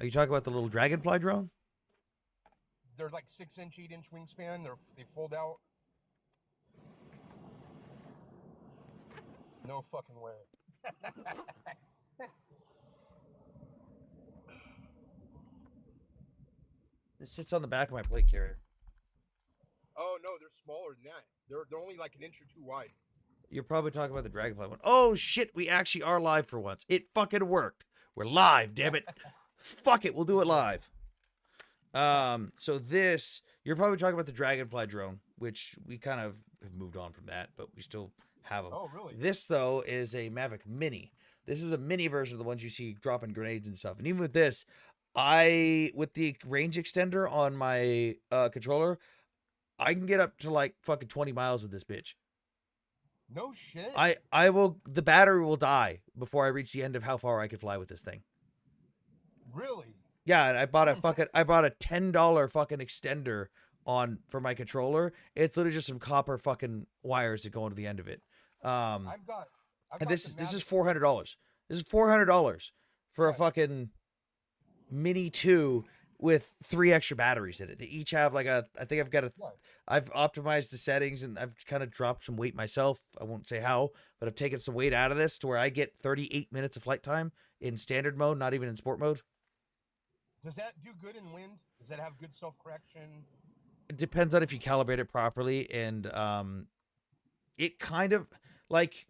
Are you talking about the little dragonfly drone? They're like 6 inch, 8 inch wingspan. They fold out. No fucking way. This sits on the back of my plate carrier. Oh no, they're smaller than that. They're only like an inch or two wide. You're probably talking about the dragonfly one. Oh shit, we actually are live for once. It fucking worked. We're live, damn it. Fuck it, we'll do it live. So this, you're probably talking about the dragonfly drone, which we kind of have moved on from that, but we still have them. Oh really? This though is a Mavic Mini. This is a mini version of the ones you see dropping grenades and stuff. And even with this, with the range extender on my controller, I can get up to like fucking 20 miles with this bitch. No shit. The battery will die before I reach the end of how far I can fly with this thing. Really? Yeah, and I bought a $10 fucking extender on for my controller. It's literally just some copper fucking wires that go into the end of it. Um I've got I've and got the this is Mavic. $400. This is $400 for a Yeah, fucking Mini 2 with 3 extra batteries in it. They each have like I think yeah. I've optimized the settings and I've kind of dropped some weight myself. I won't say how, but I've taken some weight out of this to where I get 38 minutes of flight time in standard mode, not even in sport mode. Does that do good in wind? Does that have good self correction? It depends on if you calibrate it properly, and it kind of like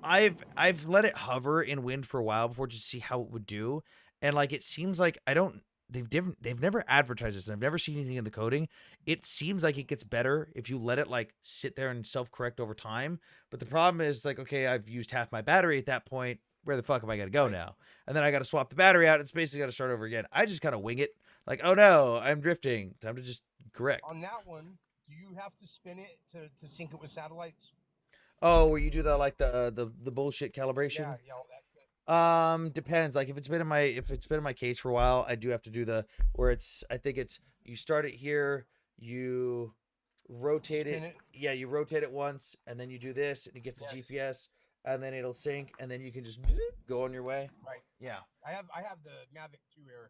I've let it hover in wind for a while before just to see how it would do, and like it seems like I don't they've never advertised this and I've never seen anything in the coding. It seems like it gets better if you let it like sit there and self correct over time. But the problem is like, okay, I've used half my battery at that point. Where the fuck am I gonna go Right. now? And then I got to swap the battery out. It's basically got to start over again. I just kind of wing it. Like, oh no, I'm drifting. Time to just correct. On that one, do you have to spin it to sync it with satellites? Oh, where you do the like the bullshit Yeah, calibration. yeah, all that shit. Depends. Like if it's been in my case for a while, I do have to do the where it's I think it's you start it here, you rotate Spin it. it. Yeah, you rotate it once, and then you do this, and it gets the Yes. GPS, and then it'll sync, and then you can just go on your way. Right. Yeah. I have the Mavic 2 Air.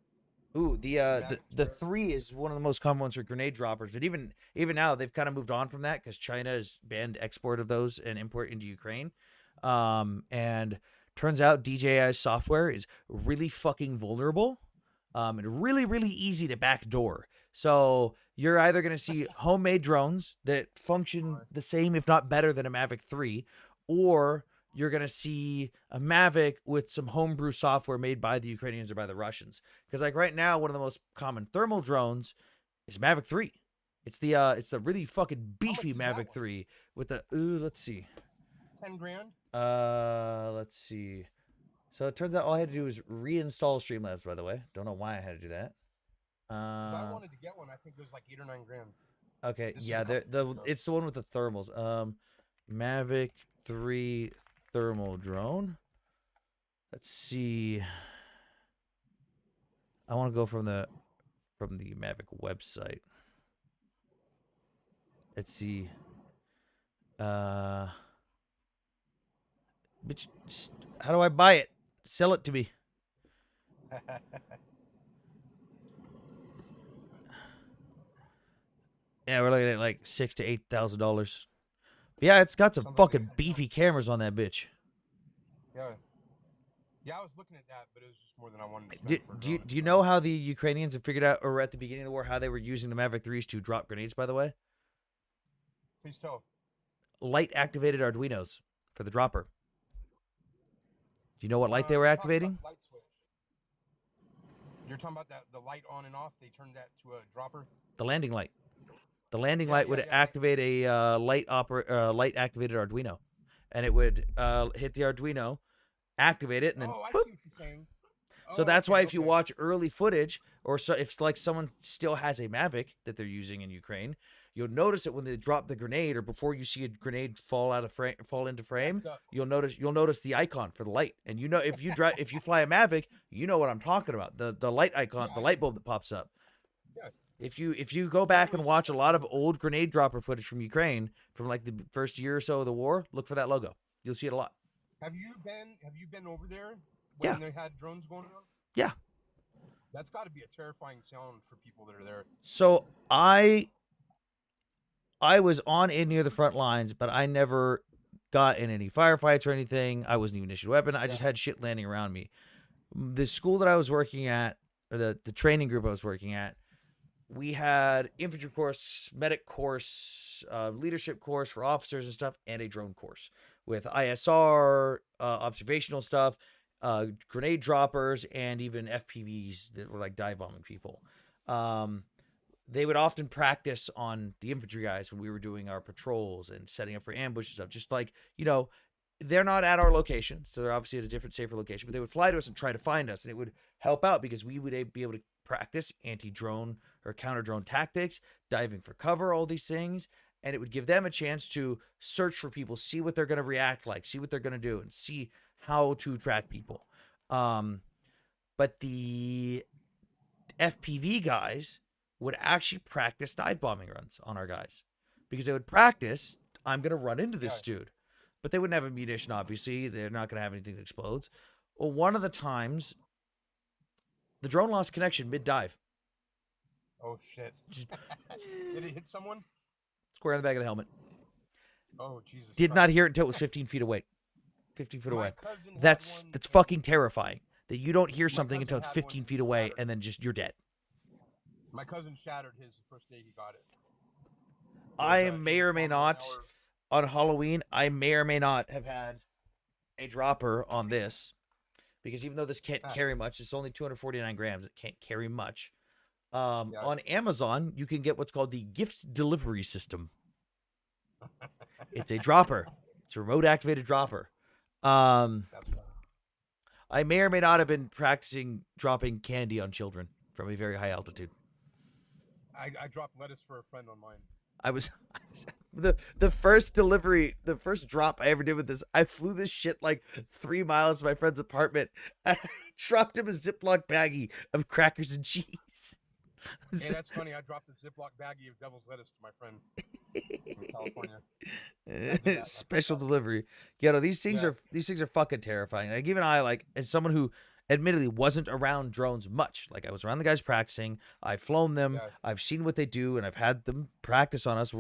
Ooh, The Mavic 2 the Air. three is one of the most common ones for grenade droppers, but even now they've kind of moved on from that because China has banned export of those and import into Ukraine. And turns out DJI's software is really fucking vulnerable, and really easy to backdoor. So you're either going to see homemade drones that function the same, if not better, than a Mavic 3, or you're going to see a Mavic with some homebrew software made by the Ukrainians or by the Russians. Because like right now, one of the most common thermal drones is Mavic 3. It's the really fucking How much beefy is that Mavic one? 3 with the let's see. 10 grand. Let's see. So it turns out all I had to do was reinstall Streamlabs, by the way. Don't know why I had to do that. Because I wanted to get one. I think it was like 8 or 9 grand. Okay, This is a yeah, couple years ago. it's the one with the thermals. Mavic 3 thermal drone. Let's see. I want to go from the Mavic website. Let's see. Uh, bitch, how do I buy it? Sell it to me. Yeah, we're looking at like $6,000 to $8,000. Yeah, it's got some Sounds like fucking beefy cameras on that bitch. yeah. Yeah, I was looking at that, but it was just more than I wanted to Do, spend for a do, you, drone. do you know how the Ukrainians have figured out, or at the beginning of the war, how they were using the Mavic 3s to drop grenades, by the way? Please tell. Light activated Arduinos for the dropper. Do you know what light they were You're talking about activating? the light switch. You're talking about that the light on and off. They turned that to a dropper. The landing light. The landing Yeah, light yeah, would yeah. activate a light activated Arduino, and it would hit the Arduino, activate it, and then Oh, I boop. see what you're saying. So Oh, that's why okay, if you okay. watch early footage, or so if like someone still has a Mavic that they're using in Ukraine, you'll notice it when they drop the grenade, or before you see a grenade fall into frame. Lights up. You'll notice the icon for the light, and you know if you fly a Mavic, you know what I'm talking about. The light icon, Yeah, the I light do. bulb that pops up. Yeah. If you go That back and was watch a lot of old grenade dropper footage from Ukraine from like the first year or so of the war, look for that logo. You'll see it a lot. Have you been over there Yeah, when they had drones going around? Yeah. That's got to be a terrifying sound for people that are there. So I was on in near the front lines, but I never got in any firefights or anything. I wasn't even issued a weapon. I Yeah. just had shit landing around me. The school that I was working at, or the training group I was working at, we had infantry course, medic course, leadership course for officers and stuff, and a drone course with ISR, observational stuff, grenade droppers, and even FPVs that were like dive bombing people. Um, they would often practice on the infantry guys when we were doing our patrols and setting up for ambush and stuff. Just like, they're not at our location, so they're obviously at a different, safer location, but they would fly to us and try to find us, and it would help out because we would be able to practice anti-drone or counter-drone tactics, diving for cover, all these things, and it would give them a chance to search for people, see what they're going to react like, see what they're going to do, and see how to track people. But the FPV guys would actually practice dive bombing runs on our guys because they would practice, I'm going to run into this dude. But they wouldn't have ammunition, obviously. They're not going to have anything that explodes. Well, one of the times, the drone lost connection mid-dive. Oh, shit. Did it hit someone? Square in the back of the helmet. Oh, Jesus Did Christ. not hear it until it was 15 feet away. 15 feet My away. cousin had That's one- fucking terrifying. That you don't hear My something cousin until it's had 15 one feet away shattered. and then just you're dead. My cousin shattered his the first day he got it. I may or may not, on Halloween, I may or may not have had a dropper on this because even though this can't carry much, it's only 249 grams. It can't carry much. On Amazon, you can get what's called the gift delivery system. It's a dropper. It's a remote activated dropper. That's fine. I may or may not have been practicing dropping candy on children from a very high altitude. I dropped lettuce for a friend on mine. I was the first delivery, the first drop I ever did with this. I flew this shit like 3 miles to my friend's apartment. I dropped him a Ziploc baggie of crackers and cheese. Hey, that's funny. I dropped a Ziploc baggie of devil's lettuce to my friend from California. Special delivery. You know, these things are fucking terrifying. Like even I, like as someone who admittedly wasn't around drones much, like I was around the guys practicing. I've flown them. I've seen what they do, and I've had them practice on us. We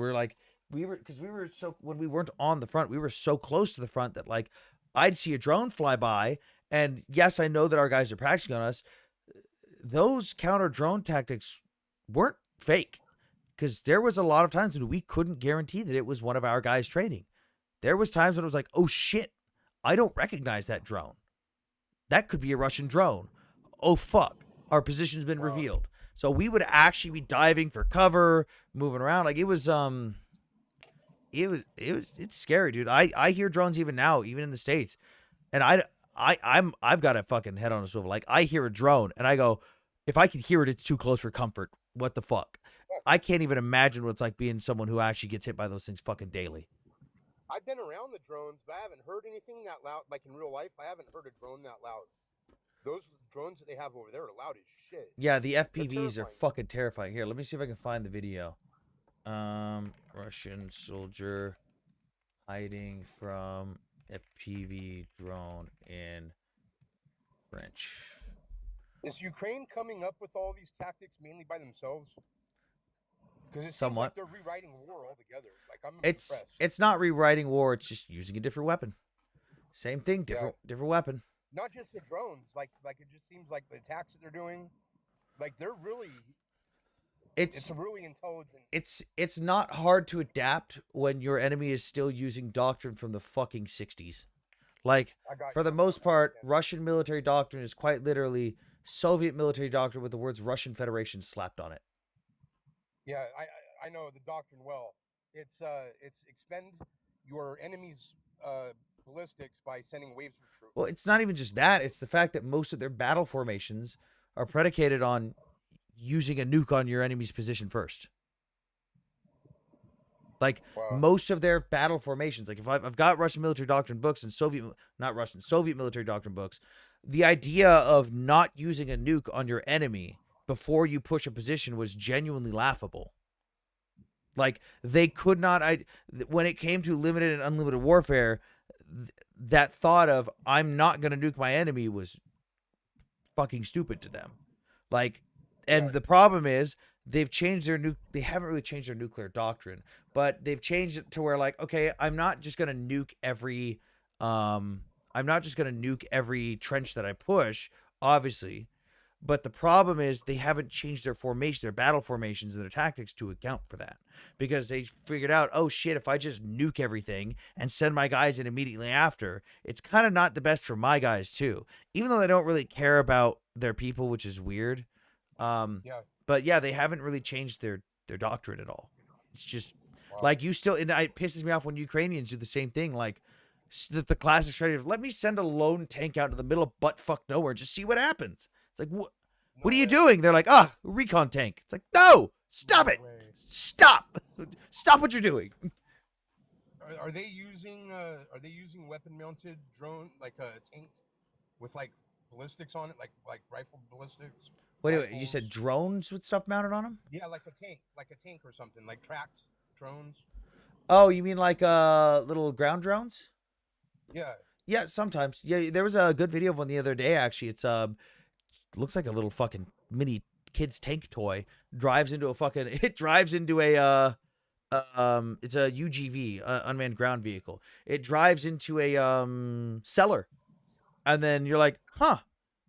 were so when we weren't on the front, we were so close to the front that like I'd see a drone fly by, and yes, I know that our guys are practicing on us. Those counter drone tactics weren't fake. Because there was a lot of times when we couldn't guarantee that it was one of our guys training. There was times when it was like, oh shit, I don't recognize that drone. That could be a Russian drone. Oh fuck, our position's been revealed. So we would actually be diving for cover, moving around. Like it's scary, dude. I hear drones even now, even in the States, and I've got a fucking head on a swivel. Like I hear a drone and I go, if I can hear it, it's too close for comfort. What the fuck? I can't even imagine what it's like being someone who actually gets hit by those things fucking daily. I've been around the drones, but I haven't heard anything that loud. Like in real life, I haven't heard a drone that loud. Those drones that they have over there are loud as shit. Yeah, the FPVs are fucking terrifying. Here, let me see if I can find the video. Russian soldier hiding from FPV drone in French. Is Ukraine coming up with all these tactics mainly by themselves? Because it Somewhat. seems like they're rewriting war altogether. Like I'm impressed. It's not rewriting war. It's just using a different weapon. Same thing, different weapon. Not just the drones. Like it just seems like the attacks that they're doing, like they're really. It's really intelligent. It's not hard to adapt when your enemy is still using doctrine from the fucking 60s. Like for the most part, Russian military doctrine is quite literally Soviet military doctrine with the words Russian Federation slapped on it. Yeah, I know the doctrine well. It's expend your enemy's ballistics by sending waves of troops. Well, it's not even just that. It's the fact that most of their battle formations are predicated on using a nuke on your enemy's position first. Like most of their battle formations, like if I've got Russian military doctrine books and Soviet military doctrine books, the idea of not using a nuke on your enemy before you push a position was genuinely laughable. Like they could not, when it came to limited and unlimited warfare, that thought of I'm not going to nuke my enemy was fucking stupid to them. Like, Yeah. and the problem is they've changed they haven't really changed their nuclear doctrine, but they've changed it to where, like, okay, um I'm not just gonna nuke every trench that I push, obviously. But the problem is they haven't changed their battle formations and their tactics to account for that, because they figured out, oh shit, if I just nuke everything and send my guys in immediately after, it's kind of not the best for my guys too. Even though they don't really care about their people, which is weird. Um, Yeah. but yeah, they haven't really changed their doctrine at all. It's just Wow. like, you still, and it pisses me off when Ukrainians do the same thing. Like, the classic strategy of, let me send a lone tank out to the middle of butt fuck nowhere, just see what happens. It's like, what No are you way. doing? They're like, recon tank. It's like, no, stop No it. way. Stop. Stop what you're doing. Are they using weapon mounted drone, like a tank with like ballistics on it, like rifle ballistics, Wait, wait, you said rifles? drones with stuff mounted on them? Yeah, like a tank or something, like tracked drones. Oh, you mean like little ground drones? Yeah. Yeah, sometimes. Yeah, there was a good video of one the other day. Actually, it's looks like a little fucking mini kid's tank toy. Drives into a fucking it drives into a it's a UGV, unmanned ground vehicle. It drives into a cellar, and then you're like, huh,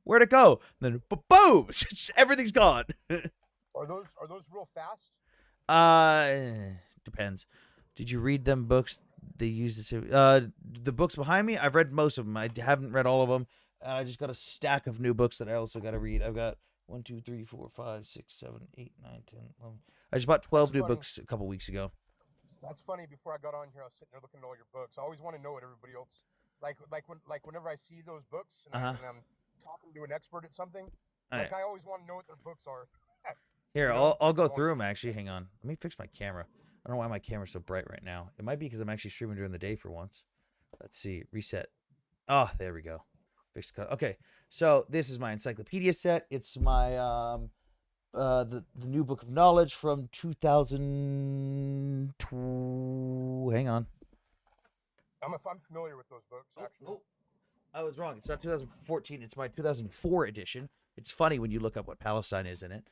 where'd it go? And then boom, everything's gone. Are those real fast? Depends. Did you read them books they use this? The books behind me, I've read most of them. I haven't read all of them. I just got a stack of new books that I also got to read. I've got 1, 2, 3, 4, 5, 6, 7, 8, 9, 10, 11. I just bought That's 12 new funny. books a couple weeks ago. That's funny. Before I got on here, I was sitting there looking at all your books. I always want to know what everybody else whenever I see those books and, Uh huh. I'm talking to an expert at something. All right. Like I always want to know what their books are. Here, you know, I'll I go want. through them actually. Hang on. Let me fix my camera. I don't know why my camera's so bright right now. It might be because I'm actually streaming during the day for once. Let's see. Reset. Oh, there we go. Fixed color. Okay. So this is my encyclopedia set. It's my the new book of knowledge from 2002. Hang on. I'm familiar with those books Oh, actually. oh, I was wrong. It's not 2014. It's my 2004 edition. It's funny when you look up what Palestine is in it.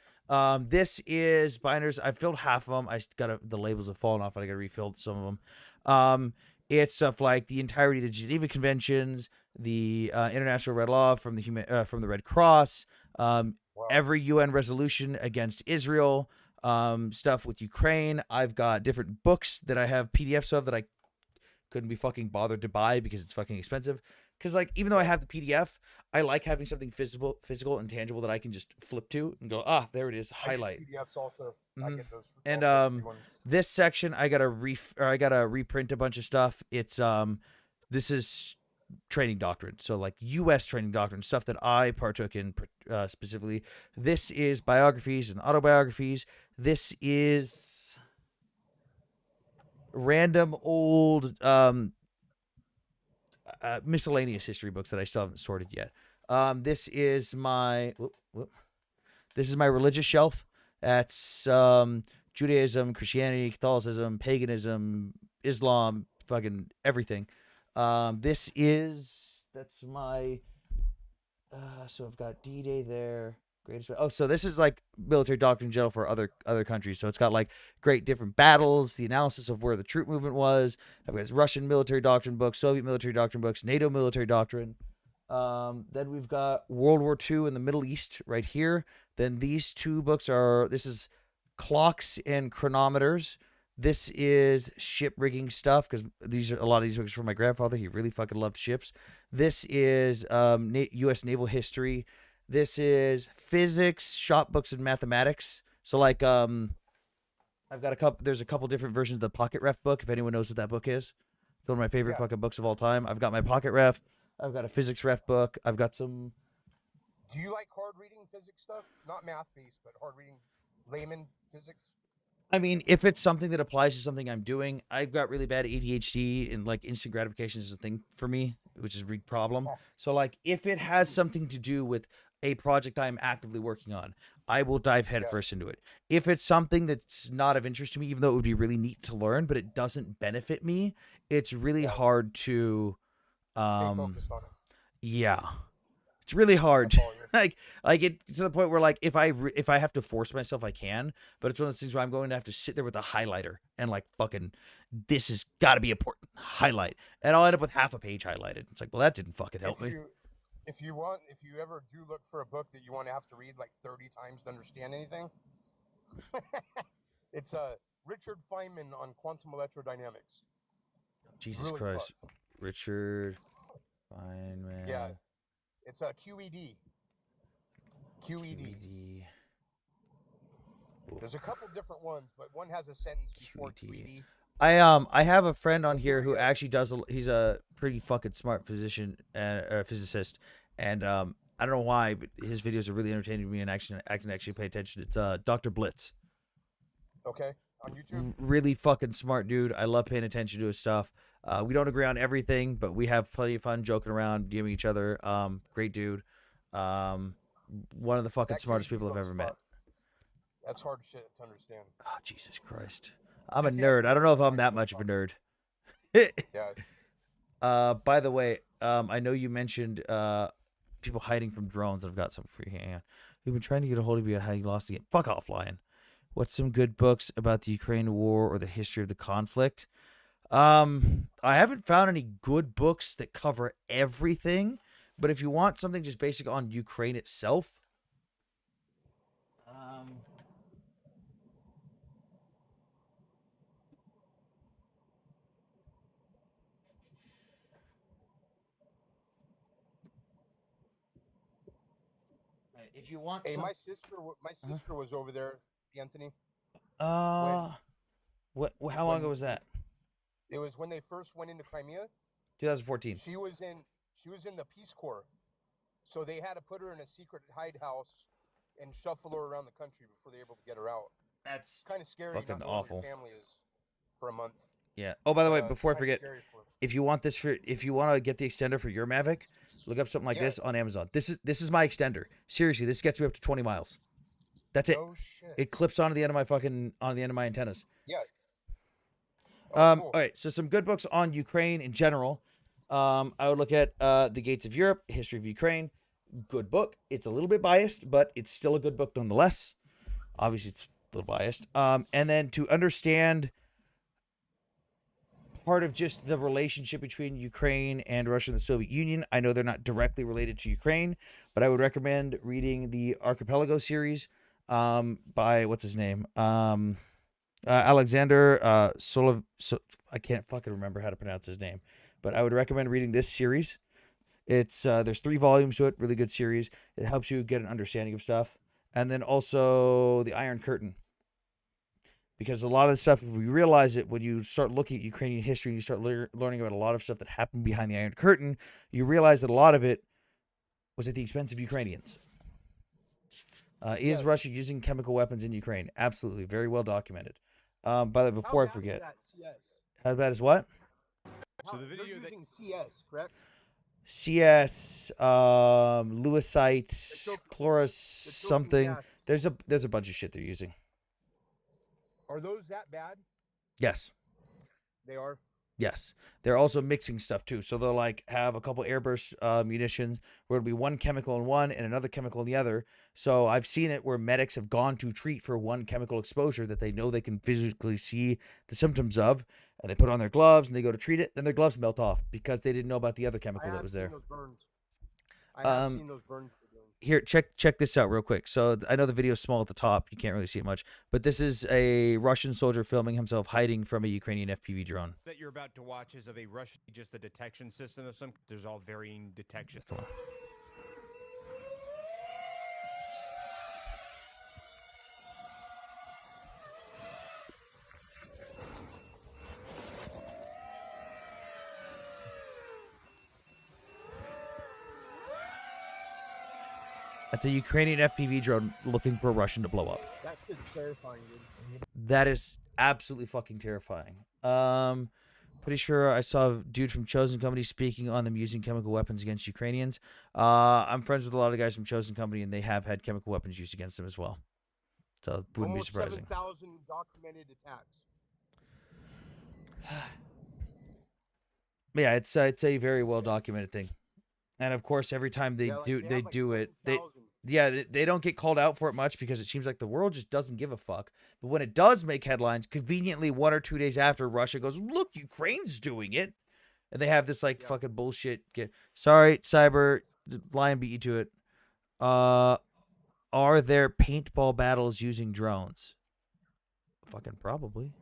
This is binders. I filled half of them. The labels have fallen off, and I got to refill some of them. It's stuff like the entirety of the Geneva Conventions, the International Red Law from the Red Cross, Wow. every UN resolution against Israel, stuff with Ukraine. I've got different books that I have PDFs of that I couldn't be fucking bothered to buy because it's fucking expensive. Because, like, even though I Yeah. have the PDF, I like having something physical and tangible that I can just flip to and go, there it is, I use highlight. PDFs also. I Hmm. get those And also, free ones. this section, I gotta reprint a bunch of stuff. It's this is training doctrine, so like U.S. training doctrine stuff that I partook in specifically. This is biographies and autobiographies. This is random old miscellaneous history books that I still haven't sorted yet. This is my this is my religious shelf. That's Judaism, Christianity, Catholicism, paganism, Islam, fucking everything. That's my so I've got D-Day there. Greatest. Oh, so this is like military doctrine in general for other countries. So it's got like great different battles, the analysis of where the troop movement was. I've got Russian military doctrine books, Soviet military doctrine books, NATO military doctrine. Then we've got World War II in the Middle East right here. Then these two books are this is clocks and chronometers. This is ship rigging stuff because a lot of these books are from my grandfather. He really fucking loved ships. This is U.S. naval history. This is physics, shop books, and mathematics. So like I've got a couple. There's a couple different versions of the Pocket Ref book. If anyone knows what that book is, it's one of my favorite Yeah. fucking books of all time. I've got my Pocket Ref. I've got a physics ref book. I've got some. Do you like hard reading physics stuff? Not math based, but hard reading layman physics. I mean, if it's something that applies to something I'm doing, I've got really bad ADHD, and like instant gratification is a thing for me, which is a big problem. Oh, So like if it has something to do with a project I'm actively working on, I will dive yeah. headfirst into it. If it's something that's not of interest to me, even though it would be really neat to learn, but it doesn't benefit me, it's really Yeah. hard to Stay um focused on it. yeah. It's really I hard. follow you. like it to the point where like if I have to force myself, I can. But it's one of those things where I'm going to have to sit there with a highlighter and like fucking this has got to be important. Highlight, and I'll end up with half a page highlighted. It's like, well, that didn't fucking help If me. if you ever do look for a book that you want to have to read like 30 times to understand anything, it's Richard Feynman on quantum electrodynamics. Jesus Really Christ, fucked. Richard Feynman. Yeah, it's a QED. QED. QED. There's a couple different ones, but one has a sentence before QED. I have a friend on here who theory of- actually does. He's a pretty fucking smart physician or physicist, and I don't know why, but his videos are really entertaining to me, and actually I can actually pay attention. It's Dr. Blitz. Okay, on YouTube. Really fucking smart dude. I love paying attention to his stuff. We don't agree on everything, but we have plenty of fun joking around, DMing each other. Great dude. One of the fucking That smartest QED people I've book's ever met. fucked. That's hard shit to understand. Oh, Jesus Christ. I'm a Just the nerd. I don't know if I'm idea that is much of a fucked. nerd. Yeah. By the way, I know you mentioned people hiding from drones. I've got something for you. Hang on. We've been trying to get a hold of you about how you lost the game. Fuck off, Lion. What's some good books about the Ukraine war or the history of the conflict? I haven't found any good books that cover everything, but if you want something just basic on Ukraine itself, if you want Hey, some, my sister was over there, Anthony. uh, how long ago was that? It was when they first went into Crimea. 2014. She was in the Peace Corps, so they had to put her in a secret hidehouse and shuffle her around the country before they were able to get her out. That's Kind of scary. fucking not knowing where awful. your family is for a month. Yeah. Oh, by the way, But, before I kinda forget, scary for- if you want to get the extender for your Mavic, look up something like Yeah. this on Amazon. This is my extender. Seriously, this gets me up to 20 miles. That's it. No shit. It clips onto the end of my antennas. Yeah. Oh, cool. All right. So some good books on Ukraine in general. I would look at The Gates of Europe, History of Ukraine. Good book. It's a little bit biased, but it's still a good book nonetheless. Obviously, it's a little biased. And then to understand part of just the relationship between Ukraine and Russia and the Soviet Union. I know they're not directly related to Ukraine, but I would recommend reading the Archipelago series by what's his name? Alexander I can't fucking remember how to pronounce his name, but I would recommend reading this series. It's there's 3 volumes to it, really good series. It helps you get an understanding of stuff. And then also The Iron Curtain. Because a lot of the stuff, we realize it when you start looking at Ukrainian history and you start learning about a lot of stuff that happened behind the Iron Curtain, you realize that a lot of it was at the expense of Ukrainians. Is Russia using chemical weapons in Ukraine? Absolutely. Very well documented. By the way, before I forget. How bad is what? So the video they're using CS, correct? CS, Lewisite, Chloros, something. Gas. There's a bunch of shit they're using. Are those that bad? Yes. They are. Yes. They're also mixing stuff too. So they'll like have a couple airburst munitions where it'll be one chemical in one and another chemical in the other. So I've seen it where medics have gone to treat for one chemical exposure that they know they can physically see the symptoms of, and they put on their gloves and they go to treat it. Then their gloves melt off because they didn't know about the other chemical that was there. I have seen those burns. Here, check this out real quick. So I know the video is small at the top; you can't really see it much. But this is a Russian soldier filming himself hiding from a Ukrainian FPV drone. That you're about to watch is of a Russian, just a detection system of some. There's all varying detection. Come on. That's a Ukrainian FPV drone looking for a Russian to blow up. That shit's terrifying, dude. That is absolutely fucking terrifying. Pretty sure I saw a dude from Chosen Company speaking on them using chemical weapons against Ukrainians. I'm friends with a lot of guys from Chosen Company, and they have had chemical weapons used against them as well. So it wouldn't Almost be surprising. 7,000 documented attacks. Yeah, it's a very well documented thing. And of course, every time they Yeah, like do they they have like do it, they 7,000. yeah they don't get called out for it much because it seems like the world just doesn't give a fuck. But when it does make headlines, conveniently 1 or 2 days after, Russia goes, "Look, Ukraine's doing it," and they have this like Yeah. fucking bullshit. Sorry, cyber lion beat you to it. Uh, are there paintball battles using drones? Fucking probably.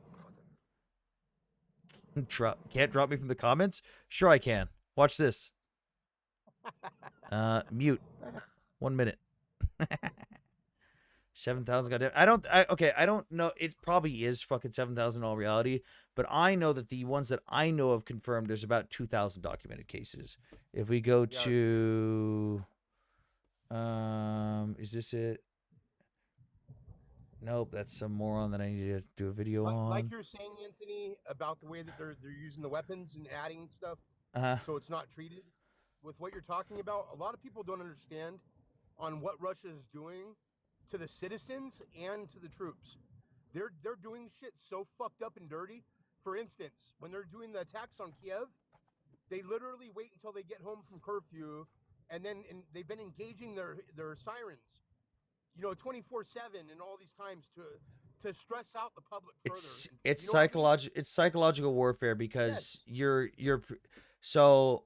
Can't drop me from the comments? Sure I can. Watch this. Mute. 1 minute. 7,000 goddamn. I don't know. It probably is fucking 7,000 in all reality, but I know that the ones that I know of confirmed, there's about 2,000 documented cases. If we go Yeah. to, is this it? Nope, that's some moron that I need to do a video Like on. you're saying, Anthony, about the way that they're using the weapons and adding stuff, Uh-huh. so it's not treated. With what you're talking about, a lot of people don't understand on what Russia is doing to the citizens and to the troops. They're doing shit so fucked up and dirty. For instance, when they're doing the attacks on Kiev, they literally wait until they get home from curfew, and then they've been engaging their sirens, 24/7 and all these times to stress out the public further. It's You know what I mean? it's psychological warfare because Yes. you're so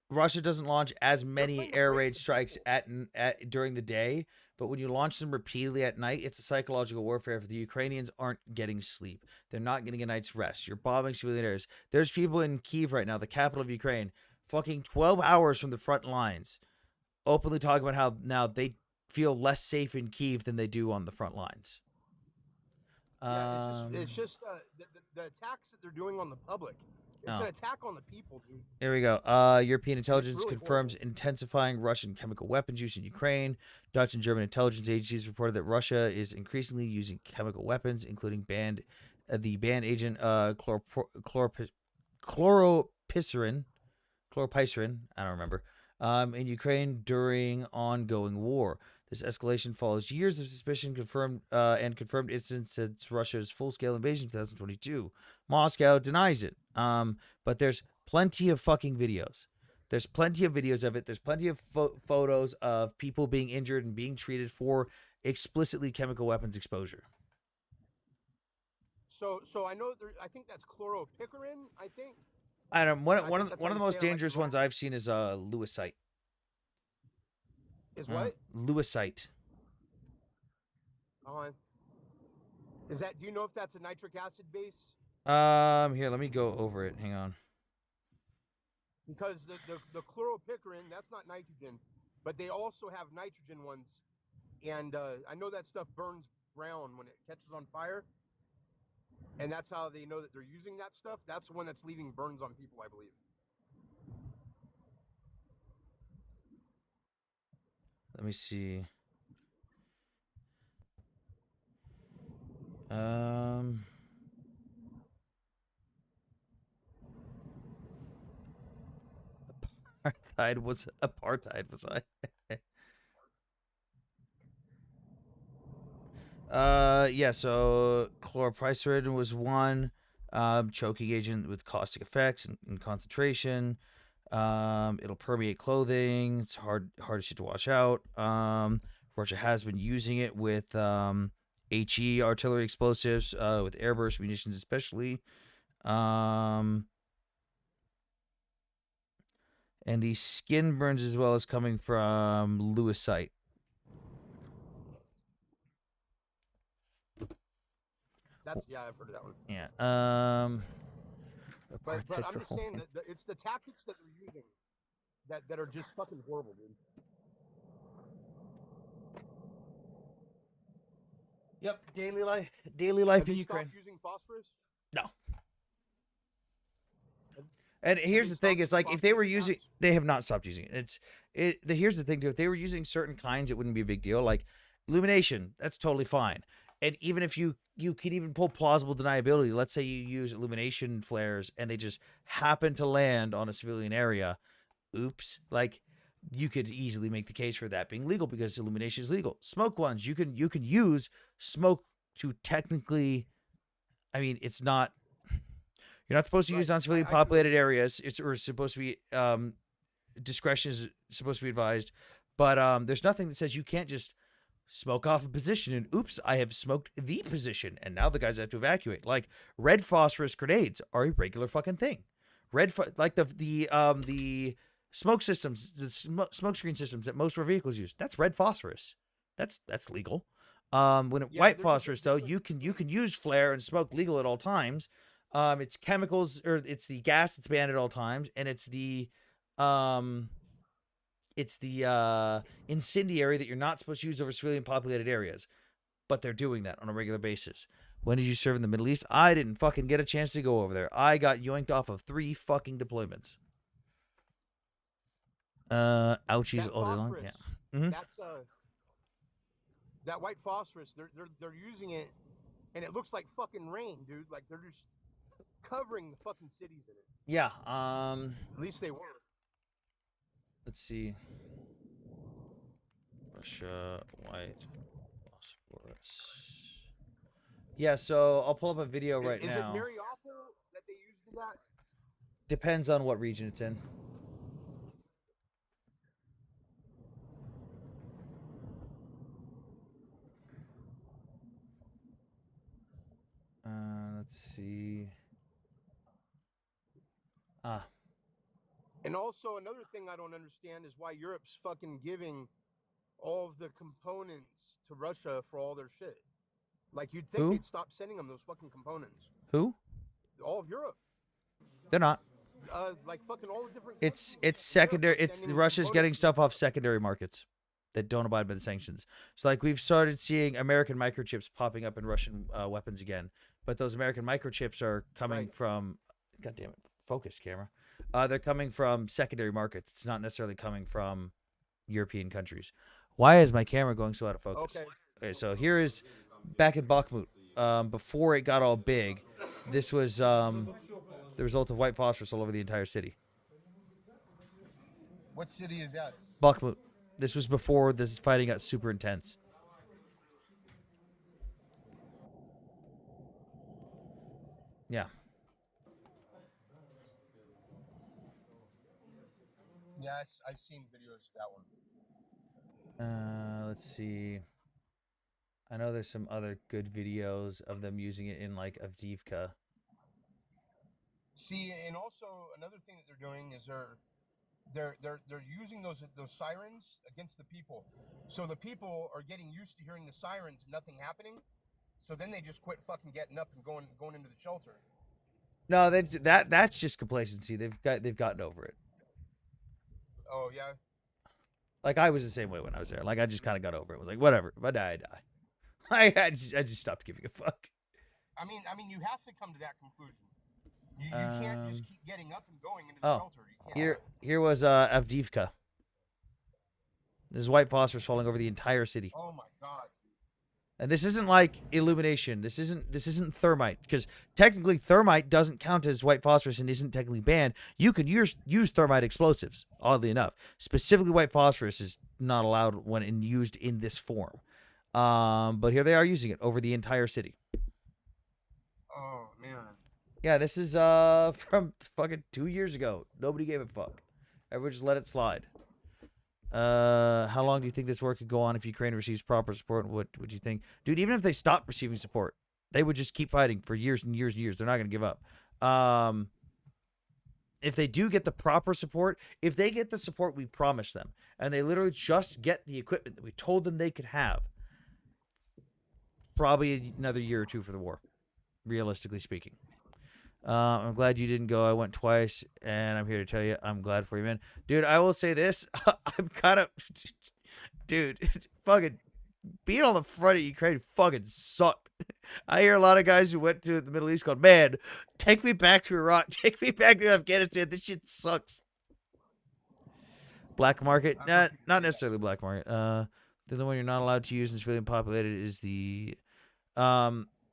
Russia doesn't launch as They're many playing a air prank raid with the strikes people. at during the day, but when you launch them repeatedly at night, it's a psychological warfare. If the Ukrainians aren't getting sleep, they're not getting a night's rest. You're bombing civilian areas. There's people in Kyiv right now, the capital of Ukraine, fucking 12 hours from the front lines, openly talking about how now they feel less safe in Kyiv than they do on the front lines. Yeah, it's Um, just the attacks that they're doing on the public. It's oh, an attack on the people, dude, Here we go. European and it's intelligence really confirms horrible. intensifying Russian chemical weapons use in Ukraine. Dutch and German intelligence agencies reported that Russia is increasingly using chemical weapons, including the banned agent chloropycerin, I don't remember, in Ukraine during ongoing war. This escalation follows years of suspicion confirmed incidents since Russia's full-scale invasion in 2022. Moscow denies it, but there's plenty of fucking videos. There's plenty of videos of it. There's plenty of photos of people being injured and being treated for explicitly chemical weapons exposure. So I know there. I think that's chloropicarin. I think. I don't. One, I one think of the, that's one how of you the say most it. I might be dangerous ones wrong. I've seen is lewisite. Is what? Lewisite. Uh, is that? Do you know if that's a nitric acid base? Here, let me go over it. Hang on. Because the chloropicarin, that's not nitrogen, but they also have nitrogen ones, and I know that stuff burns brown when it catches on fire, and that's how they know that they're using that stuff. That's the one that's leaving burns on people, I believe. Let me see. Um. Apartheid was I? Yeah. So chlorpyrifos was one choking agent with caustic effects and concentration. It'll permeate clothing. It's hard shit to wash out. Russia has been using it with HE artillery explosives, with airburst munitions especially. Um, and the skin burns as well as coming from lewisite. I've heard of that one. Yeah. But Apartheid I'm for just saying women. that it's the tactics that they're using that are just fucking horrible, dude. Yep. Daily life Have in they Ukraine. stopped using phosphorus? No. And here's the thing: it's like if they were using, they have not stopped using it. Here's the thing: too, if they were using certain kinds, it wouldn't be a big deal. Like illumination, that's totally fine. And even if you can even pull plausible deniability. Let's say you use illumination flares and they just happen to land on a civilian area. Oops! Like you could easily make the case for that being legal because illumination is legal. Smoke ones, you can use smoke to technically. I mean, it's not. You're not supposed to use it on civilian populated areas. It's supposed to be discretion is supposed to be advised, but there's nothing that says you can't just smoke off a position and oops, I have smoked the position and now the guys have to evacuate. Like red phosphorus grenades are a regular fucking thing. Like the smoke systems, the smoke screen systems that most of our vehicles use. That's red phosphorus. That's legal. White phosphorus though, you can use flare and smoke legal at all times. It's chemicals or it's the gas that's banned at all times, and it's the incendiary that you're not supposed to use over civilian populated areas, but they're doing that on a regular basis. When did you serve in the Middle East? I didn't fucking get a chance to go over there. I got yoinked off of 3 fucking deployments. Ouchies all day long. Yeah. Mm-hmm. That's that white phosphorus. They're using it, and it looks like fucking rain, dude. Like they're just covering the fucking cities in it. Yeah. At least they were. Let's see. Russia white phosphorus. Yeah, so I'll pull up a video right now. Is it Mariupol that they used in that? Depends on what region it's in. Let's see. And also another thing I don't understand is why Europe's fucking giving all of the components to Russia for all their shit. Like you'd think they'd stop sending them those fucking components. Who? All of Europe. They're not. Like fucking all the different. It's secondary. It's Russia's getting stuff off secondary markets that don't abide by the sanctions. So like we've started seeing American microchips popping up in Russian weapons again, but those American microchips are coming from. God damn it! Focus, camera. They're coming from secondary markets. It's not necessarily coming from European countries. Why is my camera going so out of focus? Okay, so here is back in Bakhmut. Before it got all big, this was the result of white phosphorus all over the entire city. What city is that? Bakhmut. This was before this fighting got super intense. Yeah. Yeah, I've seen videos of that one. Let's see. I know there's some other good videos of them using it in like Avdiivka. See, and also another thing that they're doing is they're using those sirens against the people. So the people are getting used to hearing the sirens and nothing happening. So then they just quit fucking getting up and going into the shelter. No, that's just complacency. They've gotten over it. Oh yeah. Like I was the same way when I was there. Like I just kind of got over it. It was like whatever. If I die, I die. I just stopped giving a fuck. I mean, you have to come to that conclusion. You can't just keep getting up and going into the shelter. You can't. Here was Avdiivka. This is white phosphorus falling over the entire city. Oh my god. And this isn't like illumination. This isn't thermite, because technically thermite doesn't count as white phosphorus and isn't technically banned. You can use thermite explosives, oddly enough. Specifically, white phosphorus is not allowed when used in this form. But here they are using it over the entire city. Oh man. Yeah, this is from fucking 2 years ago. Nobody gave a fuck. Everyone just let it slide. How long do you think this war could go on if Ukraine receives proper support? What would you think? Dude, even if they stopped receiving support, they would just keep fighting for years and years and years. They're not going to give up. If they do get the proper support, if they get the support we promised them, and they literally just get the equipment that we told them they could have, probably another year or two for the war, realistically speaking. I'm glad you didn't go. I went twice, and I'm here to tell you I'm glad for you, man. Dude, I will say this. I'm kind of... Dude, fucking being on the front of Ukraine fucking sucked. I hear a lot of guys who went to the Middle East going, man, take me back to Iraq. Take me back to Afghanistan. This shit sucks. Black market? Not necessarily black market. The other one you're not allowed to use in civilian populated is the...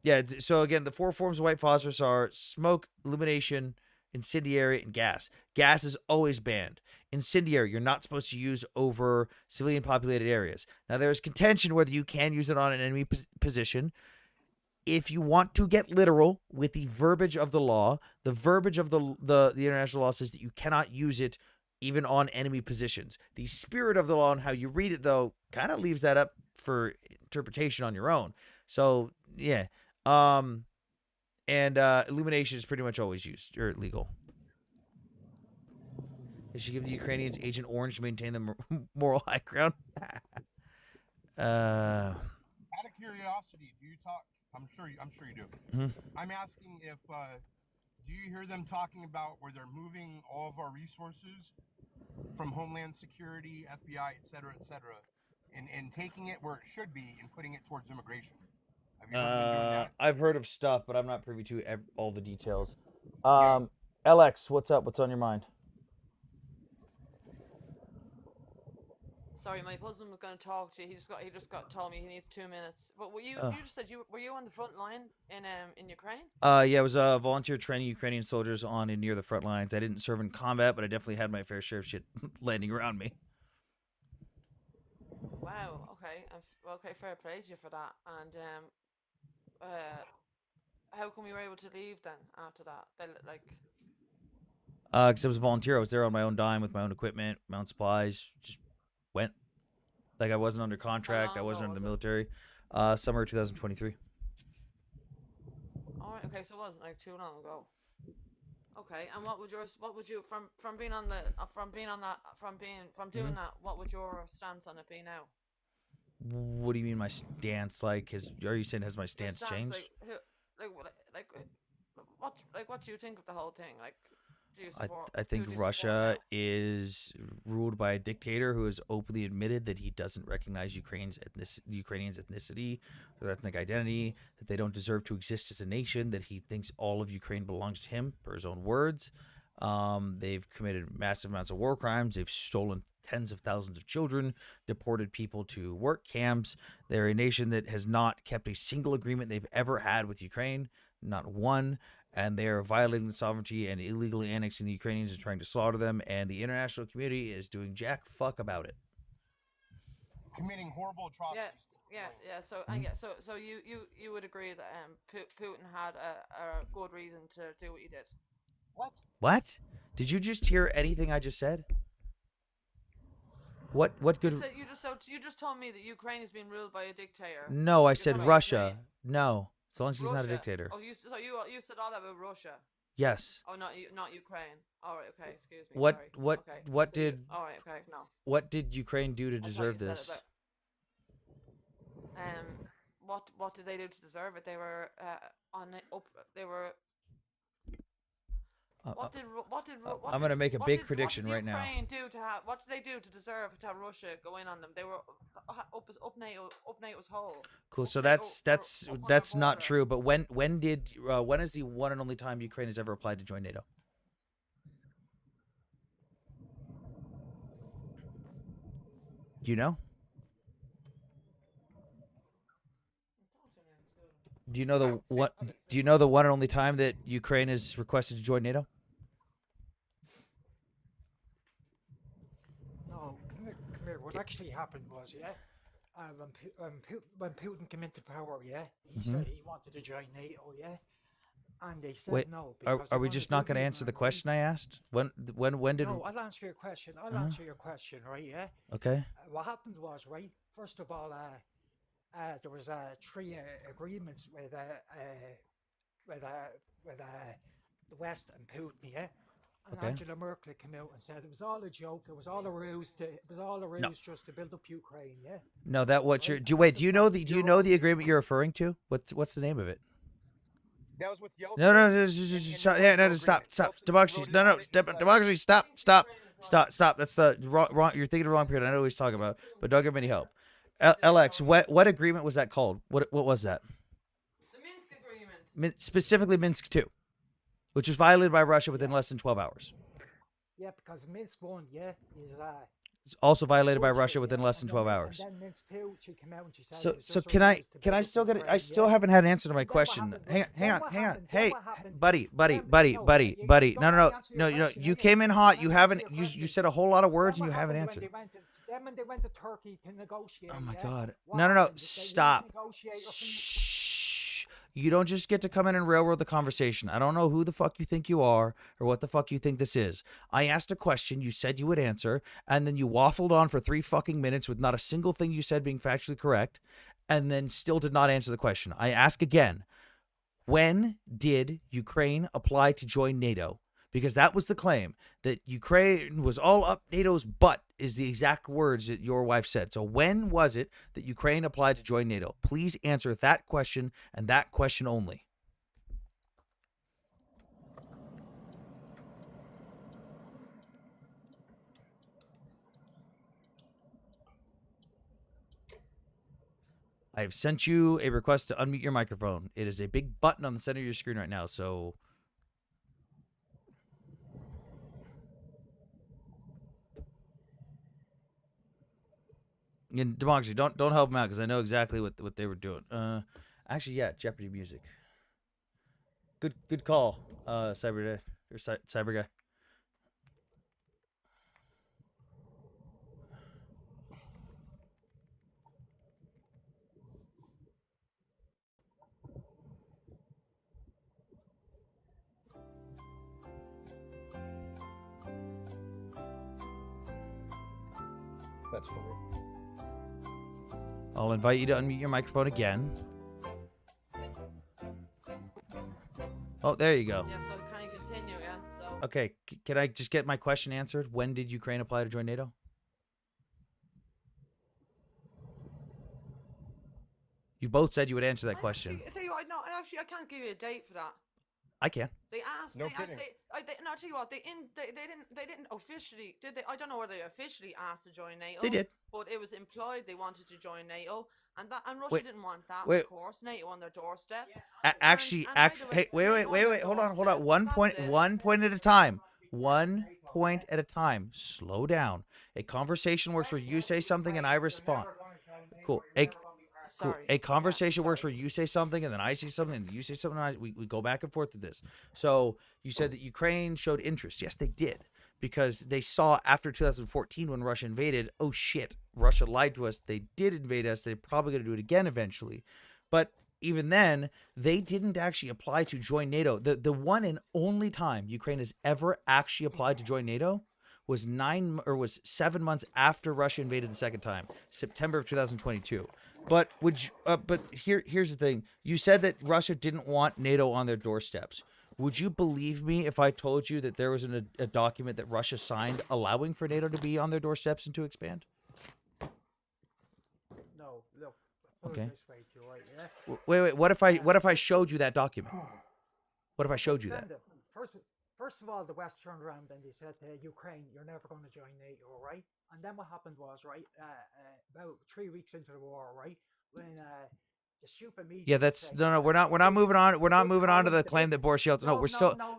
Yeah, so again, the 4 forms of white phosphorus are smoke, illumination, incendiary, and gas. Gas is always banned. Incendiary, you're not supposed to use over civilian populated areas. Now, there's contention whether you can use it on an enemy position. If you want to get literal with the verbiage of the law, the verbiage of the international law says that you cannot use it even on enemy positions. The spirit of the law and how you read it, though, kind of leaves that up for interpretation on your own. So yeah, and illumination is pretty much always used or legal. They should give the Ukrainians Agent Orange to maintain the moral high ground. Out of curiosity, do you talk? I'm sure you do. Mhm. I'm asking if do you hear them talking about where they're moving all of our resources from Homeland Security, FBI, et cetera, and taking it where it should be and putting it towards immigration? Have you heard of them doing that? I've heard of stuff, but I'm not privy to all the details. Yeah. LX, what's up? What's on your mind? Sorry, my husband was going to talk to you. He just got told me he needs 2 minutes. But you just said were you on the front line in Ukraine? Yeah, I was volunteer training Ukrainian soldiers on and near the front lines. I didn't serve in combat, but I definitely had my fair share of shit landing around me. Wow. Okay. Okay. Fair play to you for that. And how come you were able to leave then after that? Because I was a volunteer. I was there on my own dime with my own equipment, my own supplies. Just went. Like I wasn't under contract. I wasn't under the military. Summer 2023. All right. Okay. So it wasn't like too long ago. Okay. And what would you from being on the from doing that? What would your stance on it be now? What do you mean my stance? Like, are you saying has my stance changed? What do you think of the whole thing? Like, do you support? I think Russia is ruled by a dictator who has openly admitted that he doesn't recognize Ukrainians' ethnicity or ethnic identity, that they don't deserve to exist as a nation, that he thinks all of Ukraine belongs to him, per his own words. They've committed massive amounts of war crimes. They've stolen tens of thousands of children, deported people to work camps. They're a nation that has not kept a single agreement they've ever had with Ukraine, not one. And they are violating the sovereignty and illegally annexing the Ukrainians and trying to slaughter them. And the international community is doing jack fuck about it. Committing horrible atrocities. Yeah. So you would agree that Putin had a good reason to do what he did. What? Did you just hear anything I just said? What good? You just told me that Ukraine is being ruled by a dictator. No, I said Russia. No, Zelensky's not a dictator. Oh, you said all that about Russia. Yes. Oh, not Ukraine. All right, okay, excuse me. What sorry. what okay. what did? All right, okay, no. What did Ukraine do to deserve this? What did they do to deserve it? They were They were. I'm gonna make a big prediction right now. What did they do to deserve to have Russia go in on them? They were up NATO's whole. Cool. So that's not true. But when is the one and only time Ukraine has ever applied to join NATO? You know? Do you know the what? Do you know the one and only time that Ukraine is requested to join NATO? No, come here. What actually happened was, when Putin came into power, he said he wanted to join NATO, and they said no. Are we just not going to answer the question I asked? When did? No, I'll answer your question. Answer your question, right? Yeah. Okay. What happened was, right? First of all, there was 3 agreements with the West and Putin, and okay. Angela Merkel came out and said it was all a joke. It was all a ruse. Just to build up Ukraine. Yeah. No, that what you're. Do you know the agreement you're referring to? What's the name of it? That was with Yeltsin. No, stop. Democracy. No, democracy. Stop. That's the wrong. You're thinking of the wrong period. I know what he's talking about, but don't give me any help. LX, what agreement was that called? What was that? The Minsk agreement. Specifically Minsk 2, which was violated by Russia within less than 12 hours. Yeah, because Minsk 1, is it's also violated by Russia within less than 12 hours. And then Minsk 2, she came out and she said So can I still get it? I still haven't had an answer to my question. Hang on. Hey, buddy. No. You came in hot. You haven't. You said a whole lot of words and you haven't answered. When they went to Turkey to negotiate. Oh my God. No. Stop. Shh. You don't just get to come in and railroad the conversation. I don't know who the fuck you think you are or what the fuck you think this is. I asked a question, you said you would answer, and then you waffled on for 3 fucking minutes with not a single thing you said being factually correct, and then still did not answer the question. I ask again, when did Ukraine apply to join NATO? Because that was the claim, that Ukraine was all up NATO's butt, is the exact words that your wife said. So when was it that Ukraine applied to join NATO? Please answer that question and that question only. I have sent you a request to unmute your microphone. It is a big button on the center of your screen right now, so... In democracy, don't help them out because I know exactly what they were doing. Actually, yeah, Jeopardy music. Good call, Cyber guy. That's funny. I'll invite you to unmute your microphone again. Oh, there you go. Yeah, so can you continue, yeah? So Okay, can I just get my question answered? When did Ukraine apply to join NATO? You both said you would answer that question. I tell you what, no, I can't give you a date for that. I can. They asked. No they, kidding. No, I tell you what, they didn't officially, did they? I don't know whether they officially asked to join NATO. They did. But it was implied they wanted to join NATO, and Russia Wait, didn't want that. wait. Of course, NATO on their doorstep. Actually, and hey, wait. Hold on. One point at a time. 1 point at a time. Slow down. A conversation works where you say something and I respond. Cool. Sorry. A conversation works where you say something and then I say something and you say something. And we go back and forth with this. So you said that Ukraine showed interest. Yes, they did. Because they saw after 2014 when Russia invaded, oh shit, Russia lied to us. They did invade us. They're probably going to do it again eventually. But even then, they didn't actually apply to join NATO. The one and only time Ukraine has ever actually applied to join NATO was 7 months after Russia invaded the second time, September of 2022. But here's the thing. You said that Russia didn't want NATO on their doorsteps. Would you believe me if I told you that there was a document that Russia signed allowing for NATO to be on their doorsteps and to expand? No, look. Put Okay. it this way, Joe, right, yeah? Wait. What if I showed you that document? What if I showed you that? Send it. First of all, the West turned around and they said to Ukraine, "You're never going to join NATO, right?" And then what happened was, right, about 3 weeks into the war, right, when the stupid media. Yeah, that's no. We're not moving on. We're not moving on to the claim that Boris Yeltsin. No,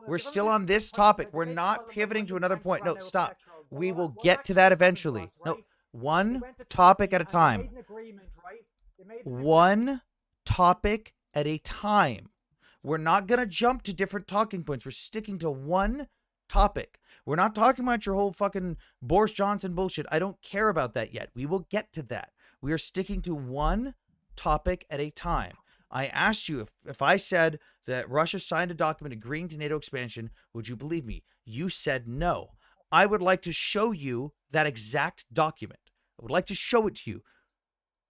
we're still on this topic. We're not pivoting to another point. No, stop. We will get to that eventually. No, one topic at a time. One topic at a time. We're not going to jump to different talking points. We're sticking to one topic. We're not talking about your whole fucking Boris Johnson bullshit. I don't care about that yet. We will get to that. We are sticking to one topic at a time. I asked you if I said that Russia signed a document agreeing to NATO expansion, would you believe me? You said no. I would like to show you that exact document. I would like to show it to you.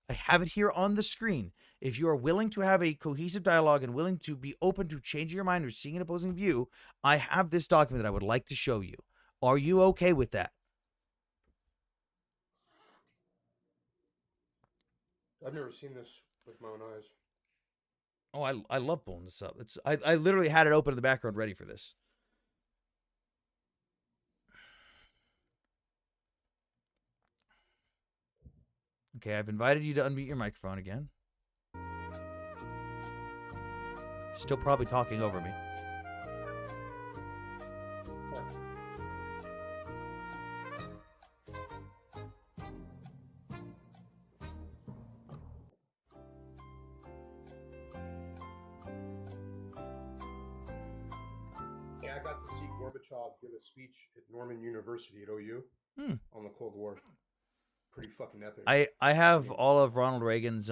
I have it here on the screen. If you are willing to have a cohesive dialogue and willing to be open to changing your mind or seeing an opposing view, I have this document that I would like to show you. Are you okay with that? I've never seen this with my own eyes. Oh, I love pulling this up. I literally had it open in the background ready for this. Okay, I've invited you to unmute your microphone again. Still probably talking over me. Yeah, I got to see Gorbachev give a speech at Norman University at OU on the Cold War. Pretty fucking epic. I have all of Ronald Reagan's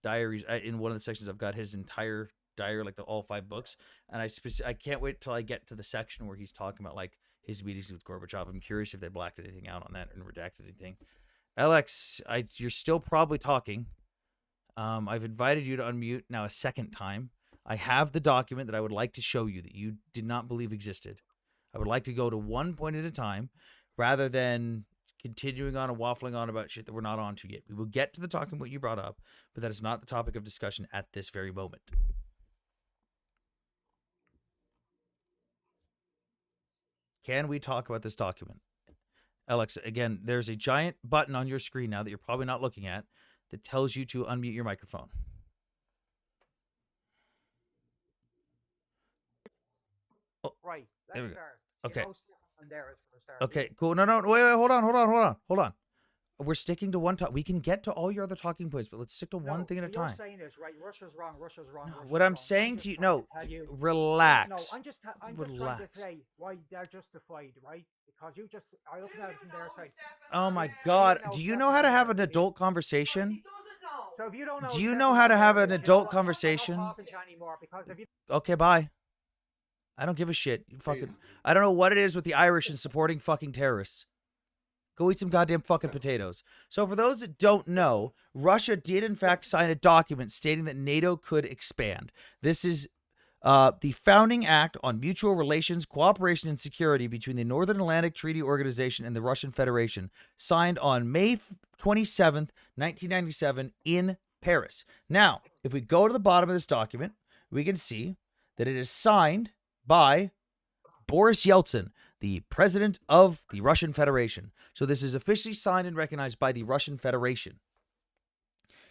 diaries in one of the sections. I've got his entire diary, like all 5 books, and I can't wait till I get to the section where he's talking about like his meetings with Gorbachev. I'm curious if they blacked anything out on that and redacted anything. Alex, you're still probably talking. I've invited you to unmute now a second time. I have the document that I would like to show you that you did not believe existed. I would like to go to one point at a time rather than continuing on and waffling on about shit that we're not on to yet. We will get to the talking what you brought up, but that is not the topic of discussion at this very moment. Can we talk about this document? Alex, again, there's a giant button on your screen now that you're probably not looking at that tells you to unmute your microphone. Right. There we Let's go. start. Okay. And there is for a start. Okay, cool. No, wait, hold on. We're sticking to one topic. We can get to all your other talking points, but let's stick to one thing at a time. What you're saying is, right, Russia's wrong. Russia's wrong. Russia's What I'm wrong. saying just to you, trying no, tell you, relax. No, I'm just trying Relax. to say why they're justified, right? Because you just are looking at it from their side. Oh my God. Do you know how to have an adult conversation? He doesn't know. So if you don't know, Do you know how to have an adult conversation? I'm not talking to you anymore because if you Okay, bye. I don't give a shit. You fucking. I don't know what it is with the Irish and supporting fucking terrorists. Go eat some goddamn fucking potatoes. So for those that don't know, Russia did in fact sign a document stating that NATO could expand. This is the Founding Act on Mutual Relations, Cooperation, and Security between the Northern Atlantic Treaty Organization and the Russian Federation, signed on May 27th, 1997 in Paris. Now, if we go to the bottom of this document, we can see that it is signed by Boris Yeltsin, the president of the Russian Federation. So this is officially signed and recognized by the Russian Federation.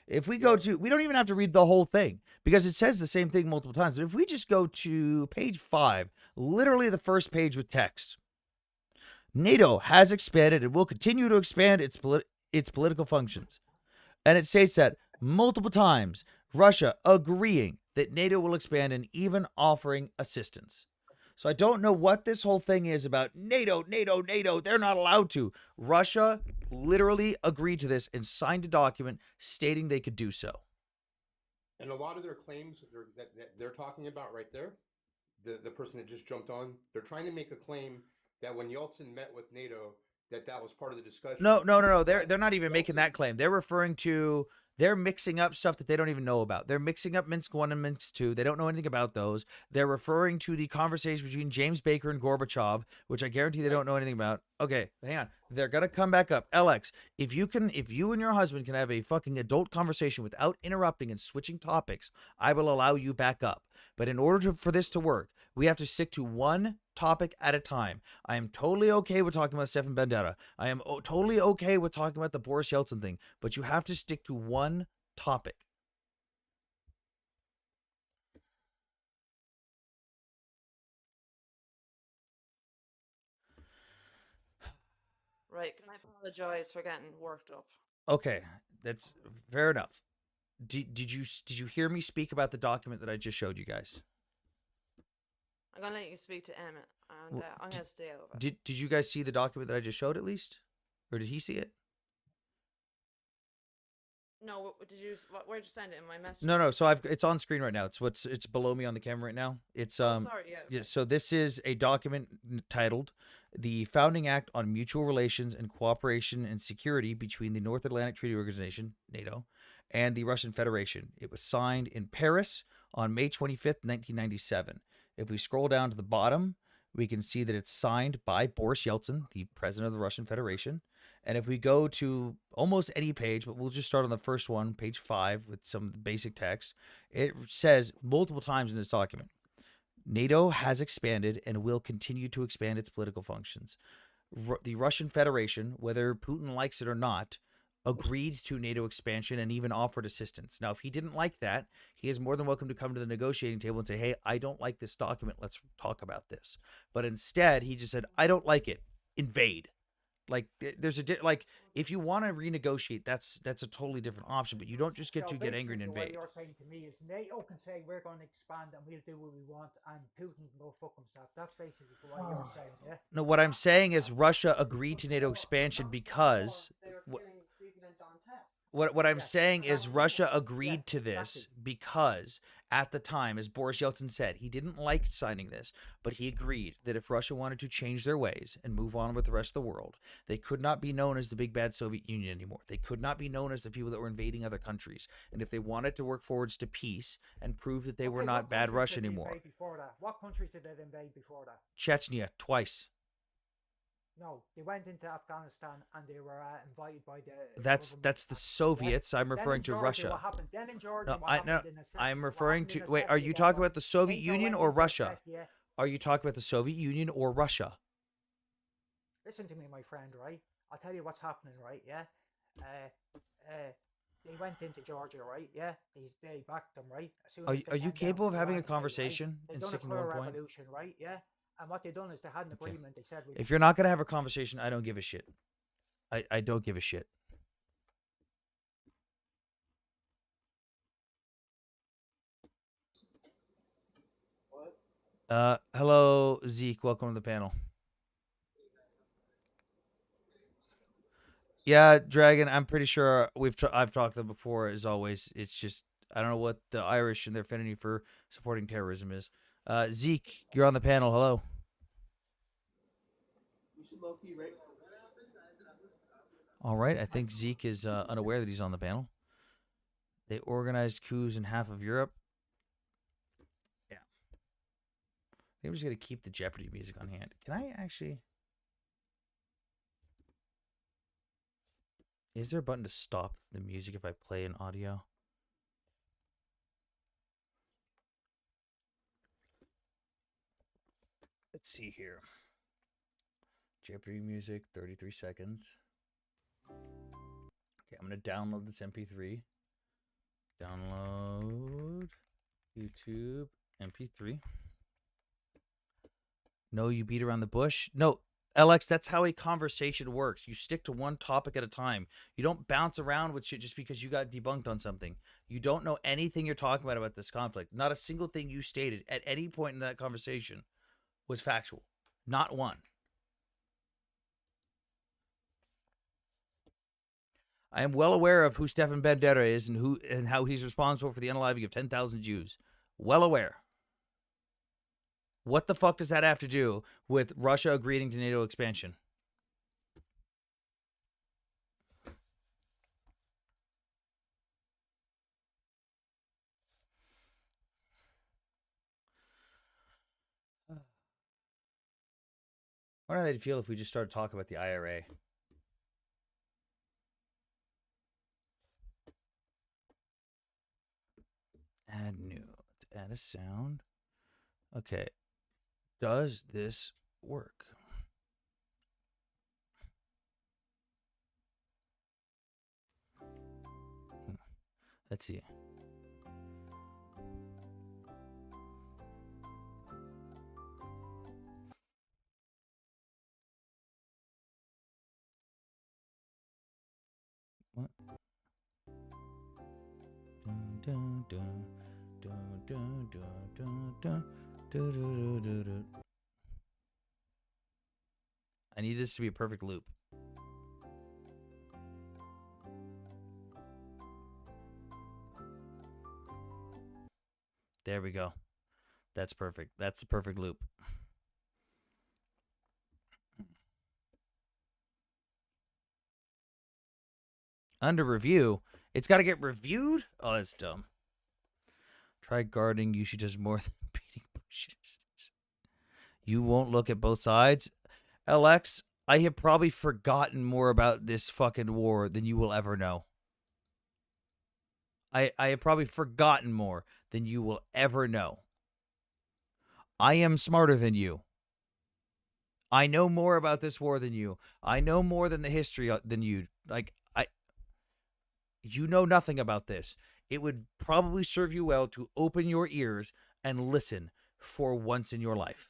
If we go to, we don't even have to read the whole thing because it says the same thing multiple times. But if we just go to page 5, literally the first page with text, NATO has expanded and will continue to expand its political functions. And it states that multiple times, Russia agreeing that NATO will expand and even offering assistance. So I don't know what this whole thing is about NATO. They're not allowed to. Russia literally agreed to this and signed a document stating they could do so. And a lot of their claims that they're talking about right there, the person that just jumped on, they're trying to make a claim that when Yeltsin met with NATO, that was part of the discussion. No. They're not even making that claim. They're referring to, they're mixing up stuff that they don't even know about. They're mixing up Minsk 1 and Minsk 2. They don't know anything about those. They're referring to the conversation between James Baker and Gorbachev, which I guarantee they don't know anything about. Okay, hang on. They're going to come back up. LX, if you and your husband can have a fucking adult conversation without interrupting and switching topics, I will allow you back up. But in order for this to work, we have to stick to one topic at a time. I am totally okay with talking about Stefan Bandera. I am totally okay with talking about the Boris Yeltsin thing, but you have to stick to one topic. Right, can I apologize for getting worked up? Okay, that's fair enough. Did you hear me speak about the document that I just showed you guys? I'm gonna let you speak to Emmett, and I'm gonna stay out of it. Did you guys see the document that I just showed at least, or did he see it? No, did you? Where'd you send it in my message? No. So it's on screen right now. It's below me on the camera right now. It's Sorry, yeah. Yeah, so this is a document titled "The Founding Act on Mutual Relations and Cooperation and Security between the North Atlantic Treaty Organization (NATO) and the Russian Federation." It was signed in Paris on May 25th, 1997. If we scroll down to the bottom, we can see that it's signed by Boris Yeltsin, the president of the Russian Federation. And if we go to almost any page, but we'll just start on the first one, page 5, with some basic text, it says multiple times in this document, NATO has expanded and will continue to expand its political functions. The Russian Federation, whether Putin likes it or not, agreed to NATO expansion and even offered assistance. Now, if he didn't like that, he is more than welcome to come to the negotiating table and say, hey, I don't like this document. Let's talk about this. But instead, he just said, I don't like it. Invade. Like, there's like, if you want to renegotiate, that's a totally different option, but you don't just get to get angry and invade. What you're saying to me is NATO can say we're going to expand and we'll do what we want, and Putin can go fuck himself. That's basically what you're saying, yeah? No, what I'm saying is Russia agreed to NATO expansion because... They were killing people in Donetsk. What I'm Yeah. saying So, is Russia agreed to exactly. this because at the time, as Boris Yeltsin said, he didn't like signing this, but he agreed that if Russia wanted to change their ways and move on with the rest of the world, they could not be known as the big bad Soviet Union anymore. They could not be known as the people that were invading other countries. And if they wanted to work forwards to peace and prove that they were Okay, not what bad countries Russia did they anymore, invade before that? What countries did they invade before that? Chechnya twice. No, they went into Afghanistan and they were invited by the That's government. the Yeah. Soviets. I'm Then in referring to Georgia, Russia. what happened? Then in Georgia, No, what I happened no. in the I'm what referring happened in to. the Wait, are 70s you then talking was about the Soviet NATO Union went or into Russia? Czechia. Are you talking about the Soviet Union or Russia? Listen to me, my friend, right? I'll tell you what's happening, right? Yeah. Uh, they went into Georgia, right? Yeah. They backed them, right? As soon as they Are you came down capable of to having a Iran State, right? conversation They and done a sticking to queer one point? revolution, right? Yeah. And what they done is they had an Okay. agreement. They said, If you're not gonna have a conversation, I don't give a shit. I don't give a shit. Hello Zeke, welcome to the panel. Yeah, Dragon, I'm pretty sure I've talked to them before. As always, it's just I don't know what the Irish and their affinity for supporting terrorism is. Zeke, you're on the panel. Hello. All right, I think Zeke is unaware that he's on the panel. They organized coups in half of Europe. Yeah. I think I'm just gonna keep the Jeopardy music on hand. Can I actually? Is there a button to stop the music if I play an audio? Let's see here. Jeopardy music, 33 seconds. Okay, I'm going to download this MP3. Download YouTube MP3. No, you beat around the bush. No, LX, that's how a conversation works. You stick to one topic at a time. You don't bounce around with shit just because you got debunked on something. You don't know anything you're talking about this conflict. Not a single thing you stated at any point in that conversation was factual. Not one. I am well aware of who Stefan Bandera is and how he's responsible for the unaliving of 10,000 Jews. Well aware. What the fuck does that have to do with Russia agreeing to NATO expansion? I wonder how they'd feel if we just started talking about the IRA. Add new. Let's add a sound. Okay. Does this work? Let's see. What? Dun, dun, dun, dun, dun, dun, dun, dun, dun, dun, dun, dun. I need this to be a perfect loop. There we go. That's perfect. That's the perfect loop. Under review. It's got to get reviewed? Oh, that's dumb. Try gardening. Usually does more than beating bushes. You won't look at both sides? LX, I have probably forgotten more about this fucking war than you will ever know. I have probably forgotten more than you will ever know. I am smarter than you. I know more about this war than you. I know more than the history than you. You know nothing about this. It would probably serve you well to open your ears and listen for once in your life.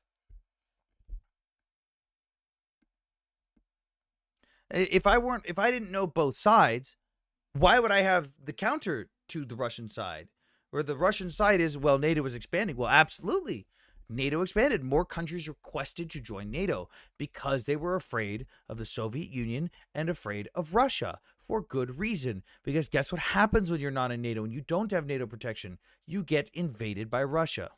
If I didn't know both sides, why would I have the counter to the Russian side? Where the Russian side is, well, NATO is expanding. Well, absolutely. NATO expanded. More countries requested to join NATO because they were afraid of the Soviet Union and afraid of Russia for good reason. Because guess what happens when you're not in NATO and you don't have NATO protection? You get invaded by Russia.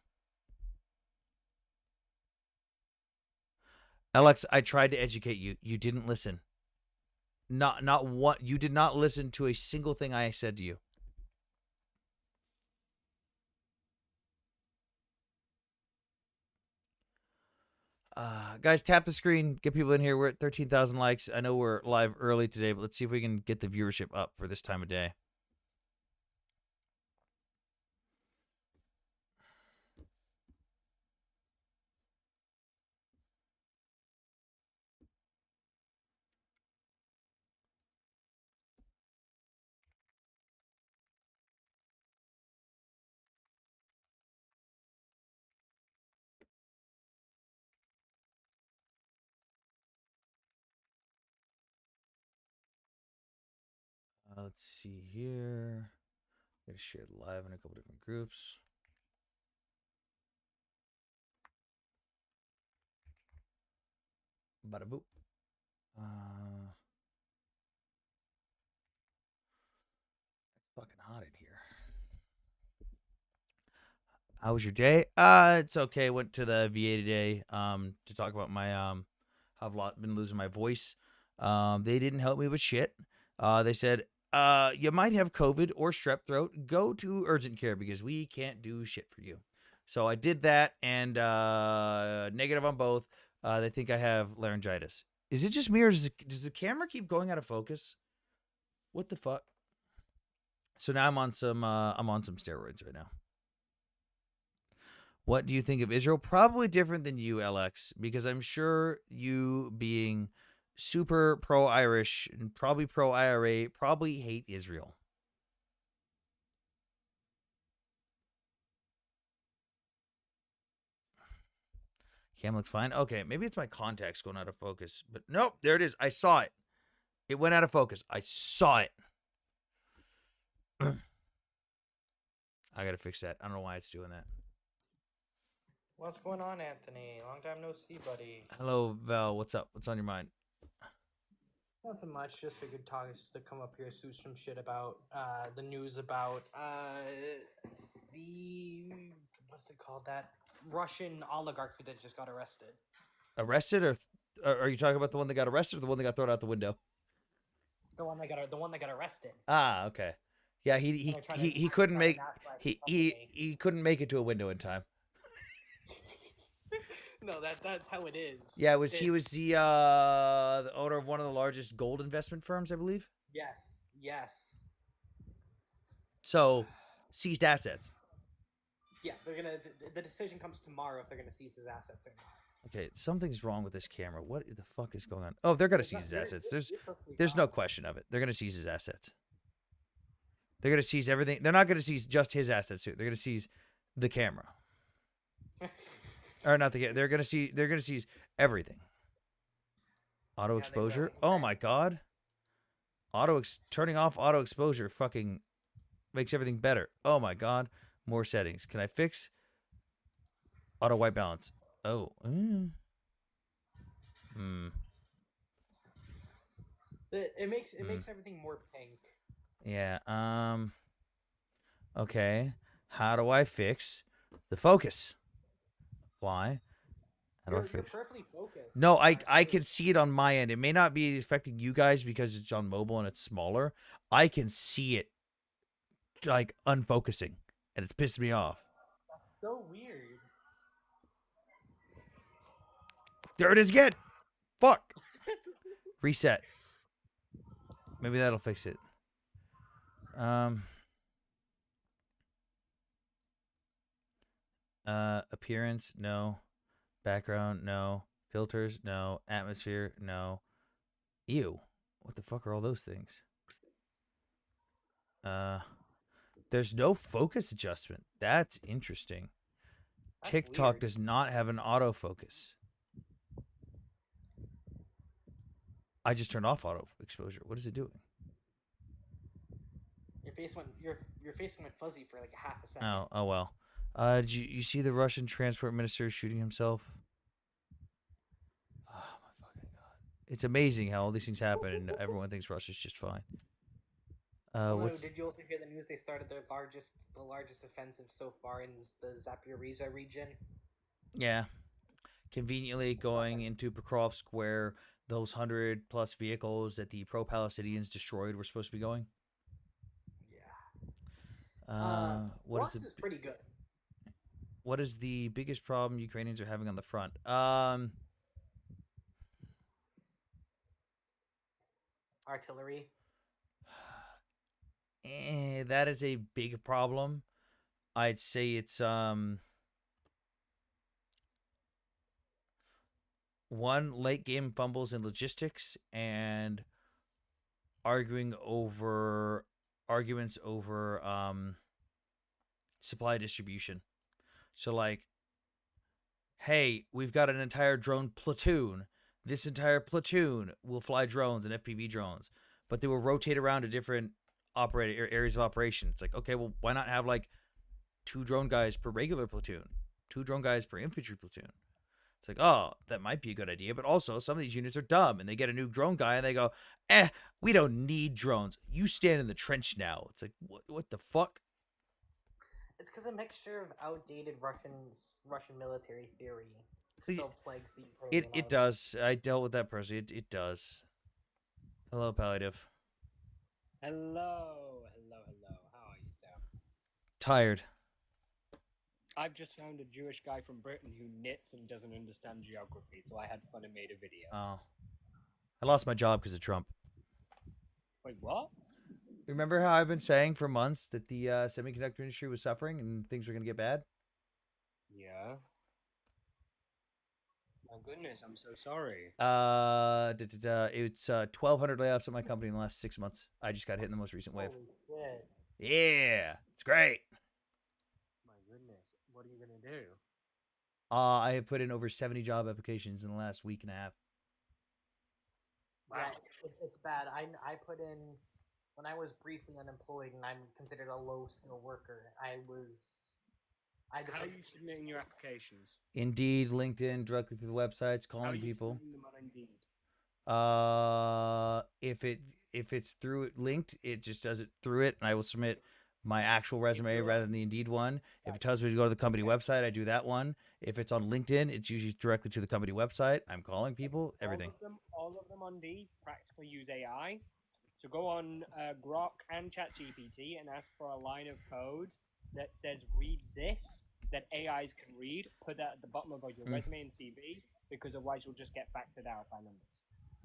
Alex, I tried to educate you. You didn't listen. Not what you did not listen to a single thing I said to you. Guys, tap the screen, get people in here. We're at 13,000 likes. I know we're live early today, but let's see if we can get the viewership up for this time of day. Let's see here. I'm gonna share it live in a couple different groups. Bada boop. It's fucking hot in here. How was your day? It's okay. Went to the VA today to talk about my I've been losing my voice. They didn't help me with shit. They said you might have COVID or strep throat. Go to urgent care because we can't do shit for you. So I did that and negative on both. They think I have laryngitis. Is it just me or does the camera keep going out of focus? What the fuck? So now I'm on some steroids right now. What do you think of Israel? Probably different than you, LX, because I'm sure you being super pro-Irish and probably pro-IRA probably hate Israel. Cam looks fine. Okay, maybe it's my contacts going out of focus. But nope, there it is. I saw it. It went out of focus. I saw it. I got to fix that. I don't know why it's doing that. What's going on, Anthony? Long time no see, buddy. Hello, Val. What's up? What's on your mind? Nothing much. Just figured just to come up here, shoot some shit about the news about the what's it called, that Russian oligarch that just got arrested. Arrested, or are you talking about the one that got arrested or the one that got thrown out the window? The one that got arrested. Ah, okay. Yeah, he couldn't make he couldn't make it to a window in time. No, that's how it is. Yeah, he was the owner of one of the largest gold investment firms, I believe. Yes. So, seized assets. Yeah, they're gonna. The decision comes tomorrow if they're gonna seize his assets or not. Okay, something's wrong with this camera. What the fuck is going on? Oh, they're gonna seize his assets. There's no question of it. They're gonna seize his assets. They're gonna seize everything. They're not gonna seize just his assets too. They're gonna seize the camera. Or not the. They're gonna seize everything. Auto exposure. Oh my god. Turning off auto exposure fucking makes everything better. Oh my god. More settings. Can I fix auto white balance? Oh. It makes everything more pink. Yeah. Okay. How do I fix the focus? Apply. How do I fix? You're perfectly focused. No, I can see it on my end. It may not be affecting you guys because it's on mobile and it's smaller. I can see it like unfocusing, and it's pissed me off. So weird. There it is again. Fuck. Reset. Maybe that'll fix it. Appearance, no. Background, no. Filters, no. Atmosphere, no. Ew. What the fuck are all those things? There's no focus adjustment. That's interesting. That's TikTok weird. does not have an autofocus. I just turned off auto exposure. What is it doing? Your face went fuzzy for like half a second. Oh well. Did you see the Russian transport minister shooting himself? Oh my fucking god! It's amazing how all these things happen and everyone thinks Russia's just fine. Oh no! What's Did you also hear the news? They started the largest offensive so far in the Zaporizhia region. yeah, conveniently going into Pekrov Square, those 100+ vehicles that the pro-Palestinians destroyed were supposed to be going. Yeah. What is Ross is pretty good. what is the biggest problem Ukrainians are having on the front? Artillery. That is a big problem. I'd say it's one, late game fumbles in logistics and arguments over supply distribution. So like, hey, we've got an entire drone platoon. This entire platoon will fly drones and FPV drones, but they will rotate around to different areas of operation. It's like, okay, well, why not have like 2 drone guys per regular platoon, 2 drone guys per infantry platoon? It's like, oh, that might be a good idea, but also some of these units are dumb, and they get a new drone guy, and they go, we don't need drones. You stand in the trench now. It's like, what the fuck? It's because a mixture of outdated Russian military theory still plagues the Ukrainian It army. does. I dealt with that person. It does. Hello, Palliative. Hello. How are you, Sam? Tired. I've just found a Jewish guy from Britain who knits and doesn't understand geography, so I had fun and made a video. Oh, I lost my job because of Trump. Wait, what? Remember how I've been saying for months that the semiconductor industry was suffering and things were going to get bad? Yeah. My goodness, I'm so sorry. It's 1,200 layoffs at my company in the last 6 months. I just got hit in the most recent wave. Holy shit. Yeah, it's great. My goodness, what are you gonna do? I have put in over 70 job applications in the last week and a half. Wow. Yeah, it's bad. I put in when I was briefly unemployed and I'm considered a low skill worker. I had to How are put, you submitting your applications? Indeed, LinkedIn, directly through the websites, How are calling you people. submitting them on Indeed? If it's through it linked, it just does it through it, and I will submit my actual resume rather than the Indeed one. If it tells me to go to the company website, I do that one. If it's on LinkedIn, it's usually directly to the company website. I'm calling people, everything. All of them on Indeed practically use AI. So go on Grok and ChatGPT and ask for a line of code that says read this, that AIs can read. Put that at the bottom of your resume and CV, because otherwise you'll just get factored out by numbers.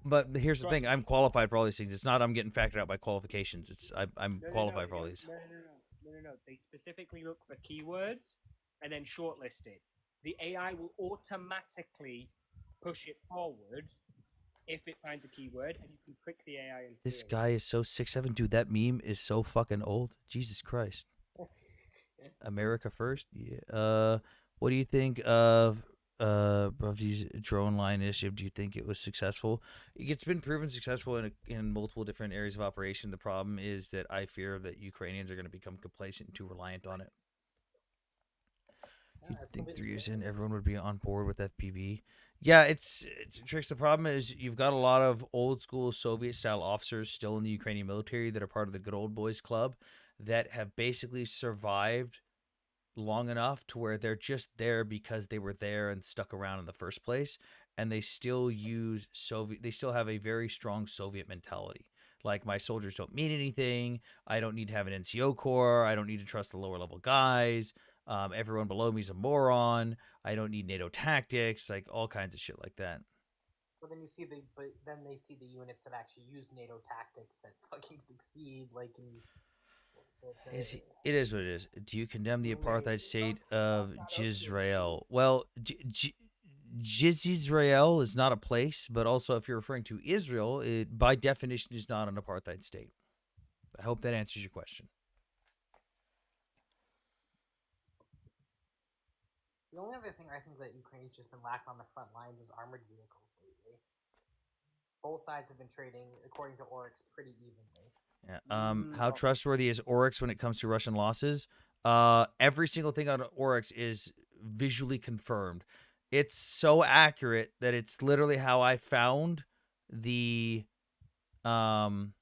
But here's the thing: I'm qualified for all these things. It's not I'm getting factored out by qualifications. It's I'm qualified for all these. No. They specifically look for keywords and then shortlisted. The AI will automatically push it forward if it finds a keyword, and you can click the AI and This guy is so 6'7", dude. That meme is so fucking old. Jesus Christ. America first. Yeah. What do you think of Buffy's drone line initiative? Do you think it was successful? It's been proven successful in multiple different areas of operation. The problem is that I fear that Ukrainians are going to become complacent and too reliant on it. You'd think 3 years in, everyone would be on board with FPV. Yeah, it's tricks. The problem is you've got a lot of old school Soviet style officers still in the Ukrainian military that are part of the good old boys club that have basically survived long enough to where they're just there because they were there and stuck around in the first place, and they still use they still have a very strong Soviet mentality. Like, my soldiers don't mean anything. I don't need to have an NCO corps. I don't need to trust the lower level guys. Everyone below me is a moron. I don't need NATO tactics, like all kinds of shit like that. But then they see the units that actually use NATO tactics that fucking succeed, like in It is what it is. Do you condemn the apartheid state of Israel? Well, Israel is not a place, but also if you're referring to Israel, it by definition is not an apartheid state. I hope that answers your question. The only other thing I think that Ukraine's just been lacking on the front lines is armored vehicles lately. Both sides have been trading, according to Oryx, pretty evenly. Yeah. How trustworthy is Oryx when it comes to Russian losses? Every single thing on Oryx is visually confirmed. It's so accurate that it's literally how I found the um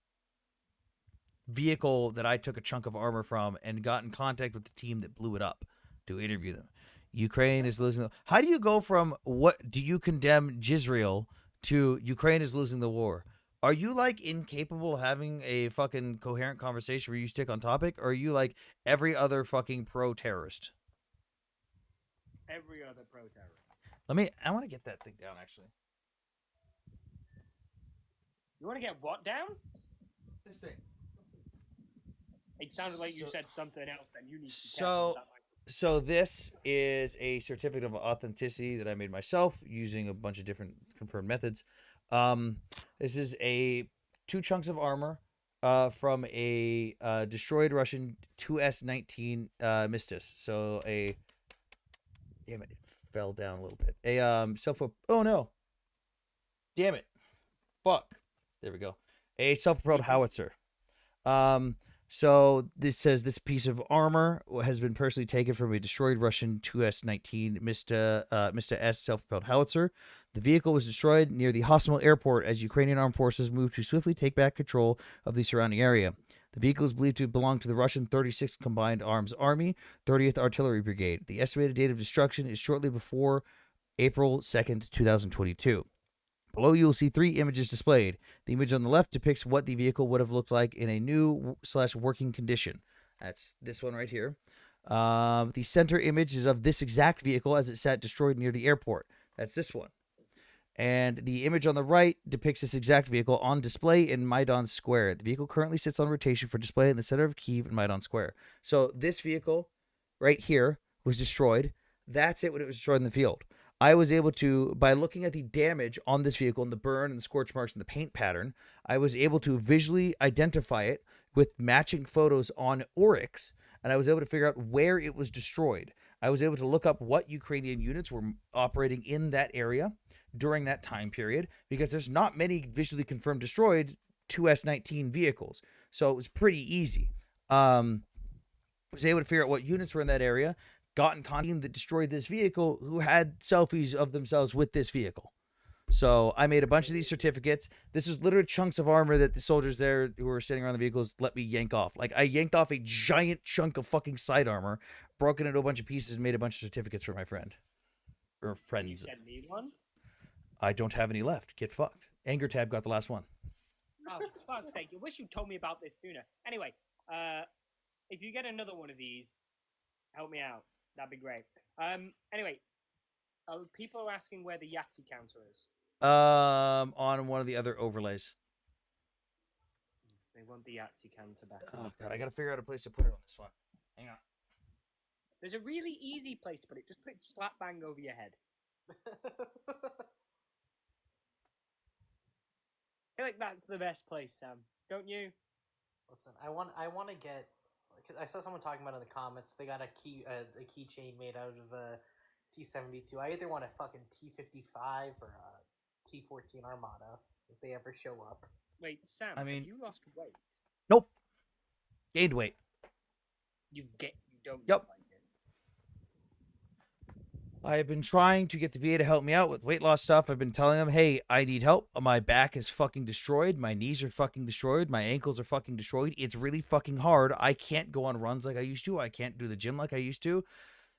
vehicle that I took a chunk of armor from and got in contact with the team that blew it up to interview them. Ukraine is losing. How do you go from what do you condemn Jisrael to Ukraine is losing the war? Are you like incapable of having a fucking coherent conversation where you stick on topic, or are you like every other fucking pro terrorist? Every other pro terrorist. I want to get that thing down actually. You want to get what down? This thing. It sounded like you So- said something else, and you need to be so- careful with that microphone. So this is a certificate of authenticity that I made myself using a bunch of different confirmed methods. This is two chunks of armor from a destroyed Russian 2S-19 Mistis. So damn it, it fell down a little bit. Oh no, damn it, fuck. There we go. A self-propelled howitzer. So this says this piece of armor has been personally taken from a destroyed Russian 2S-19 Mista S self-propelled howitzer. The vehicle was destroyed near the Hostomel airport as Ukrainian armed forces moved to swiftly take back control of the surrounding area. The vehicle is believed to belong to the Russian 36th Combined Arms Army, 30th Artillery Brigade. The estimated date of destruction is shortly before April 2nd, 2022. Below you will see 3 images displayed. The image on the left depicts what the vehicle would have looked like in a new/working condition. That's this one right here. The center image is of this exact vehicle as it sat destroyed near the airport. That's this one. And the image on the right depicts this exact vehicle on display in Maidan Square. The vehicle currently sits on rotation for display in the center of Kyiv in Maidan Square. So this vehicle right here was destroyed. That's it when it was destroyed in the field. I was able to, by looking at the damage on this vehicle and the burn and the scorch marks and the paint pattern, I was able to visually identify it with matching photos on Oryx, and I was able to figure out where it was destroyed. I was able to look up what Ukrainian units were operating in that area during that time period, because there's not many visually confirmed destroyed 2S-19 vehicles. So it was pretty easy. I was able to figure out what units were in that area, got in contact that destroyed this vehicle who had selfies of themselves with this vehicle. So I made a bunch of these certificates. This is literally chunks of armor that the soldiers there who were sitting around the vehicles let me yank off. Like I yanked off a giant chunk of fucking side armor, broken into a bunch of pieces, and made a bunch of certificates for my friend. Or Can you friends. send me one? I don't have any left. Get fucked. Anger Tab got the last one. Oh, for fuck's sake. I wish you told me about this sooner. Anyway, if you get another one of these, help me out. That'd be great. Anyway, people are asking where the Yahtzee counter is. On one of the other overlays. They want the Yahtzee counter back. Oh god, I gotta figure out a place to put it on this one. Hang on. There's a really easy place to put it. Just put it slap bang over your head. I feel like that's the best place, Sam. Don't you? Listen, I want to get. Cause I saw someone talking about in the comments. They got a keychain made out of a T-72. I either want a fucking T-55 or a T-14 Armada if they ever show up. Wait, Sam. I mean- have you lost weight? Nope. Gained weight. You don't. Yep. look like it. I've been trying to get the VA to help me out with weight loss stuff. I've been telling them, hey, I need help. My back is fucking destroyed. My knees are fucking destroyed. My ankles are fucking destroyed. It's really fucking hard. I can't go on runs like I used to. I can't do the gym like I used to.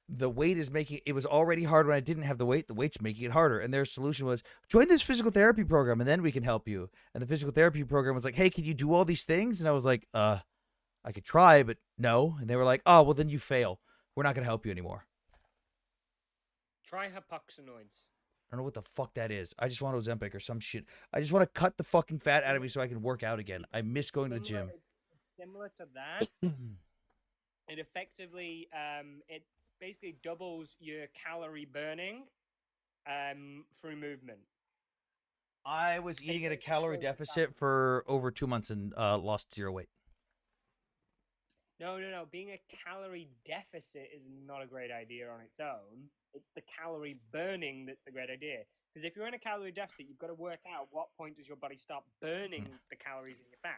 The weight is making it was already hard when I didn't have the weight. The weight's making it harder. And their solution was join this physical therapy program and then we can help you. And the physical therapy program was like, hey, can you do all these things? And I was like, I could try, but no. And they were like, oh, well, then you fail. We're not going to help you anymore. Try hypoxenoids. I don't know what the fuck that is. I just want Ozempic or some shit. I just want to cut the fucking fat out of me so I can work out again. I miss going to the gym. Similar to that, it effectively it basically doubles your calorie burning through movement. I was eating at a calorie deficit for over 2 months and lost 0 weight. No. Being a calorie deficit is not a great idea on its own. It's the calorie burning that's the great idea. Because if you're in a calorie deficit, you've got to work out what point does your body stop burning the calories in your fat.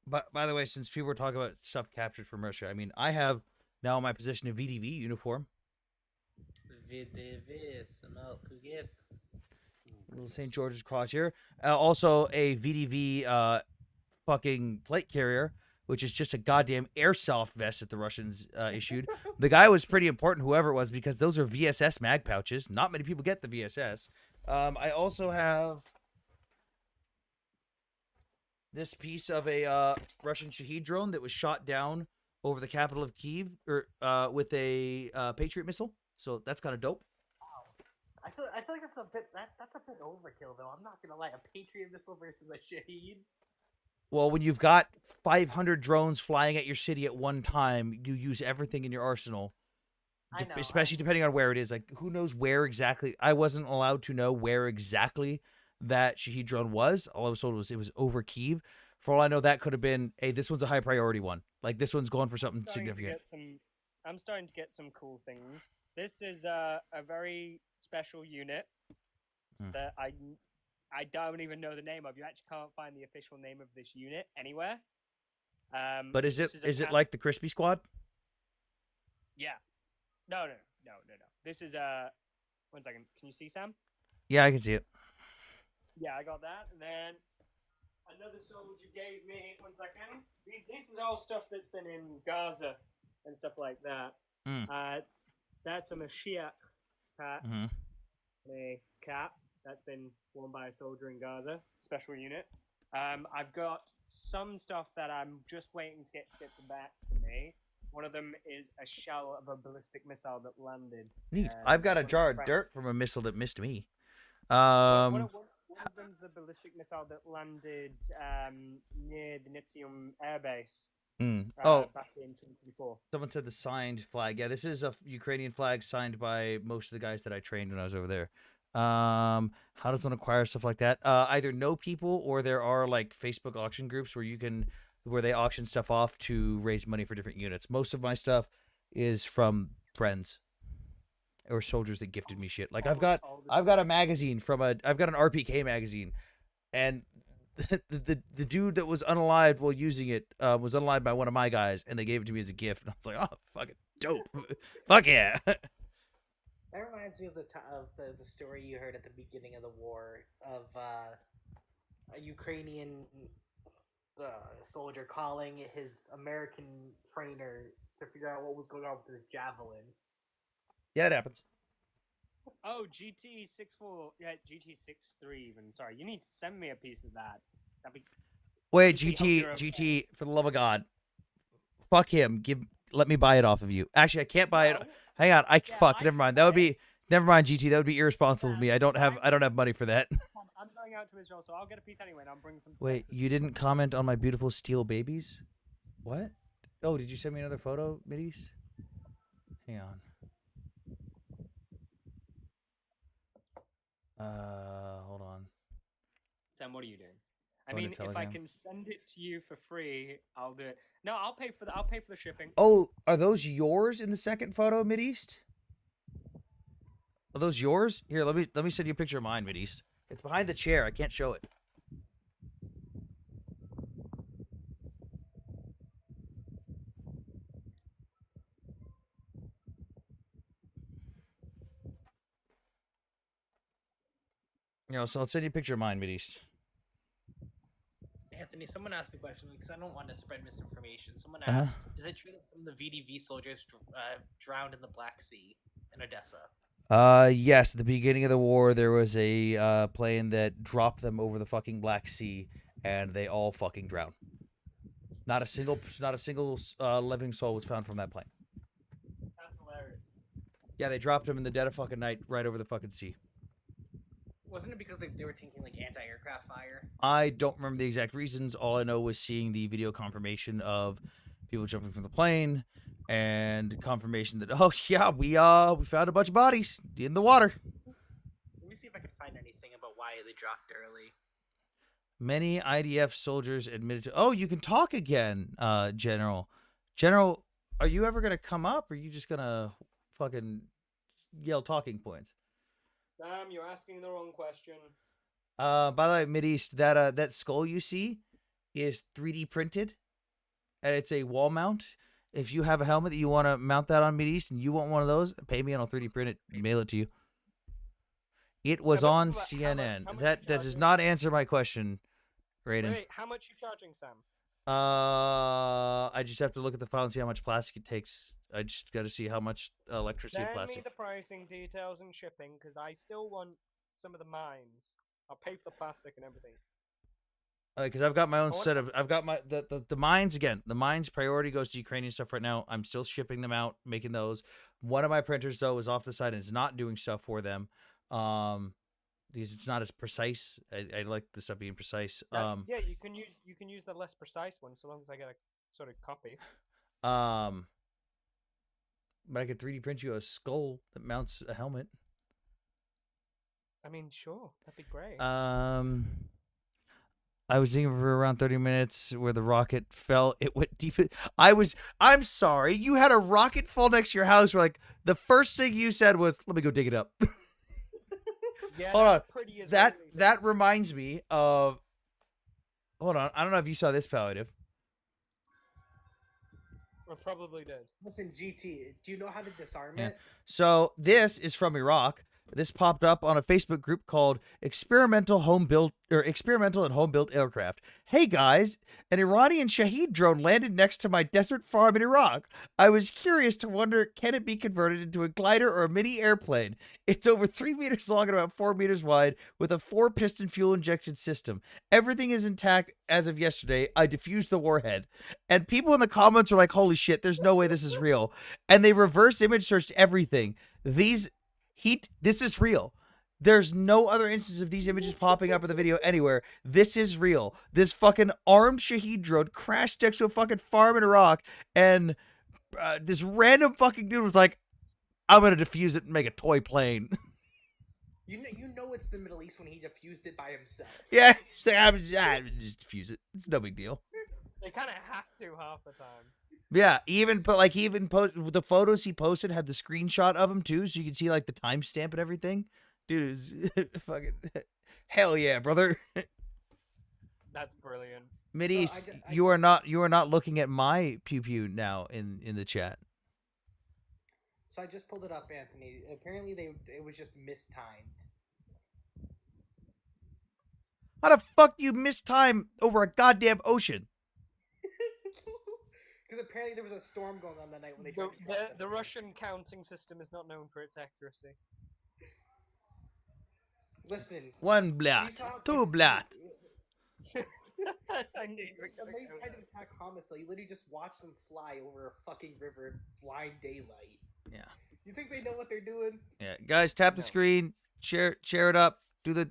But by the way, since people were talking about stuff captured from Russia, I mean, I have now in my possession a VDV uniform. VDV, smell kuget. Little St. George's Cross here. Also a VDV fucking plate carrier, which is just a goddamn airsoft vest that the Russians issued. The guy was pretty important, whoever it was, because those are VSS mag pouches. Not many people get the VSS. I also have this piece of a Russian Shahed drone that was shot down over the capital of Kyiv with a Patriot missile. So that's kind of dope. I feel like that's a bit overkill though. I'm not gonna lie, a Patriot missile versus a Shahed. Well, when you've got 500 drones flying at your city at one time, you use everything in your arsenal. Especially depending on where it is. Like, who knows where exactly? I wasn't allowed to know where exactly that Shahed drone was. All I was told was it was over Kyiv. For all I know, that could have been, hey, this one's a high priority one. Like, this one's going for something significant. I'm starting to get some cool things. This is a very special unit that I don't even know the name of. You actually can't find the official name of this unit anywhere. But is it like the Crispy Squad? Yeah. No. This is 1 second. Can you see, Sam? Yeah, I can see it. Yeah, I got that. And then another soldier gave me 1 second. This is all stuff that's been in Gaza and stuff like that. That's a Mashiach hat, a cap that's been worn by a soldier in Gaza, special unit. I've got some stuff that I'm just waiting to get shipped back to me. One of them is a shell of a ballistic missile that landed. Neat. I've got a jar of dirt from a missile that missed me. One of them's the ballistic missile that landed near the Nitium airbase. Back in 2024. Someone said the signed flag. Yeah, this is a Ukrainian flag signed by most of the guys that I trained when I was over there. How does one acquire stuff like that? Either know people or there are like Facebook auction groups where they auction stuff off to raise money for different units. Most of my stuff is from friends or soldiers that gifted me shit. Like I've got a magazine I've got an RPK magazine, and the dude that was unalived while using it was unalived by one of my guys, and they gave it to me as a gift, and I was like, oh, fucking dope. Fuck yeah. That reminds me of the story you heard at the beginning of the war of a Ukrainian soldier calling his American trainer to figure out what was going on with his javelin. Yeah, it happens. Oh, GT64, yeah, GT63 even. Sorry, you need to send me a piece of that. Wait, GT, for the love of God, fuck him. Let me buy it off of you. Actually, I can't buy it. Hang on, never mind. Never mind, GT. That would be irresponsible of me. I don't have money for that. I'm going out to Israel, so I'll get a piece anyway, and I'll bring some. Wait, you didn't comment on my beautiful steel babies? What? Oh, did you send me another photo, Mideast? Hang on. Hold on. Sam, what are you doing? I mean, if I can send it to you for free, I'll do it. No, I'll pay for the shipping. Oh, are those yours in the second photo, Mideast? Are those yours? Here, let me send you a picture of mine, Mideast. It's behind the chair. I can't show it. So I'll send you a picture of mine, Mideast. Anthony, someone asked the question because I don't want to spread misinformation. Someone asked, is it true that some of the VDV soldiers drowned in the Black Sea in Odessa? Yes. At the beginning of the war, there was a plane that dropped them over the fucking Black Sea, and they all fucking drowned. Not a single living soul was found from that plane. That's hilarious. Yeah, they dropped them in the dead of fucking night, right over the fucking sea. Wasn't it because they were taking like anti-aircraft fire? I don't remember the exact reasons. All I know was seeing the video confirmation of people jumping from the plane, and confirmation that we found a bunch of bodies in the water. Let me see if I can find anything about why they dropped early. Many IDF soldiers admitted to. Oh, you can talk again, General. General, are you ever gonna come up, or are you just gonna fucking yell talking points? Sam, you're asking the wrong question. By the way, Mideast, that skull you see is 3D printed, and it's a wall mount. If you have a helmet that you want to mount that on Mideast and you want one of those, pay me and I'll 3D print it, mail it to you. It was but on how much- CNN. how much That you does charging? not answer my question, Raiden. Wait, how much you charging, Sam? I just have to look at the file and see how much plastic it takes. I just got to see how much electricity and Send me plastic. the pricing details and shipping, because I still want some of the mines. I'll pay for the plastic and everything. Because I've got my own I want- set of. I've got my the mines again. The mines priority goes to Ukrainian stuff right now. I'm still shipping them out, making those. One of my printers though is off the side and it's not doing stuff for them. Because it's not as precise. I like the stuff being precise. Yeah, you can use the less precise one, so long as I get a sort of copy. But I could 3D print you a skull that mounts a helmet. I mean, sure, that'd be great. I was thinking for around 30 minutes where the rocket fell. It went deep. I'm sorry. You had a rocket fall next to your house. Where like the first thing you said was, "Let me go dig it up." Yeah, Hold on. that's pretty Israeli. That reminds me of. Hold on. I don't know if you saw this palliative. I probably did. Listen, GT, do you know how to disarm Yeah. it? So this is from Iraq. This popped up on a Facebook group called Experimental and Home Built Aircraft. Hey guys, an Iranian Shahed drone landed next to my desert farm in Iraq. I was curious to wonder, can it be converted into a glider or a mini airplane? It's over 3 meters long and about 4 meters wide with a 4-piston fuel injection system. Everything is intact as of yesterday. I defused the warhead. And people in the comments are like, holy shit, there's no way this is real. And they reverse image searched everything. This is real. There's no other instance of these images popping up in the video anywhere. This is real. This fucking armed Shahed drone crashed next to a fucking farm in Iraq, and this random fucking dude was like, I'm gonna defuse it and make a toy plane. You know it's the Middle East when he defused it by himself. Yeah, he's like, I'm just defuse it. It's no big deal. They kind of have to half the time. Yeah, he even the photos he posted had the screenshot of him too, so you can see like the timestamp and everything. Dude, it's fucking hell yeah, brother. That's brilliant. Mideast, I you are not looking at my pew pew now in the chat. So I just pulled it up, Anthony. Apparently it was just mistimed. How the fuck do you miss time over a goddamn ocean? Because apparently there was a storm going on that night when they The, tried to crash the Russian counting system is not known for its accuracy. Listen. One you blat, saw how two quick- blat. I knew you were When gonna they go tried to there. attack Hamas, though, you literally just watch them fly over a fucking river in blind daylight. Yeah, You think they know what they're doing? yeah. Guys, tap the No. screen, share it up, do the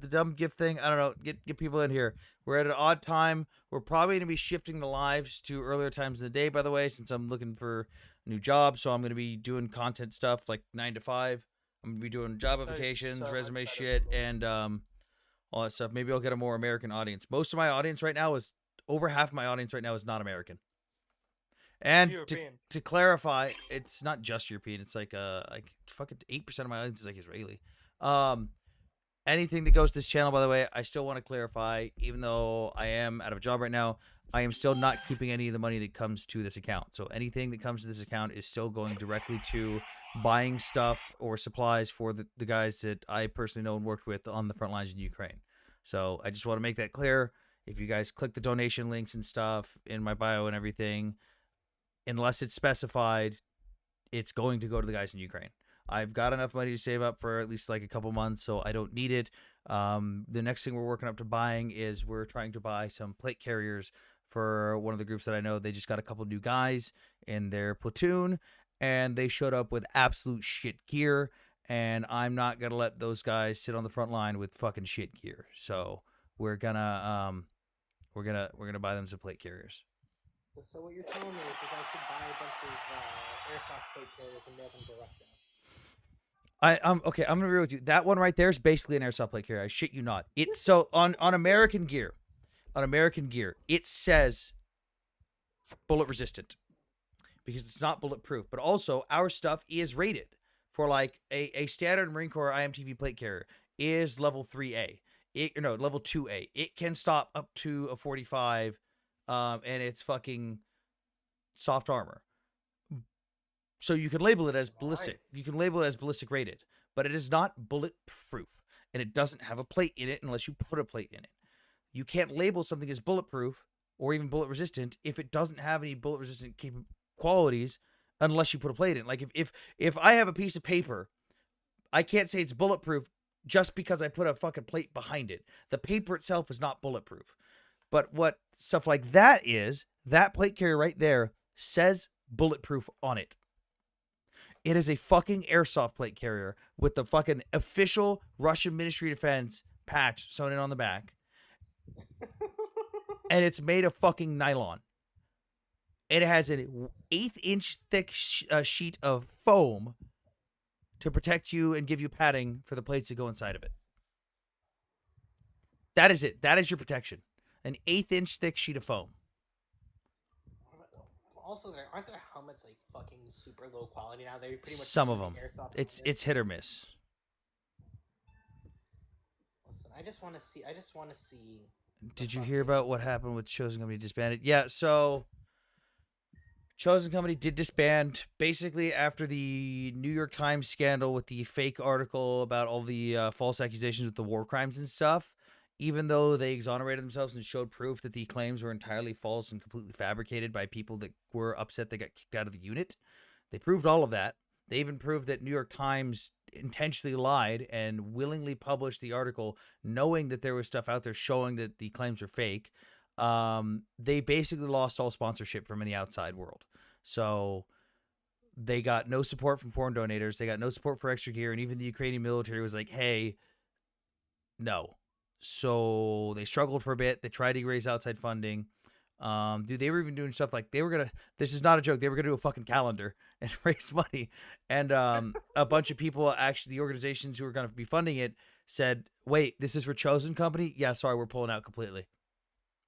dumb gift thing. I don't know. Get people in here. We're at an odd time. We're probably gonna be shifting the lives to earlier times in the day. By the way, since I'm looking for a new job, so I'm gonna be doing content stuff like 9 to 5. I'm gonna be doing job That is applications, so much resume better shit, for me. and all that stuff. Maybe I'll get a more American audience. Most of my audience right now is over half my audience right now is not American. And European. to clarify, it's not just European. It's like fucking 8% of my audience is like Israeli. Anything that goes to this channel, by the way, I still want to clarify, even though I am out of a job right now, I am still not keeping any of the money that comes to this account. So anything that comes to this account is still going directly to buying stuff or supplies for the guys that I personally know and worked with on the front lines in Ukraine. So I just want to make that clear. If you guys click the donation links and stuff in my bio and everything, unless it's specified, it's going to go to the guys in Ukraine. I've got enough money to save up for at least like a couple months, so I don't need it. The next thing we're working up to buying is we're trying to buy some plate carriers for one of the groups that I know. They just got a couple new guys in their platoon, and they showed up with absolute shit gear, and I'm not gonna let those guys sit on the front line with fucking shit gear. So we're gonna buy them some plate carriers. So what you're telling me is I should buy a bunch of airsoft plate carriers and mail them direct now. Okay, I'm gonna agree with you. That one right there is basically an airsoft plate carrier. I shit you not. It's so on American gear, it says bullet resistant because it's not bulletproof. But also our stuff is rated for like a standard Marine Corps IMTV plate carrier is level 3A. Level 2A. It can stop up to a 45, and it's fucking soft armor. So you can label it as ballistic. Nice. You can label it as ballistic rated, but it is not bulletproof, and it doesn't have a plate in it unless you put a plate in it. You can't label something as bulletproof or even bullet resistant if it doesn't have any bullet resistant qualities unless you put a plate in. Like if I have a piece of paper, I can't say it's bulletproof just because I put a fucking plate behind it. The paper itself is not bulletproof. But what stuff like that is, that plate carrier right there says bulletproof on it. It is a fucking airsoft plate carrier with the fucking official Russian Ministry of Defense patch sewn in on the back. And it's made of fucking nylon. It has an 1/8 inch thick sheet of foam to protect you and give you padding for the plates that go inside of it. That is it. That is your protection. An 1/8 inch thick sheet of foam. Also, aren't their helmets like fucking super low quality now? They're pretty much Some of just them. airsoft It's helmets. hit or miss. Listen, I just want to see. Did you hear about what happened with Chosen Company disbanded? Yeah, so Chosen Company did disband basically after the New York Times scandal with the fake article about all the false accusations with the war crimes and stuff. Even though they exonerated themselves and showed proof that the claims were entirely false and completely fabricated by people that were upset they got kicked out of the unit, they proved all of that. They even proved that New York Times intentionally lied and willingly published the article knowing that there was stuff out there showing that the claims were fake. They basically lost all sponsorship from the outside world. So they got no support from foreign donators. They got no support for extra gear. And even the Ukrainian military was like, hey, no. So they struggled for a bit. They tried to raise outside funding. Dude, they were even doing stuff like this is not a joke. They were going to do a fucking calendar and raise money. And a bunch of people, actually, the organizations who were going to be funding it said, wait, this is for Chosen Company? Yeah, sorry, we're pulling out completely.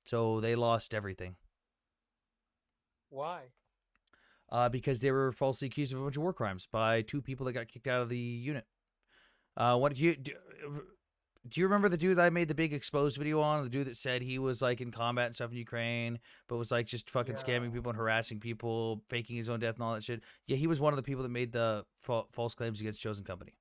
So they lost everything. Why? Because they were falsely accused of a bunch of war crimes by two people that got kicked out of the unit. What did you do? You remember the dude that I made the big exposed video on? The dude that said he was like in combat and stuff in Ukraine, but was like just fucking scamming people and harassing people, faking his own death and all that shit. Yeah, he was one of the people that made the false claims against Chosen Company.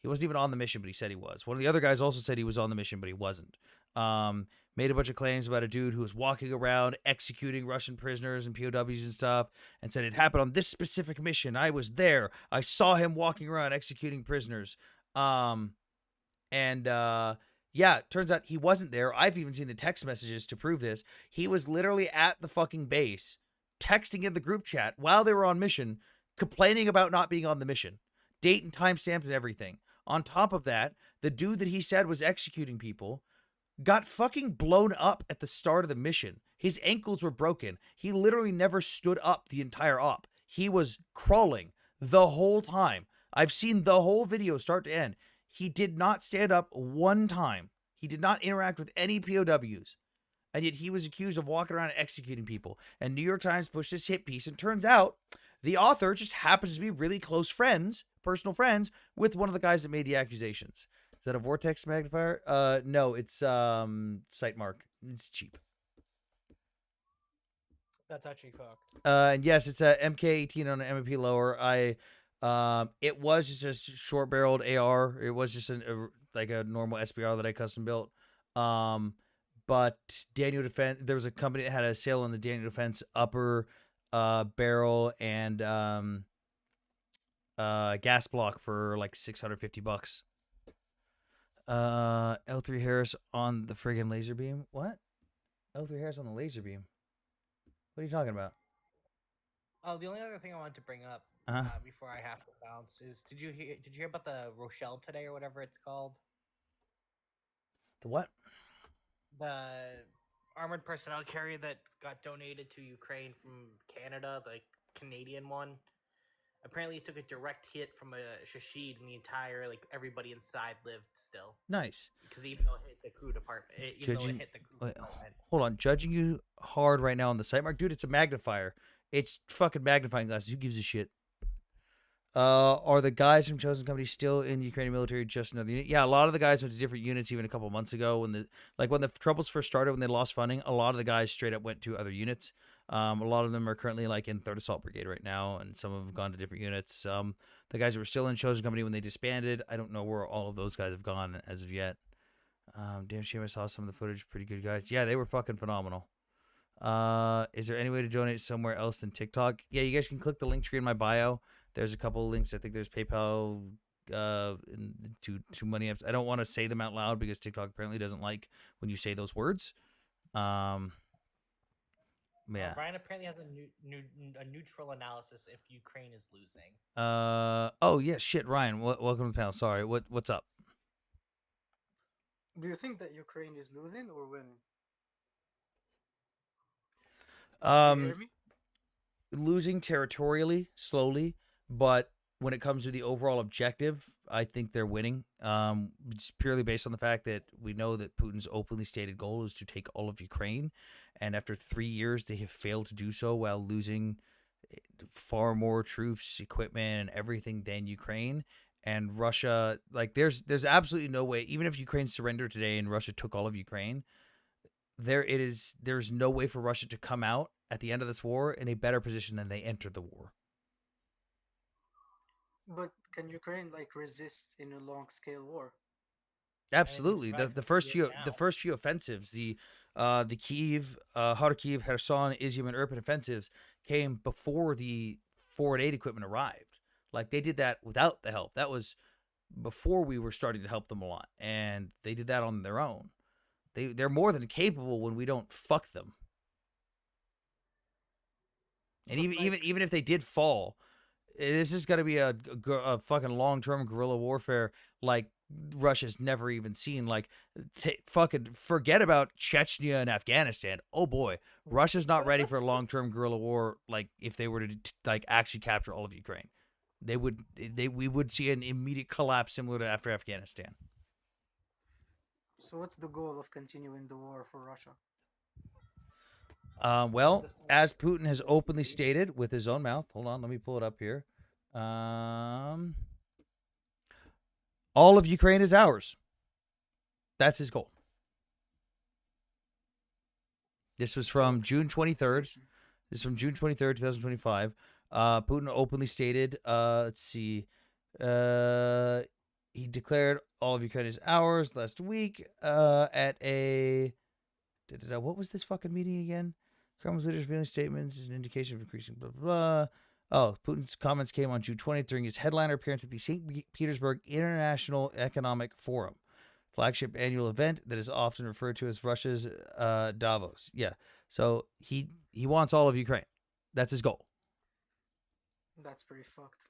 He wasn't even on the mission, but he said he was. One of the other guys also said he was on the mission, but he wasn't. Made a bunch of claims about a dude who was walking around executing Russian prisoners and POWs and stuff, and said it happened on this specific mission. I was there. I saw him walking around executing prisoners. Yeah, turns out he wasn't there. I've even seen the text messages to prove this. He was literally at the fucking base, texting in the group chat while they were on mission, complaining about not being on the mission. Date and time stamped and everything. On top of that, the dude that he said was executing people got fucking blown up at the start of the mission. His ankles were broken. He literally never stood up the entire op. He was crawling the whole time. I've seen the whole video start to end. He did not stand up one time. He did not interact with any POWs. And yet he was accused of walking around and executing people. And New York Times pushed this hit piece. And turns out the author just happens to be really close friends, personal friends, with one of the guys that made the accusations. Is that a vortex magnifier? No, it's Sight Mark. It's cheap. That's actually fucked. And yes, it's a MK18 on an MP lower. It was just a short-barreled AR. It was just like a normal SBR that I custom built. But Daniel Defense, there was a company that had a sale on the Daniel Defense upper barrel and gas block for like $650. L3 Harris on the friggin' laser beam. What? L3 Harris on the laser beam. What are you talking about? Oh, the only other thing I wanted to bring up before I have to bounce is did you hear about the Rochelle today or whatever it's called? The what? The armored personnel carrier that got donated to Ukraine from Canada, the Canadian one. Apparently, it took a direct hit from a Shashid, and the entire everybody inside lived still. Nice. Because even though it hit the crew department, Hold on, judging you hard right now on the site mark, dude. It's a magnifier. It's fucking magnifying glasses. Who gives a shit? Are the guys from Chosen Company still in the Ukrainian military? Just another unit? Yeah, a lot of the guys went to different units even a couple months ago when the troubles first started when they lost funding. A lot of the guys straight up went to other units. A lot of them are currently like in Third Assault Brigade right now, and some of them have gone to different units. The guys that were still in Chosen Company when they disbanded, I don't know where all of those guys have gone as of yet. Damn shame, I saw some of the footage. Pretty good guys. Yeah, they were fucking phenomenal. Is there any way to donate somewhere else than TikTok? Yeah, you guys can click the link tree in my bio. There's a couple of links. I think there's PayPal, to money apps. I don't want to say them out loud because TikTok apparently doesn't like when you say those words. Um, yeah. Ryan apparently has a neutral analysis if Ukraine is losing. Oh yeah, shit, Ryan. Welcome to the panel. Sorry. What's up? Do you think that Ukraine is losing or winning? You hear me? Losing territorially slowly, but when it comes to the overall objective, I think they're winning. Just purely based on the fact that we know that Putin's openly stated goal is to take all of Ukraine, and after 3 years, they have failed to do so while losing far more troops, equipment, and everything than Ukraine. And Russia, like, there's absolutely no way, even if Ukraine surrendered today and Russia took all of Ukraine, there's no way for Russia to come out at the end of this war in a better position than they entered the war. But can Ukraine like resist in a long scale war? Absolutely. The first few offensives, the Kyiv, Kharkiv, Kherson, Izium, and Irpin offensives came before the forward aid equipment arrived. Like, they did that without the help. That was before we were starting to help them a lot, and they did that on their own. They're more than capable when we don't fuck them. And even if they did fall, this is going to be a fucking long-term guerrilla warfare like Russia's never even seen. Like, fucking forget about Chechnya and Afghanistan. Oh boy, Russia's not ready for a long-term guerrilla war. Like, if they were to like actually capture all of Ukraine, we would see an immediate collapse similar to after Afghanistan. So what's the goal of continuing the war for Russia? Well, as Putin has openly stated with his own mouth, hold on, let me pull it up here. All of Ukraine is ours. That's his goal. This was from June 23rd. This is from June 23rd, 2025. Putin openly stated, let's see, he declared all of Ukraine is ours last week at a, what was this fucking meeting again? Kremlin's leaders' revealing statements is an indication of increasing blah, blah, blah. Oh, Putin's comments came on June 20th during his headliner appearance at the St. Petersburg International Economic Forum, flagship annual event that is often referred to as Russia's Davos. Yeah, so he wants all of Ukraine. That's his goal. That's pretty fucked.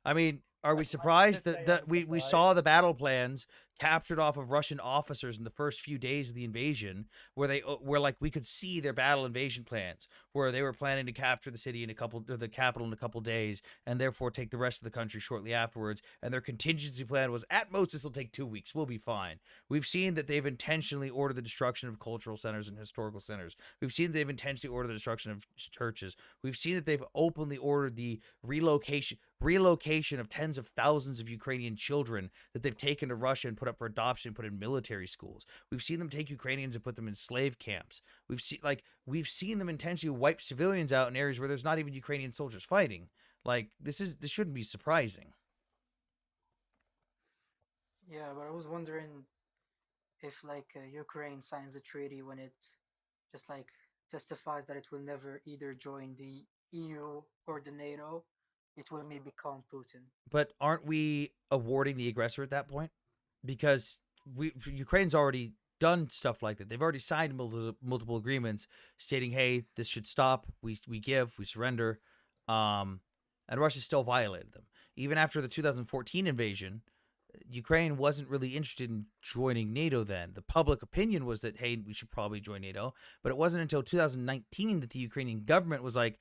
I mean, are we surprised that we saw the battle plans captured off of Russian officers in the first few days of the invasion, where like we could see their battle invasion plans, where they were planning to capture the city the capital in a couple days, and therefore take the rest of the country shortly afterwards. And their contingency plan was, at most, this will take 2 weeks. We'll be fine. We've seen that they've intentionally ordered the destruction of cultural centers and historical centers. We've seen that they've intentionally ordered the destruction of churches. We've seen that they've openly ordered the relocation of tens of thousands of Ukrainian children that they've taken to Russia and put up for adoption, put in military schools. We've seen them take Ukrainians and put them in slave camps. We've seen them intentionally wipe civilians out in areas where there's not even Ukrainian soldiers fighting. Like, this shouldn't be surprising. Yeah, but I was wondering if like Ukraine signs a treaty when it just like testifies that it will never either join the EU or the NATO, it will maybe calm Putin. But aren't we awarding the aggressor at that point? Because Ukraine's already done stuff like that. They've already signed multiple agreements stating, "Hey, this should stop. We surrender," and Russia still violated them. Even after the 2014 invasion, Ukraine wasn't really interested in joining NATO then. The public opinion was that, hey, we should probably join NATO. But it wasn't until 2019 that the Ukrainian government was like,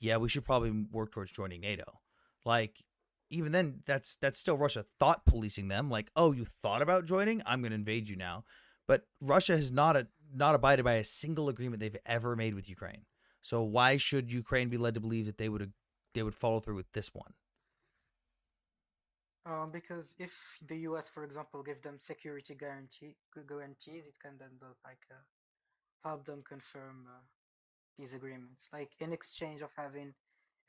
yeah, we should probably work towards joining NATO. Like, even then, that's still Russia thought policing them. Like, oh, you thought about joining? I'm going to invade you now. But Russia has not abided by a single agreement they've ever made with Ukraine. So why should Ukraine be led to believe that they would follow through with this one? Because if the U.S., for example, give them security guarantees, it can then help them confirm peace agreements, like in exchange of having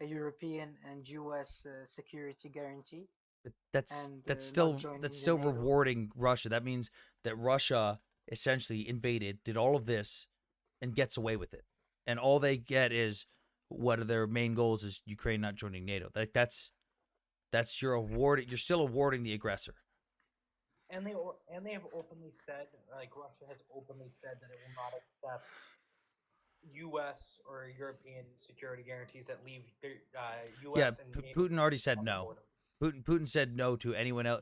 a European and US security guarantee But and that's not still joining the NATO. rewarding Russia. That means that Russia essentially invaded, did all of this, and gets away with it. And all they get is what are their main goals is Ukraine not joining NATO. That's your award. You're still awarding the aggressor. And they have openly said, like Russia has openly said that it will not accept U.S. or European security guarantees that leave the Yeah, U.S. and NATO Putin already said on the no. border. Putin said no to anyone else.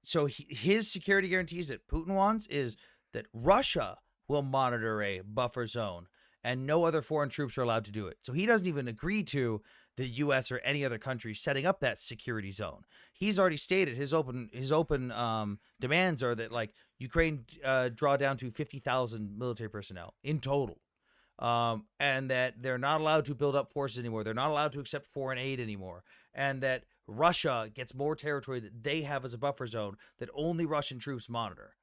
So his security guarantees that Putin wants is that Russia will monitor a buffer zone and no other foreign troops are allowed to do it. So he doesn't even agree to the U.S. or any other country setting up that security zone. He's already stated his open demands are that like Ukraine draw down to 50,000 military personnel in total. And that they're not allowed to build up forces anymore. They're not allowed to accept foreign aid anymore, and that Russia gets more territory that they have as a buffer zone that only Russian troops monitor.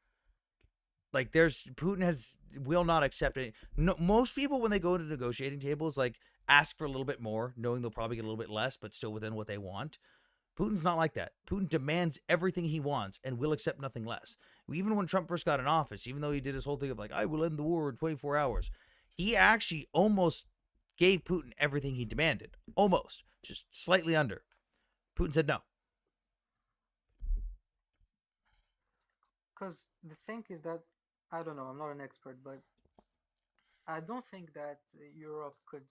Like there's Putin has will not accept it. No, most people when they go to negotiating tables like ask for a little bit more, knowing they'll probably get a little bit less, but still within what they want. Putin's not like that. Putin demands everything he wants and will accept nothing less. Even when Trump first got in office, even though he did his whole thing of like, I will end the war in 24 hours, he actually almost gave Putin everything he demanded. Almost. Just slightly under. Putin said no. Because the thing is that I don't know, I'm not an expert, but I don't think that Europe could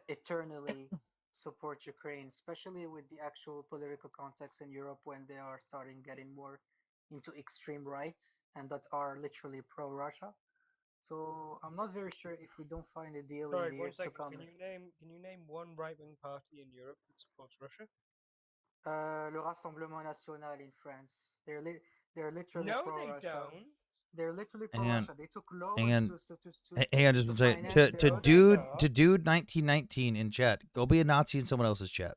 eternally support Ukraine, especially with the actual political context in Europe when they are starting getting more into extreme right and that are literally pro-Russia. So I'm not very sure if we don't find a deal in Sorry, the one years to second. come. Can you name one right wing party in Europe that supports Russia? Le Rassemblement National in France, they're literally No, they pro-Russia. don't. They're literally Hang on. pro-Russia. They took Hang loans on. to Hang on just to one second. finance their. No, they're To not. dude 1919 in chat. Go be a Nazi in someone else's chat.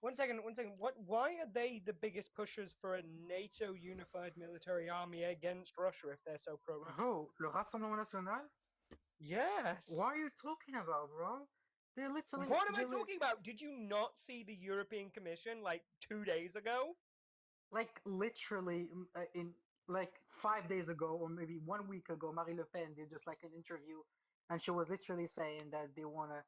One second, one second. What? Why are they the biggest pushers for a NATO unified military army against Russia if they're so pro-Russia? Who? Le Rassemblement National? Yes. What are you talking about, bro? They literally. What am I They talking about? Did you not see the European Commission like 2 days ago? like literally in like 5 days ago or maybe 1 week ago, Marie Le Pen did just like an interview, and she was literally saying that they want to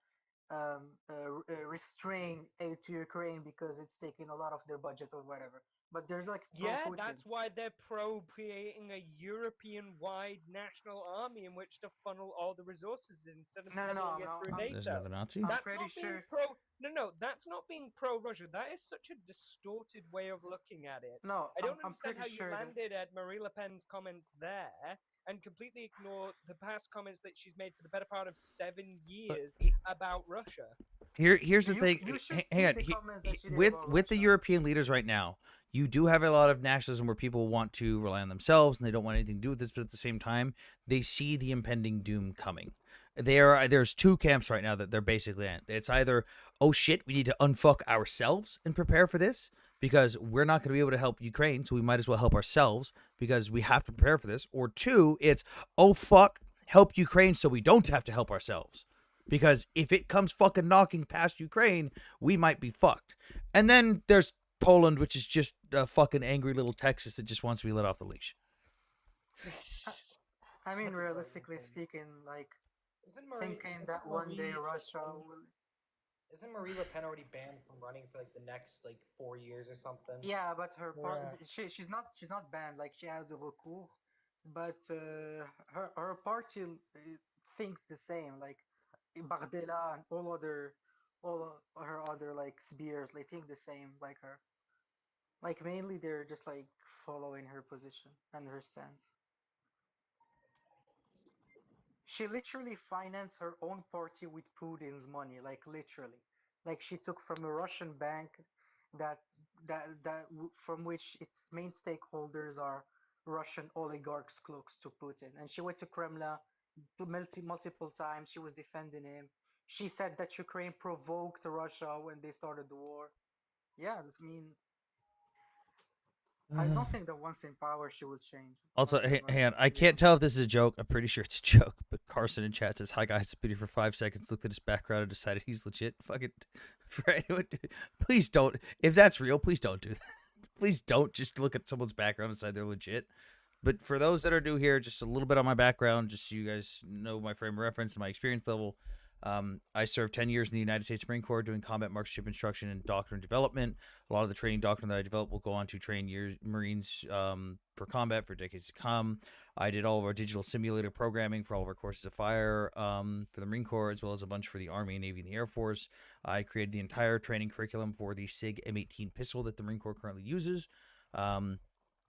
restrain aid to Ukraine because it's taking a lot of their budget or whatever. But they're like pro Yeah, Putin. that's why they're pro creating a European-wide national army in which to funnel all the resources instead of No, no, no. funneling it through There's NATO. another Nazi. I'm That's pretty not being sure. pro. No, no, that's not being pro-Russia. That is such a distorted way of looking at it. No, I don't I'm understand pretty how you sure that. landed at Marie Le Pen's comments there and completely ignore the past comments that she's made for the better part of 7 But years about Russia. here's the thing. You should Hang see on. the comments that she did With about the Russia. European leaders right now, you do have a lot of nationalism where people want to rely on themselves and they don't want anything to do with this, but at the same time, they see the impending doom coming. There's two camps right now that they're basically in. It's either, oh shit, we need to unfuck ourselves and prepare for this because we're not going to be able to help Ukraine, so we might as well help ourselves because we have to prepare for this. Or two, it's, oh fuck, help Ukraine so we don't have to help ourselves. Because if it comes fucking knocking past Ukraine, we might be fucked. And then there's Poland, which is just a fucking angry little Texas that just wants to be let off the leash. I mean, That's a realistically thing. speaking, like Isn't Marie? thinking Isn't that one day Marie? Russia will. Isn't Marie Le Pen already banned from running for like the next like 4 years or something? Yeah, but her part, Yeah. she's not banned. Like she has a recours, but her party thinks the same. Like Bardella and all her other like spears, they think the same like her. Like mainly they're just like following her position and her stance. She literally financed her own party with Putin's money, like literally. Like she took from a Russian bank that from which its main stakeholders are Russian oligarchs close to Putin. And she went to Kremlin multiple times. She was defending him. She said that Ukraine provoked Russia when they started the war. Yeah, I mean, I don't think that once in power she will change. Also, Once in life, hang on. I to be can't honest. tell if this is a joke. I'm pretty sure it's a joke. But Carson in chat says, "Hi guys, been here for 5 seconds. Looked at his background and decided he's legit." Fucking for anyone, please don't. If that's real, please don't do that. Please don't just look at someone's background and decide they're legit. But for those that are new here, just a little bit on my background, just so you guys know my frame of reference and my experience level. I served 10 years in the United States Marine Corps doing combat marksmanship instruction and doctrine development. A lot of the training doctrine that I developed will go on to train Marines for combat for decades to come. I did all of our digital simulator programming for all of our courses of fire for the Marine Corps, as well as a bunch for the Army, Navy, and the Air Force. I created the entire training curriculum for the SIG M18 pistol that the Marine Corps currently uses.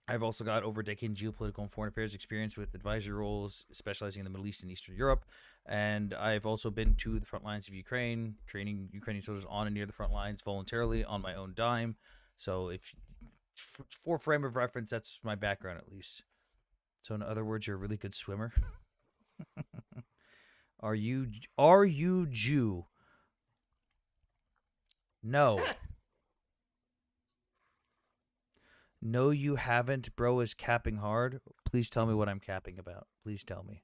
I've also got over a decade in geopolitical and foreign affairs experience with advisory roles, specializing in the Middle East and Eastern Europe. And I've also been to the front lines of Ukraine, training Ukrainian soldiers on and near the front lines voluntarily on my own dime. So, if for frame of reference, that's my background at least. So, in other words, you're a really good swimmer. Are you Jew? No. No, you haven't. Bro is capping hard. Please tell me what I'm capping about. Please tell me.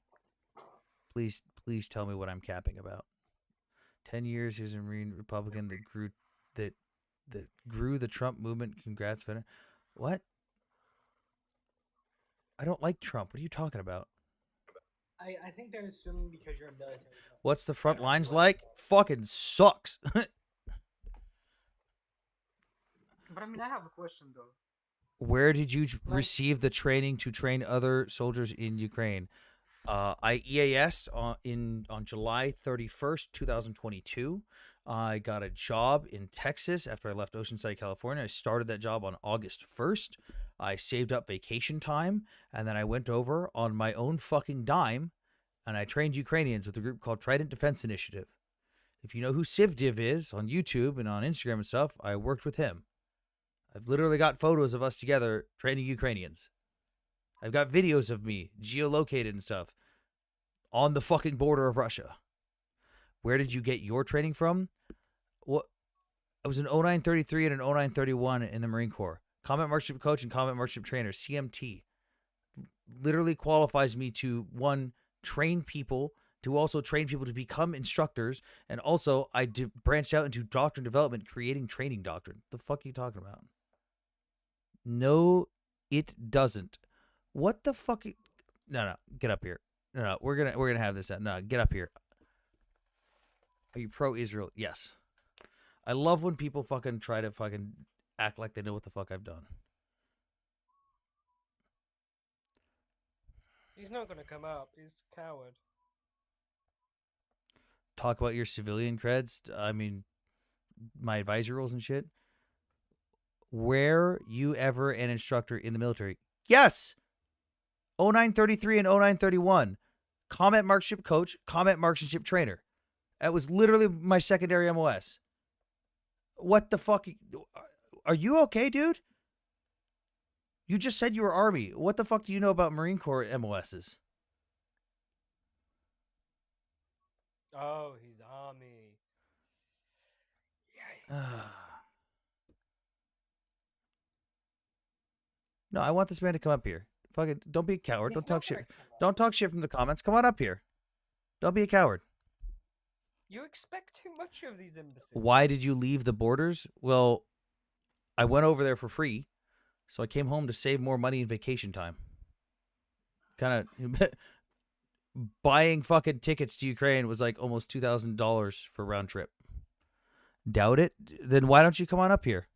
Please tell me what I'm capping about. 10 years, he was a Marine Republican that grew the Trump movement. Congrats, veteran. What? I don't like Trump. What are you talking about? I think they're assuming because you're a military. What's the front lines like? Fucking sucks. But I mean, I have a question though. Where did you receive the training to train other soldiers in Ukraine? I EAS'd on July 31st, 2022. I got a job in Texas after I left Oceanside, California. I started that job on August 1st. I saved up vacation time, and then I went over on my own fucking dime, and I trained Ukrainians with a group called Trident Defense Initiative. If you know who Sivdiv is on YouTube and on Instagram and stuff, I worked with him. I've literally got photos of us together training Ukrainians. I've got videos of me geolocated and stuff on the fucking border of Russia. Where did you get your training from? What? I was an 0933 and an 0931 in the Marine Corps. Combat Marksmanship Coach and Combat Marksmanship Trainer, CMT. Literally qualifies me to, one, train people, to also train people to become instructors, and also I branched out into doctrine development, creating training doctrine. The fuck are you talking about? No, it doesn't. What the fuck? No, get up here. No, we're gonna have this. No, get up here. Are you pro-Israel? Yes. I love when people fucking try to fucking act like they know what the fuck I've done. He's not gonna come up. He's a coward. Talk about your civilian creds. I mean, my advisory roles and shit. Were you ever an instructor in the military? Yes. 0933 and 0931. Combat Marksmanship Coach, Combat Marksmanship Trainer. That was literally my secondary MOS. What the fuck? Are you okay, dude? You just said you were Army. What the fuck do you know about Marine Corps MOSs? Oh, he's Army. Yikes. No, I want this man to come up here. Fucking, don't be a coward. He's Don't talk not gonna shit. come up. Don't talk shit from the comments. Come on up here. Don't be a coward. You expect too much of these imbeciles. Why did you leave the borders? Well, I went over there for free, so I came home to save more money in vacation time. Kind of buying fucking tickets to Ukraine was like almost $2,000 for round trip. Doubt it? Then why don't you come on up here?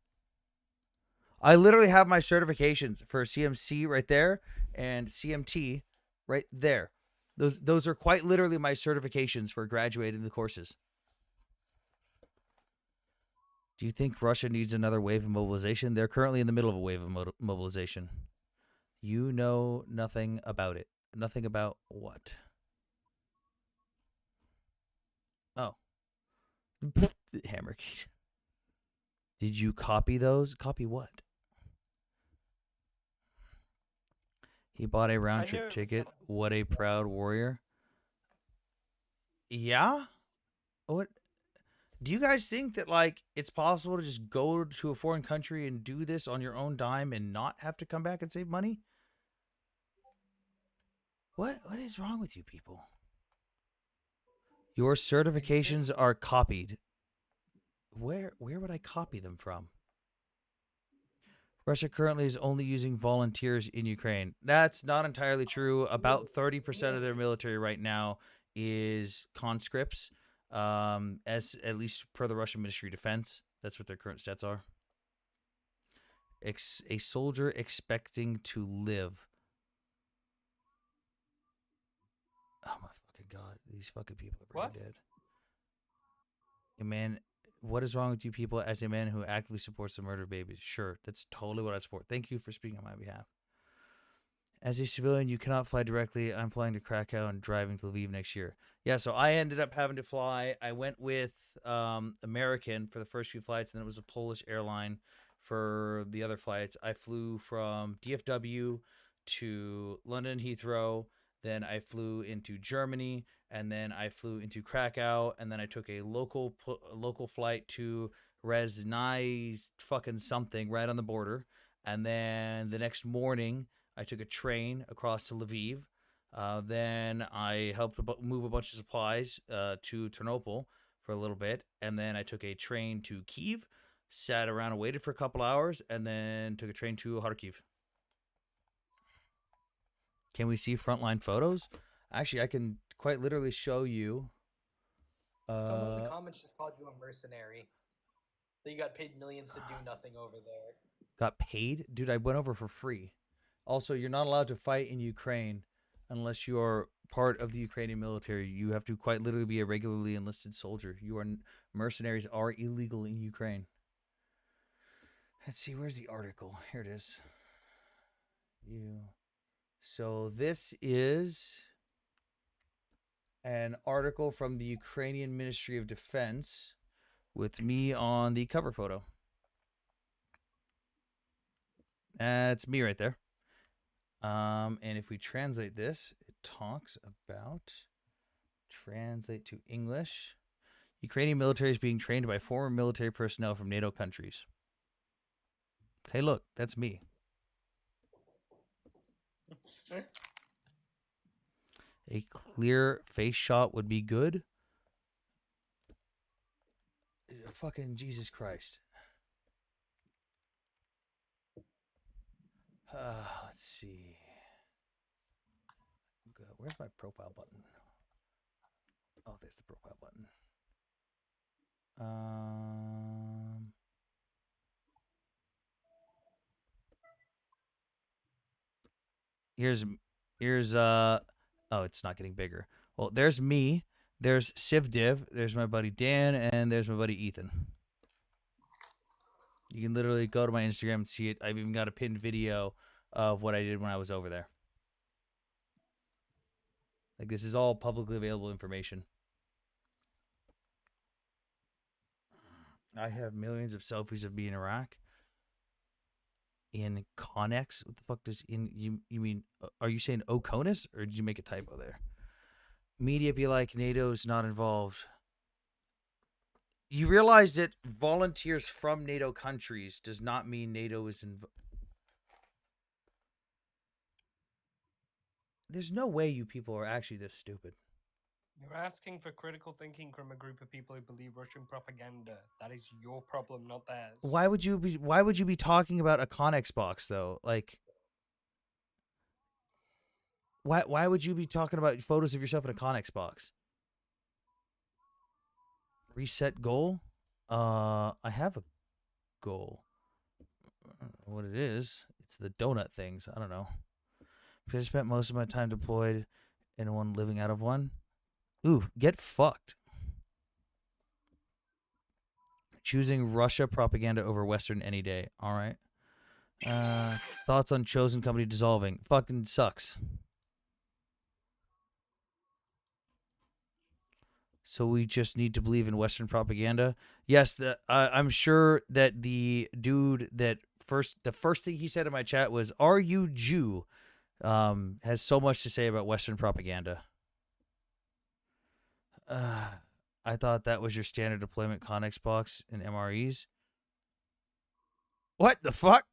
I literally have my certifications for CMC right there and CMT right there. Those are quite literally my certifications for graduating the courses. Do you think Russia needs another wave of mobilization? They're currently in the middle of a wave of mobilization. You know nothing about it. Nothing about what? Oh. Hammer. Did you copy those? Copy what? He bought a round trip ticket. What a proud warrior. Yeah? What? Do you guys think that like it's possible to just go to a foreign country and do this on your own dime and not have to come back and save money? What is wrong with you people? Your certifications are copied. Where would I copy them from? Russia currently is only using volunteers in Ukraine. That's not entirely true. About 30% of their military right now is conscripts, as at least per the Russian Ministry of Defense. That's what their current stats are. A soldier expecting to live. Oh my fucking god! These fucking people are brain What? dead. A man, what is wrong with you people? As a man who actively supports the murder of babies, sure, that's totally what I support. Thank you for speaking on my behalf. As a civilian, you cannot fly directly. I'm flying to Krakow and driving to Lviv next year. Yeah, so I ended up having to fly. I went with American for the first few flights, and then it was a Polish airline for the other flights. I flew from DFW to London Heathrow. Then I flew into Germany, and then I flew into Krakow, and then I took a local flight to Reznai fucking something right on the border. And then the next morning, I took a train across to Lviv. Then I helped move a bunch of supplies to Ternopil for a little bit. And then I took a train to Kyiv, sat around and waited for a couple hours, and then took a train to Kharkiv. Can we see frontline photos? Actually, I can quite literally show you. Someone in the comments just called you a mercenary. That you got paid millions to do nothing over there. Got paid? Dude, I went over for free. Also, you're not allowed to fight in Ukraine unless you are part of the Ukrainian military. You have to quite literally be a regularly enlisted soldier. Mercenaries are illegal in Ukraine. Let's see, where's the article? Here it is. So this is an article from the Ukrainian Ministry of Defense with me on the cover photo. That's me right there. And if we translate this, it talks about translate to English. Ukrainian military is being trained by former military personnel from NATO countries. Okay, look, that's me. A clear face shot would be good. Fucking Jesus Christ. Let's see. Where's my profile button? Oh, there's the profile button. Here's oh, it's not getting bigger. Well, there's me. There's CivDiv. There's my buddy Dan, and there's my buddy Ethan. You can literally go to my Instagram and see it. I've even got a pinned video of what I did when I was over there. Like, this is all publicly available information. I have millions of selfies of me in Iraq. In Connex? What the fuck does you mean? Are you saying Oconus, or did you make a typo there? Media be like, NATO's not involved. You realize that volunteers from NATO countries does not mean NATO is involved. There's no way you people are actually this stupid. You're asking for critical thinking from a group of people who believe Russian propaganda. That is your problem, not theirs. Why would you be talking about a Connex box though? Like, why would you be talking about photos of yourself in a Connex box? Reset goal? I have a goal. I don't know what it is. It's the donut things. I don't know. Because I spent most of my time deployed in one, living out of one. Ooh, get fucked. Choosing Russia propaganda over Western any day. All right. Thoughts on chosen company dissolving? Fucking sucks. So we just need to believe in Western propaganda. Yes, I'm sure that the dude that the first thing he said in my chat was, "Are you Jew?" Has so much to say about Western propaganda. I thought that was your standard deployment Connex box in MREs. What the fuck?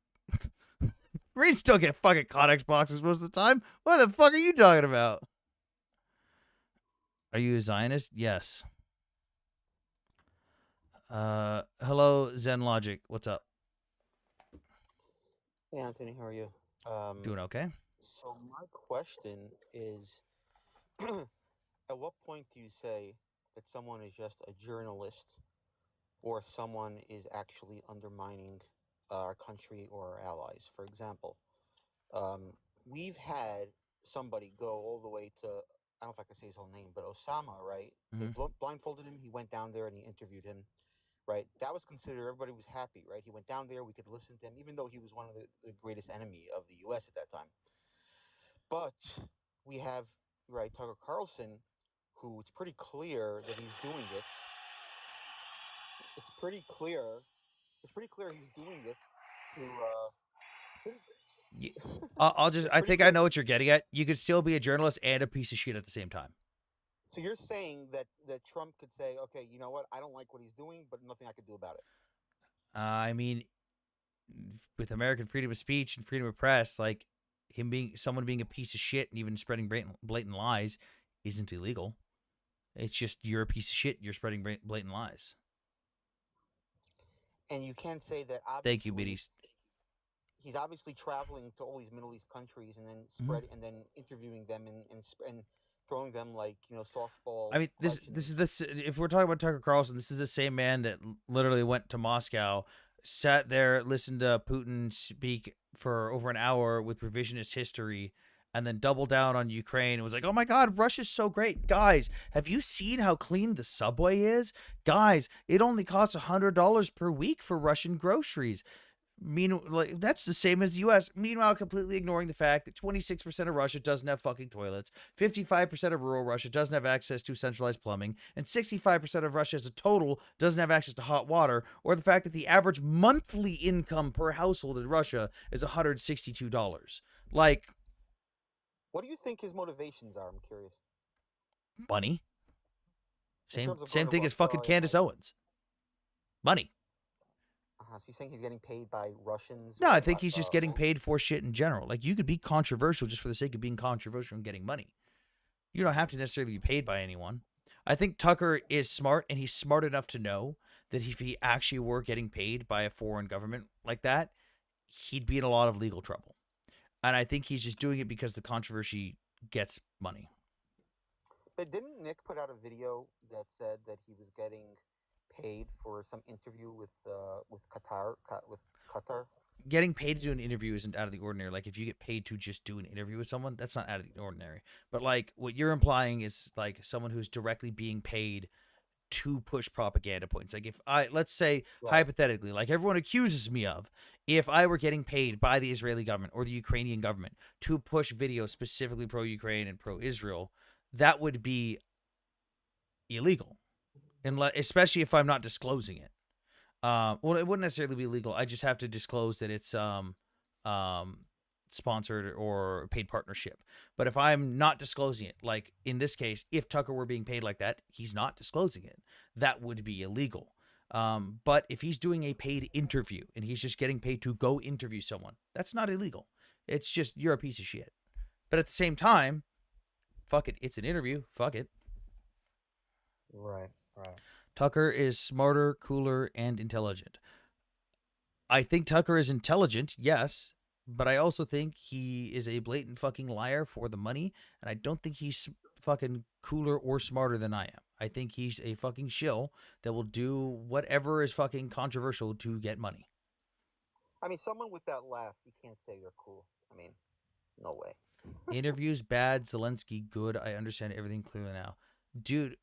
Marines still get fucking Connex boxes most of the time. What the fuck are you talking about? Are you a Zionist? Yes. Hello, Zen Logic. What's up? Hey Anthony, how are you? Doing okay? So my question is, at what point do you say that someone is just a journalist or someone is actually undermining our country or our allies? For example, we've had somebody go all the way to, I don't know if I can say his whole name, but Osama, right? They blindfolded him. He went down there and he interviewed him, right? That was considered, everybody was happy, right? He went down there, we could listen to him, even though he was one of the greatest enemy of the U.S. at that time. But we have, right, Tucker Carlson, who it's pretty clear that he's doing it. It's pretty clear. It's pretty clear he's doing it to. I'll just. It's I pretty think I clear. know what you're getting at. You could still be a journalist and a piece of shit at the same time. So you're saying that Trump could say, okay, you know what? I don't like what he's doing, but nothing I could do about it. I mean, with American freedom of speech and freedom of press, like someone being a piece of shit and even spreading blatant lies isn't illegal. It's just you're a piece of shit. You're spreading blatant lies. And you can't say that obviously. Thank you, biddies. He's obviously traveling to all these Middle East countries and then and then interviewing them and throwing them like softball. I mean, this is this. If we're talking about Tucker Carlson, this is the same man that literally went to Moscow, sat there, listened to Putin speak for over an hour with revisionist history, and then doubled down on Ukraine and was like, "Oh my God, Russia's so great, guys! Have you seen how clean the subway is, guys? It only costs $100 per week for Russian groceries." Meanwhile, that's the same as the U.S. Meanwhile, completely ignoring the fact that 26% of Russia doesn't have fucking toilets, 55% of rural Russia doesn't have access to centralized plumbing, and 65% of Russia as a total doesn't have access to hot water, or the fact that the average monthly income per household in Russia is $162. Like, what do you think his motivations are? I'm curious. Money. Same thing as Russia, fucking Candace Owens. Money. So you think he's getting paid by Russians? No, I think he's just getting paid for shit in general. Like, you could be controversial just for the sake of being controversial and getting money. You don't have to necessarily be paid by anyone. I think Tucker is smart, and he's smart enough to know that if he actually were getting paid by a foreign government like that, he'd be in a lot of legal trouble. And I think he's just doing it because the controversy gets money. But didn't Nick put out a video that said that he was getting paid for some interview with Qatar? Getting paid to do an interview isn't out of the ordinary. Like, if you get paid to just do an interview with someone, that's not out of the ordinary. But like, what you're implying is like someone who's directly being paid to push propaganda points. Like, if let's say hypothetically, like everyone accuses me of, if I were getting paid by the Israeli government or the Ukrainian government to push videos specifically pro-Ukraine and pro-Israel, that would be illegal, especially if I'm not disclosing it. Well, it wouldn't necessarily be legal. I just have to disclose that it's sponsored or paid partnership. But if I'm not disclosing it, like in this case, if Tucker were being paid like that, he's not disclosing it. That would be illegal. But if he's doing a paid interview and he's just getting paid to go interview someone, that's not illegal. It's just you're a piece of shit. But at the same time, fuck it. It's an interview. Fuck it. Right. Tucker is smarter, cooler, and intelligent. I think Tucker is intelligent, yes, but I also think he is a blatant fucking liar for the money, and I don't think he's fucking cooler or smarter than I am. I think he's a fucking shill that will do whatever is fucking controversial to get money. I mean, someone with that laugh, you can't say they're cool. I mean, no way. Interviews bad, Zelensky good. I understand everything clearly now. Dude,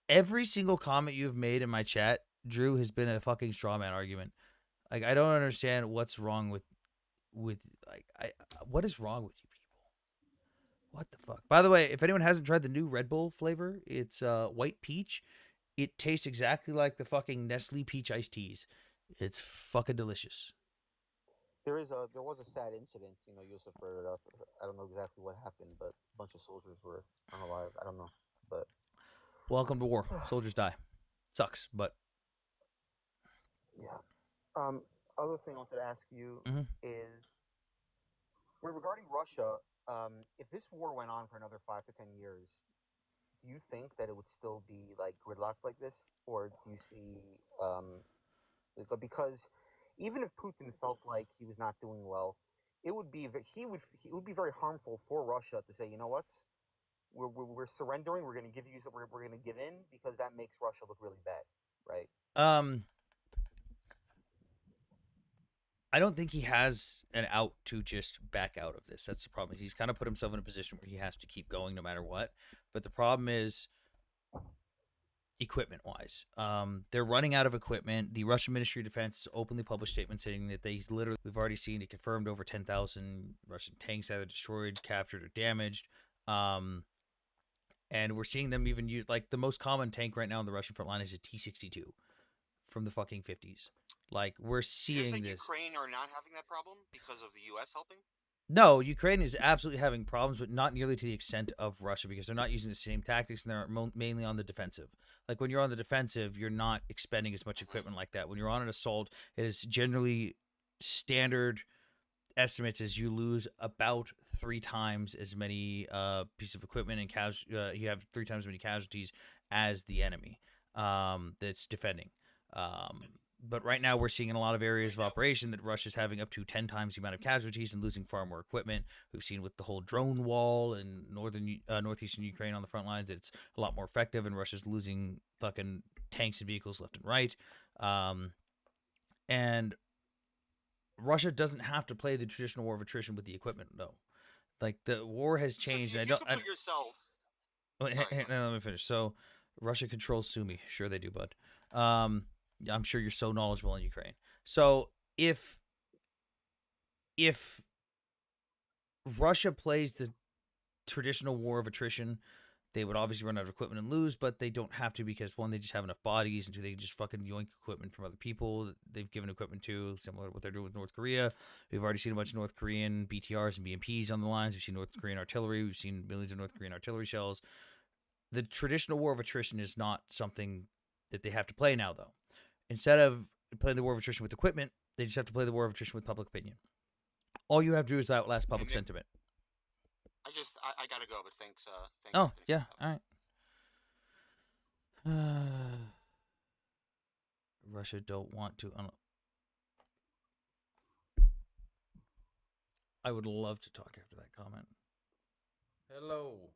every single comment you've made in my chat, Drew, has been a fucking straw man argument. Like, I don't understand what's wrong with what is wrong with you people? What the fuck? By the way, if anyone hasn't tried the new Red Bull flavor, it's white peach. It tastes exactly like the fucking Nestle peach iced teas. It's fucking delicious. There was a sad incident. Yusuf brought it up. I don't know exactly what happened, but a bunch of soldiers were unalive. I don't know, but Welcome to war. Soldiers die. Sucks, but Yeah. Other thing I wanted to ask you Mhm. is regarding Russia. If this war went on for another 5 to 10 years, do you think that it would still be like gridlocked like this, or do you see because even if Putin felt like he was not doing well, it would be it would be very harmful for Russia to say, you know what, we're surrendering, we're going to give you, we're going to give in because that makes Russia look really bad, right? I don't think he has an out to just back out of this. That's the problem. He's kind of put himself in a position where he has to keep going no matter what. But the problem is equipment wise. They're running out of equipment. The Russian Ministry of Defense openly published statements saying that we've already seen it confirmed over 10,000 Russian tanks either destroyed, captured, or damaged. And we're seeing them even use, like, the most common tank right now on the Russian front line is a T-62 from the fucking 50s. Like, we're seeing this. Ukraine are not having that problem because of the U.S. helping? No, Ukraine is absolutely having problems, but not nearly to the extent of Russia because they're not using the same tactics and they're mainly on the defensive. Like, when you're on the defensive, you're not expending as much equipment like that. When you're on an assault, it is generally standard estimates as you lose about 3 times as many pieces of equipment and you have 3 times as many casualties as the enemy that's defending. But right now we're seeing in a lot of areas of operation that Russia's having up to 10 times the amount of casualties and losing far more equipment. We've seen with the whole drone wall in northeastern Ukraine on the front lines that it's a lot more effective, and Russia's losing fucking tanks and vehicles left and right. And Russia doesn't have to play the traditional war of attrition with the equipment, though. Like, the war has changed, so and I don't. Put yourself. Let me finish. So, Russia controls Sumy. Sure, they do, bud. I'm sure you're so knowledgeable in Ukraine. So if Russia plays the traditional war of attrition, they would obviously run out of equipment and lose, but they don't have to because, one, they just have enough bodies, and two, they can just fucking yoink equipment from other people that they've given equipment to, similar to what they're doing with North Korea. We've already seen a bunch of North Korean BTRs and BMPs on the lines. We've seen North Korean artillery. We've seen millions of North Korean artillery shells. The traditional war of attrition is not something that they have to play now, though. Instead of playing the war of attrition with equipment, they just have to play the war of attrition with public opinion. All you have to do is outlast public sentiment. I gotta go, but thanks. Oh, yeah, all right. Russia don't want to. I would love to talk after that comment. Hello.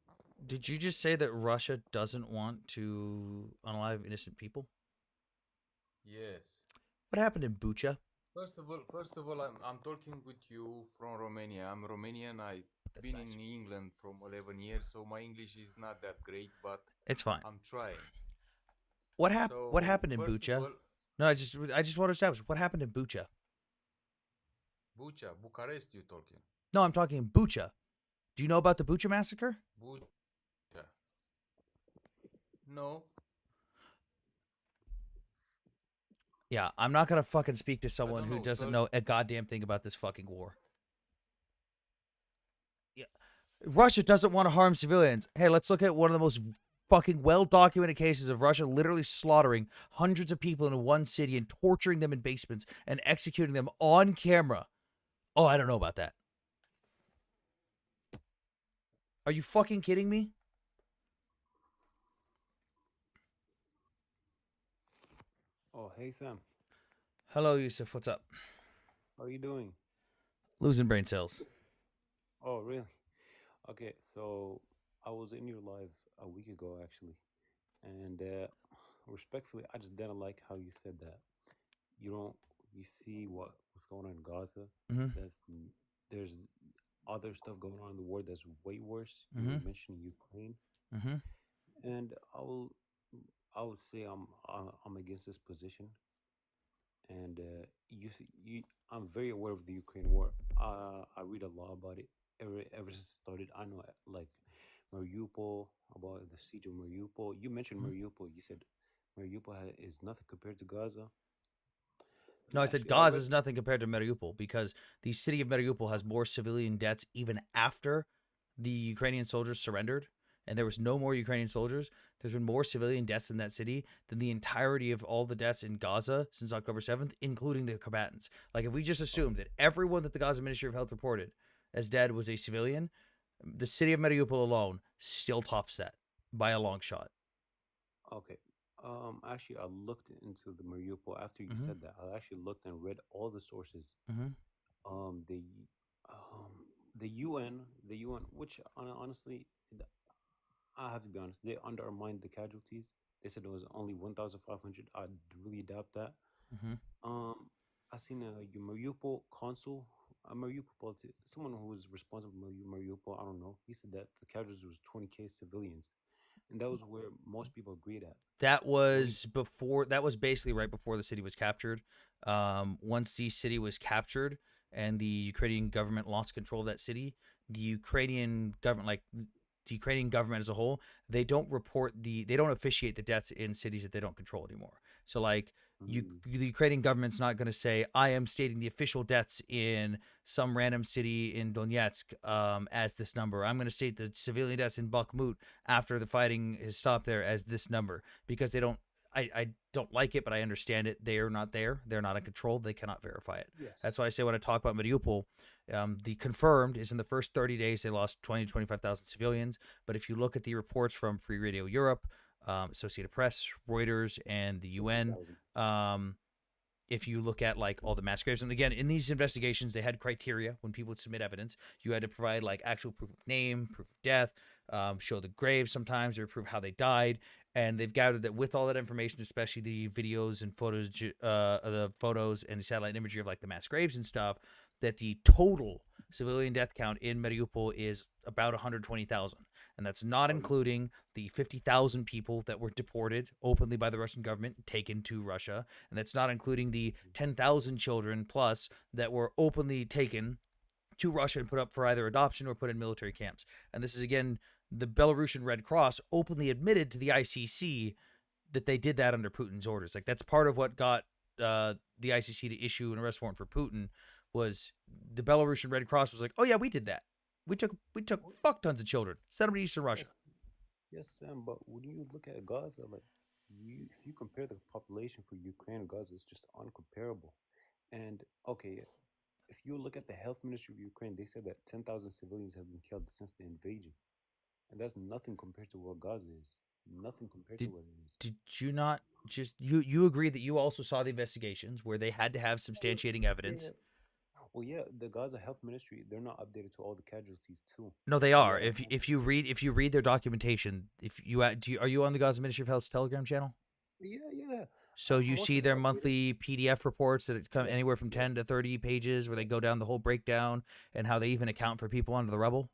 Did you just say that Russia doesn't want to unalive innocent people? Yes. What happened in Bucha? First of all, I'm talking with you from Romania. I'm Romanian. I've been nice. in England from 11 years, so my English is not that great, but it's fine. I'm trying. What happened in Bucha? No, I just want to establish what happened in Bucha. Bucha, Bucharest, you talking? No, I'm talking Bucha. Do you know about the Bucha massacre? Bucha. No. Yeah, I'm not gonna fucking speak to someone who doesn't know a goddamn thing about this fucking war. Yeah, Russia doesn't want to harm civilians. Hey, let's look at one of the most fucking well-documented cases of Russia literally slaughtering hundreds of people in one city and torturing them in basements and executing them on camera. Oh, I don't know about that. Are you fucking kidding me? Oh, hey, Sam. Hello, Yusuf. What's up? How are you doing? Losing brain cells. Oh, really? Okay, so I was in your live a week ago, actually. And respectfully, I just didn't like how you said that. You see what's going on in Gaza. Mm-hmm. There's other stuff going on in the world that's way worse. Mm-hmm. You were mentioning Ukraine. Mm-hmm. And I would say I'm against this position. And I'm very aware of the Ukraine war. I read a lot about it ever since it started. I know, like, Mariupol, about the siege of Mariupol. You mentioned Mariupol. You said Mariupol is nothing compared to Gaza. No, I said Gaza is nothing compared to Mariupol because the city of Mariupol has more civilian deaths even after the Ukrainian soldiers surrendered and there was no more Ukrainian soldiers, there's been more civilian deaths in that city than the entirety of all the deaths in Gaza since October 7th, including the combatants. Like, if we just assumed that everyone that the Gaza Ministry of Health reported as dead was a civilian, the city of Mariupol alone still tops that by a long shot. Okay. Actually, I looked into the Mariupol after you Mhm. said that. I actually looked and read all the sources. Mhm. Um, the um, the UN, which honestly, I have to be honest, they undermined the casualties. They said it was only 1,500. I really doubt that. Mhm. Um, I seen a Mariupol consul, a Mariupol someone who was responsible for Mariupol. I don't know. He said that the casualties was 20K civilians, and that was where most people agreed at. That was before. That was basically right before the city was captured. Once the city was captured and the Ukrainian government lost control of that city, the Ukrainian government, like the Ukrainian government as a whole, they don't officiate the deaths in cities that they don't control anymore. So like the Ukrainian government's not going to say, I am stating the official deaths in some random city in Donetsk as this number. I'm going to state the civilian deaths in Bakhmut after the fighting has stopped there as this number, because they don't. I don't like it, but I understand it. They are not there. They're not in control. They cannot verify it. Yes. That's why I say when I talk about Mariupol, the confirmed is in the first 30 days they lost 20 to 25,000 civilians. But if you look at the reports from Free Radio Europe, Associated Press, Reuters, and the UN, if you look at like all the mass graves, and again, in these investigations, they had criteria when people would submit evidence. You had to provide like actual proof of name, proof of death, show the graves sometimes, or prove how they died. And they've gathered that with all that information, especially the videos and footage, the photos and the satellite imagery of like the mass graves and stuff, that the total civilian death count in Mariupol is about 120,000. And that's not including the 50,000 people that were deported openly by the Russian government, taken to Russia. And that's not including the 10,000 children plus that were openly taken to Russia and put up for either adoption or put in military camps. And this is, again, the Belarusian Red Cross openly admitted to the ICC that they did that under Putin's orders. Like, that's part of what got the ICC to issue an arrest warrant for Putin, was the Belarusian Red Cross was like, oh yeah, we did that. We took fuck tons of children, sent them to Eastern Russia. Yes, Sam, but when you look at Gaza, like if you compare the population for Ukraine and Gaza, it's just uncomparable. And okay, if you look at the health ministry of Ukraine, they said that 10,000 civilians have been killed since the invasion, and that's nothing compared to what Gaza is. Nothing compared to what it is. Did you not just you agree that you also saw the investigations where they had to have substantiating evidence? Yeah. Well, yeah, the Gaza Health Ministry, they're not updated to all the casualties too. No, they are. If you read their documentation, if you are you on the Gaza Ministry of Health's Telegram channel? Yeah. So you see their monthly PDF reports that come anywhere from 10 to 30 pages, where they go down the whole breakdown and how they even account for people under the rubble.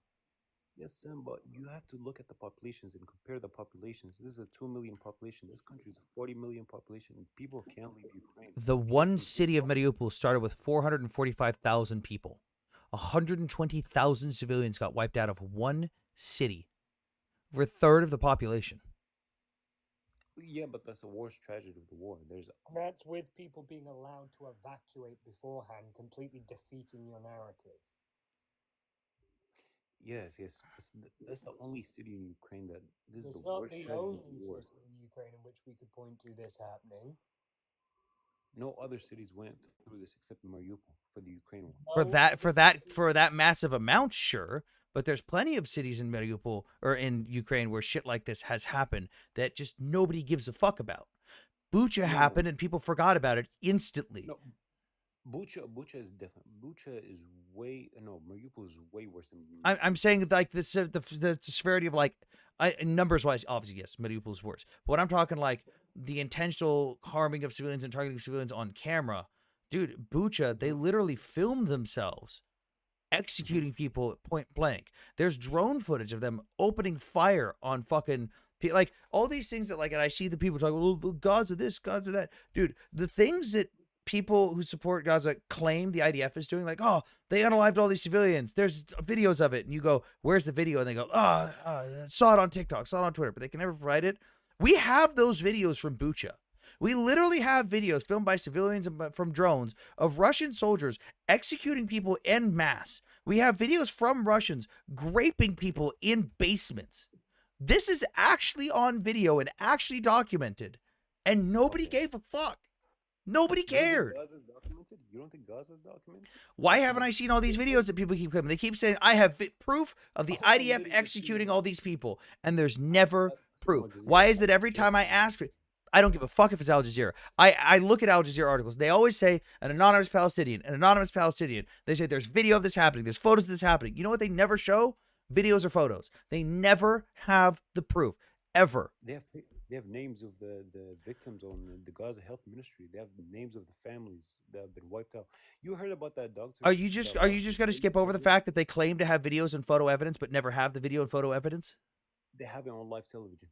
Yes, Sam, but you have to look at the populations and compare the populations. This is a 2 million population. This country is a 40 million population. People can't leave Ukraine. The one city of Mariupol started with 445,000 people. 120,000 civilians got wiped out of one city. We're a third of the population. Yeah, but that's the worst tragedy of the war. And that's with people being allowed to evacuate beforehand, completely defeating your narrative. Yes. That's the only city in Ukraine that this is It's the not worst the tragedy only of the war. city in Ukraine in which we could point to this happening. No other cities went through this except Mariupol for the Ukraine war. For that massive amount, sure. But there's plenty of cities in Mariupol or in Ukraine where shit like this has happened that just nobody gives a fuck about. Bucha happened and people forgot about it instantly. No, Bucha is different. Mariupol is way worse than. I'm saying like this, the severity of like numbers wise, obviously yes, Mariupol is worse. But what I'm talking like the intentional harming of civilians and targeting civilians on camera, dude. Bucha, they literally filmed themselves executing people at point blank. There's drone footage of them opening fire on fucking like all these things that like, and I see the people talking, well, Gaza this, Gaza that, dude. The things that people who support Gaza claim the IDF is doing, like, oh, they unalived all these civilians. There's videos of it, and you go, where's the video? And they go, saw it on TikTok, saw it on Twitter, but they can never provide it. We have those videos from Bucha. We literally have videos filmed by civilians and from drones of Russian soldiers executing people en masse. We have videos from Russians raping people in basements. This is actually on video and actually documented, and nobody Okay. gave a fuck. Nobody You don't think cared. Gaza's documented? You don't think Gaza's documented? Why Come haven't on. I seen all these videos that people keep claiming? They keep saying, I have proof of the Oh, I'm IDF literally just executing seeing all it. these people, and there's never Seen proof. Al Jazeera. Why is it every Just time I seen it. ask, I don't give a fuck if it's Al Jazeera. I look at Al Jazeera articles. They always say an anonymous Palestinian, an anonymous Palestinian. They say there's video of this happening. There's photos of this happening. You know what they never show? Videos or photos. They never have the proof, ever. They have names of the victims on the Gaza Health Ministry. They have names of the families that have been wiped out. You heard about that doctor? Are you just going to skip over the fact that they claim to have videos and photo evidence, but never have the video and photo evidence? They have it on live television.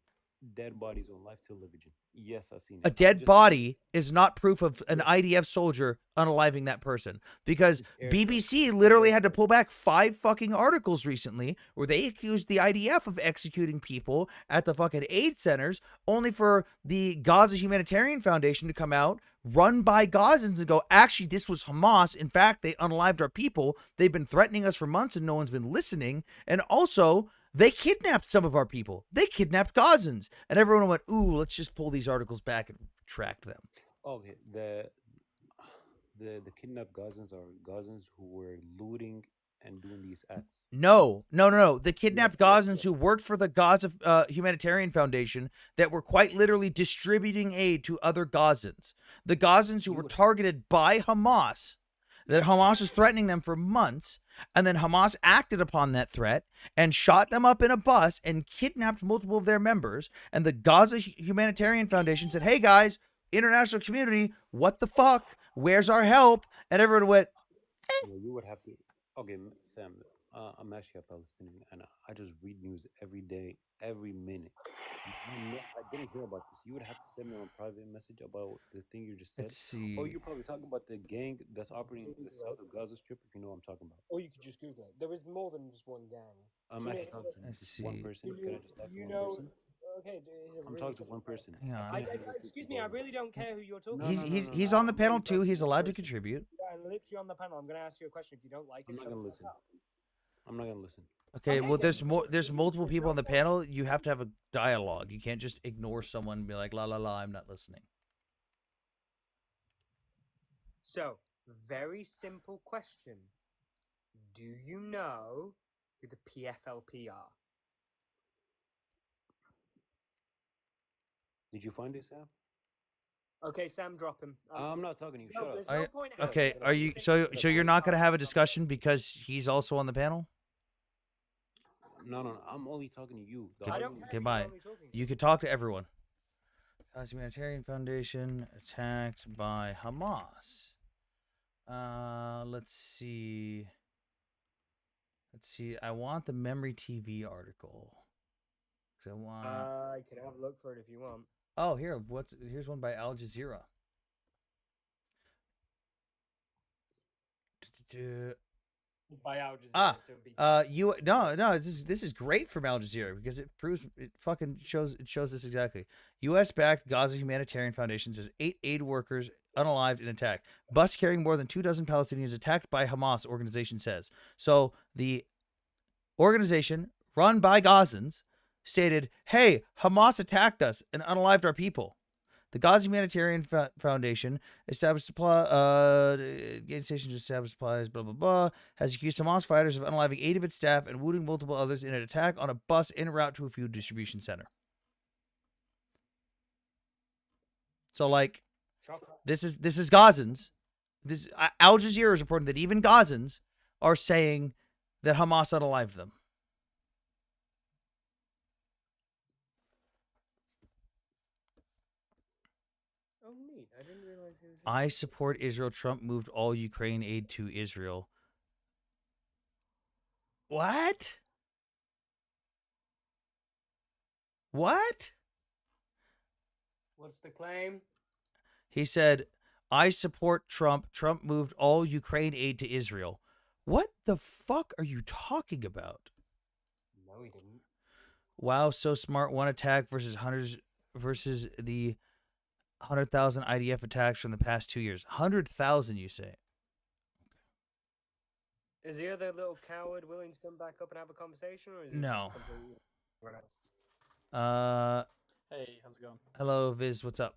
Dead bodies on live television. Yes, I've seen it. A dead body is not proof of an IDF soldier unaliving that person, because BBC literally had to pull back 5 fucking articles recently where they accused the IDF of executing people at the fucking aid centers, only for the Gaza Humanitarian Foundation to come out, run by Gazans, and go, actually, this was Hamas. In fact, they unalived our people. They've been threatening us for months and no one's been listening. And also, they kidnapped some of our people. They kidnapped Gazans. And everyone went, ooh, let's just pull these articles back and retract them. Okay, the kidnapped Gazans are Gazans who were looting and doing these acts. No. The kidnapped Gazans who worked for the Gaza Humanitarian Foundation that were quite literally distributing aid to other Gazans. The Gazans who were targeted by Hamas, that Hamas was threatening them for months, and then Hamas acted upon that threat and shot them up in a bus and kidnapped multiple of their members. And the Gaza Humanitarian Foundation said, hey guys, international community, what the fuck? Where's our help? And everyone went, Well, you would have to. Okay, Sam, I'm actually a Palestinian, and I just read news every day, every minute. I didn't hear about this. You would have to send me a private message about the thing you just said. Let's see. Or you're probably talking about the gang that's operating in the south of Gaza Strip, if you know what I'm talking about. Or you could just Google it. There is more than just one gang. I'm actually talking to Let's just one see. person. Can I just talk to You one know, person? okay. I'm talking to one person. Hang on. Excuse me, I really don't care who you're talking No, to. He's on the panel too. He's allowed to contribute. I'm literally on the panel. I'm going to ask you a question. If you don't like it, I'm not shut gonna the listen. fuck up. I'm not gonna listen. Okay, well, there's multiple people on the panel. You have to have a dialogue. You can't just ignore someone and be like, la la la, I'm not listening. So, very simple question. Do you know who the PFLP are? Did you find it, Sam? Okay, Sam, drop him. I'm not talking to you. No, Shut up. there's no point in Okay, asking are him. you He's so saying- you're not gonna have a discussion because he's also on the panel? No. I'm only talking to you. The I don't audience- care Okay, if bye. you're only talking to You can talk to everyone. Gaza Humanitarian Foundation attacked by Hamas. Let's see. I want the Memory TV article. 'Cause I want. I can have a look for it if you want. Oh, here's one by Al Jazeera. It's by Al Jazeera, so it'd be No, this is great from Al Jazeera because it shows this exactly. U.S. backed Gaza Humanitarian Foundation says 8 aid workers unalived in attack. Bus carrying more than 2 dozen Palestinians attacked by Hamas, organization says. So the organization run by Gazans stated, hey, Hamas attacked us and unalived our people. The Gaza Humanitarian Foundation established aid stations to establish supplies, blah, blah, blah, has accused Hamas fighters of unaliving 8 of its staff and wounding multiple others in an attack on a bus en route to a food distribution center. So, like, this is Gazans. Al Jazeera is reporting that even Gazans are saying that Hamas unalived them. Oh, neat. I didn't realize he was. I support Israel. Trump moved all Ukraine aid to Israel. What? What? What's the claim? He said, I support Trump. Trump moved all Ukraine aid to Israel. What the fuck are you talking about? No, he didn't. Wow, so smart. One attack versus the 100,000 IDF attacks from the past 2 years. 100,000, you say? Is the other little coward willing to come back up and have a conversation, or is he No. just completely run out? Hey, how's it going? Hello, Viz. What's up?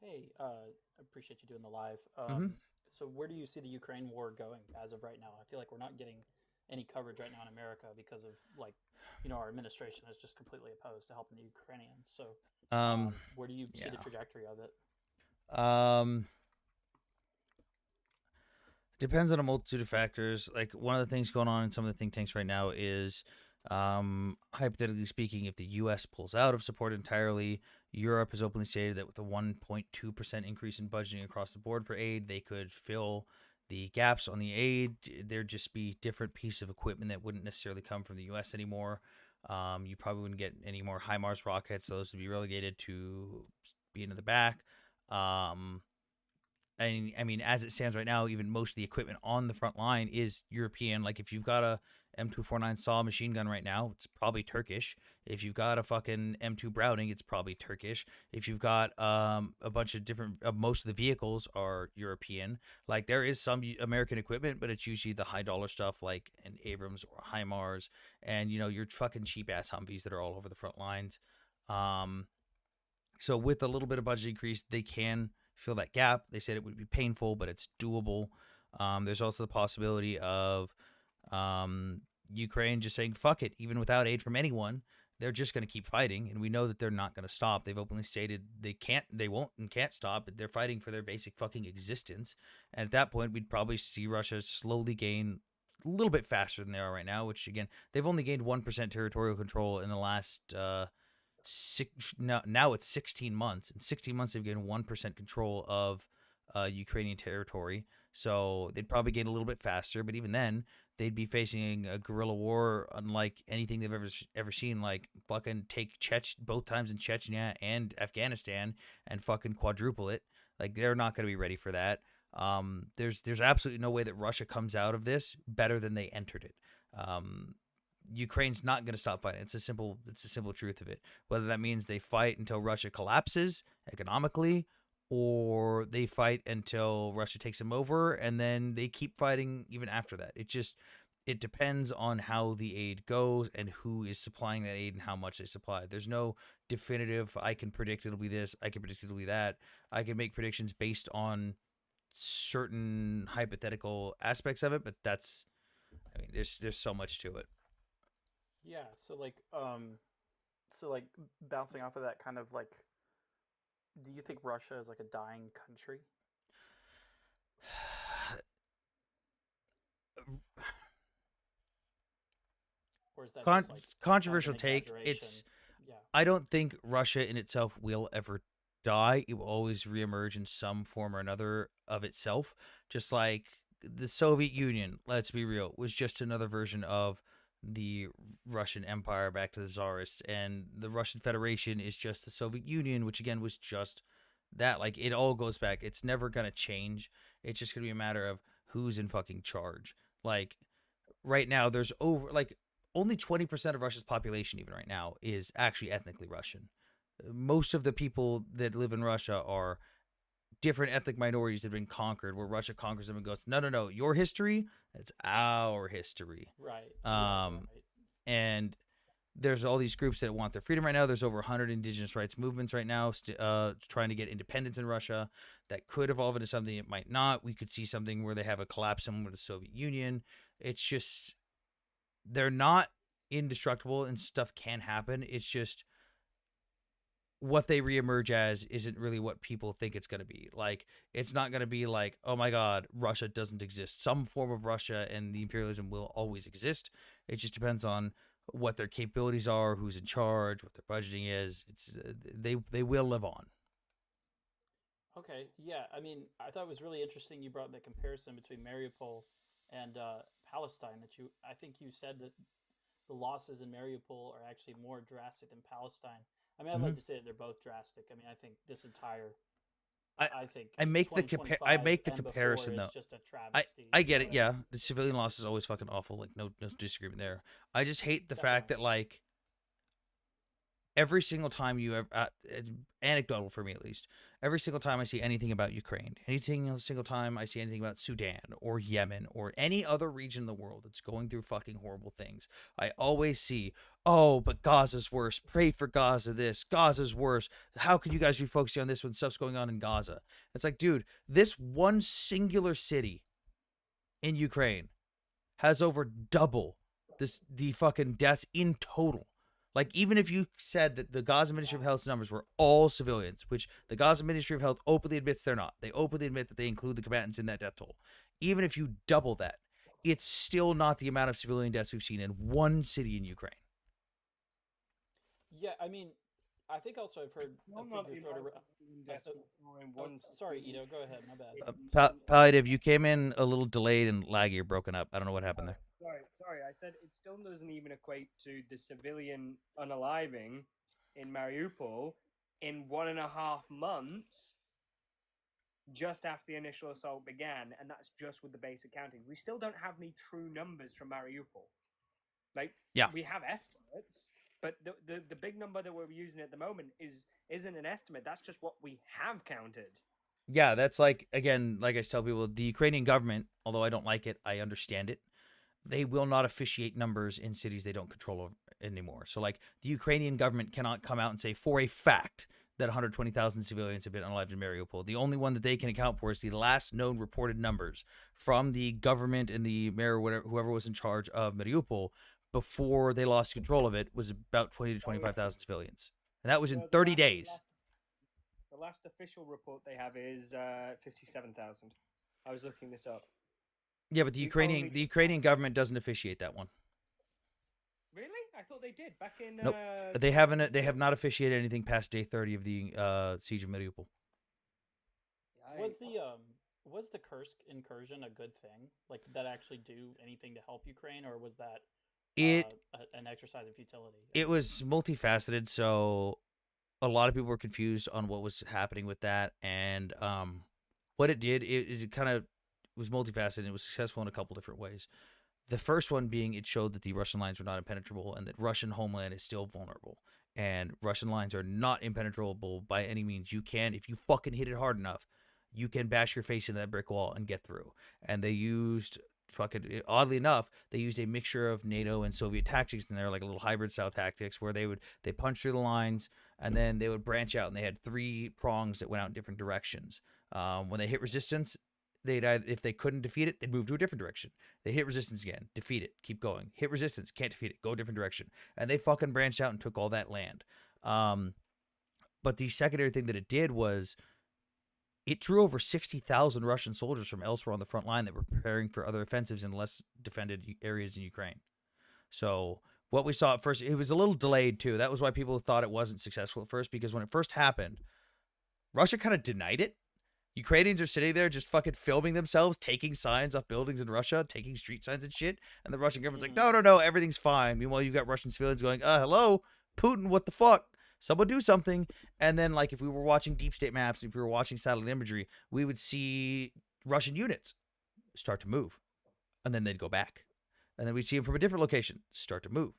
Hey, I appreciate you doing the live. Mm-hmm. So where do you see the Ukraine war going as of right now? I feel like we're not getting any coverage right now in America because of our administration is just completely opposed to helping the Ukrainians. So, where do you see the Yeah. trajectory of it? Depends on a multitude of factors. Like, one of the things going on in some of the think tanks right now is, hypothetically speaking, if the U.S. pulls out of support entirely, Europe has openly stated that with a 1.2% increase in budgeting across the board for aid, they could fill the gaps on the aid. There'd just be different pieces of equipment that wouldn't necessarily come from the U.S. anymore. You probably wouldn't get any more HIMARS rockets. Those would be relegated to be into the back. And I mean, as it stands right now, even most of the equipment on the front line is European. Like, if you've got a M249 SAW machine gun right now, it's probably Turkish. If you've got a fucking M2 Browning, it's probably Turkish. If you've got a bunch of different, most of the vehicles are European. Like, there is some American equipment, but it's usually the high dollar stuff like an Abrams or HIMARS, and your fucking cheap ass Humvees that are all over the front lines. So with a little bit of budget increase, they can fill that gap. They said it would be painful, but it's doable. There's also the possibility of Ukraine just saying, fuck it, even without aid from anyone, they're just going to keep fighting. And we know that they're not going to stop. They've openly stated they won't and can't stop. They're fighting for their basic fucking existence. And at that point, we'd probably see Russia slowly gain a little bit faster than they are right now, which, again, they've only gained 1% territorial control in the last now it's 16 months. In 16 months, they've gained 1% control of Ukrainian territory. So they'd probably gain a little bit faster, but even then, they'd be facing a guerrilla war unlike anything they've ever seen. Like, fucking take both times in Chechnya and Afghanistan and fucking quadruple it. Like, they're not going to be ready for that. There's absolutely no way that Russia comes out of this better than they entered it. Ukraine's not going to stop fighting. It's a simple truth of it. Whether that means they fight until Russia collapses economically, or they fight until Russia takes them over, and then they keep fighting even after that. It depends on how the aid goes and who is supplying that aid and how much they supply. There's no definitive, I can predict it'll be this, I can predict it'll be that. I can make predictions based on certain hypothetical aspects of it, but there's so much to it. Yeah. So bouncing off of that, kind of like, do you think Russia is like a dying country? Or is that just like controversial take? Yeah. I don't think Russia in itself will ever die. It will always reemerge in some form or another of itself. Just like the Soviet Union, let's be real, was just another version of the Russian Empire back to the Tsarists, and the Russian Federation is just the Soviet Union, which again was just that. Like, it all goes back. It's never gonna change. It's just gonna be a matter of who's in fucking charge. Like, right now, there's only 20% of Russia's population, even right now, is actually ethnically Russian. Most of the people that live in Russia are different ethnic minorities that have been conquered, where Russia conquers them and goes, no, your history, that's our history. Right. Right. And there's all these groups that want their freedom right now. There's over 100 indigenous rights movements right now trying to get independence in Russia. That could evolve into something, it might not. We could see something where they have a collapse similar to the Soviet Union. It's just, they're not indestructible and stuff can happen. It's just, what they reemerge as isn't really what people think it's going to be. Like, it's not going to be like, oh my God, Russia doesn't exist. Some form of Russia and the imperialism will always exist. It just depends on what their capabilities are, who's in charge, what their budgeting is. They will live on. Okay, yeah. I mean, I thought it was really interesting you brought the comparison between Mariupol and Palestine. I think you said that the losses in Mariupol are actually more drastic than Palestine. I mean, I'd like to say that they're both drastic. I mean, I think this entire, I make the comparison though. Just a travesty. I get it. Yeah, the civilian loss is always fucking awful. Like, no disagreement there. I just hate the fact that, like, every single time you ever, anecdotal for me at least, every single time I see anything about Ukraine, anything single time I see anything about Sudan or Yemen or any other region in the world that's going through fucking horrible things, I always see, oh, but Gaza's worse. Pray for Gaza. This Gaza's worse. How can you guys be focusing on this when stuff's going on in Gaza? It's like, dude, this one singular city in Ukraine has over double the fucking deaths in total. Like, even if you said that the Gaza Ministry of Health's numbers were all civilians, which the Gaza Ministry of Health openly admits they're not. They openly admit that they include the combatants in that death toll. Even if you double that, it's still not the amount of civilian deaths we've seen in one city in Ukraine. Yeah, I mean, I think also I've heard a figure thrown around. Sorry, Ito, go ahead. My bad. Palliative, you came in a little delayed and laggy or broken up. I don't know what happened there. Sorry. I said it still doesn't even equate to the civilian unaliving in Mariupol in 1.5 months just after the initial assault began, and that's just with the basic counting. We still don't have any true numbers from Mariupol. Like, yeah, we have estimates, but the big number that we're using at the moment isn't an estimate. That's just what we have counted. Yeah, that's like, again, like I tell people, the Ukrainian government, although I don't like it, I understand it. They will not officiate numbers in cities they don't control anymore. So, like, the Ukrainian government cannot come out and say for a fact that 120,000 civilians have been unalived in Mariupol. The only one that they can account for is the last known reported numbers from the government and the mayor, whatever, whoever was in charge of Mariupol before they lost control of it, was about 20 to 25,000 civilians. And that was in 30 days. The last official report they have is 57,000. I was looking this up. Yeah, but the Ukrainian government doesn't officiate that one. Really? I thought they did back in. Nope, they haven't. They have not officiated anything past day 30 of the siege of Mariupol. Was the Kursk incursion a good thing? Like, did that actually do anything to help Ukraine, or was that an exercise of futility? It was multifaceted, so a lot of people were confused on what was happening with that, and what it did is it kind of was multifaceted. It was successful in a couple different ways. The first one being it showed that the Russian lines were not impenetrable and that Russian homeland is still vulnerable. And Russian lines are not impenetrable by any means. You can, if you fucking hit it hard enough, you can bash your face into that brick wall and get through. And they used, oddly enough, they used a mixture of NATO and Soviet tactics in there, like a little hybrid style tactics where they punch through the lines and then they would branch out, and they had 3 prongs that went out in different directions. When they hit resistance, if they couldn't defeat it, they'd move to a different direction. They hit resistance again, defeat it, keep going. Hit resistance, can't defeat it, go a different direction. And they fucking branched out and took all that land. But the secondary thing that it did was it drew over 60,000 Russian soldiers from elsewhere on the front line that were preparing for other offensives in less defended areas in Ukraine. So what we saw at first, it was a little delayed too. That was why people thought it wasn't successful at first, because when it first happened, Russia kind of denied it. Ukrainians are sitting there just fucking filming themselves, taking signs off buildings in Russia, taking street signs and shit. And the Russian government's like, no, everything's fine. Meanwhile, you've got Russian civilians going, hello, Putin, what the fuck? Someone do something. And then, like, if we were watching deep state maps, if we were watching satellite imagery, we would see Russian units start to move. And then they'd go back. And then we'd see them from a different location start to move.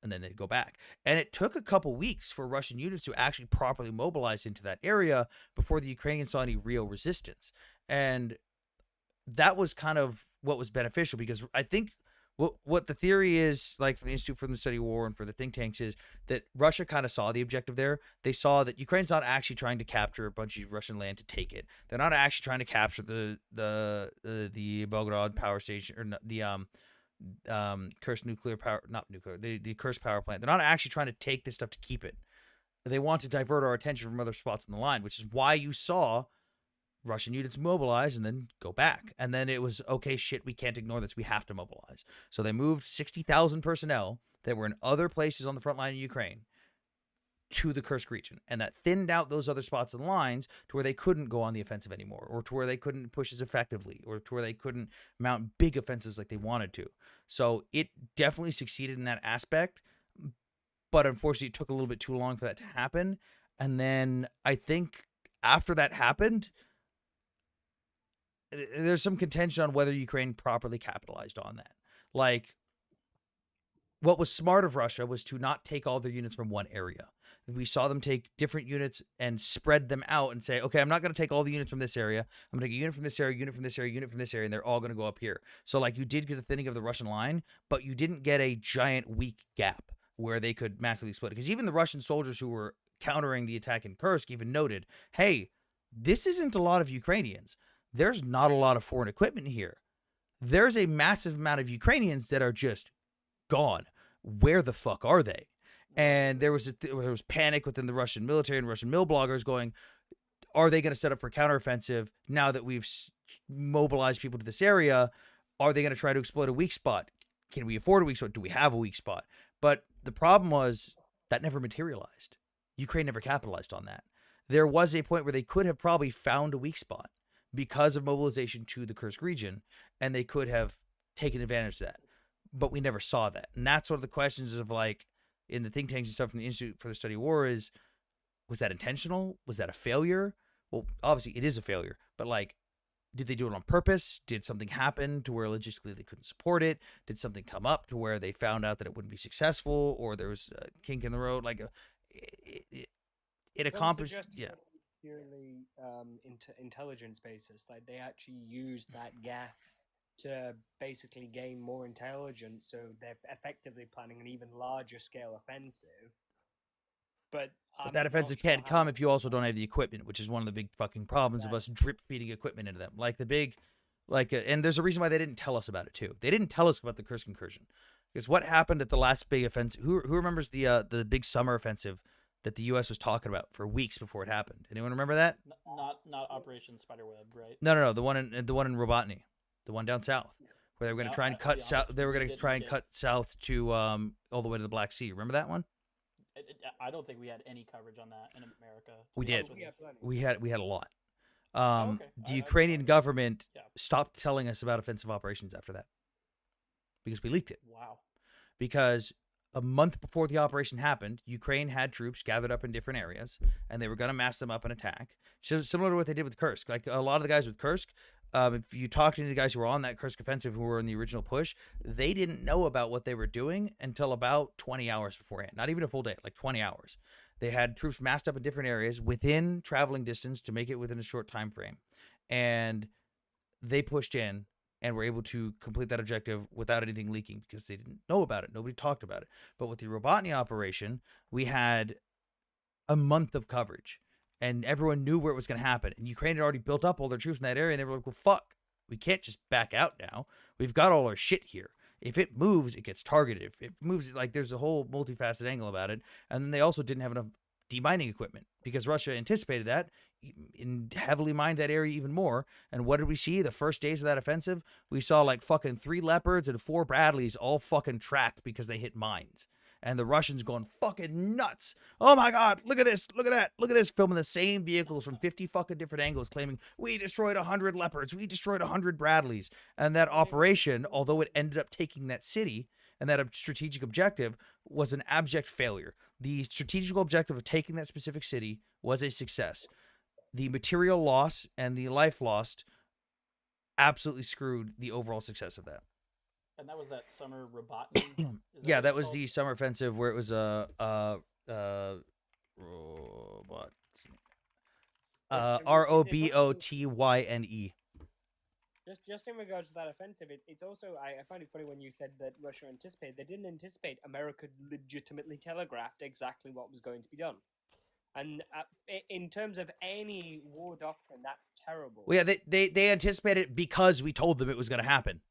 And then they'd go back. And it took a couple weeks for Russian units to actually properly mobilize into that area before the Ukrainians saw any real resistance. And that was kind of what was beneficial, because I think what the theory is, like, from the Institute for the Study of War and for the think tanks, is that Russia kind of saw the objective there. They saw that Ukraine's not actually trying to capture a bunch of Russian land to take it. They're not actually trying to capture the Belgorod power station, or the Kursk nuclear power, not nuclear, the Kursk power plant. They're not actually trying to take this stuff to keep it. They want to divert our attention from other spots in the line, which is why you saw Russian units mobilize and then go back. And then it was, okay, shit, we can't ignore this. We have to mobilize. So they moved 60,000 personnel that were in other places on the front line of Ukraine to the Kursk region. And that thinned out those other spots in the lines to where they couldn't go on the offensive anymore, or to where they couldn't push as effectively, or to where they couldn't mount big offensives like they wanted to. So it definitely succeeded in that aspect. But unfortunately, it took a little bit too long for that to happen. And then I think after that happened, there's some contention on whether Ukraine properly capitalized on that. Like, what was smart of Russia was to not take all their units from one area. we saw them take different units and spread them out and say, okay, I'm not going to take all the units from this area. I'm going to take a unit from this area, unit from this area, unit from this area, and they're all going to go up here. So like you did get a thinning of the Russian line, but you didn't get a giant weak gap where they could massively split. Because even the Russian soldiers who were countering the attack in Kursk even noted, hey, this isn't a lot of Ukrainians. There's not a lot of foreign equipment here. There's a massive amount of Ukrainians that are just gone. Where the fuck are they? And there was panic within the Russian military and Russian mill bloggers going, are they going to set up for counteroffensive now that we've mobilized people to this area? Are they going to try to exploit a weak spot? Can we afford a weak spot? Do we have a weak spot? But the problem was that never materialized. Ukraine never capitalized on that. There was a point where they could have probably found a weak spot because of mobilization to the Kursk region, and they could have taken advantage of that. But we never saw that. And that's one of the questions of like, in the think tanks and stuff from the Institute for the Study of War is, was that intentional? Was that a failure? Well, obviously it is a failure, but like, did they do it on purpose? Did something happen to where logistically they couldn't support it? Did something come up to where they found out that it wouldn't be successful, or there was a kink in the road? Like, it accomplished, yeah. Purely intelligence basis, like they actually used that gap to basically gain more intelligence, so they're effectively planning an even larger scale offensive. But that offensive can't come if you also don't have the equipment, which is one of the big fucking problems of us drip feeding equipment into them. Like the big, and there's a reason why they didn't tell us about it too. They didn't tell us about the Kursk incursion, because what happened at the last big offensive? Who remembers the big summer offensive that the U.S. was talking about for weeks before it happened? Anyone remember that? Not Operation Spiderweb, right? No. The one in Robotny, the one down south, where they were going to try and cut south. They were going to try and cut south to all the way to the Black Sea. Remember that one? I don't think we had any coverage on that in America. We did. We had a lot. Okay. The Ukrainian government stopped telling us about offensive operations after that because we leaked it. Wow. Because a month before the operation happened, Ukraine had troops gathered up in different areas, and they were going to mass them up and attack. So similar to what they did with Kursk. Like a lot of the guys with Kursk, if you talk to any of the guys who were on that Kursk offensive who were in the original push, they didn't know about what they were doing until about 20 hours beforehand. Not even a full day, like 20 hours. They had troops massed up in different areas within traveling distance to make it within a short time frame. And they pushed in and were able to complete that objective without anything leaking because they didn't know about it. Nobody talked about it. But with the Robotny operation, we had a month of coverage. And everyone knew where it was going to happen. And Ukraine had already built up all their troops in that area. And they were like, well, fuck. We can't just back out now. We've got all our shit here. If it moves, it gets targeted. If it moves, like there's a whole multifaceted angle about it. And then they also didn't have enough demining equipment because Russia anticipated that and heavily mined that area even more. And what did we see? The first days of that offensive, we saw like fucking 3 Leopards and 4 Bradleys all fucking tracked because they hit mines. And the Russians going fucking nuts. Oh my God, look at this, look at that, look at this, filming the same vehicles from 50 fucking different angles, claiming we destroyed 100 Leopards, we destroyed 100 Bradleys. And that operation, although it ended up taking that city and that strategic objective, was an abject failure. The strategical objective of taking that specific city was a success. The material loss and the life lost absolutely screwed the overall success of that. And that was that summer Robotny? Yeah, that was the summer offensive where it was robot. ROBOTYNE. Just in regards to that offensive, it's also I find it funny when you said that Russia anticipated. They didn't anticipate. America legitimately telegraphed exactly what was going to be done. And in terms of any war doctrine, that's terrible. Well, yeah, they anticipated it because we told them it was going to happen.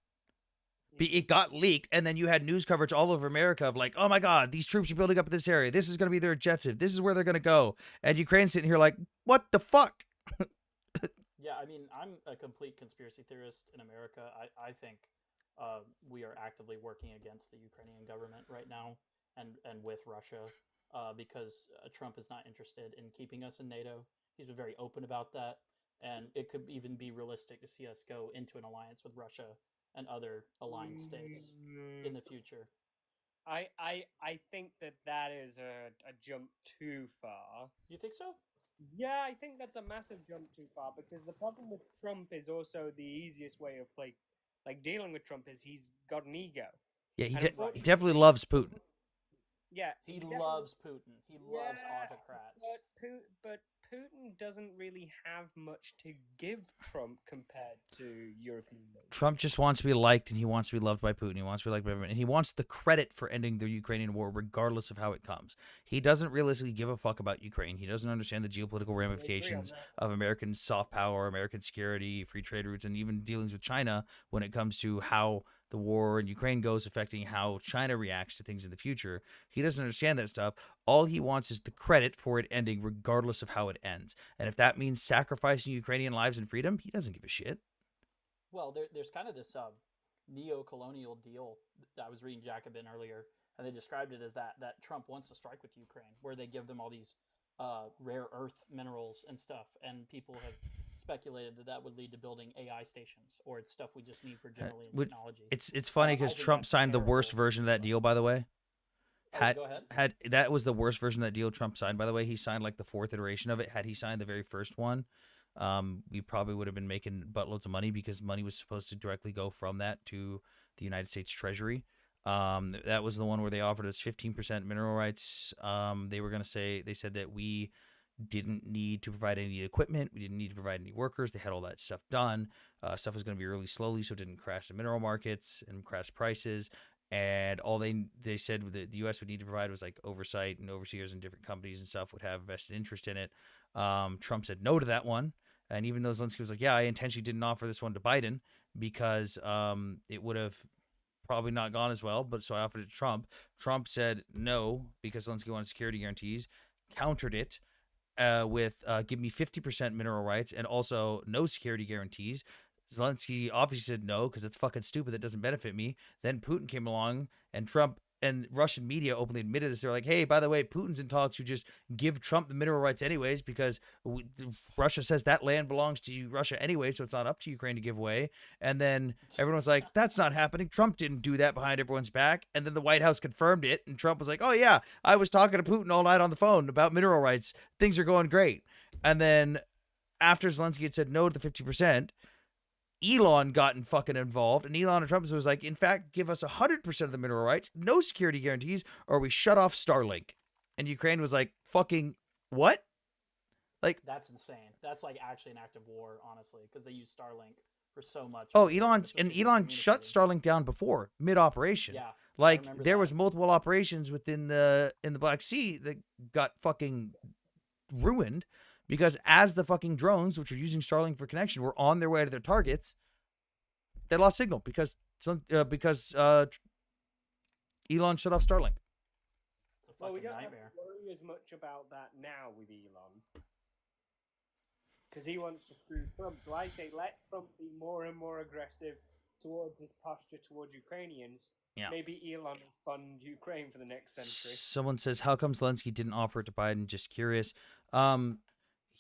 It got leaked, and then you had news coverage all over America of like, oh my God, these troops are building up in this area. This is going to be their objective. This is where they're going to go. And Ukraine's sitting here like, what the fuck? Yeah, I mean, I'm a complete conspiracy theorist in America. I think we are actively working against the Ukrainian government right now and with Russia because Trump is not interested in keeping us in NATO. He's been very open about that. And it could even be realistic to see us go into an alliance with Russia and other aligned states in the future. I think that is a jump too far. You think so? Yeah, I think that's a massive jump too far because the problem with Trump is also the easiest way of like dealing with Trump is he's got an ego. Yeah, he definitely loves Putin. Yeah, He definitely. loves Putin. He loves Yeah, autocrats. but Putin doesn't really have much to give Trump compared to European nations. Trump just wants to be liked, and he wants to be loved by Putin. He wants to be liked by everyone, and he wants the credit for ending the Ukrainian war, regardless of how it comes. He doesn't realistically give a fuck about Ukraine. He doesn't understand the geopolitical ramifications of American soft power, American security, free trade routes, and even dealings with China when it comes to how the war in Ukraine goes, affecting how China reacts to things in the future. He doesn't understand that stuff. All he wants is the credit for it ending, regardless of how it ends. And if that means sacrificing Ukrainian lives and freedom, he doesn't give a shit. Well, there's kind of this neo-colonial deal. I was reading Jacobin earlier, and they described it as that Trump wants to strike with Ukraine, where they give them all these rare earth minerals and stuff, and people have speculated that would lead to building AI stations, or it's stuff we just need for general technology. It's funny because Trump signed the worst version of that deal, by the way. Go ahead. Had that was the worst version of that deal Trump signed, by the way. He signed like the fourth iteration of it. Had he signed the very first one, we probably would have been making buttloads of money, because money was supposed to directly go from that to the United States Treasury. That was the one where they offered us 15% mineral rights. They said that we didn't need to provide any equipment. We didn't need to provide any workers. They had all that stuff done. Stuff was going to be really slowly, so it didn't crash the mineral markets and crash prices. And all they said the U.S. would need to provide was like oversight, and overseers and different companies and stuff would have vested interest in it. Trump said no to that one. And even though Zelensky was like, yeah, I intentionally didn't offer this one to Biden because it would have probably not gone as well, but so I offered it to Trump. Trump said no because Zelensky wanted security guarantees, countered it with give me 50% mineral rights and also no security guarantees. Zelensky obviously said no because it's fucking stupid. That doesn't benefit me. Then Putin came along, and Trump and Russian media openly admitted this. They're like, hey, by the way, Putin's in talks to just give Trump the mineral rights anyways, because Russia says that land belongs to Russia anyway, so it's not up to Ukraine to give away. And then everyone's like, that's not happening. Trump didn't do that behind everyone's back. And then the White House confirmed it, and Trump was like, oh yeah, I was talking to Putin all night on the phone about mineral rights. Things are going great. And then after Zelensky had said no to the 50%, Elon got fucking involved, and Elon and Trump was like, in fact, give us 100% of the mineral rights, no security guarantees, or we shut off Starlink. And Ukraine was like, fucking what? Like, that's insane. That's like actually an act of war, honestly, because they use Starlink for so much. Oh, Elon shut Starlink down before mid-operation. Yeah, like there was multiple operations in the Black Sea that got fucking ruined. Because as the fucking drones, which are using Starlink for connection, were on their way to their targets, they lost signal because Elon shut off Starlink. It's a Well, we fucking don't have nightmare. to worry as much about that now with Elon, because he wants to screw Trump. So I say let Trump be more and more aggressive towards his posture towards Ukrainians. Yeah. Maybe Elon will fund Ukraine for the next century. Someone says, how come Zelensky didn't offer it to Biden? Just curious.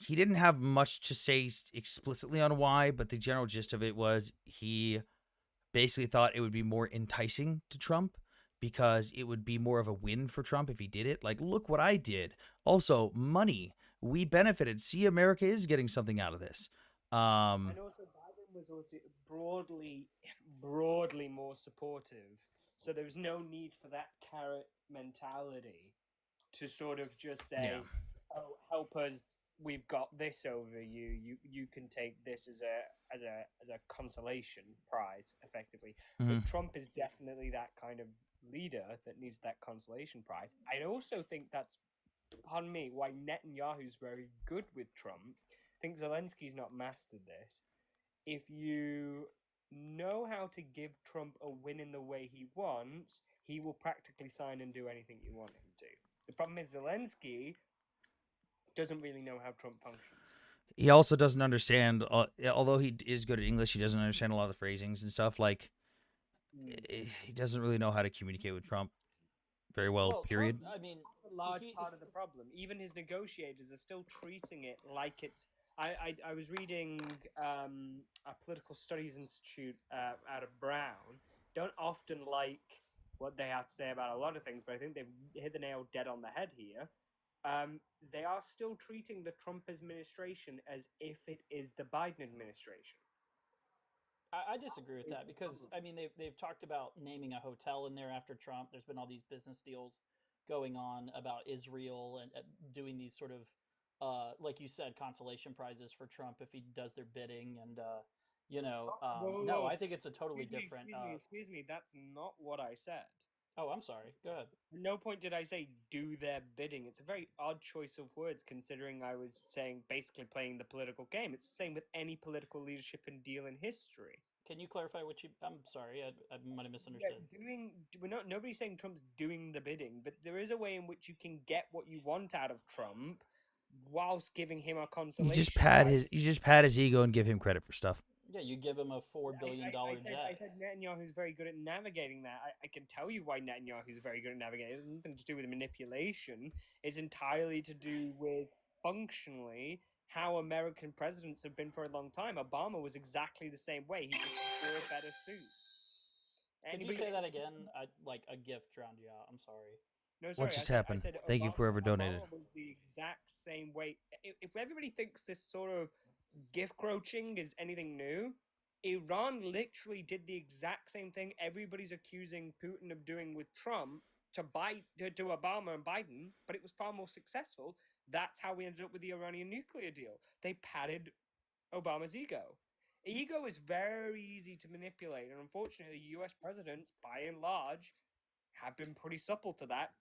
He didn't have much to say explicitly on why, but the general gist of it was he basically thought it would be more enticing to Trump because it would be more of a win for Trump if he did it. Like, look what I did. Also, money. We benefited. See, America is getting something out of this. And also, Biden was also broadly more supportive, so there was no need for that carrot mentality to sort of just say, "Oh, help us. We've got this over you. You can take this as a consolation prize, effectively." But Trump is definitely that kind of leader that needs that consolation prize. I also think that's, pardon me, why Netanyahu's very good with Trump. I think Zelensky's not mastered this. If you know how to give Trump a win in the way he wants, he will practically sign and do anything you want him to. The problem is Zelensky doesn't really know how Trump functions. He also doesn't understand, although he is good at English, he doesn't understand a lot of the phrasings and stuff. Like, he doesn't really know how to communicate with Trump very well, period. Trump, I mean, a large part of the problem. Even his negotiators are still treating it like it's. I was reading a political studies institute out of Brown. Don't often like what they have to say about a lot of things, but I think they've hit the nail dead on the head here. They are still treating the Trump administration as if it is the Biden administration. I disagree with that because I mean they've talked about naming a hotel in there after Trump. There's been all these business deals going on about Israel and doing these sort of, like you said, consolation prizes for Trump if he does their bidding. And, no, I think it's a totally different. Excuse me. That's not what I said. Oh, I'm sorry. Go ahead. At no point did I say do their bidding. It's a very odd choice of words, considering I was saying basically playing the political game. It's the same with any political leadership and deal in history. Can you clarify what you? I'm sorry, I might have misunderstood. Nobody's saying Trump's doing the bidding, but there is a way in which you can get what you want out of Trump, whilst giving him a consolation. You just pat his ego and give him credit for stuff. Yeah, you give him a $4 billion I jet. said Netanyahu's very good at navigating that. I can tell you why Netanyahu's very good at navigating. It's nothing to do with manipulation. It's entirely to do with functionally how American presidents have been for a long time. Obama was exactly the same way. He just wore better suits. Could you say that again? Like a gift drowned you out. I'm sorry. No, sorry. What just happened? Thank you for whoever donated. Obama was the exact same way. If everybody thinks this sort of gift crouching is anything new, Iran literally did the exact same thing everybody's accusing Putin of doing with Trump to Obama and Biden, but it was far more successful. That's how we ended up with the Iranian nuclear deal. They patted Obama's ego. Ego is very easy to manipulate, and unfortunately, US presidents, by and large, have been pretty supple to that.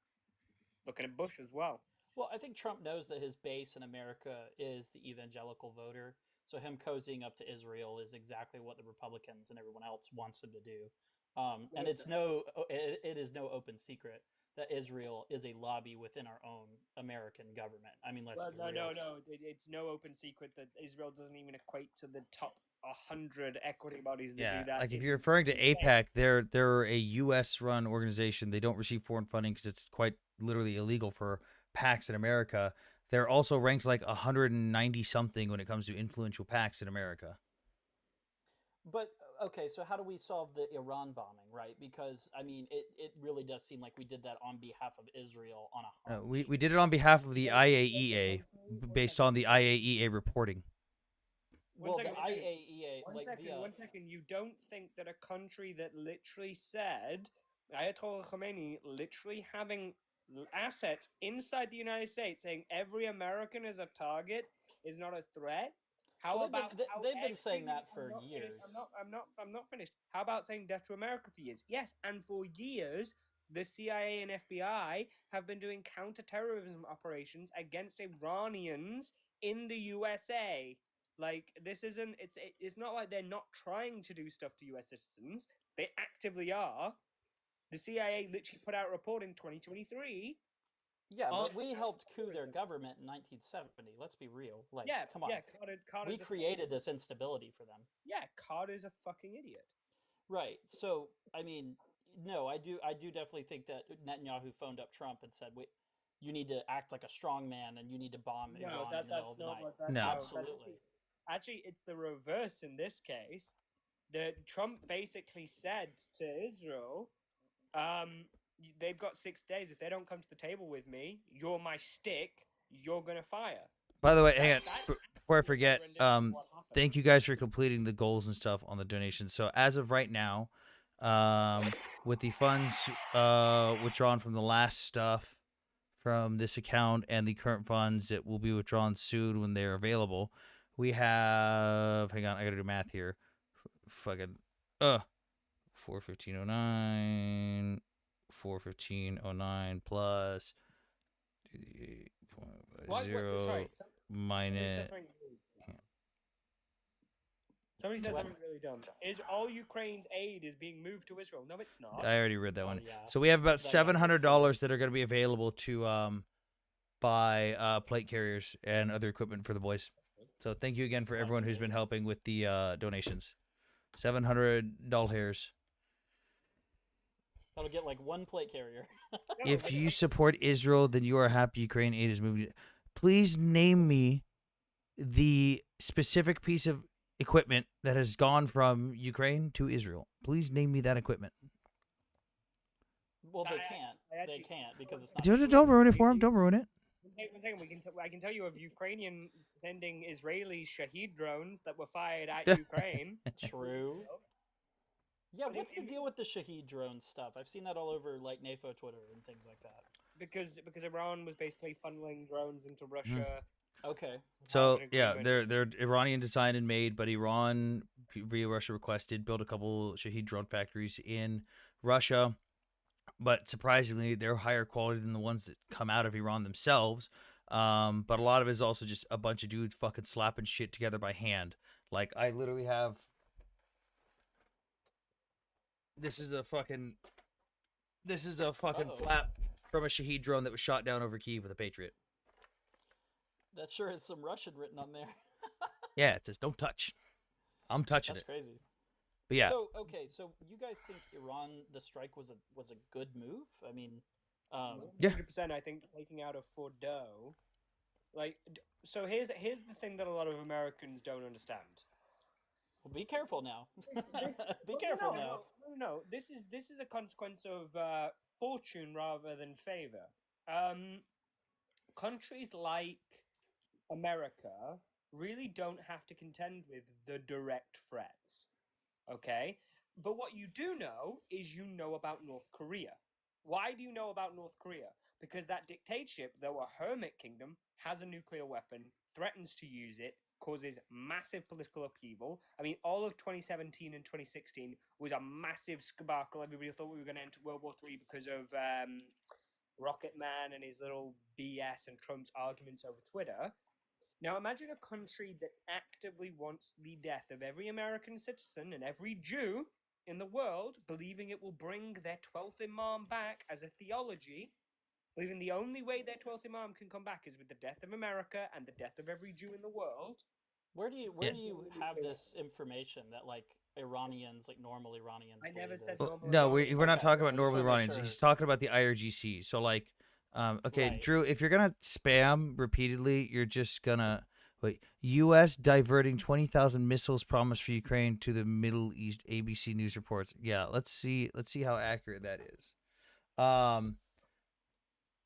Looking at Bush as well. Well, I think Trump knows that his base in America is the evangelical voter. So him cozying up to Israel is exactly what the Republicans and everyone else wants him to do. And it is no open secret that Israel is a lobby within our own American government. I mean, let's be real. No. It's no open secret that Israel doesn't even equate to the top 100 equity bodies that do that. Like if you're referring to AIPAC, they're a U.S. run organization. They don't receive foreign funding because it's quite literally illegal for PACs in America. They're also ranked like 190 something when it comes to influential PACs in America. But okay, so how do we solve the Iran bombing, right? Because I mean, it really does seem like we did that on behalf of Israel on a hunch. We did it on behalf of the IAEA based on the IAEA reporting. Well, the IAEA, One second. You don't think that a country that literally said Ayatollah Khomeini literally having assets inside the United States saying every American is a target is not a threat? They've been saying that for years. I'm not finished. How about saying death to America for years? Yes, and for years the CIA and FBI have been doing counterterrorism operations against Iranians in the USA. Like this isn't. It's not like they're not trying to do stuff to U.S. citizens. They actively are. The CIA literally put out a report in 2023. Yeah, but we helped coup their government in 1970. Let's be real. Like, come on. Yeah, we created this instability for them. Yeah, Carter's a fucking idiot. Right. So, I mean, no, I do definitely think that Netanyahu phoned up Trump and said, "Wait, you need to act like a strong man and you need to bomb Iran in the middle of the night." No, absolutely. Actually, it's the reverse in this case. That Trump basically said to Israel, they've got 6 days. If they don't come to the table with me, you're my stick. You're gonna fire. By the way, hang on. Before I forget, thank you guys for completing the goals and stuff on the donations. So as of right now, with the funds withdrawn from the last stuff from this account and the current funds that will be withdrawn soon when they're available, we have. Hang on, I gotta do math here. Fucking 41509. 41509 plus 8.50 minus. Somebody said something really dumb. Is all Ukraine's aid is being moved to Israel? No, it's not. I already read that one. Yeah. So we have about $700 that are going to be available to buy plate carriers and other equipment for the boys. So thank you again for everyone who's been helping with the donations. $700. That'll get like one plate carrier. If you support Israel, then you are happy Ukraine aid is moving. Please name me the specific piece of equipment that has gone from Ukraine to Israel. Please name me that equipment. Well, they can't. They can't because it's not. Don't ruin it for them. Don't ruin it. One second. I can tell you of Ukrainian sending Israeli Shahed drones that were fired at Ukraine. True. Yeah, what's the deal with the Shahed drone stuff? I've seen that all over like NAFO Twitter and things like that. because Iran was basically funneling drones into Russia. Okay. So an yeah, agreement. they're Iranian designed and made, but Iran via Russia requested build a couple Shahed drone factories in Russia. But surprisingly, they're higher quality than the ones that come out of Iran themselves. But a lot of it is also just a bunch of dudes fucking slapping shit together by hand. Like I literally have. This is a fucking Uh-oh. flap from a Shahed drone that was shot down over Kyiv with a Patriot. That sure has some Russian written on there. Yeah, it says don't touch. I'm touching That's it. crazy. But yeah. So okay, so you guys think Iran the strike was a good move? I mean, Yeah. 100%. I think taking out of Fordo, like, so here's the thing that a lot of Americans don't understand. Well, be careful now. Be Well, careful no, now. No. This is a consequence of fortune rather than favor. Countries like America really don't have to contend with the direct threats. Okay? But what you do know is you know about North Korea. Why do you know about North Korea? Because that dictatorship, though a hermit kingdom, has a nuclear weapon, threatens to use it, causes massive political upheaval. I mean, all of 2017 and 2016 was a massive skebacle. Everybody thought we were going to enter World War III because of Rocket Man and his little BS and Trump's arguments over Twitter. Now imagine a country that actively wants the death of every American citizen and every Jew in the world, believing it will bring their 12th Imam back as a theology, believing the only way their 12th Imam can come back is with the death of America and the death of every Jew in the world. Where do you have this information that like Iranians, like normal Iranians? I never said Well, normal no, Iranians. we're not Okay, talking I about just normal wanna make Iranians. sure. He's talking about the IRGC. So like, okay, Right. Drew, if you're gonna spam repeatedly, you're just gonna wait. U.S. diverting 20,000 missiles promised for Ukraine to the Middle East. ABC News reports. Yeah, let's see how accurate that is.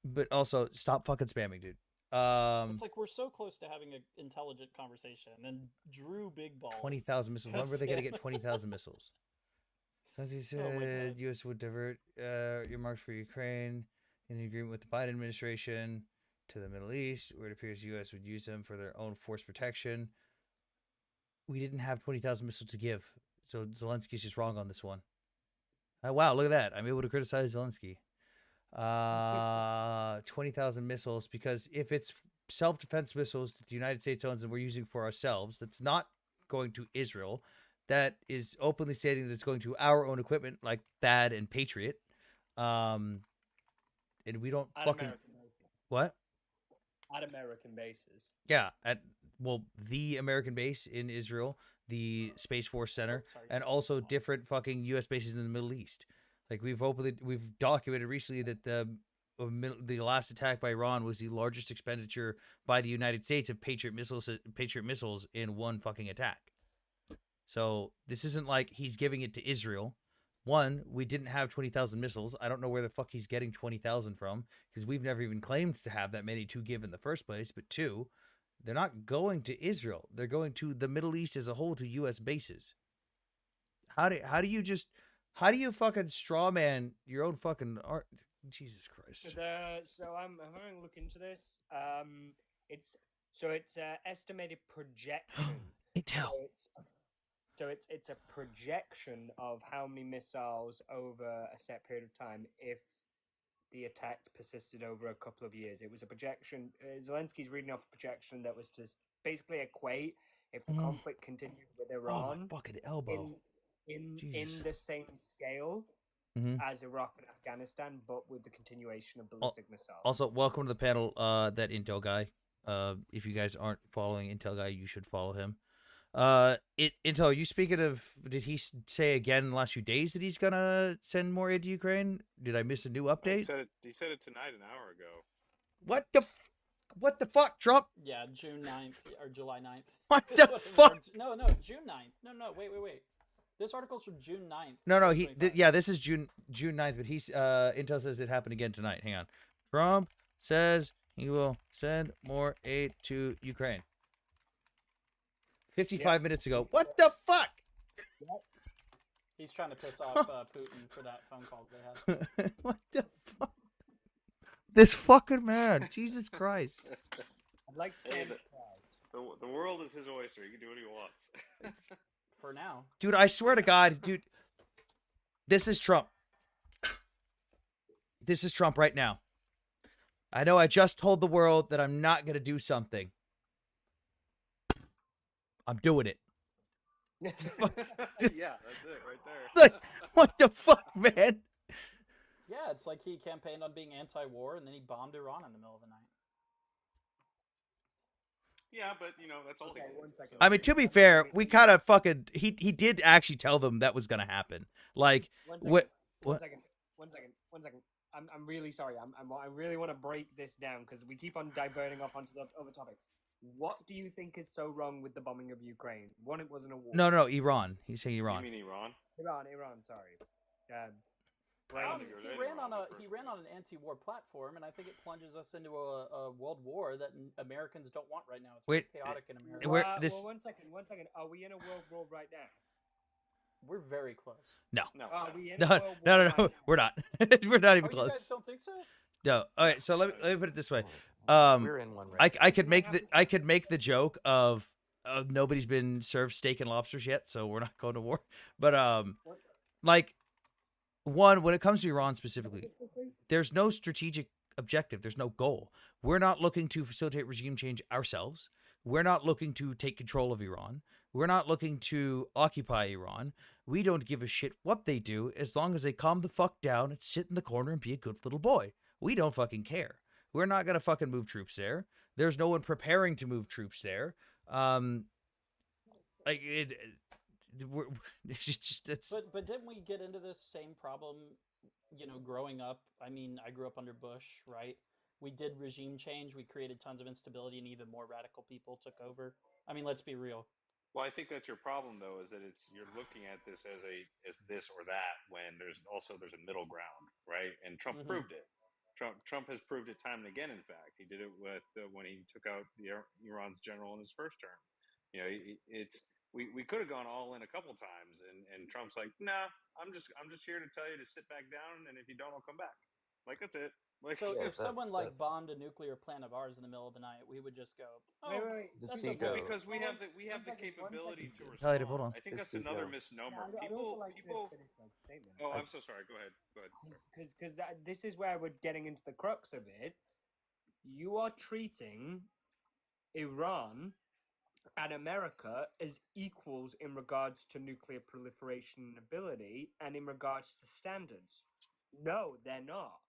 But also stop fucking spamming, dude. It's like we're so close to having an intelligent conversation, and then Drew Big Balls. 20,000 missiles. When were they gonna get Sam. 20,000 missiles? Since he Oh my said God. U.S. would divert earmarks for Ukraine in the agreement with the Biden administration to the Middle East, where it appears U.S. would use them for their own force protection. We didn't have 20,000 missiles to give, so Zelensky's just wrong on this one. Wow, look at that! I'm able to criticize Zelensky. 20,000 missiles, because if it's self-defense missiles that the United States owns and we're using for ourselves, that's not going to Israel. That is openly stating that it's going to our own equipment, like THAAD and Patriot. And we don't At fucking American bases. what? At American bases. Yeah, the American base in Israel, the Space Force Center, sorry. and also different fucking U.S. bases in the Middle East. Like we've documented recently that the last attack by Iran was the largest expenditure by the United States of Patriot missiles in one fucking attack. So this isn't like he's giving it to Israel. One, we didn't have 20,000 missiles. I don't know where the fuck he's getting 20,000 from, because we've never even claimed to have that many to give in the first place. But two, they're not going to Israel. They're going to the Middle East as a whole, to U.S. bases. How do you fucking straw man your own fucking art? Jesus Christ. So I'm having a look into this. It's estimated projection. Intel. So it's a projection of how many missiles over a set period of time if the attacks persisted over a couple of years. It was a projection. Zelensky's reading off a projection that was to basically equate if the conflict continued with Iran. Oh, my fucking elbow. In Jesus. the same scale as Iraq and Afghanistan, but with the continuation of ballistic missiles. Also, welcome to the panel, that Intel guy. If you guys aren't following Intel guy, you should follow him. Intel, you speaking of, did he say again in the last few days that he's gonna send more aid to Ukraine? Did I miss a new update? He said it tonight, an hour ago. What the fuck, Trump? Yeah, June 9th or July 9th. What the fuck? No, June 9th. No, wait. This article's from June 9th. No, this is June 9th, but he's Intel says it happened again tonight. Hang on. Trump says he will send more aid to Ukraine. 55 minutes ago. What the fuck? He's trying to piss off Putin for that phone call they had. What the fuck? This fucking man. Jesus Christ. I'd like to say Hey, I'm surprised. the world is his oyster. He can do what he wants. For now. Dude, I swear to God, dude. This is Trump. This is Trump right now. I know I just told the world that I'm not going to do something. I'm doing it. Yeah, that's it right there. Like, what the fuck, man? Yeah, it's like he campaigned on being anti-war and then he bombed Iran in the middle of the night. Yeah, but that's all. Okay, he did. 1 second. I mean, to be fair, we kind of fucking he did actually tell them that was going to happen. Like, One second. what? One second. I'm really sorry. I really want to break this down because we keep on diverting off onto the other topics. What do you think is so wrong with the bombing of Ukraine? One, it wasn't a war. No, Iran. He's saying Iran. You mean Iran? Iran. Sorry. He ran on an anti-war platform, and I think it plunges us into a world war that Americans don't want right now. It's Wait, chaotic in America. Where Well, this? 1 second. Are we in a world war right now? We're very close. No. Are we in No, a world war no. right now? We're not. We're not even You close. guys don't think so? No. All right. So let me put it this way. We're in one right I could make the joke of nobody's been served steak and lobsters yet, so we're not going to war. But like, one, when it comes to Iran specifically, there's no strategic objective. There's no goal. We're not looking to facilitate regime change ourselves. We're not looking to take control of Iran. We're not looking to occupy Iran. We don't give a shit what they do as long as they calm the fuck down and sit in the corner and be a good little boy. We don't fucking care. We're not going to fucking move troops there. There's no one preparing to move troops there. Like it's But didn't we get into this same problem, growing up? I mean, I grew up under Bush, right? We did regime change. We created tons of instability, and even more radical people took over. I mean, let's be real. Well, I think that's your problem, though, is that you're looking at this as this or that when there's a middle ground, right? And Trump proved it. Trump has proved it time and again. In fact, he did it with when he took out Iran's general in his first term. We could have gone all in a couple times, and Trump's like, nah, I'm just here to tell you to sit back down, and if you don't, I'll come back. Like, that's it. Like, so if someone bombed a nuclear plant of ours in the middle of the night, we would just go, wait. That's okay. okay. Because we have the capability to respond. Palliative, hold on. I think that's another misnomer. I'd also like to finish my statement. Oh, I'm so sorry. Go ahead. Because this is where we're getting into the crux of it. You are treating Iran and America as equals in regards to nuclear proliferation ability and in regards to standards. No, they're not.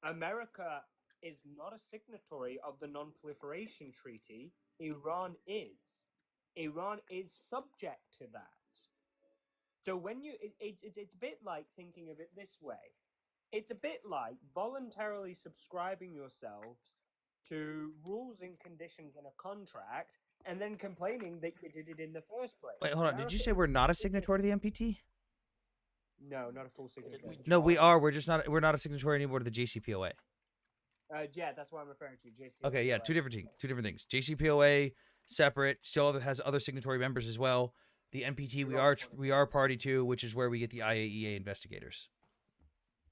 America is not a signatory of the Non-Proliferation Treaty. Iran is. Iran is subject to that. So when it's a bit like thinking of it this way. It's a bit like voluntarily subscribing yourselves to rules and conditions in a contract and then complaining that you did it in the first place. Wait, hold on. Did you say we're not a signatory to the NPT? No, not a full signatory. No, we are. We're just not. We're not a signatory anymore to the JCPOA. Yeah, that's what I'm referring to. JCPOA. Okay, yeah, two different things. JCPOA separate, still has other signatory members as well. The NPT we are party to, which is where we get the IAEA investigators.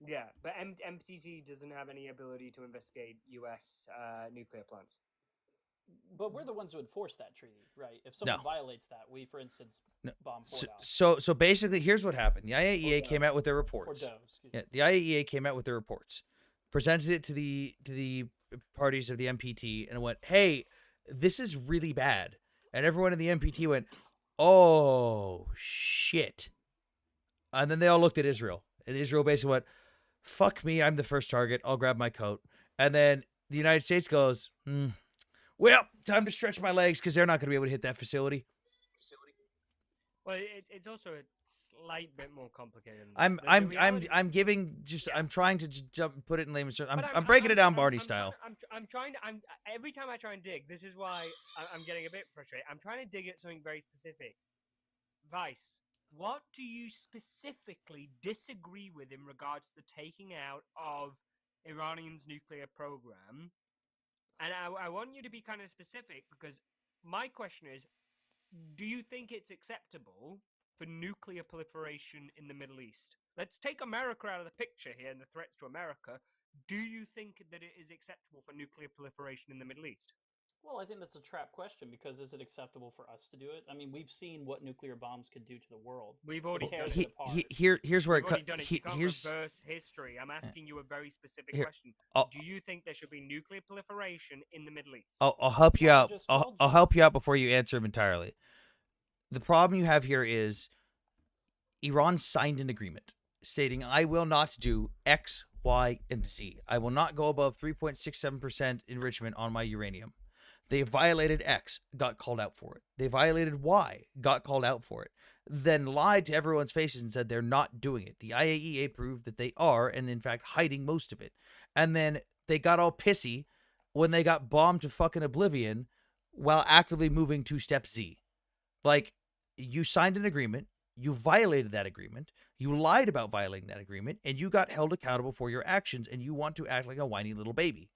Yeah, but NPT doesn't have any ability to investigate U.S. Nuclear plants. But we're the ones who enforce that treaty, right? If someone violates that, we, for instance, bomb Fort So basically, here's what happened. The IAEA came out with their reports. Yeah, the IAEA came out with their reports, presented it to the parties of the NPT, and went, "Hey, this is really bad." And everyone in the NPT went, "Oh shit!" And then they all looked at Israel, and Israel basically went, "Fuck me, I'm the first target. I'll grab my coat." And then the United States goes, "Well, time to stretch my legs because they're not going to be able to hit that facility." Well, it's also a slight bit more complicated. I'm trying to put it in layman's terms. I'm breaking it down Barney style. Every time I try and dig, this is why I'm getting a bit frustrated. I'm trying to dig at something very specific. Vice, what do you specifically disagree with in regards to the taking out of Iranian's nuclear program? And I want you to be kind of specific because my question is, do you think it's acceptable for nuclear proliferation in the Middle East? Let's take America out of the picture here and the threats to America. Do you think that it is acceptable for nuclear proliferation in the Middle East? Well, I think that's a trap question because is it acceptable for us to do it? I mean, we've seen what nuclear bombs could do to the world. We've It already done tears it. it apart. Here's where We've already done it. You can't here's reverse history. I'm asking you a very specific here. question. I'll, Do you think there should be nuclear proliferation in the Middle East? I'll help you Well, I out. just I'll told I'll you. help you out before you answer him entirely. The problem you have here is Iran signed an agreement stating, I will not do X, Y, and Z. I will not go above 3.67% enrichment on my uranium. They violated X, got called out for it. They violated Y, got called out for it. Then lied to everyone's faces and said they're not doing it. The IAEA proved that they are, and in fact, hiding most of it. And then they got all pissy when they got bombed to fucking oblivion while actively moving to step Z. Like, you signed an agreement, you violated that agreement, you lied about violating that agreement, and you got held accountable for your actions, and you want to act like a whiny little baby.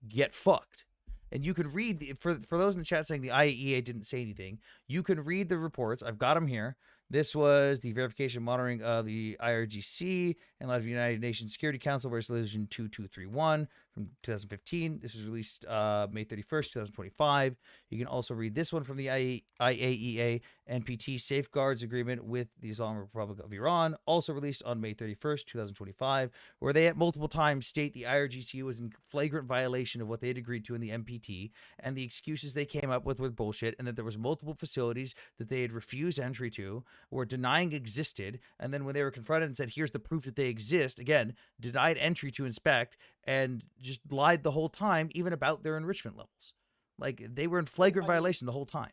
Get fucked. And you can read, for those in the chat saying the IAEA didn't say anything, you can read the reports. I've got them here. This was the verification monitoring of the IRGC and light of the United Nations Security Council Resolution 2231 from 2015. This was released May 31st, 2025. You can also read this one from the IAEA NPT Safeguards Agreement with the Islamic Republic of Iran, also released on May 31st, 2025, where they at multiple times state the IRGC was in flagrant violation of what they had agreed to in the NPT, and the excuses they came up with were bullshit, and that there was multiple facilities that they had refused entry to, or denying existed, and then when they were confronted and said, here's the proof that they exist, again, denied entry to inspect, and just lied the whole time, even about their enrichment levels. Like, they were in flagrant violation the whole time.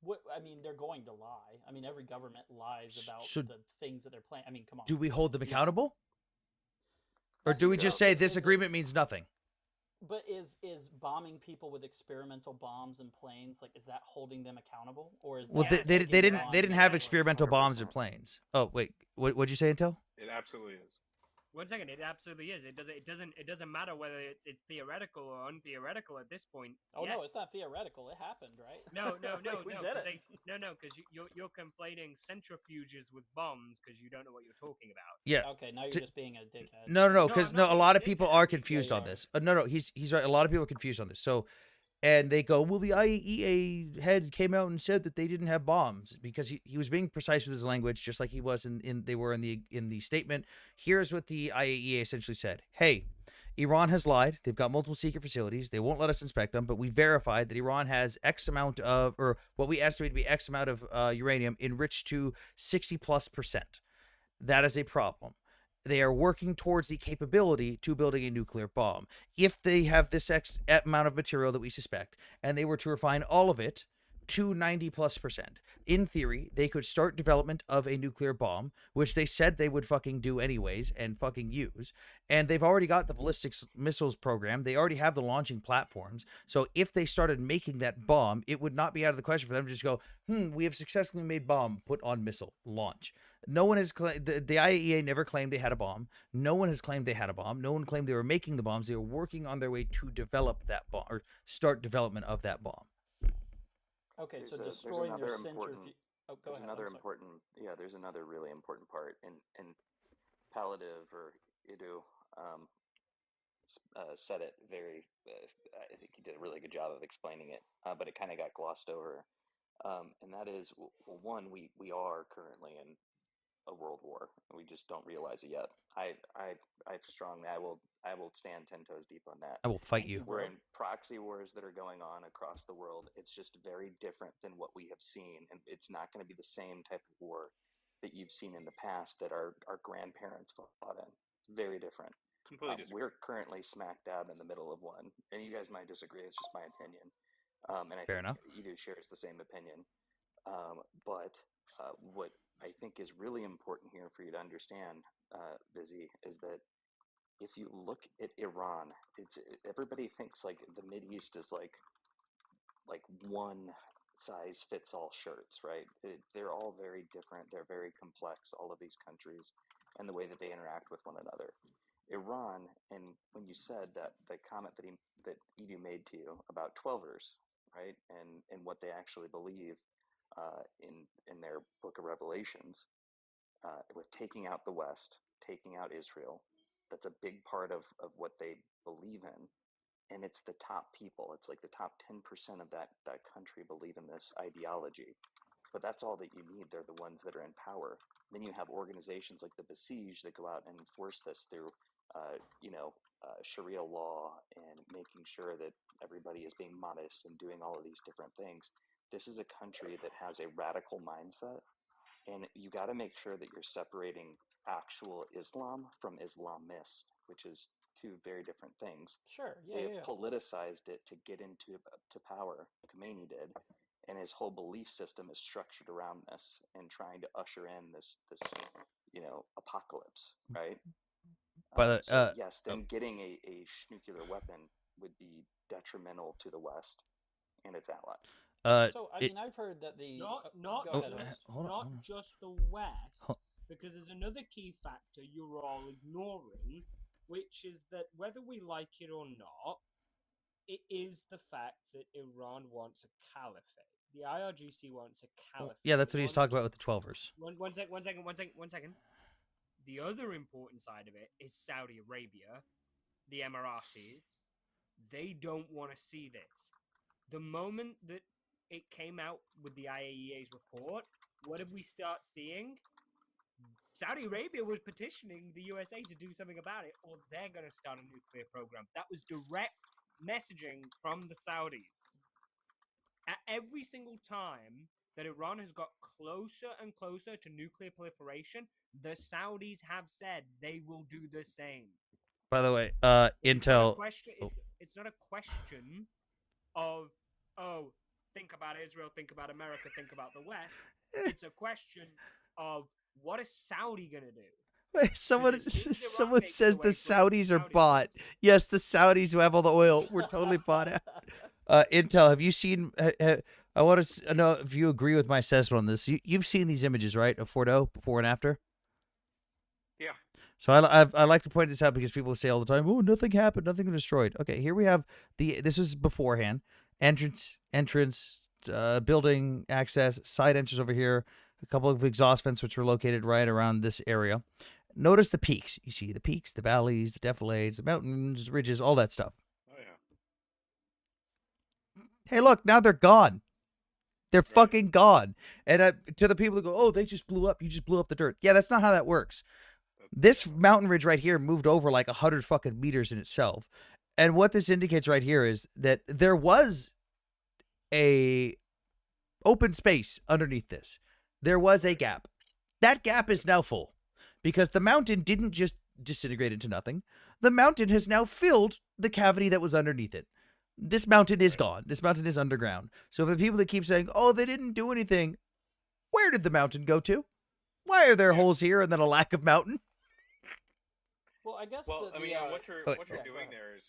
What I mean, they're going to lie. I mean, every government lies about So the things that they're planning. I mean, come on. Do we hold them Yeah. accountable? Or do we just say this agreement means nothing? But is bombing people with experimental bombs and planes, like, is that holding them accountable, or is Well, that they didn't have experimental bombs or planes. Oh wait, what'd you say, Intel? It absolutely is. 1 second, it absolutely is. It doesn't matter whether it's theoretical or untheoretical at this point. Oh yes. no, it's not theoretical. It happened, right? No, We did it. because you're conflating centrifuges with bombs because you don't know what you're talking about. Yeah. Okay, now you're just being a dickhead. No, because a lot of people are confused on this. No, he's right. A lot of people are confused on this. So, and they go, well, the IAEA head came out and said that they didn't have bombs, because he was being precise with his language, just like he was in the statement. Here's what the IAEA essentially said: hey, Iran has lied. They've got multiple secret facilities. They won't let us inspect them, but we verified that Iran has X amount of, or what we estimate to be X amount of uranium enriched to 60+%. That is a problem. They are working towards the capability to building a nuclear bomb. If they have this X amount of material that we suspect, and they were to refine all of it to 90+%, in theory, they could start development of a nuclear bomb, which they said they would fucking do anyways and fucking use. And they've already got the ballistic missiles program. They already have the launching platforms. So if they started making that bomb, it would not be out of the question for them to just go, we have successfully made bomb, put on missile, launch. No one has claimed, the IAEA never claimed they had a bomb. No one has claimed they had a bomb. No one claimed they were making the bombs. They were working on their way to develop that bomb, or start development of that bomb. Okay, so There's destroying another their important. centrifuge. Oh, go There's ahead. another I'm sorry. important. Yeah, there's another really important part, and Palliative or Idu said it very. I think he did a really good job of explaining it, but it kind of got glossed over. And that is, well, one, we are currently in a world war. We just don't realize it yet. I strongly, I will stand 10 toes deep on that. I will fight you. We're in proxy wars that are going on across the world. It's just very different than what we have seen, and it's not going to be the same type of war that you've seen in the past that our grandparents fought in. It's very different. Completely disagree. We're currently smack dab in the middle of one, and you guys might disagree. It's just my opinion, and I Fair think enough. Edu shares the same opinion. But what I think is really important here for you to understand, Busy, is that if you look at Iran, everybody thinks like the Mideast is like one size fits all shirts, right? They're all very different. They're very complex, all of these countries, and the way that they interact with one another. Iran, and when you said that the comment that Edu made to you about Twelvers, right, and what they actually believe in their book of Revelations, with taking out the West, taking out Israel, that's a big part of what they believe in. And it's the top people. It's like the top 10% of that country believe in this ideology. But that's all that you need. They're the ones that are in power. Then you have organizations like the Besiege that go out and enforce this through, Sharia law and making sure that everybody is being modest and doing all of these different things. This is a country that has a radical mindset, and you got to make sure that you're separating actual Islam from Islamist, which is two very different things. Sure. Yeah. They Yeah. have yeah. politicized it to get into to power. Khomeini did, and his whole belief system is structured around this and trying to usher in this apocalypse, right? By So the yes, then getting a nuclear weapon would be detrimental to the West and its allies. So I mean, I've heard that the not go ahead, just hold on, not hold on. just the West, because there's another key factor you're all ignoring, which is that whether we like it or not, it is the fact that Iran wants a caliphate. The IRGC wants a caliphate. Yeah, that's what he's talking about with the 12ers. One second. The other important side of it is Saudi Arabia, the Emiratis. They don't want to see this. The moment that it came out with the IAEA's report, what did we start seeing? Saudi Arabia was petitioning the USA to do something about it, or they're going to start a nuclear program. That was direct messaging from the Saudis. At every single time that Iran has got closer and closer to nuclear proliferation, the Saudis have said they will do the same. By the way, It's not a Intel. question. It's not a question of, oh, think about Israel, think about America, think about the West. It's a question of, what is Saudi gonna do? Wait, someone says the Saudis are bought. Yes, the Saudis who have all the oil, we're totally bought out. Intel, have you seen? I want to know if you agree with my assessment on this. You've seen these images, right, of Fordo before and after? Yeah. So I like to point this out because people say all the time, "Oh, nothing happened, nothing was destroyed." Okay, here we have this was beforehand. Entrance, building access, side entrance over here. A couple of exhaust vents which were located right around this area. Notice the peaks. You see the peaks, the valleys, the defilades, the mountains, ridges, all that stuff. Oh yeah. Hey, look, now they're gone. They're fucking gone. And to the people who go, "Oh, they just blew up. You just blew up the dirt." Yeah, that's not how that works. This mountain ridge right here moved over like 100 fucking meters in itself. And what this indicates right here is that there was a open space underneath this. There was a gap. That gap is now full because the mountain didn't just disintegrate into nothing. The mountain has now filled the cavity that was underneath it. This mountain is gone. This mountain is underground. So for the people that keep saying, "Oh, they didn't do anything," where did the mountain go to? Why are there holes here and then a lack of mountain? Well, I guess. Well, I mean, what you're doing there is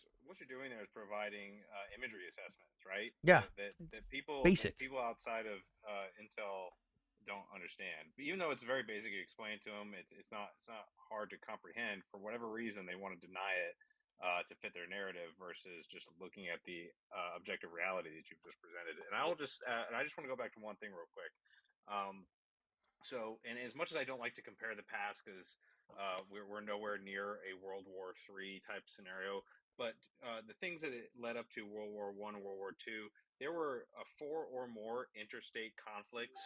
providing imagery assessments, right? Yeah. That people basic. people outside of Intel don't understand. But even though it's very basic to explain to them, it's not hard to comprehend. For whatever reason, they want to deny it to fit their narrative versus just looking at the objective reality that you've just presented. And I just want to go back to one thing real quick. So, and as much as I don't like to compare the past, because we're nowhere near a World War III type scenario, but the things that it led up to World War I, World War II, there were 4 or more interstate conflicts.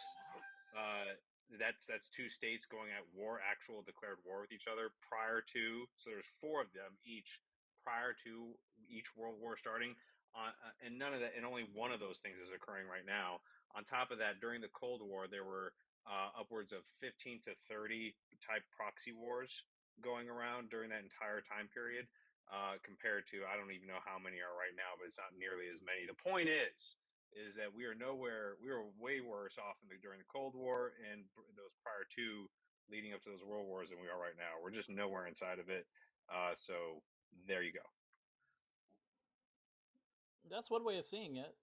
That's 2 states going at war, actual declared war with each other prior to. So there's 4 of them each prior to each World War starting. And none of that, and only one of those things is occurring right now. On top of that, during the Cold War, there were upwards of 15 to 30 type proxy wars going around during that entire time period, compared to, I don't even know how many are right now, but it's not nearly as many. The point is that we were way worse off during the Cold War and those prior to leading up to those world wars than we are right now. We're just nowhere inside of it. So there you go. That's one way of seeing it,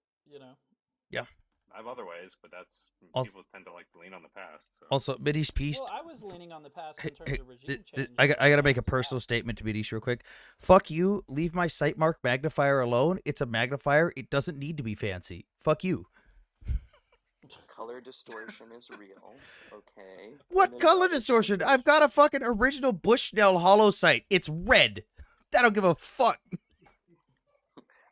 Yeah. I have other ways, but that's people tend to like to lean on the past. So. Also, Mideast Peace. Well, I was leaning on the past in terms of regime change. I got to make a personal statement to Mideast real quick. Fuck you. Leave my sight mark magnifier alone. It's a magnifier. It doesn't need to be fancy. Fuck you. color distortion is real. Okay. What color distortion? I've got a fucking original Bushnell hollow sight. It's red. I don't give a fuck.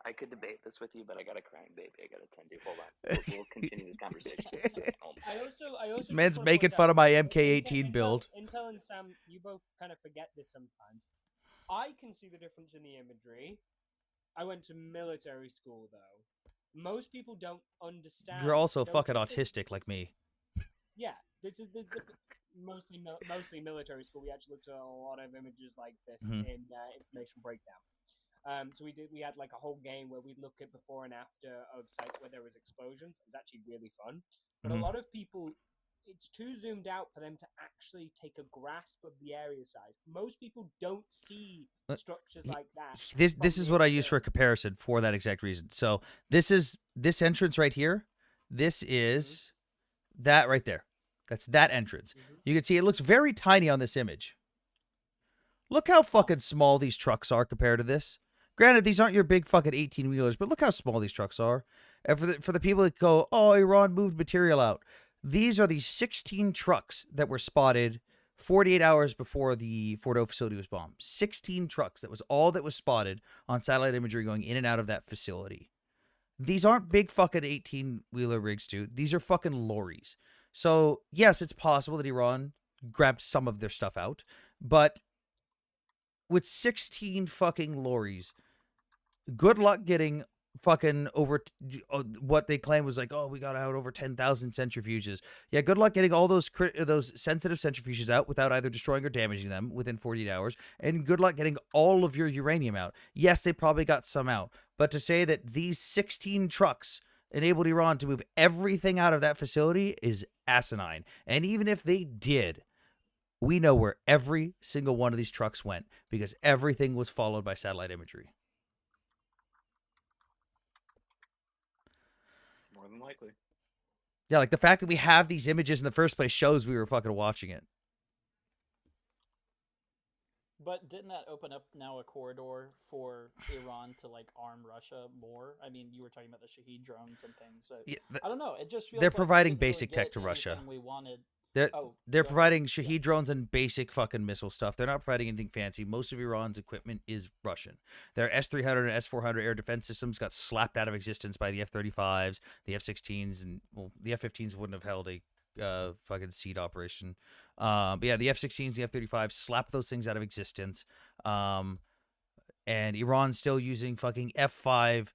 I could debate this with you, but I got a crying baby I got to tend to. Hold on. We'll continue this conversation in a second. Hold on. I also Man's just wanna making point fun out, of my MK18 build. Intel and Sam, you both kind of forget this sometimes. I can see the difference in the imagery. I went to military school though. Most people don't understand. You're also those fucking distinctions. autistic like me. Yeah, this is mostly military school. We actually looked at a lot of images like this Mhm. in information breakdown. So we had like a whole game where we'd look at before and after of sites where there was explosions. It was actually really fun. But Mhm. a lot of people, it's too zoomed out for them to actually take a grasp of the area size. Most people don't see structures like that. This is what I use for a comparison for that exact reason. So this entrance right here. This is that right there. That's that entrance. You can see it looks very tiny on this image. Look how fucking small these trucks are compared to this. Granted, these aren't your big fucking 18-wheelers, but look how small these trucks are. And for the people that go, oh, Iran moved material out. These are the 16 trucks that were spotted 48 hours before the Fordo facility was bombed. 16 trucks. That was all that was spotted on satellite imagery going in and out of that facility. These aren't big fucking 18-wheeler rigs, dude. These are fucking lorries. So, yes, it's possible that Iran grabbed some of their stuff out, but with 16 fucking lorries, good luck getting fucking over what they claim was like, oh, we got out over 10,000 centrifuges. Yeah, good luck getting all those sensitive centrifuges out without either destroying or damaging them within 48 hours. And good luck getting all of your uranium out. Yes, they probably got some out. But to say that these 16 trucks enabled Iran to move everything out of that facility is asinine. And even if they did, we know where every single one of these trucks went because everything was followed by satellite imagery. More than likely. Yeah, like the fact that we have these images in the first place shows we were fucking watching it. But didn't that open up now a corridor for Iran to like arm Russia more? I mean, you were talking about the Shahed drones and things. So, Yeah, I don't know. It just feels they're like providing we didn't really basic tech get to Russia. anything we wanted. They're providing Shahed drones and basic fucking missile stuff. They're not providing anything fancy. Most of Iran's equipment is Russian. Their S-300 and S-400 air defense systems got slapped out of existence by the F-35s, the F-16s, and well, the F-15s wouldn't have held a fucking seed operation. But yeah, the F-16s, the F-35s slapped those things out of existence. And Iran's still using fucking F-5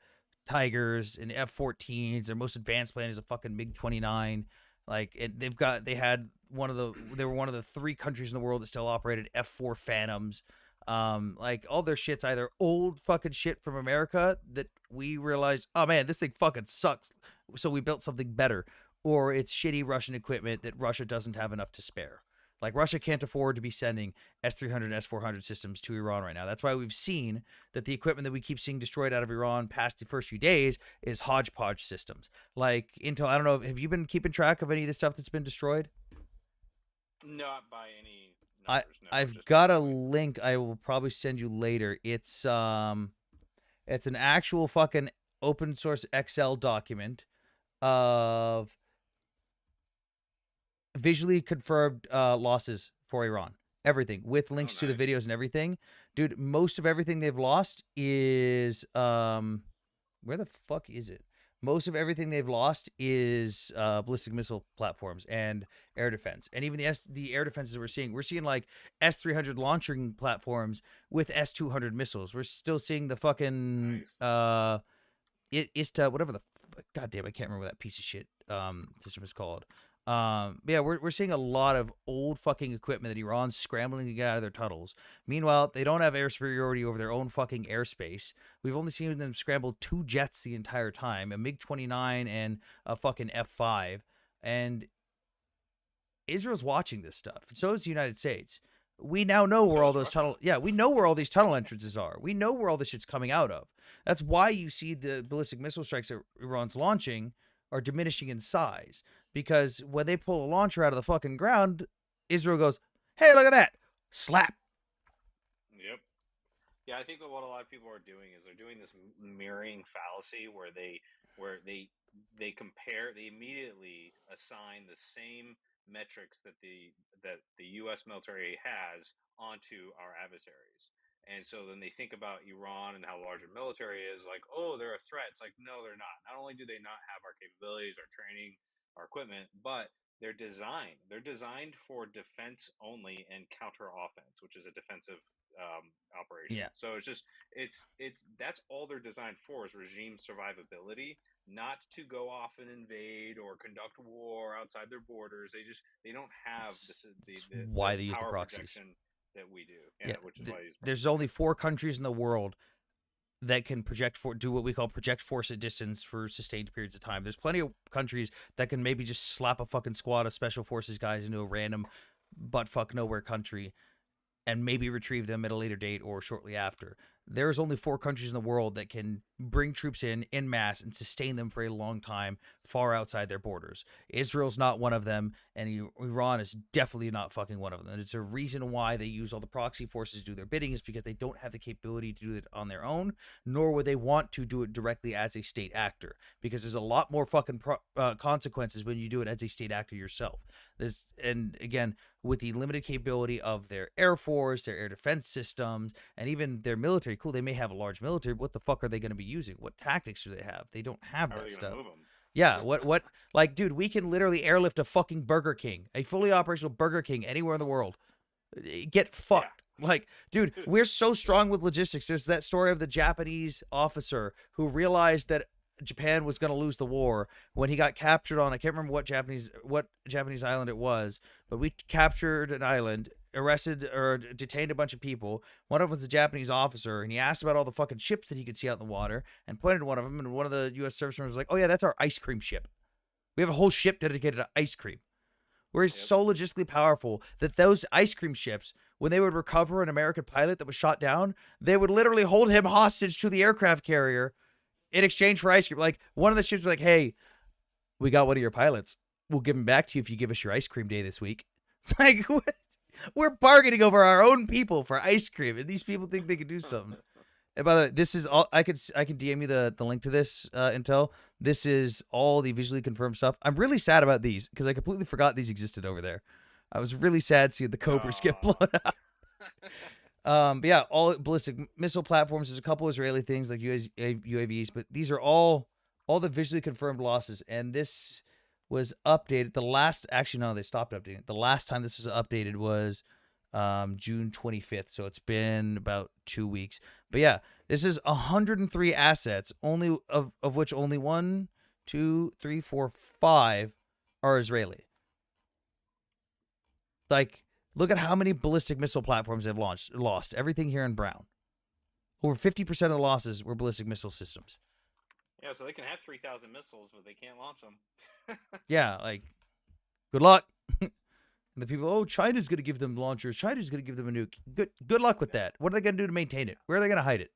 Tigers and F-14s. Their most advanced plane is a fucking MiG-29. Like they were one of the 3 countries in the world that still operated F4 Phantoms. Like all their shit's either old fucking shit from America that we realized, oh man, this thing fucking sucks, so we built something better, or it's shitty Russian equipment that Russia doesn't have enough to spare. Like Russia can't afford to be sending S-300 and S-400 systems to Iran right now. That's why we've seen that the equipment that we keep seeing destroyed out of Iran past the first few days is hodgepodge systems. Like Intel, I don't know, have you been keeping track of any of the stuff that's been destroyed? Not by any numbers, no. I've got a link I will probably send you later. It's an actual fucking open source Excel document of visually confirmed losses for Iran. Everything with links to the videos and everything. Dude, most of everything they've lost is where the fuck is it? Most of everything they've lost is ballistic missile platforms and air defense. And even the air defenses we're seeing like S-300 launching platforms with S-200 missiles. We're still seeing the fucking ISTA, whatever the goddamn, I can't remember what that piece of shit system is called. Yeah, we're seeing a lot of old fucking equipment that Iran's scrambling to get out of their tunnels. Meanwhile, they don't have air superiority over their own fucking airspace. We've only seen them scramble 2 jets the entire time, a MiG-29 and a fucking F-5. And Israel's watching this stuff. So is the United States. We now know where all those we know where all these tunnel entrances are. We know where all this shit's coming out of. That's why you see the ballistic missile strikes that Iran's launching are diminishing in size. Because when they pull a launcher out of the fucking ground, Israel goes, hey, look at that. Slap. Yep. Yeah, I think what a lot of people are doing is they're doing this mirroring fallacy where they immediately assign the same metrics that the U.S. military has onto our adversaries. And so then they think about Iran and how large our military is, like, oh, they're a threat. It's like, no, they're not. Not only do they not have our capabilities, our training, our equipment, but they're designed for defense only and counter offense, which is a defensive operation. Yeah. So it's that's all they're designed for is regime survivability, not to go off and invade or conduct war outside their borders. They don't have It's the why they use the power proxies. projection that we do. Yeah, Yeah, which is why they use there's proxies. only 4 countries in the world that can do what we call project force at distance for sustained periods of time. There's plenty of countries that can maybe just slap a fucking squad of special forces guys into a random butt fuck nowhere country and maybe retrieve them at a later date or shortly after. There's only 4 countries in the world that can bring troops in mass and sustain them for a long time far outside their borders. Israel's not one of them, and Iran is definitely not fucking one of them. And it's a reason why they use all the proxy forces to do their bidding is because they don't have the capability to do it on their own, nor would they want to do it directly as a state actor, because there's a lot more fucking consequences when you do it as a state actor yourself. And again, with the limited capability of their air force, their air defense systems, and even their military. Cool, they may have a large military, but what the fuck are they going to be using? What tactics do they have? They don't have How are that they gonna stuff. move them? Yeah, what like, dude, we can literally airlift a fucking Burger King, a fully operational Burger King anywhere in the world. Get fucked. Like, dude, we're so strong with logistics. There's that story of the Japanese officer who realized that Japan was going to lose the war when he got captured on, I can't remember what Japanese island it was, but we captured an island, arrested or detained a bunch of people. One of them was a Japanese officer, and he asked about all the fucking ships that he could see out in the water and pointed to one of them, and one of the U.S. servicemen was like, oh yeah, that's our ice cream ship. We have a whole ship dedicated to ice cream. We're so logistically powerful that those ice cream ships, when they would recover an American pilot that was shot down, they would literally hold him hostage to the aircraft carrier in exchange for ice cream. Like, one of the ships was like, hey, we got one of your pilots. We'll give him back to you if you give us your ice cream day this week. It's like, we're bargaining over our own people for ice cream, and these people think they can do something. And by the way, this is all I can DM you the link to this, Intel. This is all the visually confirmed stuff. I'm really sad about these because I completely forgot these existed over there. I was really sad seeing the Cobras get blown up. But yeah, all ballistic missile platforms. There's a couple Israeli things like UAVs, but these are all the visually confirmed losses. And this was updated. They stopped updating it. The last time this was updated was June 25th. So it's been about 2 weeks. But yeah, this is 103 assets, only of which only 1, 2, 3, 4, 5 are Israeli. Like, look at how many ballistic missile platforms they've lost. Everything here in brown. Over 50% of the losses were ballistic missile systems. Yeah, so they can have 3,000 missiles, but they can't launch them. Yeah, like, good luck. And the people, oh, China's going to give them launchers. China's going to give them a nuke. Good luck with that. What are they going to do to maintain it? Where are they going to hide it?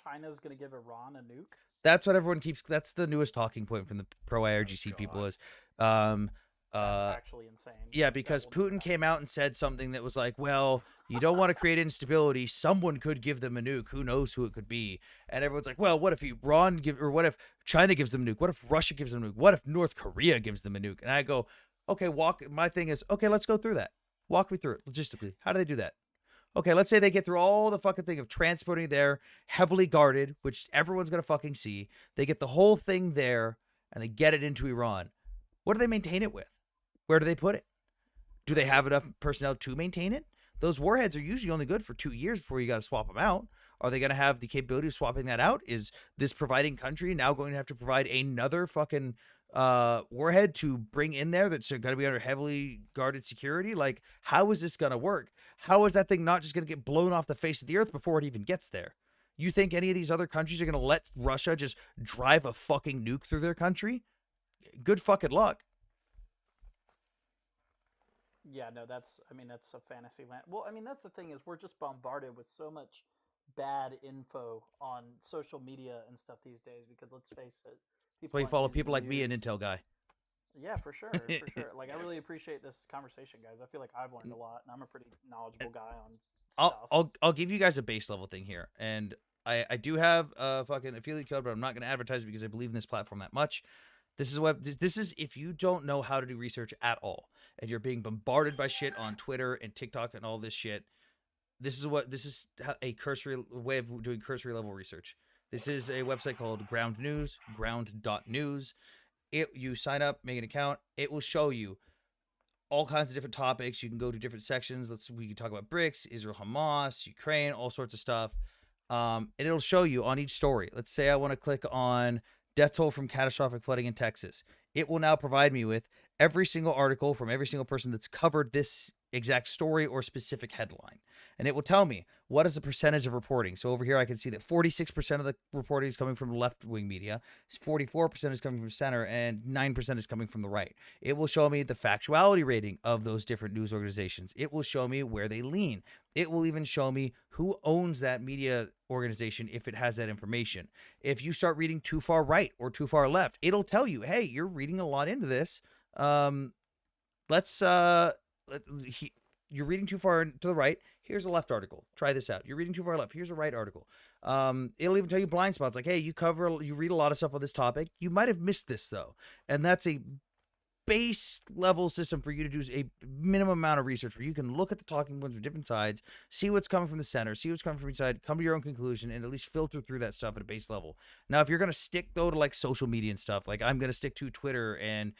China's going to give Iran a nuke? That's what everyone keeps. That's the newest talking point from the pro IRGC people is, That's actually insane. Yeah, because Putin came out and said something that was like, well, you don't want to create instability. Someone could give them a nuke. Who knows who it could be? And everyone's like, well, what if what if China gives them a nuke? What if Russia gives them a nuke? What if North Korea gives them a nuke? And I go, okay, my thing is, okay, let's go through that. Walk me through it logistically. How do they do that? Okay, let's say they get through all the fucking thing of transporting there, heavily guarded, which everyone's going to fucking see. They get the whole thing there, and they get it into Iran. What do they maintain it with? Where do they put it? Do they have enough personnel to maintain it? Those warheads are usually only good for 2 years before you got to swap them out. Are they going to have the capability of swapping that out? Is this providing country now going to have to provide another fucking warhead to bring in there that's going to be under heavily guarded security? Like, how is this going to work? How is that thing not just going to get blown off the face of the earth before it even gets there? You think any of these other countries are going to let Russia just drive a fucking nuke through their country? Good fucking luck. Yeah, no, that's a fantasy land. Well, I mean, that's the thing is we're just bombarded with so much bad info on social media and stuff these days because let's face it, Well, you follow aren't using people the like me, an news. Intel guy. Yeah, for sure, for sure. Like, I really appreciate this conversation, guys. I feel like I've learned a lot, and I'm a pretty knowledgeable guy on stuff. I'll give you guys a base level thing here, and I do have a fucking affiliate code, but I'm not going to advertise it because I believe in this platform that much. This is what this is. If you don't know how to do research at all, and you're being bombarded by shit on Twitter and TikTok and all this shit, this is a cursory way of doing cursory level research. This is a website called Ground News, ground.news. You sign up, make an account. It will show you all kinds of different topics. You can go to different sections. We can talk about BRICS, Israel, Hamas, Ukraine, all sorts of stuff. And it'll show you on each story. Let's say I want to click on death toll from catastrophic flooding in Texas. It will now provide me with every single article from every single person that's covered this exact story or specific headline. And it will tell me what is the percentage of reporting. So over here, I can see that 46% of the reporting is coming from left-wing media, 44% is coming from center, and 9% is coming from the right. It will show me the factuality rating of those different news organizations. It will show me where they lean. It will even show me who owns that media organization if it has that information. If you start reading too far right or too far left, it'll tell you, hey, you're reading a lot into this. You're reading too far to the right. Here's a left article. Try this out. You're reading too far left. Here's a right article. It'll even tell you blind spots. Like, hey, you read a lot of stuff on this topic. You might have missed this though. And that's a base level system for you to do a minimum amount of research where you can look at the talking points from different sides, see what's coming from the center, see what's coming from each side, come to your own conclusion, and at least filter through that stuff at a base level. Now, if you're going to stick though to like social media and stuff, like I'm going to stick to Twitter and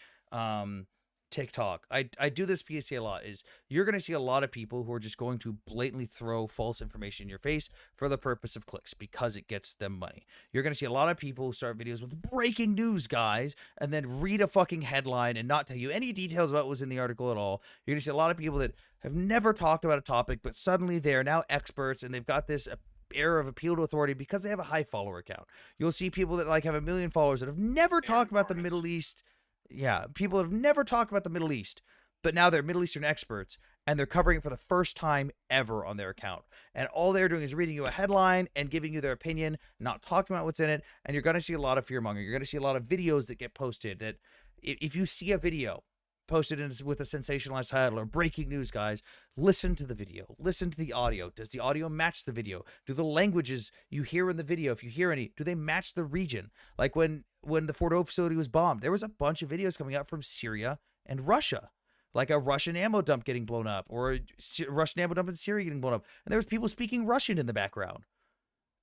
TikTok. I do this PSA a lot. Is you're going to see a lot of people who are just going to blatantly throw false information in your face for the purpose of clicks because it gets them money. You're going to see a lot of people who start videos with breaking news, guys, and then read a fucking headline and not tell you any details about what was in the article at all. You're going to see a lot of people that have never talked about a topic, but suddenly they're now experts and they've got this air of appeal to authority because they have a high follower count. You'll see people that like have 1 million followers that have never talked about the Middle East. Yeah, people have never talked about the Middle East, but now they're Middle Eastern experts, and they're covering it for the first time ever on their account. And all they're doing is reading you a headline and giving you their opinion, not talking about what's in it, and you're going to see a lot of fear-mongering. You're going to see a lot of videos that get posted that if you see a video posted with a sensationalized title or breaking news, guys, listen to the video, listen to the audio. Does the audio match the video? Do the languages you hear in the video, if you hear any, do they match the region? Like when the Fordo facility was bombed, there was a bunch of videos coming out from Syria and Russia, like a Russian ammo dump getting blown up or a Russian ammo dump in Syria getting blown up, and there was people speaking Russian in the background.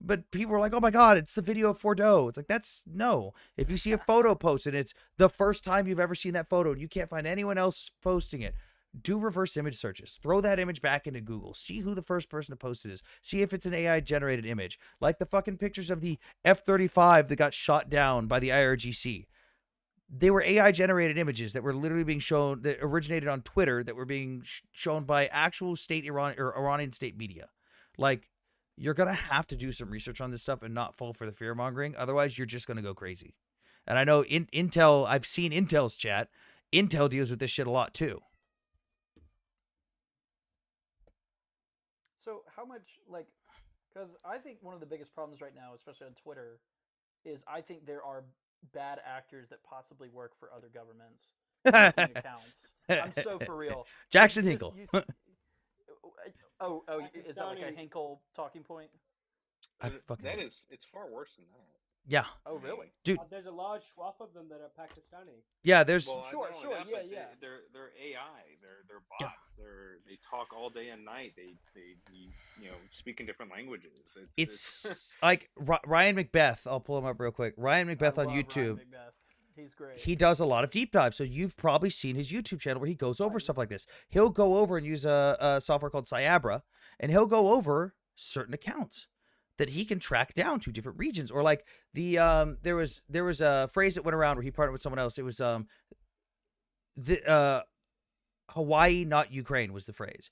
But people were like, oh my God, it's the video of Fordo. It's like, no. If you see a photo posted, it's the first time you've ever seen that photo and you can't find anyone else posting it, do reverse image searches. Throw that image back into Google. See who the first person to post it is. See if it's an AI generated image. Like the fucking pictures of the F-35 that got shot down by the IRGC. They were AI generated images that were literally being shown, that originated on Twitter, that were being shown by actual Iranian state media. Like, you're going to have to do some research on this stuff and not fall for the fear mongering. Otherwise, you're just going to go crazy. And I know Intel, I've seen Intel's chat. Intel deals with this shit a lot too. So how much, because I think one of the biggest problems right now, especially on Twitter, is I think there are bad actors that possibly work for other governments making accounts. I'm so for real. Jackson Hinkle. Oh, is that like a Hinkle talking point? It's far worse than that. Yeah. Oh, really? Dude. There's a large swath of them that are Pakistani. Yeah, there's Sure, yeah. They're AI. They're bots. Yeah. They talk all day and night. They speak in different languages. It's like Ryan Macbeth. I'll pull him up real quick. Ryan Macbeth on YouTube. He's great. He does a lot of deep dives. So you've probably seen his YouTube channel where he goes over stuff like this. He'll go over and use a software called Cyabra, and he'll go over certain accounts that he can track down to different regions. Or like there was a phrase that went around where he partnered with someone else. It was Hawaii, not Ukraine was the phrase.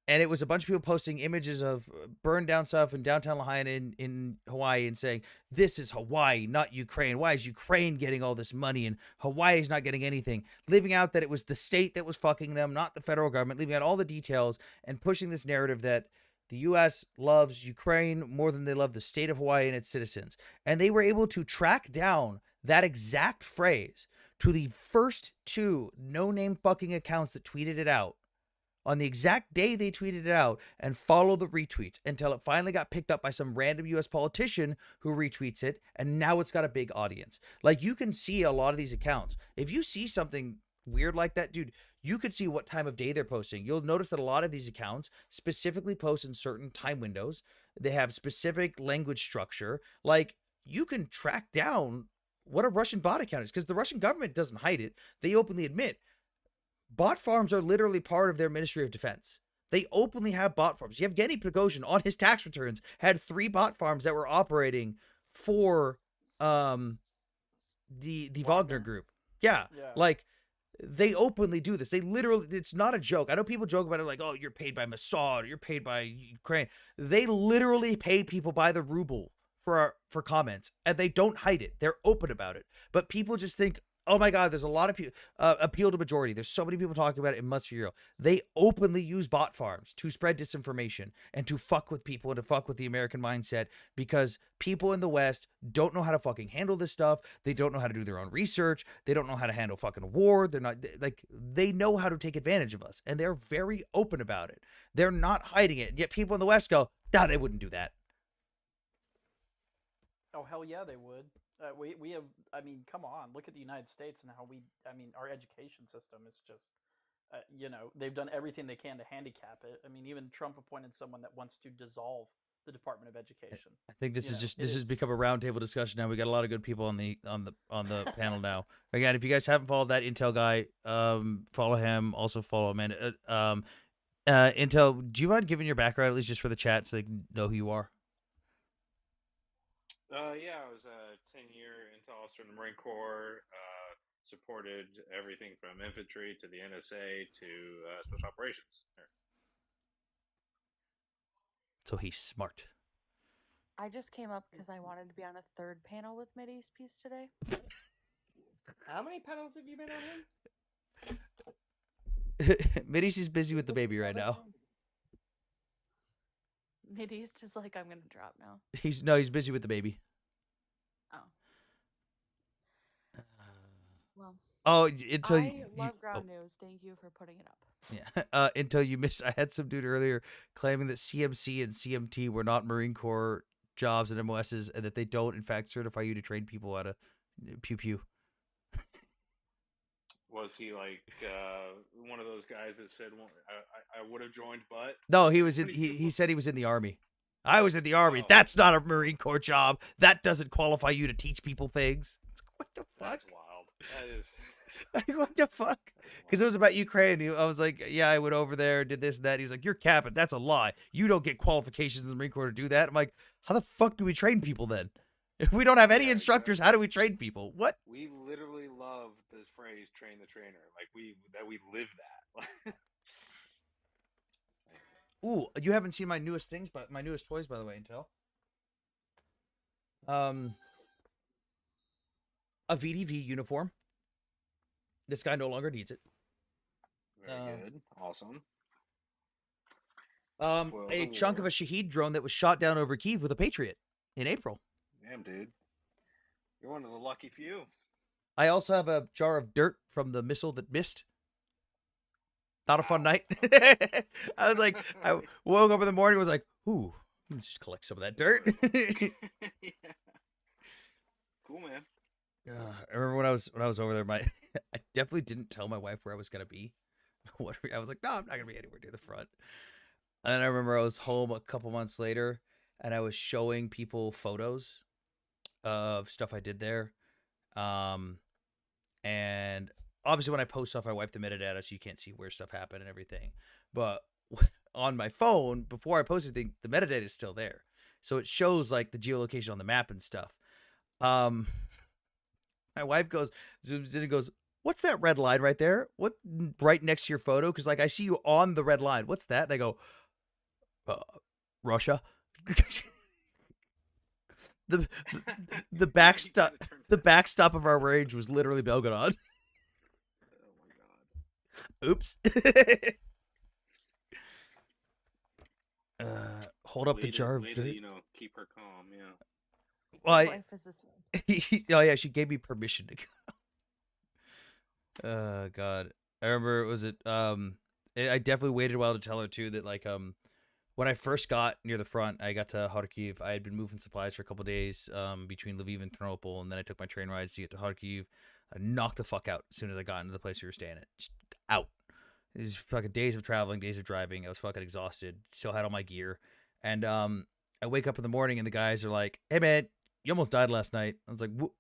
And it was a bunch of people posting images of burned down stuff in downtown Lahaina in Hawaii and saying, this is Hawaii, not Ukraine. Why is Ukraine getting all this money and Hawaii is not getting anything? Leaving out that it was the state that was fucking them, not the federal government, leaving out all the details and pushing this narrative that the U.S. loves Ukraine more than they love the state of Hawaii and its citizens. And they were able to track down that exact phrase to the first 2 no-name fucking accounts that tweeted it out on the exact day they tweeted it out and follow the retweets until it finally got picked up by some random US politician who retweets it, and now it's got a big audience. Like, you can see a lot of these accounts. If you see something weird like that, dude, you could see what time of day they're posting. You'll notice that a lot of these accounts specifically post in certain time windows. They have specific language structure. Like, you can track down what a Russian bot account is because the Russian government doesn't hide it. They openly admit bot farms are literally part of their Ministry of Defense. They openly have bot farms. Yevgeny Prigozhin on his tax returns had 3 bot farms that were operating for the Wagner group. Yeah. Like, they openly do this. They literally, it's not a joke. I know people joke about it like, oh, you're paid by Mossad or you're paid by Ukraine. They literally pay people by the ruble for comments, and they don't hide it. They're open about it. But people just think, oh my God, there's a lot of people, appeal to majority. There's so many people talking about it. It must be real. They openly use bot farms to spread disinformation and to fuck with people and to fuck with the American mindset because people in the West don't know how to fucking handle this stuff. They don't know how to do their own research. They don't know how to handle fucking war. They're not, like, they know how to take advantage of us, and they're very open about it. They're not hiding it. And yet people in the West go, nah, they wouldn't do that. Oh, hell yeah, they would. We have, I mean, come on, look at the United States and how our education system is just, they've done everything they can to handicap it. I mean, even Trump appointed someone that wants to dissolve the Department of Education. I think this has become a roundtable discussion now. We got a lot of good people on the panel now. Again, if you guys haven't followed that Intel guy, follow him. Also follow Amanda. Intel, do you mind giving your background at least just for the chat so they can know who you are? Yeah, I was a 10-year intel officer in the Marine Corps, supported everything from infantry to the NSA to special operations. So he's smart. I just came up because I wanted to be on a 3rd panel with Middy's piece today. How many panels have you been on him? Middy's just busy with the baby right now. Middy's just like, I'm gonna drop now. He's busy with the baby. Oh. Well. Oh, until I love ground news. Thank you for putting it up. Yeah. Until you missed. I had some dude earlier claiming that CMC and CMT were not Marine Corps jobs and MOSs, and that they don't, in fact, certify you to train people how to pew pew. Was he like one of those guys that said, I would have joined, but... No, he was in. He said he was in the Army. I was in the Army. Oh. That's not a Marine Corps job. That doesn't qualify you to teach people things. It's, what the fuck? That's wild. That is... Like, what the fuck? Because it was about Ukraine. I was like, yeah, I went over there, did this and that. He was like, you're capping. That's a lie. You don't get qualifications in the Marine Corps to do that. I'm like, how the fuck do we train people then? If we don't have any instructors, how do we train people? What? We literally love this phrase, train the trainer. Like, we live that. Ooh, you haven't seen my newest things, but my newest toys, by the way, Intel. A VDV uniform. This guy no longer needs it. Very good. Awesome. A chunk of a Shahed drone that was shot down over Kyiv with a Patriot in April. Damn, dude. You're one of the lucky few. I also have a jar of dirt from the missile that missed. Not a fun night. I was like, I woke up in the morning, was like, ooh, let me just collect some of that dirt. Yeah. Cool, man. I remember when I was over there, I definitely didn't tell my wife where I was gonna be. I was like, no, I'm not gonna be anywhere near the front. And then I remember I was home a couple months later, and I was showing people photos of stuff I did there. And obviously when I post stuff, I wipe the metadata so you can't see where stuff happened and everything. But on my phone, before I post anything, the metadata is still there. So it shows like the geolocation on the map and stuff. My wife zooms in and goes, what's that red line right there? What, right next to your photo? Because like I see you on the red line. What's that? And I go, Russia. the backstop of our range was literally Belgorod. Oh my god. Oops. Hold up the jar of dirt. Keep her calm. Yeah. Well, oh yeah, she gave me permission to go. God, I remember. Was it? I definitely waited a while to tell her too that like when I first got near the front, I got to Kharkiv. I had been moving supplies for a couple days between Lviv and Ternopil, and then I took my train rides to get to Kharkiv. I knocked the fuck out as soon as I got into the place we were staying at. Just out. These fucking days of traveling, days of driving. I was fucking exhausted. Still had all my gear, and I wake up in the morning and the guys are like, "Hey man, you almost died last night." I was like, "What?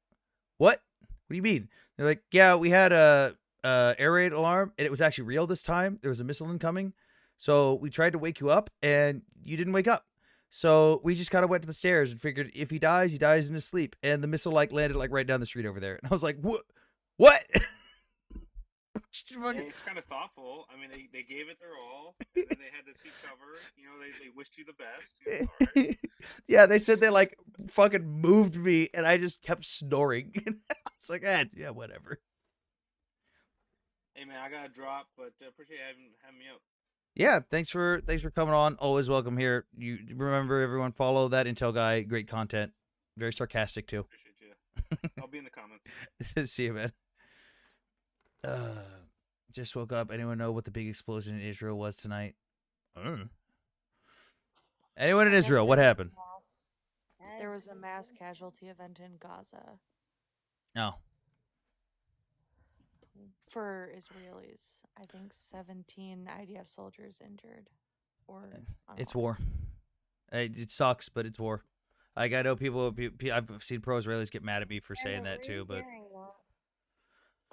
What do you mean?" They're like, "Yeah, we had a air raid alarm, and it was actually real this time. There was a missile incoming, so we tried to wake you up, and you didn't wake up. So we just kind of went to the stairs and figured if he dies in his sleep. And the missile like landed like right down the street over there. And I was like, what? What?" It's kind of thoughtful. I mean, they gave it their all, and then they had to seek cover. You know, they wished you the best. You know, all right. Yeah, they said they like fucking moved me, and I just kept snoring. It's like, yeah, whatever. Hey man, I gotta drop, but appreciate having me out. Yeah, thanks for coming on. Always welcome here. You remember, everyone, follow that Intel guy. Great content. Very sarcastic too. Appreciate you. I'll be in the comments. See you, man. Just woke up. Anyone know what the big explosion in Israel was tonight? Anyone in Israel? What happened? There was a mass casualty event in Gaza Oh, for Israelis. I think 17 IDF soldiers injured. Or it's war. It sucks, but it's war. Like, I know people. I've seen pro-Israelis get mad at me for saying that too, but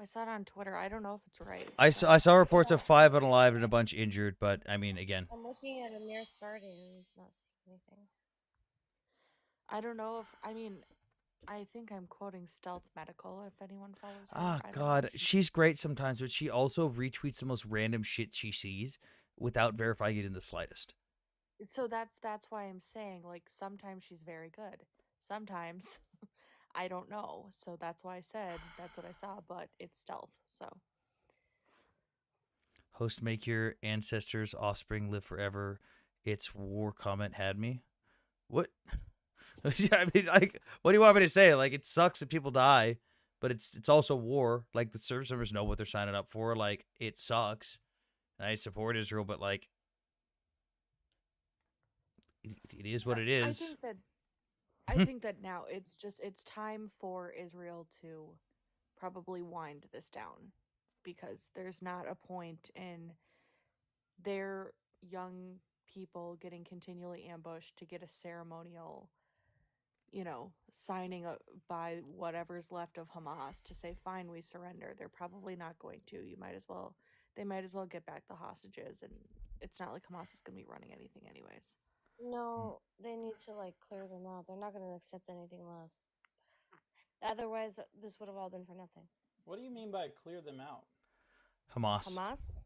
I saw it on Twitter. I don't know if it's right. I saw reports of 5 unalived and a bunch injured. But I mean, again, I'm looking at Amir Svardi and not seeing anything. I don't know if I think I'm quoting Stealth Medical. If anyone follows her, ah, I don't know God, if she's great sometimes, but she also retweets the most random shit she sees without verifying it in the slightest. So that's why I'm saying, like, sometimes she's very good. Sometimes I don't know. So that's why I said that's what I saw, but it's stealth. So Host, make your ancestors' offspring live forever. It's war comment had me. What? I mean, like, what do you want me to say? Like, it sucks that people die, but it's also war. Like, the service members know what they're signing up for. Like, it sucks. And I support Israel, but like, it is what it is. I think that now it's time for Israel to probably wind this down, because there's not a point in their young people getting continually ambushed to get a ceremonial, signing up by whatever's left of Hamas to say, fine, we surrender. They're probably not going to. They might as well get back the hostages, and it's not like Hamas is going to be running anything anyways. No, they need to clear them out. They're not going to accept anything less. Otherwise, this would have all been for nothing. What do you mean by clear them out? Hamas. Hamas?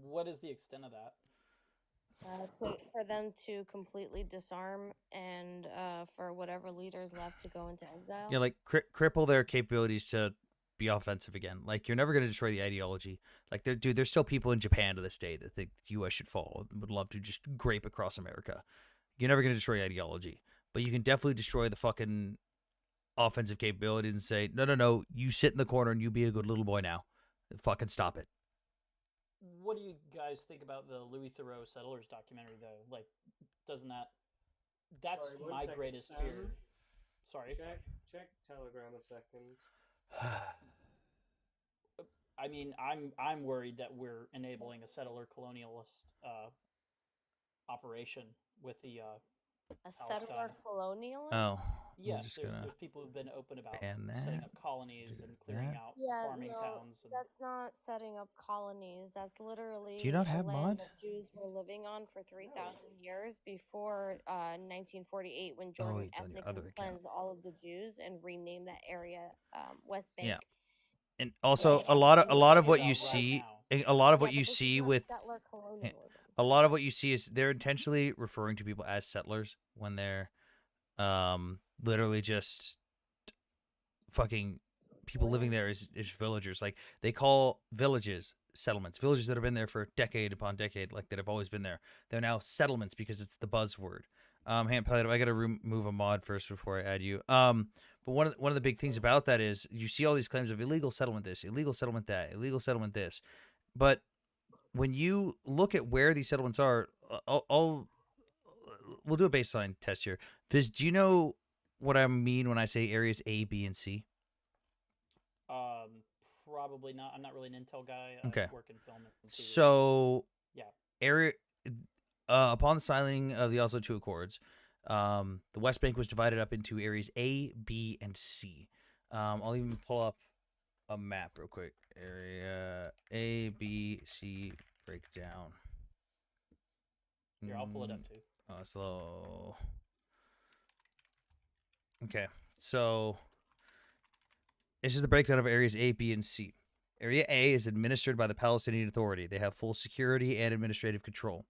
What is the extent of that? For them to completely disarm and for whatever leaders left to go into exile. Yeah, like cripple their capabilities to be offensive again. Like, you're never going to destroy the ideology. Like, there's still people in Japan to this day that think the U.S. should fall and would love to just grape across America. You're never going to destroy ideology, but you can definitely destroy the fucking offensive capabilities and say, no, you sit in the corner and you be a good little boy now. Fucking stop it. What do you guys think about the Louis Theroux Settlers documentary, though? Like, doesn't that... That's Sorry, my second, greatest Sam. fear. Sorry? Check Telegram a second. I mean, I'm worried that we're enabling a settler colonialist operation with the a settler colonialist. Oh, yes. There's people who've been open about setting up colonies and clearing out farming towns. And... That's not setting up colonies. That's literally Do you not have land mod? that Jews were living on for 3,000 years before 1948, when Jordan ethnically cleansed all of the Jews and renamed that area West Bank. Yeah. And also, a lot of what you see, a lot of what you see with settler colonialism. a lot of what you see is they're intentionally referring to people as settlers when they're literally just fucking people living there is villagers. Like, they call villages settlements. Villages that have been there for decade upon decade, like that have always been there. They're now settlements because it's the buzzword. Hand Palette, I got to remove a mod first before I add you. But one of the big things about that is you see all these claims of illegal settlement this, illegal settlement that, illegal settlement this. But when you look at where these settlements are, we'll do a baseline test here. Viz, do you know what I mean when I say areas A, B, and C? Probably not. I'm not really an intel guy. Okay. I work in film and TV. So, yeah. area upon the signing of the Oslo II Accords, the West Bank was divided up into areas A, B, and C. I'll even pull up a map real quick. Area A, B, C breakdown. Here, I'll pull it up too. Slow. Okay, so this is the breakdown of areas A, B, and C. Area A is administered by the Palestinian Authority. They have full security and administrative control.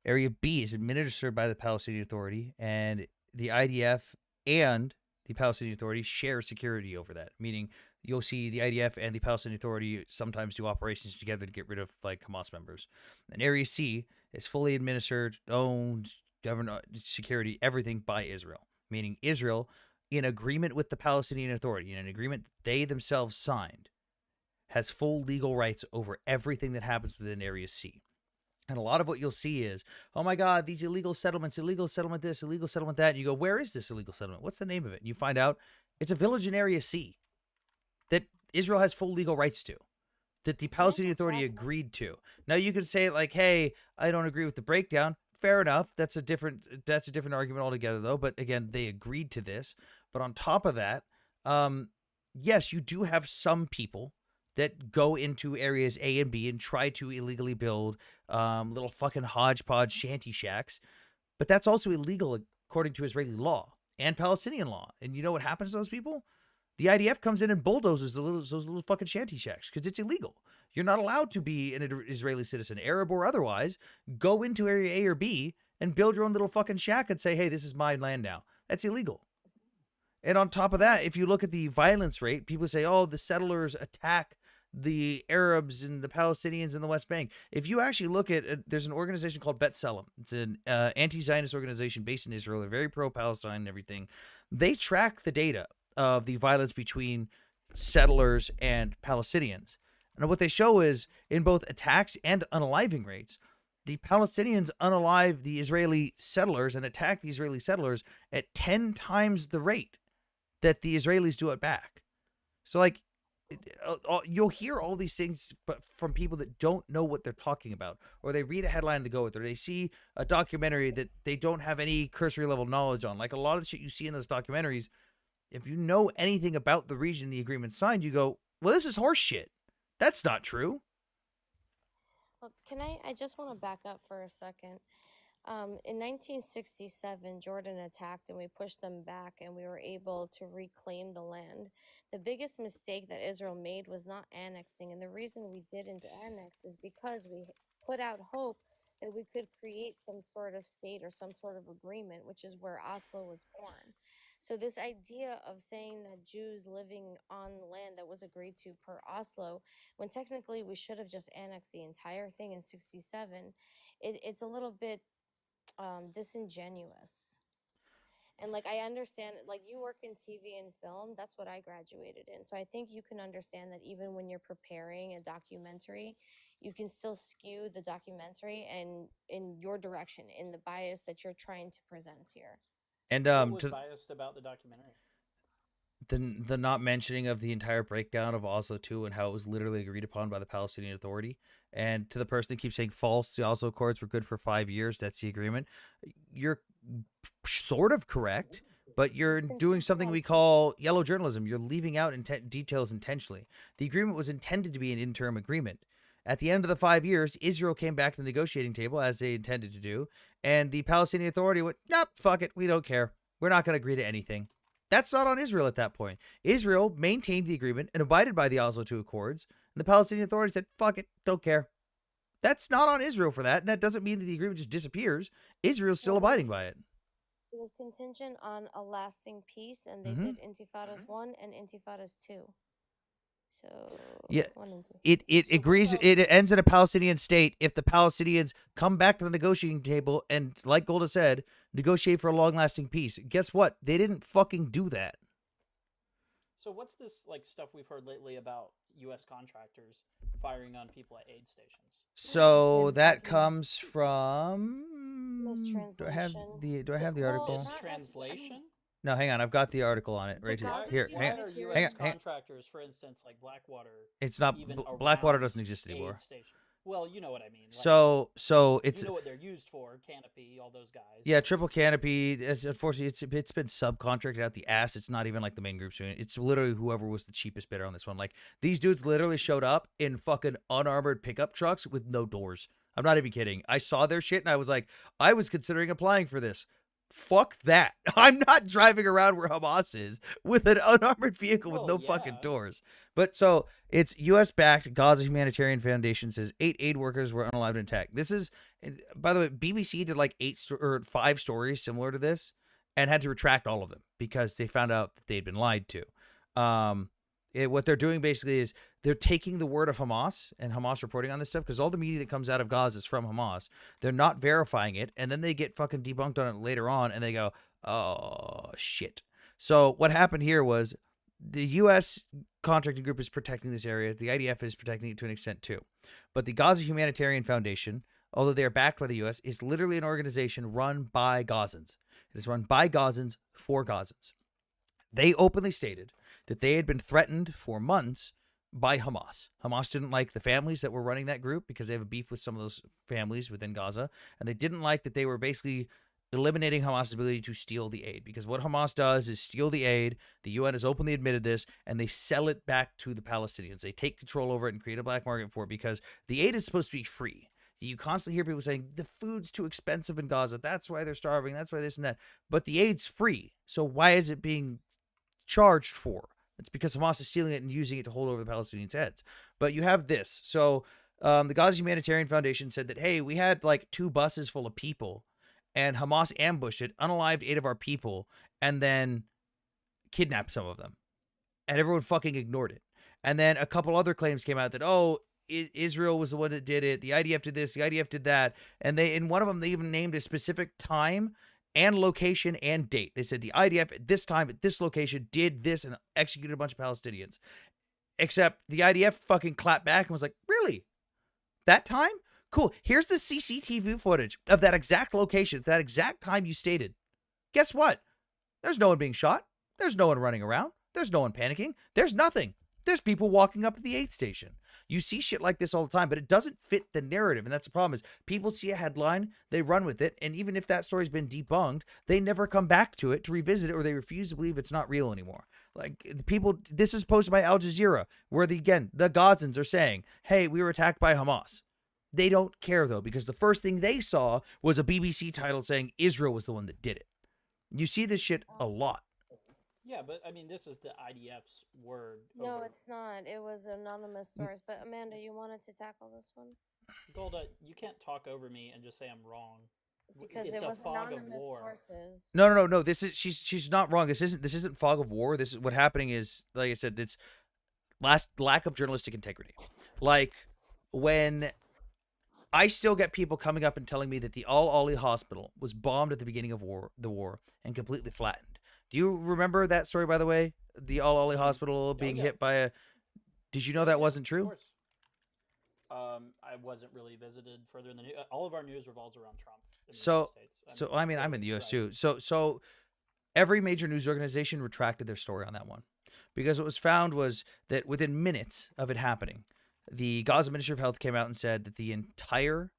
Area B is administered by the Palestinian Authority, and the IDF and the Palestinian Authority share security over that, meaning you'll see the IDF and the Palestinian Authority sometimes do operations together to get rid of like Hamas members. And Area C is fully administered, owned, governed, security, everything by Israel, meaning Israel, in agreement with the Palestinian Authority, in an agreement they themselves signed, has full legal rights over everything that happens within Area C. And a lot of what you'll see is, oh my God, these illegal settlements, illegal settlement this, illegal settlement that. And you go, where is this illegal settlement? What's the name of it? And you find out it's a village in Area C that Israel has full legal rights to, that the Palestinian Authority agreed to. Now you could say like, hey, I don't agree with the breakdown. Fair enough. That's a different argument altogether, though. But again, they agreed to this. But on top of that, yes, you do have some people that go into areas A and B and try to illegally build little fucking hodgepodge shanty shacks. But that's also illegal according to Israeli law and Palestinian law. And you know what happens to those people? The IDF comes in and bulldozes those little fucking shanty shacks because it's illegal. You're not allowed to be an Israeli citizen, Arab or otherwise, go into area A or B and build your own little fucking shack and say, hey, this is my land now. That's illegal. And on top of that, if you look at the violence rate, people say, oh, the settlers attack the Arabs and the Palestinians in the West Bank. If you actually look at, there's an organization called B'Tselem. It's an anti-Zionist organization based in Israel. They're very pro-Palestine and everything. They track the data of the violence between settlers and Palestinians. And what they show is, in both attacks and unaliving rates, the Palestinians unalive the Israeli settlers and attack the Israeli settlers at 10 times the rate that the Israelis do it back. So, like, you'll hear all these things but from people that don't know what they're talking about, or they read a headline to go with, or they see a documentary that they don't have any cursory level knowledge on. Like a lot of the shit you see in those documentaries, if you know anything about the region the agreement signed, you go, well, this is horse shit. That's not true. Well, I just want to back up for a second. In 1967, Jordan attacked and we pushed them back and we were able to reclaim the land. The biggest mistake that Israel made was not annexing. And the reason we didn't annex is because we put out hope that we could create some sort of state or some sort of agreement, which is where Oslo was born. So this idea of saying that Jews living on land that was agreed to per Oslo, when technically we should have just annexed the entire thing in 67, it's a little bit disingenuous. And like I understand, like you work in TV and film, that's what I graduated in. So I think you can understand that even when you're preparing a documentary, you can still skew the documentary and in your direction, in the bias that you're trying to present here. And what was biased about the documentary? The not mentioning of the entire breakdown of Oslo II and how it was literally agreed upon by the Palestinian Authority. And to the person that keeps saying false, the Oslo Accords were good for 5 years. That's the agreement. You're sort of correct, but you're doing something we call yellow journalism. You're leaving out details intentionally. The agreement was intended to be an interim agreement. At the end of the 5 years, Israel came back to the negotiating table as they intended to do, and the Palestinian Authority went, nope, fuck it, we don't care. We're not going to agree to anything. That's not on Israel at that point. Israel maintained the agreement and abided by the Oslo II Accords, and the Palestinian Authority said, fuck it, don't care. That's not on Israel for that, and that doesn't mean that the agreement just disappears. Israel's still abiding by it. It was contingent on a lasting peace, and they did Intifadas 1 and Intifadas 2. So Yeah, 1 and 2. it agrees. It ends in a Palestinian state if the Palestinians come back to the negotiating table and, like Golda said, negotiate for a long-lasting peace. Guess what? They didn't fucking do that. So what's this like stuff we've heard lately about U.S. contractors firing on people at aid stations? So that comes from. Do I have Mistranslation. the Well, article? not necessarily. I Mistranslation? mean, No, hang on. I've got the article on it The right here. Gaza Here, Why hang on. are humanitarian Hang U.S. on. Hang on. contractors, for instance, like Blackwater, It's not even Blackwater around doesn't exist anymore. aid station? Well, you know what I mean. Like, So it's you know what they're used for, Canopy, all those guys. yeah, Triple Canopy. Unfortunately, it's been subcontracted out the ass. It's not even like the main group's doing it. It's literally whoever was the cheapest bidder on this one. Like these dudes literally showed up in fucking unarmored pickup trucks with no doors. I'm not even kidding. I saw their shit and I was like, I was considering applying for this. Fuck that. I'm not driving around where Hamas is with an unarmored vehicle with no fucking doors. But so it's U.S. backed. Gaza Humanitarian Foundation says 8 aid workers were unalive and attacked. This is, by the way, BBC did like 5 stories similar to this and had to retract all of them because they found out that they'd been lied to. What they're doing basically is they're taking the word of Hamas and Hamas reporting on this stuff because all the media that comes out of Gaza is from Hamas. They're not verifying it, and then they get fucking debunked on it later on, and they go, oh, shit. So what happened here was the U.S. contracting group is protecting this area. The IDF is protecting it to an extent too. But the Gaza Humanitarian Foundation, although they are backed by the U.S., is literally an organization run by Gazans. It is run by Gazans for Gazans. They openly stated that they had been threatened for months by Hamas. Hamas didn't like the families that were running that group because they have a beef with some of those families within Gaza. And they didn't like that they were basically eliminating Hamas's ability to steal the aid. Because what Hamas does is steal the aid. The UN has openly admitted this, and they sell it back to the Palestinians. They take control over it and create a black market for it because the aid is supposed to be free. You constantly hear people saying the food's too expensive in Gaza. That's why they're starving. That's why this and that. But the aid's free. So why is it being charged for? It's because Hamas is stealing it and using it to hold over the Palestinians' heads. But you have this. So the Gaza Humanitarian Foundation said that, hey, we had like 2 buses full of people and Hamas ambushed it, unalived 8 of our people, and then kidnapped some of them. And everyone fucking ignored it. And then a couple other claims came out that, oh, Israel was the one that did it. The IDF did this. The IDF did that. And in one of them, they even named a specific time and location and date. They said the IDF at this time, at this location, did this and executed a bunch of Palestinians. Except the IDF fucking clapped back and was like, really? That time? Cool. Here's the CCTV footage of that exact location, that exact time you stated. Guess what? There's no one being shot. There's no one running around. There's no one panicking. There's nothing. There's people walking up to the aid station. You see shit like this all the time, but it doesn't fit the narrative. And that's the problem is people see a headline, they run with it. And even if that story's been debunked, they never come back to it to revisit it, or they refuse to believe it's not real anymore. Like people, this is posted by Al Jazeera, where the Gazans are saying, hey, we were attacked by Hamas. They don't care though, because the first thing they saw was a BBC title saying Israel was the one that did it. You see this shit a lot. Yeah, but I mean, this is the IDF's word. No, it's not. It was an anonymous source. But Amanda, you wanted to tackle this one? Golda, you can't talk over me and just say I'm wrong. Because it's it was a fog anonymous of war. sources. No. This is she's not wrong. This isn't fog of war. This is what happening is, like I said, it's lack of journalistic integrity. Like when I still get people coming up and telling me that the Al-Ali hospital was bombed at the beginning of the war and completely flattened. Do you remember that story, by the way? The Al-Ali hospital being hit by a... Did you know that wasn't true? Of course. I wasn't really visited further in the news. All of our news revolves around Trump in the United States. I mean, I'm in the U.S. too. So every major news organization retracted their story on that one. Because what was found was that within minutes of it happening, the Gaza Ministry of Health came out and said that the entire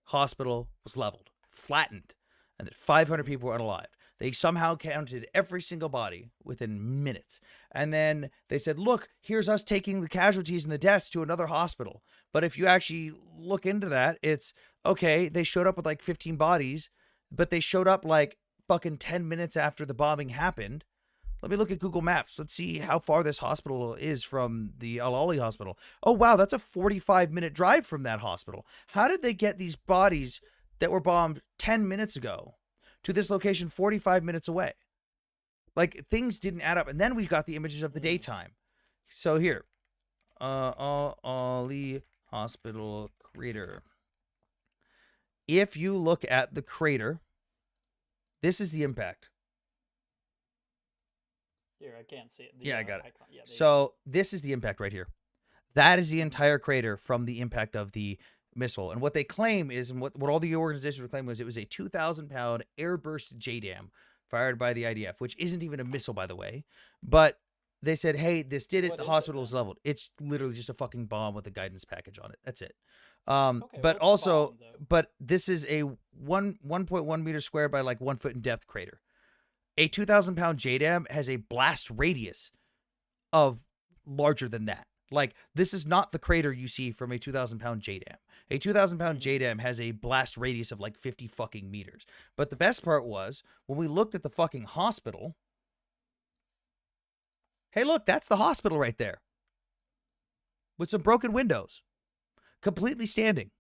hospital was leveled, flattened, and that 500 people were unalive. They somehow counted every single body within minutes. And then they said, look, here's us taking the casualties and the deaths to another hospital. But if you actually look into that, it's, okay, they showed up with like 15 bodies, but they showed up like fucking 10 minutes after the bombing happened. Let me look at Google Maps. Let's see how far this hospital is from the Al-Ali hospital. Oh, wow, that's a 45-minute drive from that hospital. How did they get these bodies that were bombed 10 minutes ago to this location 45 minutes away? Like, things didn't add up. And then we got the images of the daytime. So here, Ali Hospital crater. If you look at the crater, this is the impact. Here, I can't see it. Yeah, I got it. Icon. Yeah, So this is the impact right here. That is the entire crater from the impact of the missile. And what they claim is, and what all the organizations were claiming was, it was a 2,000-pound airburst JDAM fired by the IDF, which isn't even a missile, by the way. But they said, hey, this did it. What The is hospital it, is leveled. It's literally just a fucking bomb with a guidance package on it. That's it. Okay, but what's the also, bomb, though? but this is a 1.1 meter square by like 1 foot in depth crater. A 2,000-pound JDAM has a blast radius of larger than that. Like, this is not the crater you see from a 2,000-pound JDAM. A 2,000-pound JDAM has a blast radius of like 50 fucking meters. But the best part was, when we looked at the fucking hospital, hey, look, that's the hospital right there. With some broken windows. Completely standing.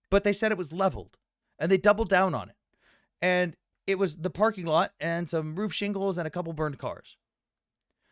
But they said it was leveled. And they doubled down on it. And it was the parking lot and some roof shingles and a couple burned cars.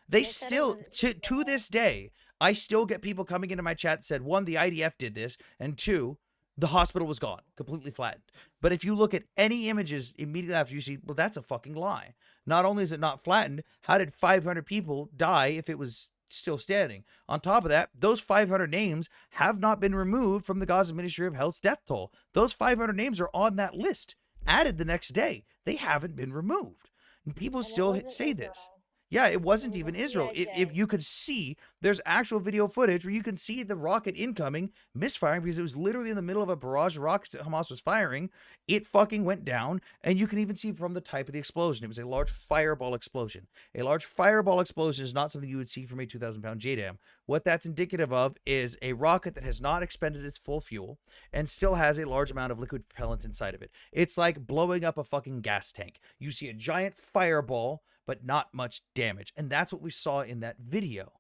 They still, to this day, I still get people coming into my chat that said, one, the IDF did this, and two, the hospital was gone, completely flattened. But if you look at any images immediately after, you see, well, that's a fucking lie. Not only is it not flattened, how did 500 people die if it was still standing? On top of that, those 500 names have not been removed from the Gaza Ministry of Health's death toll. Those 500 names are on that list, added the next day. They haven't been removed. And people still say this. Yeah, it wasn't even Israel. If you could see, there's actual video footage where you can see the rocket incoming, misfiring, because it was literally in the middle of a barrage of rockets that Hamas was firing. It fucking went down, and you can even see from the type of the explosion. It was a large fireball explosion. A large fireball explosion is not something you would see from a 2,000-pound JDAM. What that's indicative of is a rocket that has not expended its full fuel and still has a large amount of liquid propellant inside of it. It's like blowing up a fucking gas tank. You see a giant fireball, but not much damage. And that's what we saw in that video.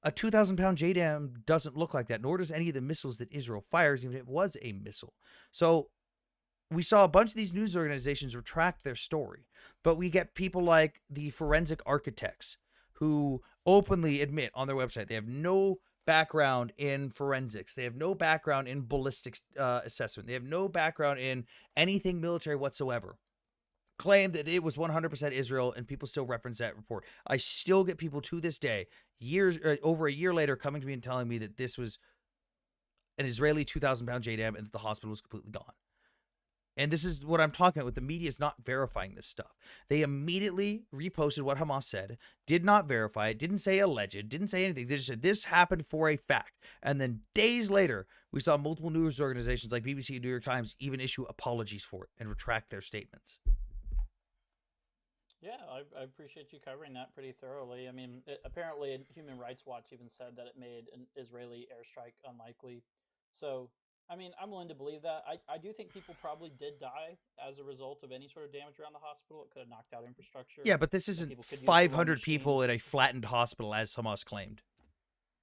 A 2,000-pound JDAM doesn't look like that, nor does any of the missiles that Israel fires, even if it was a missile. So we saw a bunch of these news organizations retract their story, but we get people like the forensic architects who openly admit on their website they have no background in forensics. They have no background in ballistics assessment. They have no background in anything military whatsoever. Claim that it was 100% Israel, and people still reference that report. I still get people to this day, over a year later, coming to me and telling me that this was an Israeli 2,000-pound JDAM and that the hospital was completely gone. And this is what I'm talking about with the media is not verifying this stuff. They immediately reposted what Hamas said, did not verify it, didn't say alleged, didn't say anything. They just said this happened for a fact. And then days later, we saw multiple news organizations like BBC and New York Times even issue apologies for it and retract their statements. Yeah, I appreciate you covering that pretty thoroughly. I mean, apparently Human Rights Watch even said that it made an Israeli airstrike unlikely. So, I mean, I'm willing to believe that. I do think people probably did die as a result of any sort of damage around the hospital. It could have knocked out infrastructure. Yeah, but this isn't 500 people at a flattened hospital, as Hamas claimed.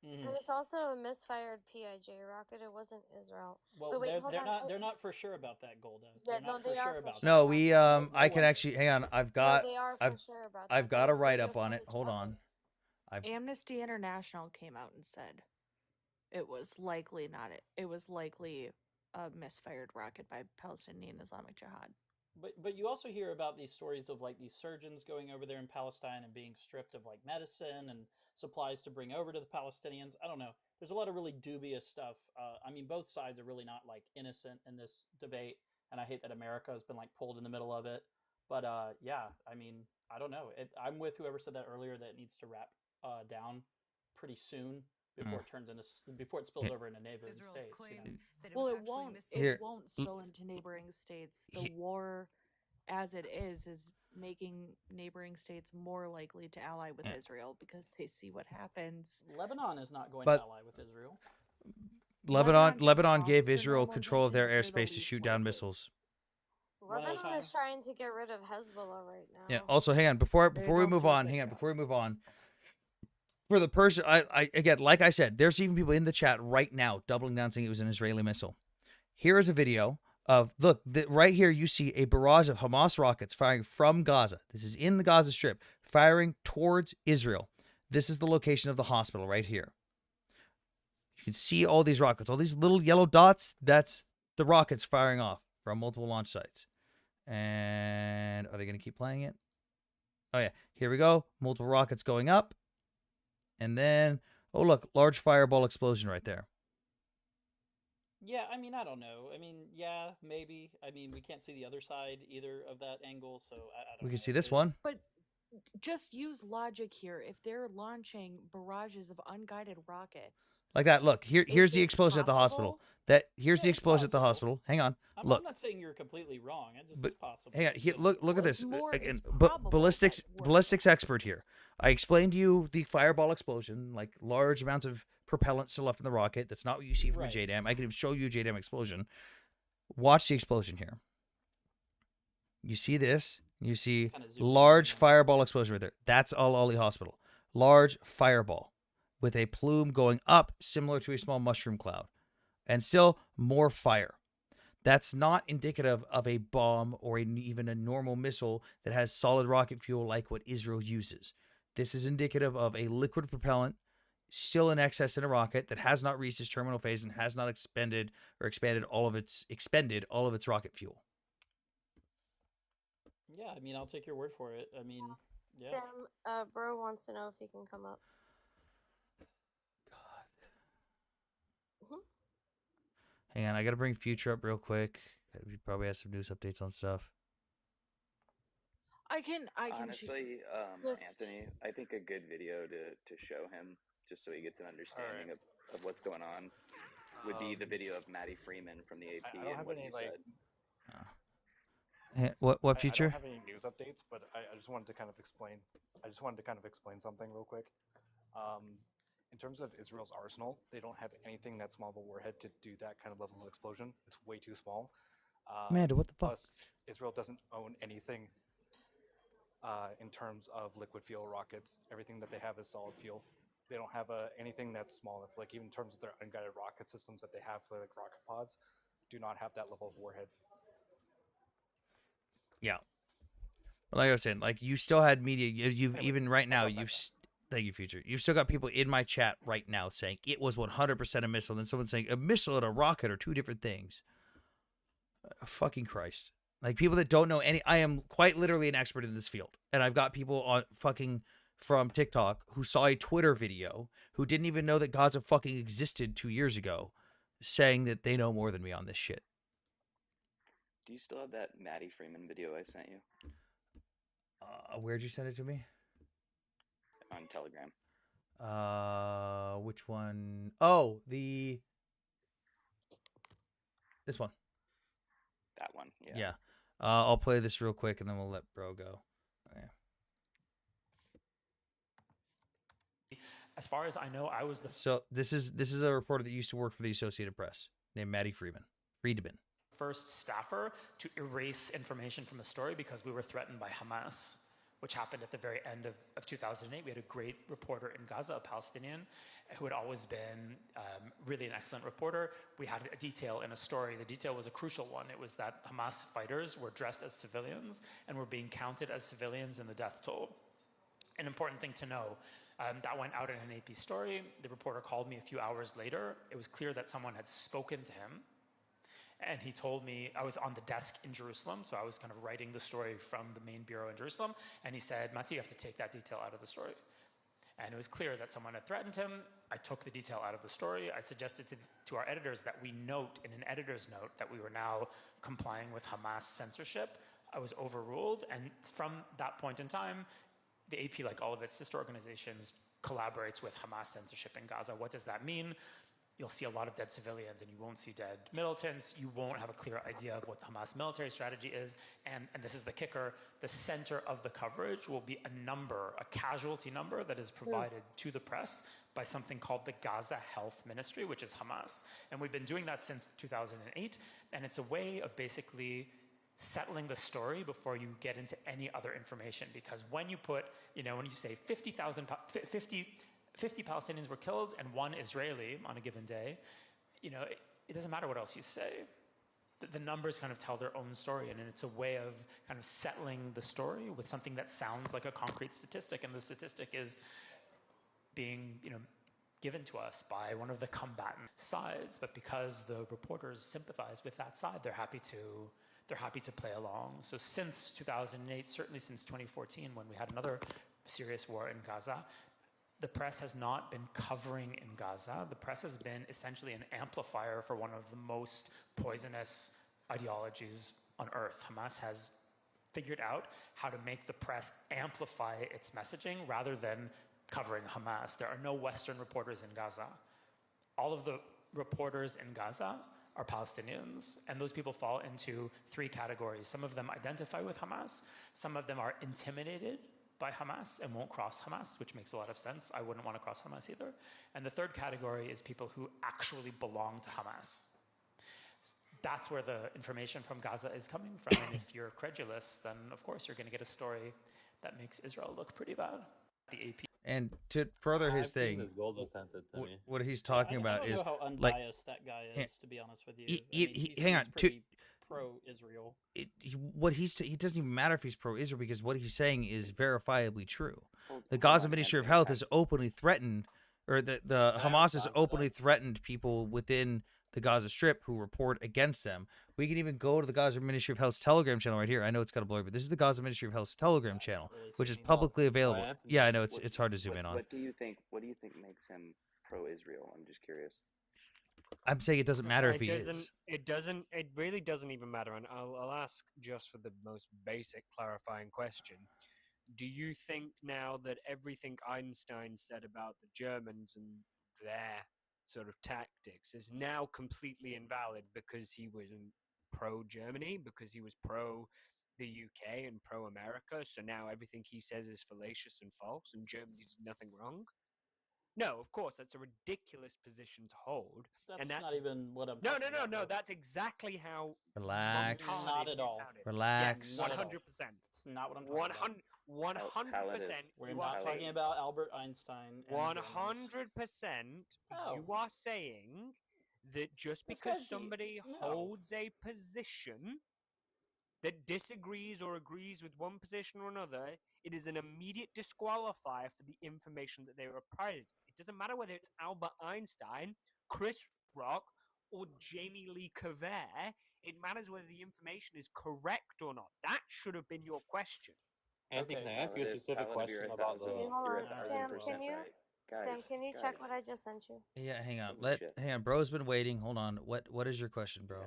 And it's also a misfired PIJ rocket. It wasn't Israel. Well, but wait, they're not for sure about that, Golda. Yeah, They're not no, they for are sure for about sure. No, we I can actually hang on. I've got they are for sure about I've that. got a There's write video up on it. footage Hold of on. Amnesty International came out and said it was likely not it. It was likely a misfired rocket by Palestinian Islamic Jihad. But you also hear about these stories of like these surgeons going over there in Palestine and being stripped of like medicine and supplies to bring over to the Palestinians. I don't know. There's a lot of really dubious stuff. I mean, both sides are really not like innocent in this debate, and I hate that America has been like pulled in the middle of it. But yeah, I mean, I don't know. I'm with whoever said that earlier that it needs to wrap down pretty soon before it turns into before it spills over into neighboring states. Well, it won't. Here- It won't spill into neighboring states. The war, as it is making neighboring states more likely to ally with Israel because they see what happens. Lebanon is not going But- to ally with Israel. Lebanon gave Israel control of their airspace to shoot down missiles. Lebanon is trying to get rid of Hezbollah right now. Yeah. Also, hang on before we move on. Hang on before we move on. For the person, I again, like I said, there's even people in the chat right now doubling down saying it was an Israeli missile. Here is a video of right here. You see a barrage of Hamas rockets firing from Gaza. This is in the Gaza Strip, firing towards Israel. This is the location of the hospital right here. You can see all these rockets, all these little yellow dots. That's the rockets firing off from multiple launch sites. And are they going to keep playing it? Oh, yeah. Here we go. Multiple rockets going up. And then, oh, look, large fireball explosion right there. Yeah, I mean, I don't know. I mean, yeah, maybe. I mean, we can't see the other side either of that angle, so I don't We know. can see this one. But just use logic here. If they're launching barrages of unguided rockets, Like that. Look, here's the it explosion at the hospital. Here's the explosion at the hospital. Hang on. I'm Look. not saying you're completely wrong. It just But is possible. hang on, here, that- look at this more- again. it's probable Ballistics expert here. I explained to you the fireball explosion, like large amounts of propellant still left in the rocket. That's not what you see from Right. a JDAM. I can even show you a JDAM explosion. Watch the explosion here. You see this? You see large fireball explosion right there. That's Al Ali Hospital. Large fireball with a plume going up, similar to a small mushroom cloud, and still more fire. That's not indicative of a bomb or even a normal missile that has solid rocket fuel like what Israel uses. This is indicative of a liquid propellant still in excess in a rocket that has not reached its terminal phase and has not expended all of its rocket fuel. Yeah, I mean, I'll take your word for it. I mean, yeah. Sam, bro wants to know if he can come up. Hang on, I gotta bring Future up real quick. We probably have some news updates on stuff. I can Honestly, just- Anthony, I think a good video to show him, just so he gets an understanding of what's going on, would be the video of Matty Freeman from the AP I don't and have what any he like. said. What Future? I don't have any news updates, but I just wanted to kind of explain. I just wanted to kind of explain something real quick. In terms of Israel's arsenal, they don't have anything that small of a warhead to do that kind of level of explosion. It's way too small. Amanda, what the fuck? Plus, Israel doesn't own anything in terms of liquid fuel rockets. Everything that they have is solid fuel. They don't have anything that's small enough. Like even in terms of their unguided rocket systems that they have for like rocket pods, do not have that level of warhead. Yeah. Like I was saying, like you still had media. You've Anyways, even right I'll now. drop back Thank you, Future. You've still got people in my chat right now saying it was 100% a missile. And then someone saying a missile and a rocket are two different things. Fucking Christ. Like people that don't know I am quite literally an expert in this field. And I've got people on fucking from TikTok who saw a Twitter video who didn't even know that Gaza fucking existed 2 years ago saying that they know more than me on this shit. Do you still have that Matty Freeman video I sent you Where'd you send it to me? on Telegram? Which one? Oh, this one. That one, yeah. Yeah. I'll play this real quick and then we'll let bro go. Okay. As far as I know, I was the So this is a reporter that used to work for the Associated Press named Matty Friedman. first staffer to erase information from the story because we were threatened by Hamas, which happened at the very end of 2008. We had a great reporter in Gaza, a Palestinian, who had always been really an excellent reporter. We had a detail in a story. The detail was a crucial one. It was that Hamas fighters were dressed as civilians and were being counted as civilians in the death toll. An important thing to know, that went out in an AP story. The reporter called me a few hours later. It was clear that someone had spoken to him. And he told me, I was on the desk in Jerusalem, so I was kind of writing the story from the main bureau in Jerusalem. And he said, Mati, you have to take that detail out of the story. And it was clear that someone had threatened him. I took the detail out of the story. I suggested to our editors that we note in an editor's note that we were now complying with Hamas censorship. I was overruled. And from that point in time, the AP, like all of its sister organizations, collaborates with Hamas censorship in Gaza. What does that mean? You'll see a lot of dead civilians and you won't see dead militants. You won't have a clear idea of what the Hamas military strategy is. And this is the kicker, the center of the coverage will be a number, a casualty number that is provided to the press by something called the Gaza Health Ministry, which is Hamas. And we've been doing that since 2008. And it's a way of basically settling the story before you get into any other information. Because when you put, when you say 50 Palestinians were killed and 1 Israeli on a given day, it doesn't matter what else you say. The numbers kind of tell their own story, and it's a way of kind of settling the story with something that sounds like a concrete statistic, and the statistic is being, given to us by one of the combatant sides, but because the reporters sympathize with that side, they're happy to play along. So since 2008, certainly since 2014, when we had another serious war in Gaza, the press has not been covering in Gaza. The press has been essentially an amplifier for one of the most poisonous ideologies on earth. Hamas has figured out how to make the press amplify its messaging rather than covering Hamas. There are no Western reporters in Gaza. All of the reporters in Gaza are Palestinians, and those people fall into three categories. Some of them identify with Hamas, some of them are intimidated by Hamas and won't cross Hamas, which makes a lot of sense. I wouldn't want to cross Hamas either. And the third category is people who actually belong to Hamas. That's where the information from Gaza is coming from. And if you're credulous, then of course you're going to get a story that makes Israel look pretty bad. The AP. And to further his I've seen thing, this goal defended to me. what he's talking I about don't is know how like, unbiased that guy is, to be honest with you. hang on, pretty pro-Israel. He doesn't even matter if he's pro-Israel, because what he's saying is verifiably true. The Gaza Ministry of Health has openly threatened, or the Hamas has openly threatened people within the Gaza Strip who report against them. We can even go to the Gaza Ministry of Health's Telegram channel right here. I know it's got a blur, but this is the Gaza Ministry of Health's Telegram channel, which is publicly available. Yeah, I know it's hard to zoom in on. What do you think makes him pro-Israel? I'm just curious. I'm saying it doesn't matter if he is. It doesn't. It really doesn't even matter. And I'll ask just for the most basic clarifying question: do you think now that everything Einstein said about the Germans and their sort of tactics is now completely invalid because he was pro-Germany, because he was pro the UK and pro-America? So now everything he says is fallacious and false, and Germany did nothing wrong? No, of course, that's a ridiculous position to hold. That's not even what I'm. No. That's exactly how. Relax. Not at all. Relax. 100%. It's not what I'm talking about. 100%. We're not talking about Albert Einstein. 100%. You are saying that just because somebody holds a position that disagrees or agrees with one position or another, it is an immediate disqualifier for the information that they were provided. It doesn't matter whether it's Albert Einstein, Chris Rock, or Jamie Lee Curver. It matters whether the information is correct or not. That should have been your question. Andy, can I ask you a specific question about the? Sam, can you check what I just sent you? Yeah, hang on. Bro's been waiting. Hold on. What is your question, bro?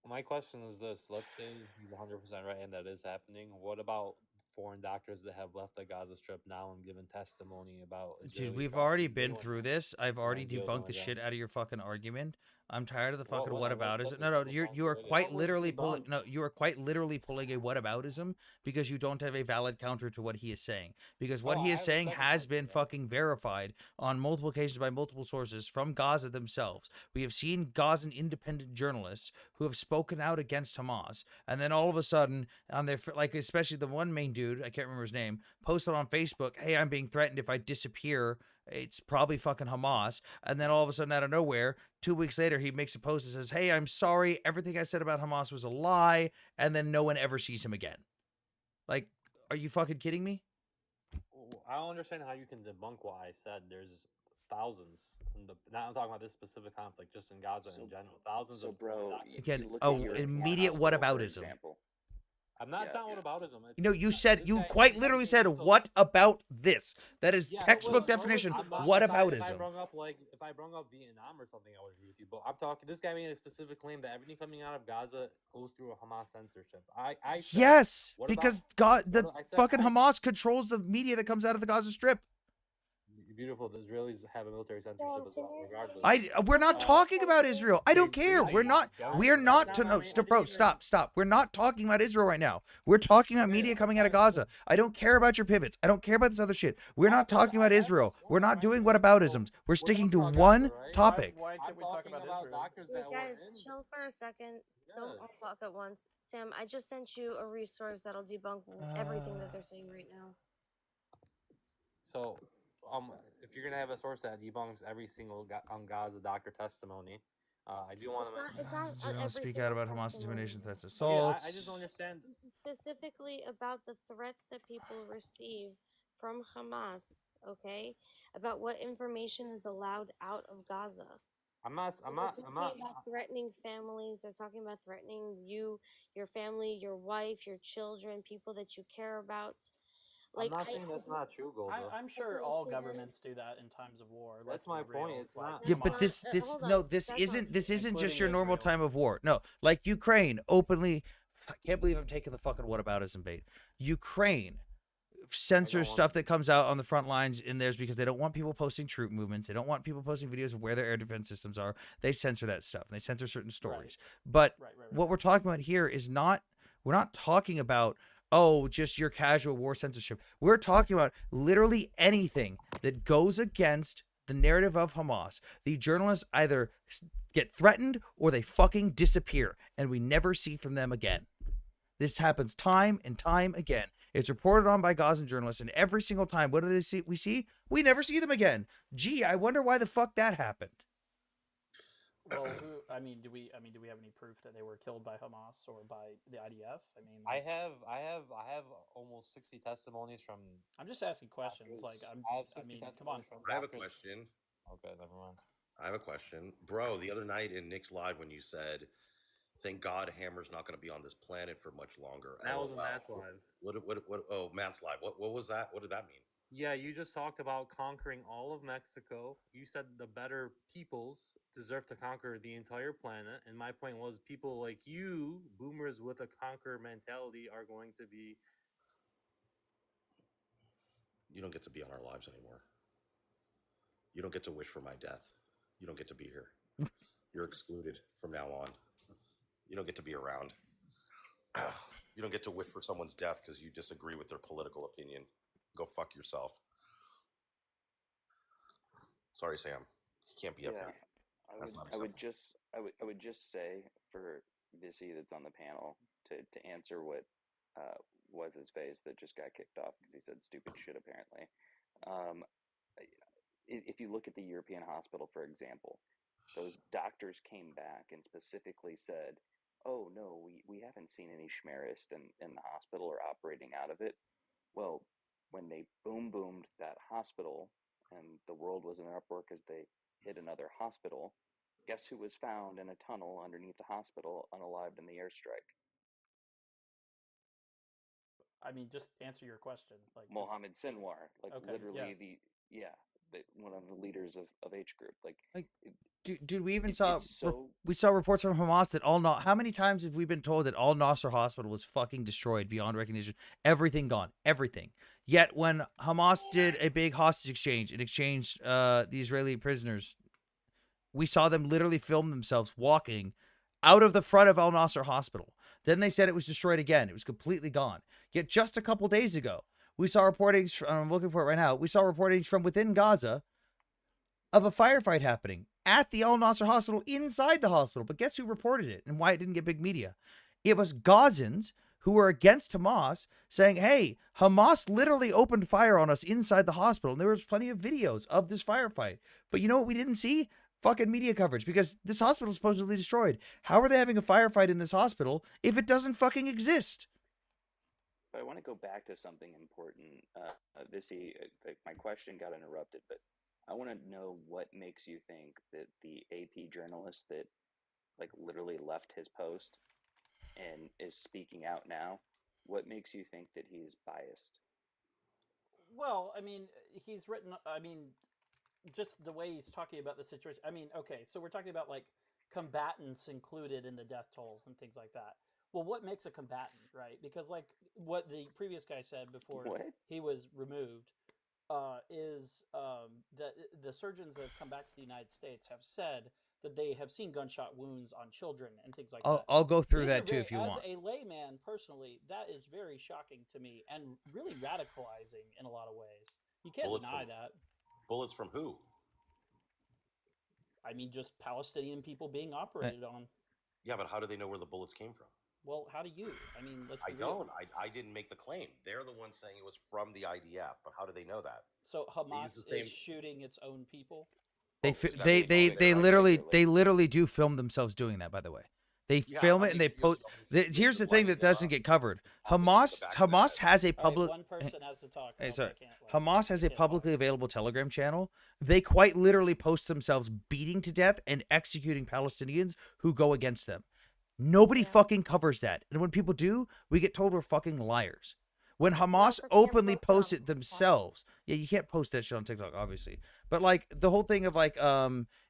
My question is this: let's say he's 100% right and that is happening. What about foreign doctors that have left the Gaza Strip now and given testimony about? Dude, we've already been through this. I've already debunked the shit out of your fucking argument. I'm tired of the fucking whataboutism. No, you are quite literally pulling. No, you are quite literally pulling a whataboutism because you don't have a valid counter to what he is saying. Because what he is saying has been fucking verified on multiple occasions by multiple sources from Gaza themselves. We have seen Gazan independent journalists who have spoken out against Hamas, and then all of a sudden, on their especially the one main dude, I can't remember his name, posted on Facebook, "Hey, I'm being threatened if I disappear. It's probably fucking Hamas." And then all of a sudden, out of nowhere, 2 weeks later, he makes a post that says, "Hey, I'm sorry. Everything I said about Hamas was a lie." And then no one ever sees him again. Like, are you fucking kidding me? I don't understand how you can debunk what I said. There's thousands. Now I'm talking about this specific conflict, just in Gaza in general. Thousands of. Bro, again, immediate whataboutism. I'm not talking whataboutism. You quite literally said, "What about this?" That is textbook definition. Whataboutism. If I brought up Vietnam or something, I would agree with you. But I'm talking. This guy made a specific claim that everything coming out of Gaza goes through a Hamas censorship. I said, yes, because fucking Hamas controls the media that comes out of the Gaza Strip. Beautiful. The Israelis have a military censorship as well, regardless. We're not talking about Israel. I don't care. We're not to no, bro, stop. We're not talking about Israel right now. We're talking about media coming out of Gaza. I don't care about your pivots. I don't care about this other shit. We're not talking about Israel. We're not doing whataboutisms. We're sticking to one topic. Why can't we talk about Israel? Hey guys, chill for a second. Don't all talk at once. Sam, I just sent you a resource that'll debunk everything that they're saying right now. So, if you're gonna have a source that debunks every single Gaza doctor testimony, I do want to speak out about Hamas intimidation threats, assaults. I just don't understand. Specifically about the threats that people receive from Hamas, okay, about what information is allowed out of Gaza. I'm not. They're talking about threatening families. They're talking about threatening you, your family, your wife, your children, people that you care about. I'm Like not saying that's not true, Golda. I'm sure all governments do that in times of war. That's Let's be my point. real. It's Like, not. Yeah, come but on. this hold on. no, this That's not isn't this true. isn't just Including your normal Israel. time of war. No, like Ukraine openly. I can't believe I'm taking the fucking whataboutism bait. Ukraine censors stuff that comes out on the front lines in theirs because they don't want people posting troop movements. They don't want people posting videos of where their air defense systems are. They censor that stuff. And they censor certain stories. But what we're talking about here is not. We're not talking about just your casual war censorship. We're talking about literally anything that goes against the narrative of Hamas. The journalists either get threatened or they fucking disappear, and we never see from them again. This happens time and time again. It's reported on by Gazan journalists, and every single time, what do they see? We never see them again. Gee, I wonder why the fuck that happened. Well, do we have any proof that they were killed by Hamas or by the IDF? I mean, I have almost 60 testimonies from. I'm just asking questions. Like, I have 60 come on. testimonies from I have a doctors. question. Okay, never mind. I have a question, bro. The other night in Nick's live, when you said, "Thank God Hammer's not going to be on this planet for much longer." That was LOL. Matt's live. What? Oh, Matt's live. What was that? What did that mean? Yeah, you just talked about conquering all of Mexico. You said the better peoples deserve to conquer the entire planet. And my point was people like you, boomers with a conquer mentality, are going to be. You don't get to be on our lives anymore. You don't get to wish for my death. You don't get to be here. You're excluded from now on. You don't get to be around. You don't get to wish for someone's death because you disagree with their political opinion. Go fuck yourself. Sorry, Sam. You can't be up here. That's not I would acceptable. just say for Vissy that's on the panel to answer what was his face that just got kicked off because he said stupid shit apparently. If you look at the European hospital, for example, those doctors came back and specifically said, "Oh no, we haven't seen any schmerist in the hospital or operating out of it." Well, when they boomed that hospital and the world was in an uproar because they hit another hospital, guess who was found in a tunnel underneath the hospital unalived in the airstrike? I mean, just answer your question. Like Mohammed Sinwar, like Okay, literally one of the leaders of H group. Like Dude, we even It- saw it's so- we saw reports from Hamas that how many times have we been told that Al Nasser hospital was fucking destroyed beyond recognition? Everything gone, everything. Yet when Hamas did a big hostage exchange and exchanged the Israeli prisoners, we saw them literally film themselves walking out of the front of Al Nasser hospital. Then they said it was destroyed again. It was completely gone. Yet just a couple days ago, we saw reportings, I'm looking for it right now, we saw reportings from within Gaza of a firefight happening at the Al Nasser hospital, inside the hospital. But guess who reported it and why it didn't get big media? It was Gazans who were against Hamas saying, hey, Hamas literally opened fire on us inside the hospital. And there was plenty of videos of this firefight. But you know what we didn't see? Fucking media coverage, because this hospital is supposedly destroyed. How are they having a firefight in this hospital if it doesn't fucking exist? But I want to go back to something important. Vissy, my question got interrupted, but I want to know what makes you think that the AP journalist that like literally left his post and is speaking out now, what makes you think that he's biased? Well, I mean, he's written. I mean, just the way he's talking about the situation. I mean, okay, so we're talking about like combatants included in the death tolls and things like that. Well, what makes a combatant, right? Because like what the previous guy said before he was removed is that the surgeons that have come back to the United States have said that they have seen gunshot wounds on children and things like that. I'll go through These that are too very, if you want. As a layman, personally, that is very shocking to me and really radicalizing in a lot of ways. You can't Bullets deny from- that. Bullets from who? I mean, just Palestinian people being operated on. Yeah, but how do they know where the bullets came from? Well, how do you? I mean, let's I be real. don't. I didn't make the claim. They're the ones saying it was from the IDF, but how do they know that? So They Hamas use the same- is shooting its own people. They is that they what they they they call it? literally they literally do film themselves doing that. By the way, They Yeah, film I it and mean, they you'll post. see all these Here's videos the of, thing like, that doesn't get covered. on the Hamas back of the Hamas head. has a All right, public. one person has to talk. Or Hey, else sorry. I can't. Like, Hamas has a can't follow. publicly available Telegram channel. They quite literally post themselves beating to death and executing Palestinians who go against them. Nobody fucking covers that. And when people do, we get told we're fucking liars. When Hamas openly posts it themselves, yeah, you can't post that shit on TikTok, obviously. But like the whole thing of like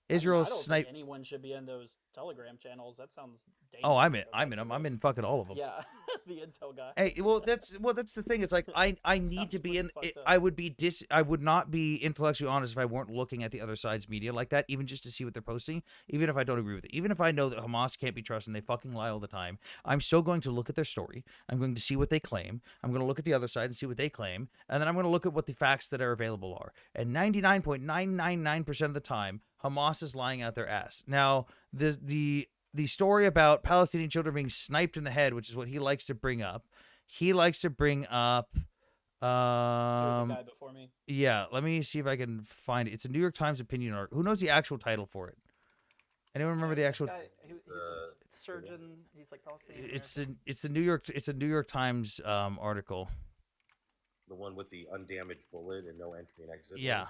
Israel's I don't snipe. think anyone should be in those Telegram channels. That sounds dangerous. Oh, I'm in. but, I'm like, in them. the I'm way- in fucking all of them. Yeah, the intel guy. Hey, well, that's the thing. It's like I need to be in. I would be I would not be intellectually honest if I weren't looking at the other side's media like that, even just to see what they're posting, even if I don't agree with it, even if I know that Hamas can't be trusted and they fucking lie all the time. I'm still going to look at their story. I'm going to see what they claim. I'm going to look at the other side and see what they claim, and then I'm going to look at what the facts that are available are. And 99.999% of the time, Hamas is lying out their ass. Now, the story about Palestinian children being sniped in the head, which is what he likes to bring up. He likes to bring up. He was the guy before me. Yeah, let me see if I can find it. It's a New York Times opinion article. Who knows the actual title for it? Anyone remember the actual? Guy, he's a surgeon. He's like Palestinian. It's a New York Times article. The one with the undamaged bullet and no entry and exit. Yeah.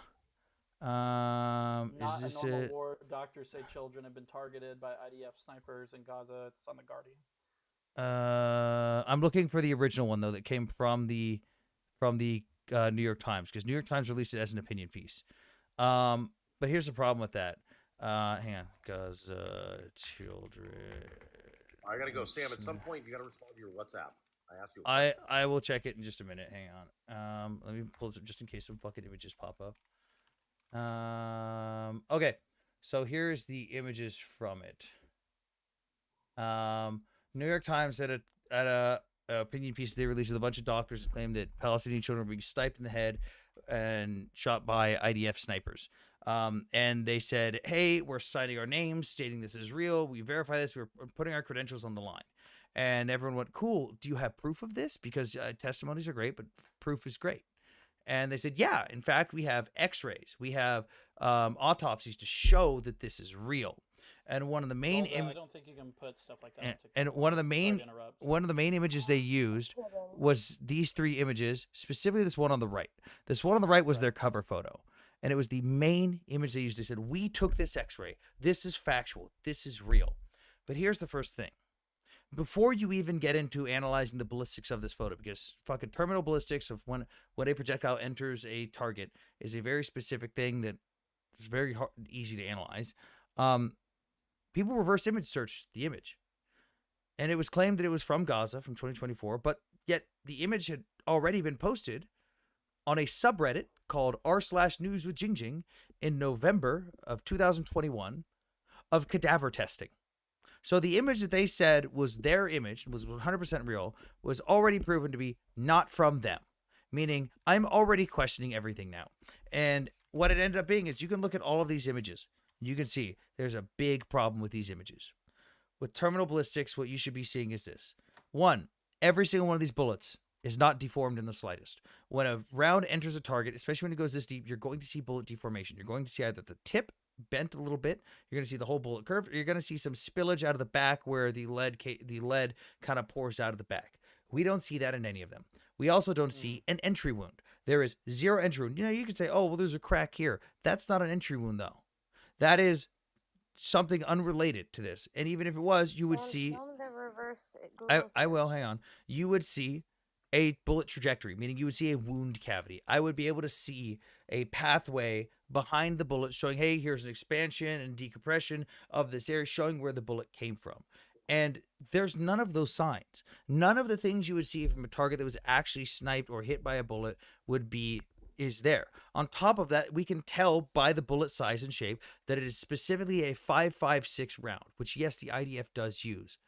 Not Is this a normal it? war. Doctors say children have been targeted by IDF snipers in Gaza. It's on the Guardian. I'm looking for the original one though that came from the New York Times, because New York Times released it as an opinion piece. But here's the problem with that. Hang on, Gaza children. I gotta go, Sam. At some point, you gotta respond to your WhatsApp. I asked you. I will check it in just a minute. Hang on. Let me pull this up just in case some fucking images pop up. Okay, so here's the images from it. New York Times at a opinion piece they released with a bunch of doctors that claimed that Palestinian children were being sniped in the head and shot by IDF snipers. And they said, "Hey, we're signing our names, stating this is real. We verify this. We're putting our credentials on the line." And everyone went, "Cool. Do you have proof of this? Because testimonies are great, but proof is great." And they said, "Yeah, in fact, we have X-rays. We have autopsies to show that this is real." And one of the main I don't think you can put stuff like that. and one of the main images they used was these three images, specifically this one on the right. This one on the right was their cover photo, and it was the main image they used. They said, "We took this X-ray. This is factual. This is real." But here's the first thing. Before you even get into analyzing the ballistics of this photo, because fucking terminal ballistics of when a projectile enters a target is a very specific thing that is very hard, easy to analyze. People reverse image searched the image, and it was claimed that it was from Gaza from 2024, but yet the image had already been posted on a subreddit called r/news with Jingjing in November of 2021 of cadaver testing. So the image that they said was their image, was 100% real, was already proven to be not from them. Meaning, I'm already questioning everything now. And what it ended up being is you can look at all of these images. And you can see there's a big problem with these images. With terminal ballistics, what you should be seeing is this. One, every single one of these bullets is not deformed in the slightest. When a round enters a target, especially when it goes this deep, you're going to see bullet deformation. You're going to see either the tip bent a little bit, you're going to see the whole bullet curved, or you're going to see some spillage out of the back where the lead kind of pours out of the back. We don't see that in any of them. We also don't see an entry wound. There is zero entry wound. You know, you could say, "Oh, well, there's a crack here." That's not an entry wound, though. That is something unrelated to this. And even if it was, you would see. Show 'em the reverse I will. Hang on. You would see a bullet trajectory, meaning you would see a wound cavity. I would be able to see a pathway behind the bullet showing, hey, here's an expansion and decompression of this area, showing where the bullet came from. And there's none of those signs. None of the things you would see from a target that was actually sniped or hit by a bullet is there. On top of that, we can tell by the bullet size and shape that it is specifically a 5.56 round, which, yes, the IDF does use.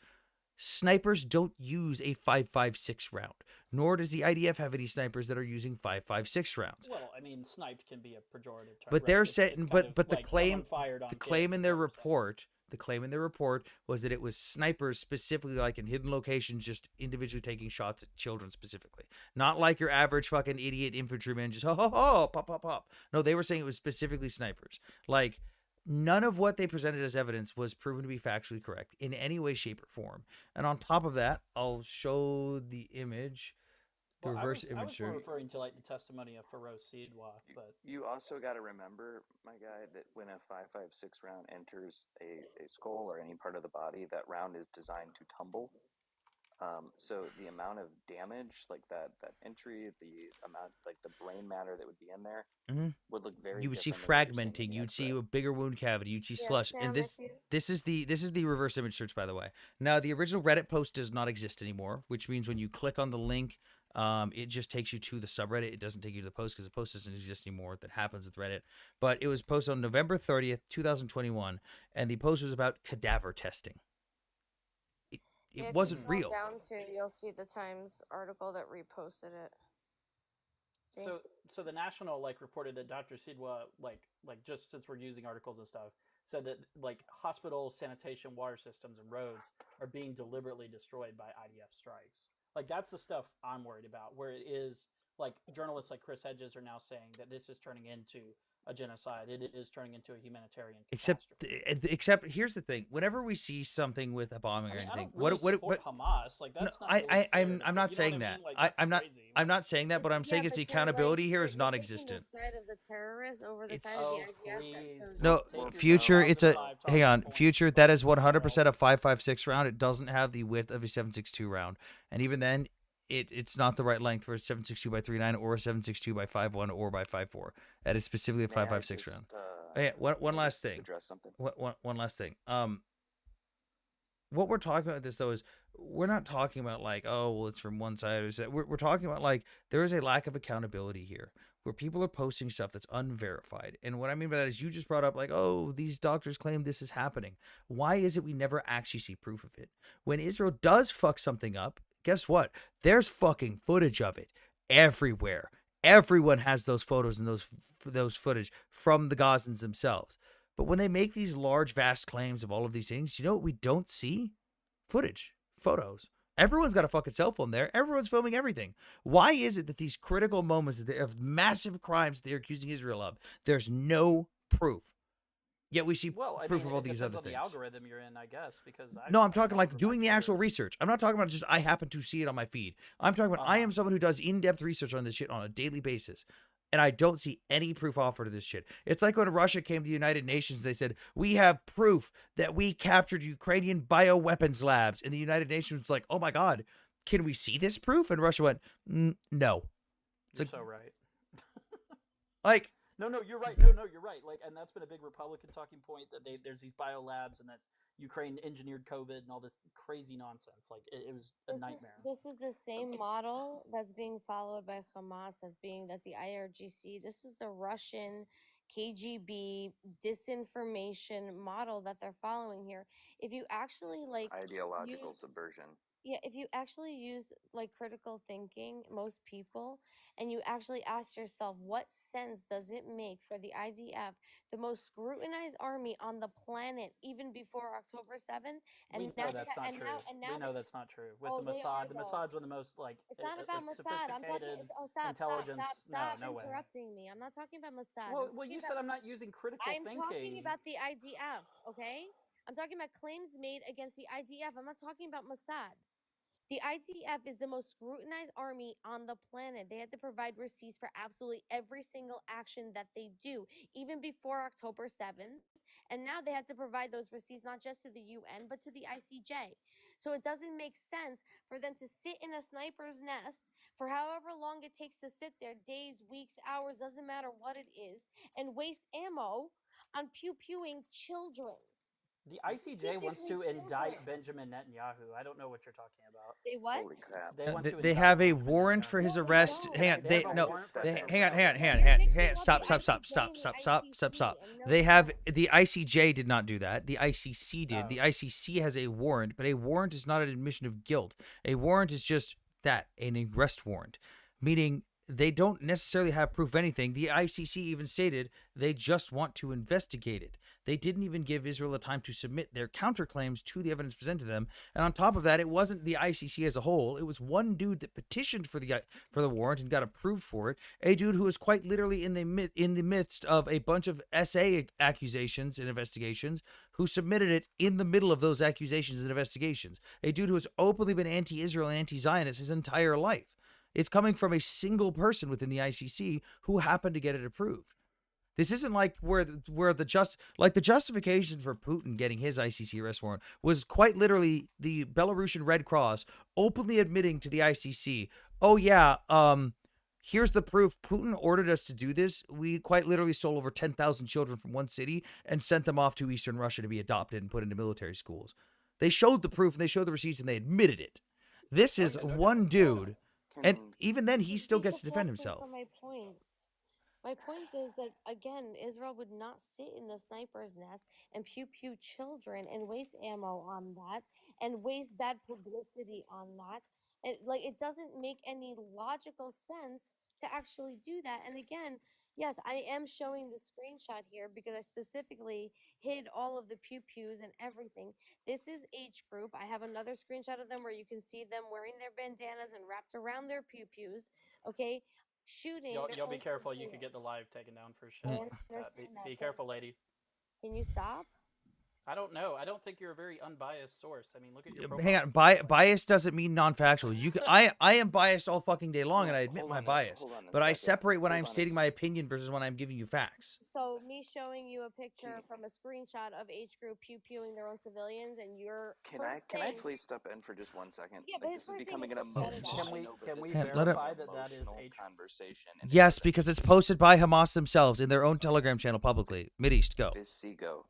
Snipers don't use a 5.56 round, nor does the IDF have any snipers that are using 5.56 rounds. Well, I mean, sniped can be a pejorative term. But they're it's saying, kind of but the like claim, someone fired on the kid, claim in is their what I'm saying. report, the claim in their report was that it was snipers specifically, like in hidden locations, just individually taking shots at children specifically, not like your average fucking idiot infantryman just ho ho ho pop pop pop. No, they were saying it was specifically snipers. Like none of what they presented as evidence was proven to be factually correct in any way, shape, or form. And on top of that, I'll show the image, the Well, reverse I was more image. referring to like the testimony of Feroz Sidwa, but You also got to remember, my guy, that when a 5.56 round enters a skull or any part of the body, that round is designed to tumble. So the amount of damage, like that entry, the amount, like the brain matter that would be in there, would look very You would see different than what you're seeing in fragmenting. the You'd see X-ray. a bigger wound cavity. You'd see Yeah, slush. Sam, And if this you this is the reverse image search, by the way. Now the original Reddit post does not exist anymore, which means when you click on the link, it just takes you to the subreddit. It doesn't take you to the post because the post doesn't exist anymore. That happens with Reddit. But it was posted on November 30th, 2021, and the post was about cadaver testing. It if you wasn't scroll real. down to, you'll see the Times article that reposted it. See? So the National like reported that Dr. Sidwa like just since we're using articles and stuff said that like hospitals, sanitation, water systems, and roads are being deliberately destroyed by IDF strikes. Like that's the stuff I'm worried about. Where it is like journalists like Chris Hedges are now saying that this is turning into a genocide. It is turning into a humanitarian catastrophe. Except here's the thing: whenever we see something with a bombing or I mean, I anything, don't really support but Hamas. Like that's no, not. Really I'm not you know saying what I that. mean? Like, that's I'm not crazy. I'm not saying that. But I'm saying is the accountability here is you're non-existent. taking the side of the terrorists over the It's- side of the IDF. That's No, future. It's a hang on. Future. That is 100% a 5.56 round. It doesn't have the width of a 7.62 round, and even then, it's not the right length for a 7.62 by 3.9 or a 7.62 by 5.1 or by 5.4. That is specifically a May I 5.56 round. just, Oh, yeah, one may I last just thing. address something? One last thing. What we're talking about this though is we're not talking about like, oh well, it's from one side. We're talking about like there is a lack of accountability here where people are posting stuff that's unverified. And what I mean by that is you just brought up like, oh, these doctors claim this is happening. Why is it we never actually see proof of it? When Israel does fuck something up, guess what? There's fucking footage of it everywhere. Everyone has those photos and those footage from the Gazans themselves. But when they make these large, vast claims of all of these things, you know what we don't see? Footage, photos. Everyone's got a fucking cell phone there. Everyone's filming everything. Why is it that these critical moments of massive crimes they're accusing Israel of, there's no proof? Yet we see proof of all these other on things. the algorithm you're in, I guess, because No, I'm talking like doing the actual research. I'm not talking about just I happen to see it on my feed. I'm talking about I am someone who does in-depth research on this shit on a daily basis. And I don't see any proof offered of this shit. It's like when Russia came to the United Nations, they said, we have proof that we captured Ukrainian bioweapons labs. And the United Nations was like, oh my God, can we see this proof? And Russia went, no. You're so right. Like, No, you're right. No, you're right. Like, and that's been a big Republican talking point that there's these biolabs and that Ukraine engineered COVID and all this crazy nonsense. Like, it was a nightmare. This is the same model that's being followed by Hamas that's the IRGC. This is the Russian KGB disinformation model that they're following here. If you actually Ideological subversion. Yeah, if you actually use like critical thinking, most people, and you actually ask yourself, what sense does it make for the IDF, the most scrutinized army on the planet, even before October 7th? We know that's not true. We know that's not true. With the Mossad, the Mossad's one of the most like it's not about Mossad. I'm talking. Stop! intelligence. Stop No way. interrupting me. I'm not talking about Mossad. Well, you said I'm not using critical I'm thinking. talking about the IDF. Okay, I'm talking about claims made against the IDF. I'm not talking about Mossad. The IDF is the most scrutinized army on the planet. They had to provide receipts for absolutely every single action that they do, even before October 7th. And now they had to provide those receipts not just to the UN, but to the ICJ. So it doesn't make sense for them to sit in a sniper's nest for however long it takes to sit there, days, weeks, hours, doesn't matter what it is, and waste ammo on pew-pewing children. The ICJ wants to indict Benjamin Netanyahu. I don't know what you're talking about. They what? Holy crap. They have a warrant for his arrest. Hang on. Stop. They have the ICJ did not do that. The ICC did. The ICC has a warrant, but a warrant is not an admission of guilt. A warrant is just that, an arrest warrant, meaning they don't necessarily have proof of anything. The ICC even stated they just want to investigate it. They didn't even give Israel a time to submit their counterclaims to the evidence presented to them. And on top of that, it wasn't the ICC as a whole. It was one dude that petitioned for the warrant and got approved for it. A dude who was quite literally in the midst of a bunch of SA accusations and investigations, who submitted it in the middle of those accusations and investigations. A dude who has openly been anti-Israel and anti-Zionist his entire life. It's coming from a single person within the ICC who happened to get it approved. This isn't like where the justification for Putin getting his ICC arrest warrant was quite literally the Belarusian Red Cross openly admitting to the ICC, "Oh yeah, here's the proof. Putin ordered us to do this. We quite literally stole over 10,000 children from one city and sent them off to Eastern Russia to be adopted and put into military schools." They showed the proof and they showed the receipts and they admitted it. This is one dude, and even then he still gets to defend himself. For my point. My point is that, again, Israel would not sit in the sniper's nest and pew pew children and waste ammo on that and waste bad publicity on that. It doesn't make any logical sense to actually do that. And again, yes, I am showing the screenshot here because I specifically hid all of the pew pews and everything. This is age group. I have another screenshot of them where you can see them wearing their bandanas and wrapped around their pew pews. Okay, shooting. You'll be careful. You could get the live taken down for shit. I understand that. Be careful, lady. Can you stop? I don't know. I don't think you're a very unbiased source. I mean, look at your profile. Hang on, bias doesn't mean non-factual. You can, I am biased all fucking day long, and I admit my bias. But I separate when I'm stating my opinion versus when I'm giving you facts. So me showing you a picture from a screenshot of age group pew pewing their own civilians, and your Can I please step in for just 1 second? Yeah, but this is becoming an emotional. Can we Let him- verify that is age conversation? Yes, because it's posted by Hamas themselves in their own Telegram channel publicly. Mideast, go. Visigo.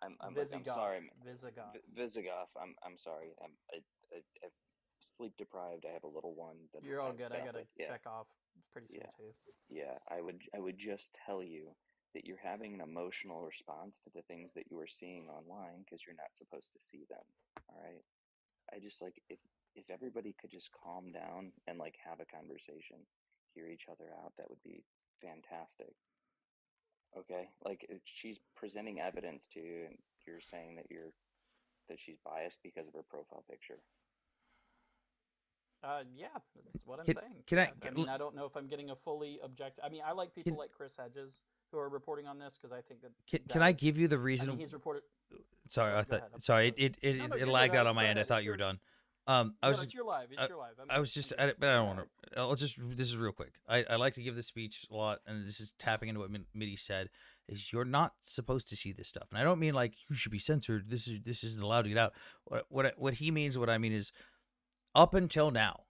I'm Visigoth. sorry. Visigoth. I'm sorry. I'm sleep deprived. I have a little one. That You're all good. I got gotta check off pretty soon too. Yeah, I would just tell you that you're having an emotional response to the things that you are seeing online because you're not supposed to see them. All right. I just if everybody could just calm down and have a conversation, hear each other out, that would be fantastic. Okay, she's presenting evidence to you, and you're saying that she's biased because of her profile picture. Yeah, that's what I'm Can- saying. can I- I mean, I don't know if I'm getting a fully objective. I mean, I like people like Chris Hedges who are reporting on this because I think that. Can I give you the reason? I mean, he's reported. Sorry, I Go thought. ahead. Sorry, it No, you're lagged good. out on my Go end. I ahead. thought you were done. I was. It's your live. It's your live. I was just. But I don't want to. I'll just. This is real quick. I like to give the speech a lot, and this is tapping into what Mitty said. Is you're not supposed to see this stuff, and I don't mean like you should be censored. This isn't allowed to get out. What he means, what I mean is, up until now,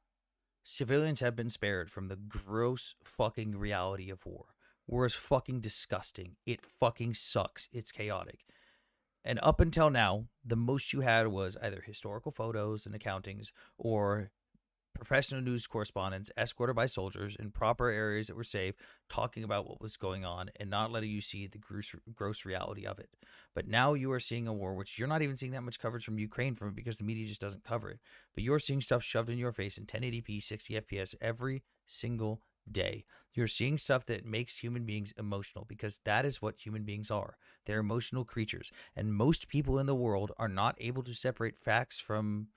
civilians have been spared from the gross fucking reality of war. War is fucking disgusting. It fucking sucks. It's chaotic. And up until now, the most you had was either historical photos and accountings or professional news correspondents escorted by soldiers in proper areas that were safe, talking about what was going on and not letting you see the gross reality of it. But now you are seeing a war which you're not even seeing that much coverage from Ukraine from it because the media just doesn't cover it. But you're seeing stuff shoved in your face in 1080p, 60 FPS every single day. You're seeing stuff that makes human beings emotional because that is what human beings are. They're emotional creatures. And most people in the world are not able to separate facts from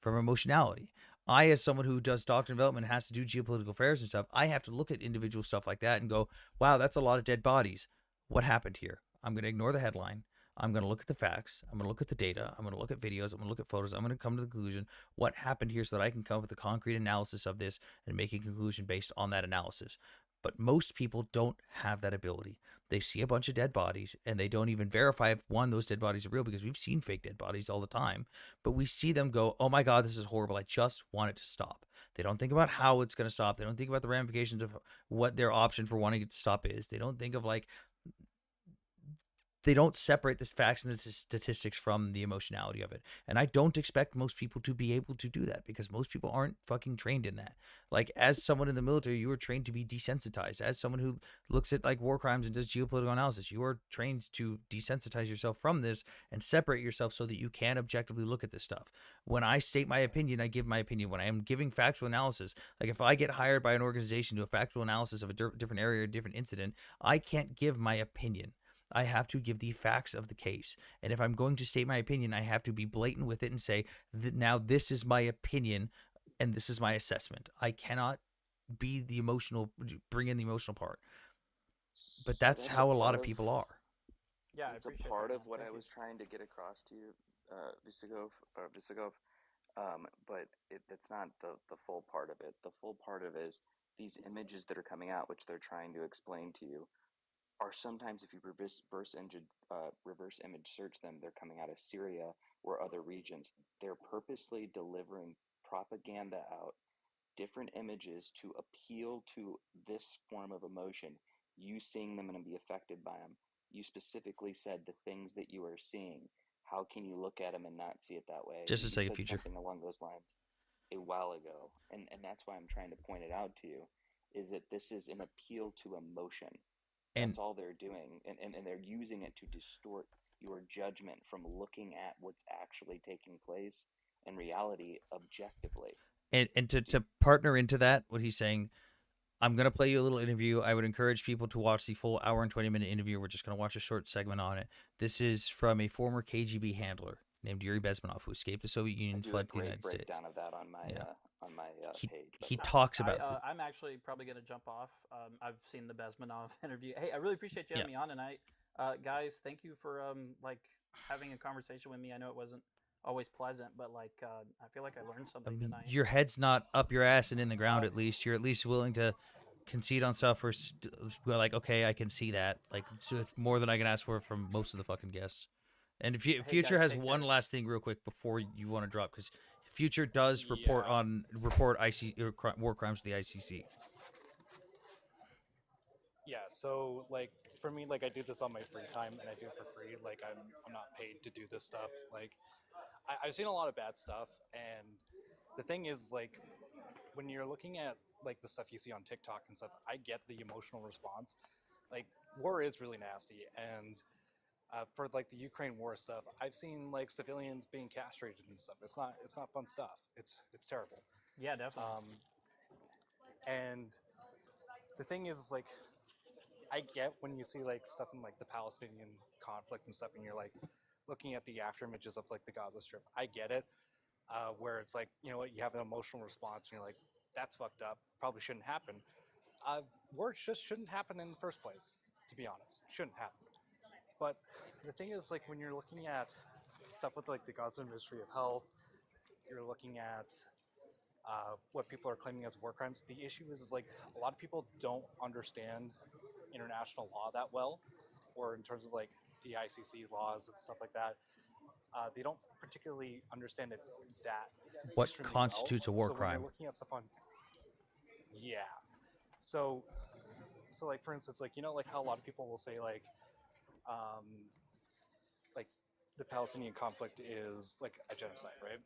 emotionality. I, as someone who does doctrine development, has to do geopolitical affairs and stuff, I have to look at individual stuff like that and go, wow, that's a lot of dead bodies. What happened here? I'm going to ignore the headline. I'm going to look at the facts. I'm going to look at the data. I'm going to look at videos. I'm going to look at photos. I'm going to come to the conclusion what happened here so that I can come up with a concrete analysis of this and make a conclusion based on that analysis. But most people don't have that ability. They see a bunch of dead bodies and they don't even verify if, one, those dead bodies are real, because we've seen fake dead bodies all the time. But we see them go, oh my God, this is horrible. I just want it to stop. They don't think about how it's going to stop. They don't think about the ramifications of what their option for wanting it to stop is. They don't think of they don't separate the facts and the statistics from the emotionality of it. And I don't expect most people to be able to do that because most people aren't fucking trained in that. Like, as someone in the military, you are trained to be desensitized. As someone who looks at like war crimes and does geopolitical analysis, you are trained to desensitize yourself from this and separate yourself so that you can objectively look at this stuff. When I state my opinion, I give my opinion. When I am giving factual analysis, like if I get hired by an organization to do a factual analysis of a different area or different incident, I can't give my opinion. I have to give the facts of the case. And if I'm going to state my opinion, I have to be blatant with it and say that now this is my opinion and this is my assessment. I cannot be the emotional, bring in the emotional part. But So that's that's a how a lot part of of people are. Yeah, I that's a appreciate part that, of man. what Thank I you. was trying to get across to you, Visigov. But it's not the full part of it. The full part of it is these images that are coming out, which they're trying to explain to you, are sometimes, if you reverse image search them, they're coming out of Syria or other regions. They're purposely delivering propaganda out, different images to appeal to this form of emotion. You seeing them and be affected by them. You specifically said the things that you are seeing. How can you look at them and not see it that way? Just a You second, said Future. something along those lines a while ago, and that's why I'm trying to point it out to you, is that this is an appeal to emotion. And That's all they're doing, and they're using it to distort your judgment from looking at what's actually taking place in reality objectively. and to partner into that, what he's saying, I'm going to play you a little interview. I would encourage people to watch the full hour and 20-minute interview. We're just going to watch a short segment on it. This is from a former KGB handler named Yuri Bezmenov, who escaped the Soviet Union I and do a fled to the great United States. breakdown of that on my Yeah. page. He talks about I'm actually probably going to jump off. I've seen the Bezmenov interview. Hey, I really appreciate you having me on tonight, guys. Thank you for like having a conversation with me. I know it wasn't always pleasant, but like I feel like I learned something tonight. Your head's not up your ass and in the ground. At least you're at least willing to concede on stuff. Or we're like, okay, I can see that. Like, it's more than I can ask for from most of the fucking guests. And if Hey, Future guys, has take one care. last thing real quick before you want to drop, because Future does report war crimes to the ICC. Yeah, so like for me, like I do this on my free time and I do it for free. Like I'm not paid to do this stuff. Like I've seen a lot of bad stuff, and the thing is, like, when you're looking at like the stuff you see on TikTok and stuff, I get the emotional response. Like, war is really nasty, and for like the Ukraine war stuff, I've seen like civilians being castrated and stuff. It's not fun stuff. It's terrible. Yeah, definitely. And the thing is, like, I get when you see like stuff in like the Palestinian conflict and stuff, and you're like looking at the after images of like the Gaza Strip. I get it, where it's like, you know what, you have an emotional response, and you're like, that's fucked up. Probably shouldn't happen. War just shouldn't happen in the first place. To be honest, shouldn't happen. But the thing is, like, when you're looking at stuff with like the Gaza Ministry of Health, you're looking at what people are claiming as war crimes. The issue is like a lot of people don't understand international law that well, or in terms of like the ICC laws and stuff like that. They don't particularly understand it that What extremely constitutes a well. war So when you're crime? looking at stuff on, yeah, so like for instance, like, you know, like how a lot of people will say um, like the Palestinian conflict is like a genocide, right?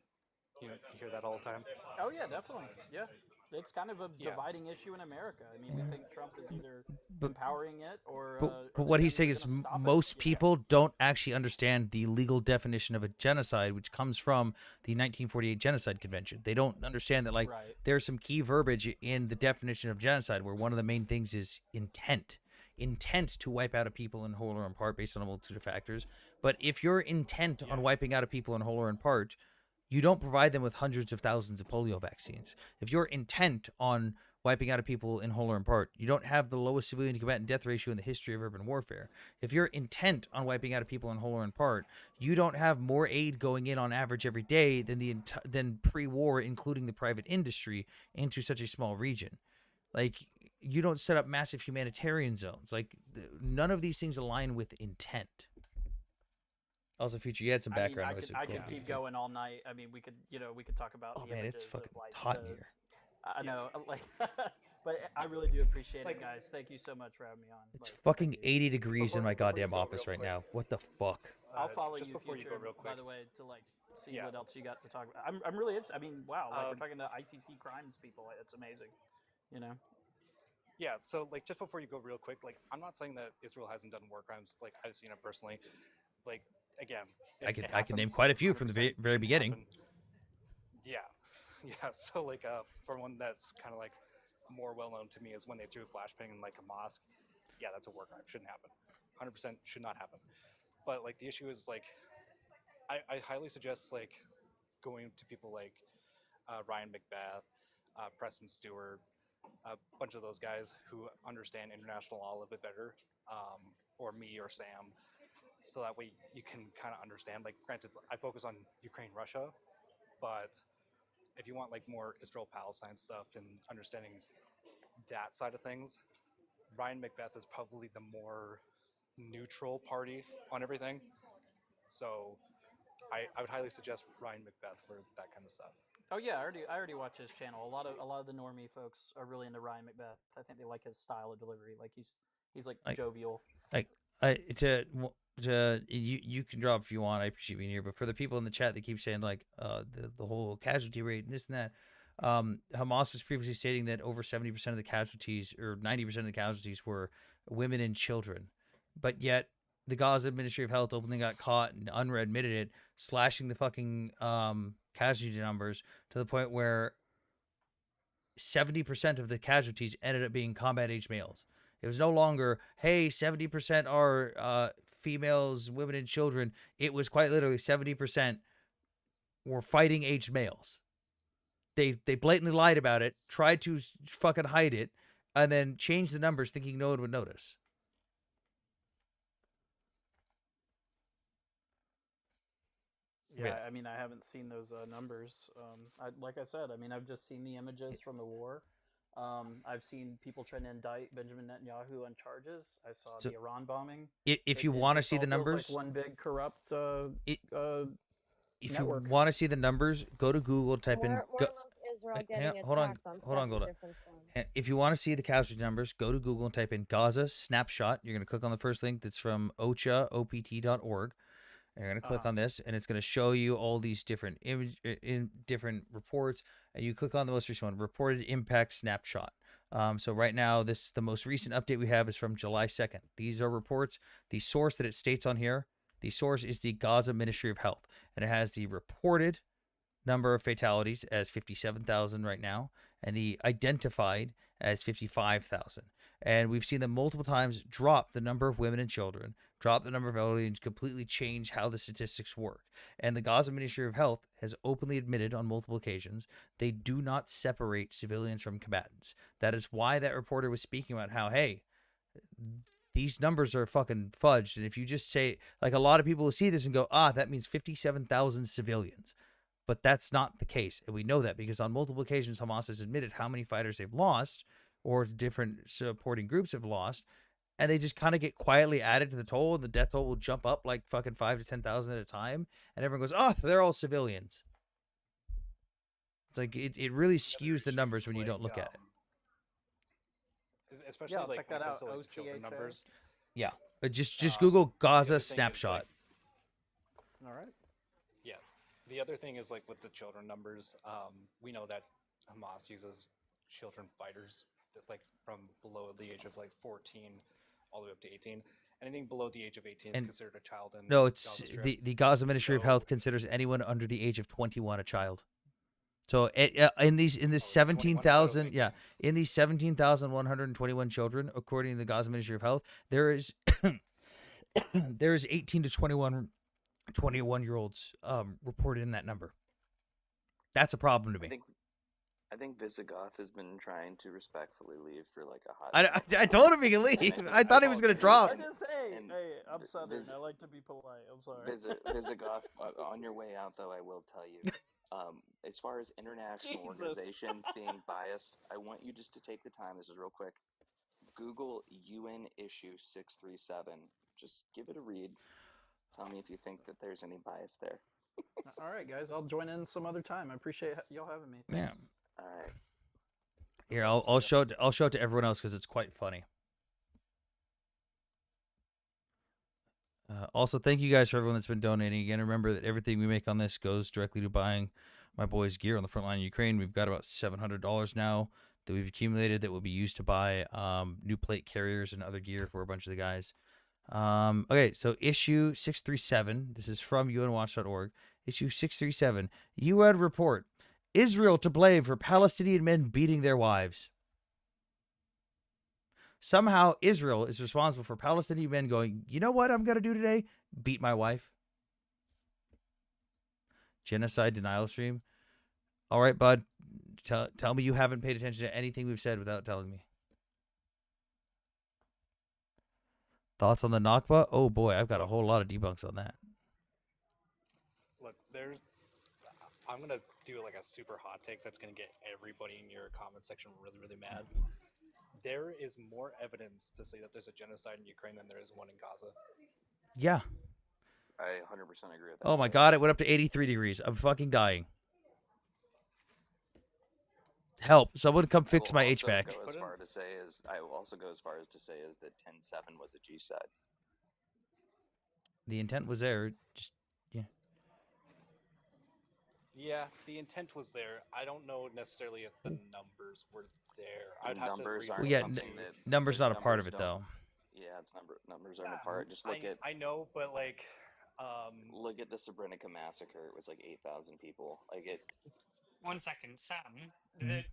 You hear that all the time. Oh yeah, definitely. Yeah, it's kind of a dividing issue in America. I mean, we think Trump is either empowering it or But the what he's Dems are saying going is to stop it. most people don't actually understand the legal definition of a genocide, which comes from the 1948 Genocide Convention. They don't understand that, like, Right. there's some key verbiage in the definition of genocide where one of the main things is intent. Intent to wipe out a people in whole or in part based on a multitude of factors. But if your intent on wiping out a people in whole or in part, you don't provide them with hundreds of thousands of polio vaccines. If you're intent on wiping out a people in whole or in part, you don't have the lowest civilian to combatant death ratio in the history of urban warfare. If you're intent on wiping out a people in whole or in part, you don't have more aid going in on average every day than pre-war, including the private industry, into such a small region. Like, you don't set up massive humanitarian zones. Like, none of these things align with intent. Also, Future, you had some background noise. I could keep going all night. I mean, we could talk about. Oh the man, it's images fucking of, like, hot in here. I know, like But I really do appreciate Like- it, guys. Thank you so much for having me on. It's Like, fucking 80 degrees in my before you goddamn go real office right quick, now. What the fuck? I'll follow just you before you future, go real by quick. the way, to like see Yeah. what else you got to talk about. I'm really interested. I mean, wow, like we're Um, talking to ICC crimes people. It's amazing, you know. Yeah, so like just before you go real quick, like I'm not saying that Israel hasn't done war crimes. Like I've seen it personally. Like again, I it can name happens, quite a few from the 100% very shouldn't beginning. happen. Yeah, yeah. So like for one that's kind of like more well known to me is when they threw a flashbang in like a mosque. Yeah, that's a war crime. Shouldn't happen. 100% should not happen. But like the issue is like I highly suggest like going to people like Ryan McBath, Preston Stewart, a bunch of those guys who understand international law a little bit better, or me or Sam, so that way you can kind of understand. Like, granted, I focus on Ukraine, Russia, but if you want like more Israel Palestine stuff and understanding that side of things, Ryan McBeth is probably the more neutral party on everything. So I would highly suggest Ryan McBeth for that kind of stuff. Oh yeah, I already watch his channel. A lot of the normie folks are really into Ryan McBeth. I think they like his style of delivery. Like he's like jovial. Like you can drop if you want. I appreciate being here, but for the people in the chat that keep saying like the whole casualty rate and this and that, Hamas was previously stating that over 70% of the casualties or 90% of the casualties were women and children, but yet the Gaza Ministry of Health openly got caught and UNRWA admitted it, slashing the fucking casualty numbers to the point where 70% of the casualties ended up being combat-age males. It was no longer, hey, 70% are females, women, and children. It was quite literally 70% were fighting-aged males. They blatantly lied about it, tried to fucking hide it, and then changed the numbers thinking no one would notice. Yeah, I mean, I haven't seen those numbers. Like I said, I mean, I've just seen the images from the war. I've seen people trying to indict Benjamin Netanyahu on charges. I saw So, the Iran bombing. If you want to see the all feels numbers, like one big corrupt if network. you want to see the numbers, go to Google, type in. More like Israel getting Hold on, attacked on hold on, seven hold on. different fronts. And if you want to see the casualty numbers, go to Google and type in Gaza snapshot. You're going to click on the first link that's from opt.org. And you're going to click on this, and it's going to show you all these different different reports. And you click on the most recent one, reported impact snapshot. So right now, the most recent update we have is from July 2nd. These are reports. The source that it states on here, the source is the Gaza Ministry of Health, and it has the reported number of fatalities as 57,000 right now, and the identified as 55,000. And we've seen them multiple times drop the number of women and children, drop the number of elderly, and completely change how the statistics work. And the Gaza Ministry of Health has openly admitted on multiple occasions they do not separate civilians from combatants. That is why that reporter was speaking about how, hey, these numbers are fucking fudged. And if you just say, like, a lot of people will see this and go, that means 57,000 civilians. But that's not the case. And we know that because on multiple occasions, Hamas has admitted how many fighters they've lost or different supporting groups have lost. And they just kind of get quietly added to the toll, and the death toll will jump up like fucking 5,000 to 10,000 at a time. And everyone goes, they're all civilians. It's like it really skews the numbers when you don't look at it. Especially Yeah, like check when that it out. comes to like children OCHA. numbers. Yeah. Just Google Gaza other thing is, snapshot. All right. Yeah. The other thing is like with the children numbers, we know that Hamas uses children fighters that, like from below the age of like 14 all the way up to 18. Anything below the age of 18 is And considered a child. In no, it's Gaza Strip. the Gaza Ministry of Health considers anyone under the age of 21 a child. So in this 17,000, in these 17,121 children, according to the Gaza Ministry of Health, there is 18 to 21-year-olds reported in that number. That's a problem to me. I think Visigoth has been trying to respectfully leave for like a hot. I told him he can leave. I thought he was gonna drop. Hey, I'm Southern. I like to be polite. I'm sorry. Visigoth, on your way out, though, I will tell you. As far as international organizations being biased, I want you just to take the time. This is real quick. Google UN issue 637. Just give it a read. Tell me if you think that there's any bias there. All right, guys. I'll join in some other time. I appreciate y'all having me. Yeah. All right. Here, I'll show it. I'll show it to everyone else because it's quite funny. Also, thank you guys for everyone that's been donating. Again, remember that everything we make on this goes directly to buying my boys' gear on the front line in Ukraine. We've got about $700 now that we've accumulated that will be used to buy new plate carriers and other gear for a bunch of the guys. Okay, so issue 637. This is from unwatch.org. Issue 637. UN report. Israel to blame for Palestinian men beating their wives. Somehow Israel is responsible for Palestinian men going, you know what I'm going to do today? Beat my wife. Genocide denial stream. All right, bud. Tell me you haven't paid attention to anything we've said without telling me. Thoughts on the Nakba? Oh, boy, I've got a whole lot of debunks on that. Look, I'm going to do like a super hot take that's going to get everybody in your comment section really, really mad. There is more evidence to say that there's a genocide in Ukraine than there is one in Gaza. Yeah. I 100% agree with that. Oh, my God, it went up to 83 degrees. I'm fucking dying. Help. Someone come fix my HVAC. I will also go as far as to say is that 10-7 was a G-side. The intent was there. Just, yeah. Yeah, the intent was there. I don't know necessarily if the numbers were there. I'd have Numbers to aren't yeah, something that numbers not a part of numbers it, don't- though. Yeah, numbers aren't a part. Just look at. I know, but like, look at the Srebrenica massacre. It was like 8,000 people. Like it. 1 second, Sam. Mhm.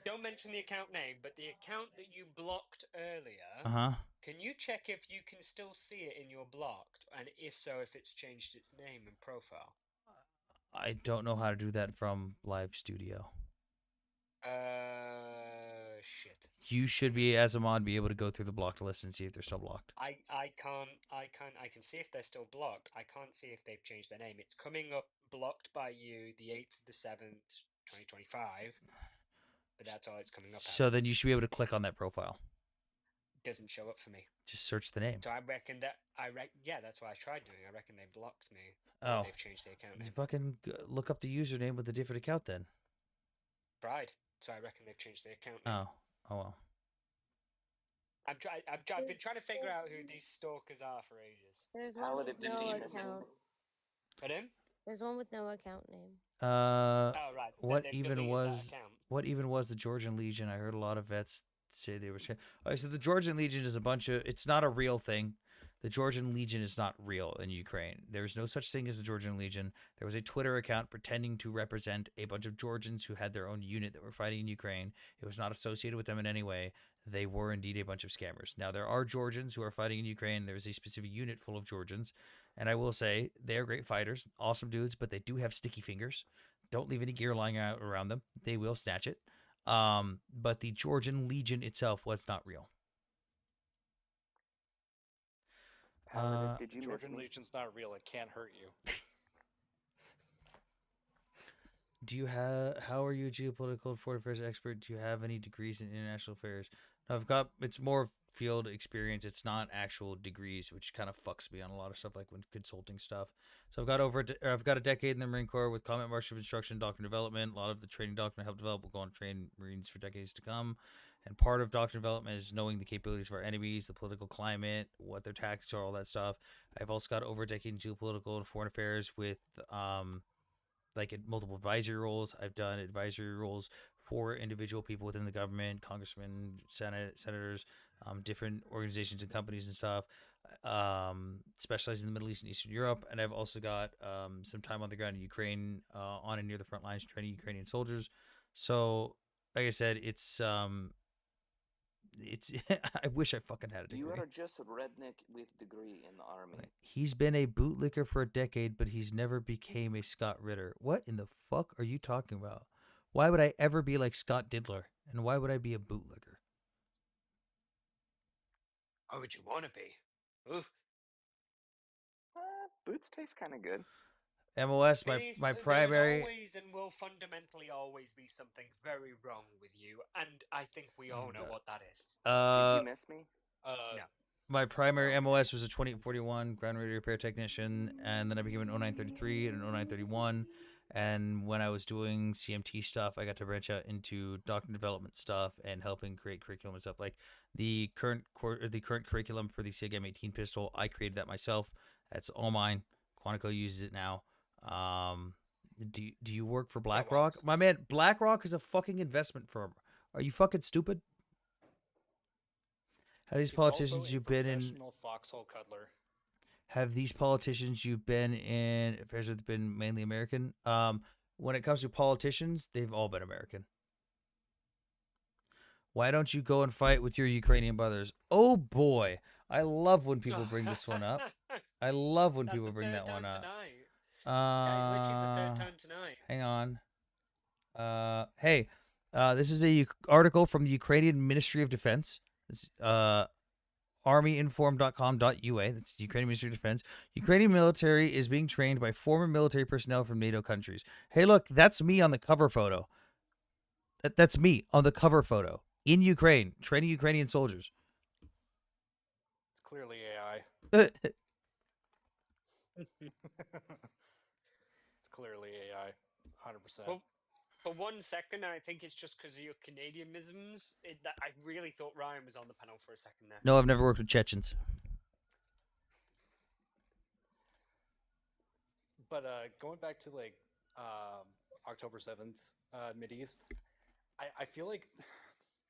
Don't mention the account name, but the account that you blocked earlier. Uh-huh. Can you check if you can still see it in your blocked, and if so, if it's changed its name and profile? I don't know how to do that from Live Studio. Shit. You should be, as a mod, be able to go through the blocked list and see if they're still blocked. I can see if they're still blocked. I can't see if they've changed their name. It's coming up blocked by you the 8th of the 7th, 2025. But that's all it's coming up So as. then you should be able to click on that profile. Doesn't show up for me. Just search the name. So I reckon that yeah, that's what I tried doing. I reckon they blocked me. Oh. Or they've changed the account name. Fucking look up the username with a different account then. Tried. So I reckon they've changed the account name. Oh well. I've been trying to figure out who these stalkers are for ages. There's one with no account. Pardon? There's one with no account name. Oh, right. What They've even deleted was that account. what even was the Georgian Legion? I heard a lot of vets say they were scared. All right, so the Georgian Legion is a bunch of. It's not a real thing. The Georgian Legion is not real in Ukraine. There's no such thing as the Georgian Legion. There was a Twitter account pretending to represent a bunch of Georgians who had their own unit that were fighting in Ukraine. It was not associated with them in any way. They were indeed a bunch of scammers. Now, there are Georgians who are fighting in Ukraine. There's a specific unit full of Georgians. And I will say, they are great fighters, awesome dudes, but they do have sticky fingers. Don't leave any gear lying out around them. They will snatch it. But the Georgian Legion itself was not real. Did you Georgian miss me? Legion's not real. It can't hurt you. Do you have? How are you a geopolitical and foreign affairs expert? Do you have any degrees in international affairs? No, I've got. It's more field experience. It's not actual degrees, which kind of fucks me on a lot of stuff, like when consulting stuff. So I've got a decade in the Marine Corps with combat marshal instruction, doctrine development. A lot of the training doctrine I helped develop will go on to train Marines for decades to come. And part of doctrine development is knowing the capabilities of our enemies, the political climate, what their tactics are, all that stuff. I've also got over a decade in geopolitical and foreign affairs with like multiple advisory roles. I've done advisory roles for individual people within the government, congressmen, senators, different organizations and companies and stuff, specializing in the Middle East and Eastern Europe. And I've also got some time on the ground in Ukraine, on and near the front lines, training Ukrainian soldiers. So, like I said, it's I wish I fucking had a degree. You are just a redneck with degree in the army. He's been a bootlicker for a decade, but he's never became a Scott Ritter. What in the fuck are you talking about? Why would I ever be like Scott Diddler? And why would I be a bootlicker? Why would you want to be? Oof. Boots taste kind of good. MOS, my primary. There's always and will fundamentally always be something very wrong with you, and I think we all know what that is. Did you miss me? No. My primary MOS was a 2841 ground radio repair technician, and then I became an 0933 and an 0931, And when I was doing CMT stuff, I got to branch out into doctrine development stuff and helping create curriculum and stuff. Like the current curriculum for the SIG M18 pistol, I created that myself. That's all mine. Quantico uses it now. Do you work for BlackRock? My man, BlackRock is a fucking investment firm. Are you fucking stupid? Have these politicians you've been in? Foxhole cuddler. Have these politicians you've been in affairs with been mainly American? When it comes to politicians, they've all been American. Why don't you go and fight with your Ukrainian brothers? Oh boy, I love when people bring this one up. I love when people bring that one up. Hang on. Hey, this is a article from the Ukrainian Ministry of Defense. Armyinform.com.ua. That's the Ukrainian Ministry of Defense. Ukrainian military is being trained by former military personnel from NATO countries. Hey, look, that's me on the cover photo. That's me on the cover photo in Ukraine, training Ukrainian soldiers. It's clearly AI. It's clearly AI, 100%. Well, for 1 second, I think it's just because of your Canadianisms. I really thought Ryan was on the panel for a second there. No, I've never worked with Chechens. But going back to like October 7th, Mideast, I feel like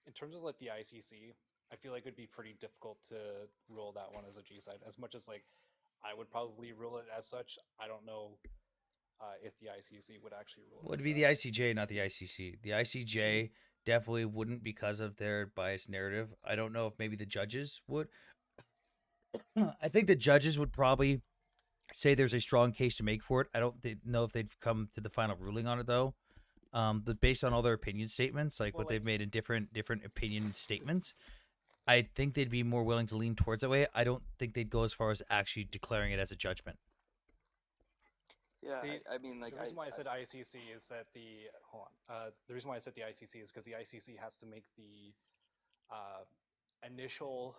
in terms of like the ICC, I feel like it would be pretty difficult to rule that one as a G side. As much as like I would probably rule it as such, I don't know if the ICC would actually rule it. Would be the ICJ, not the ICC. The ICJ definitely wouldn't because of their biased narrative. I don't know if maybe the judges would. I think the judges would probably say there's a strong case to make for it. I don't know if they'd come to the final ruling on it though. But based on all their opinion statements, like what they've made in different opinion statements, I think they'd be more willing to lean towards that way. I don't think they'd go as far as actually declaring it as a judgment. Yeah, I mean, like the reason why I said ICC is that the reason why I said the ICC is because the ICC has to make the initial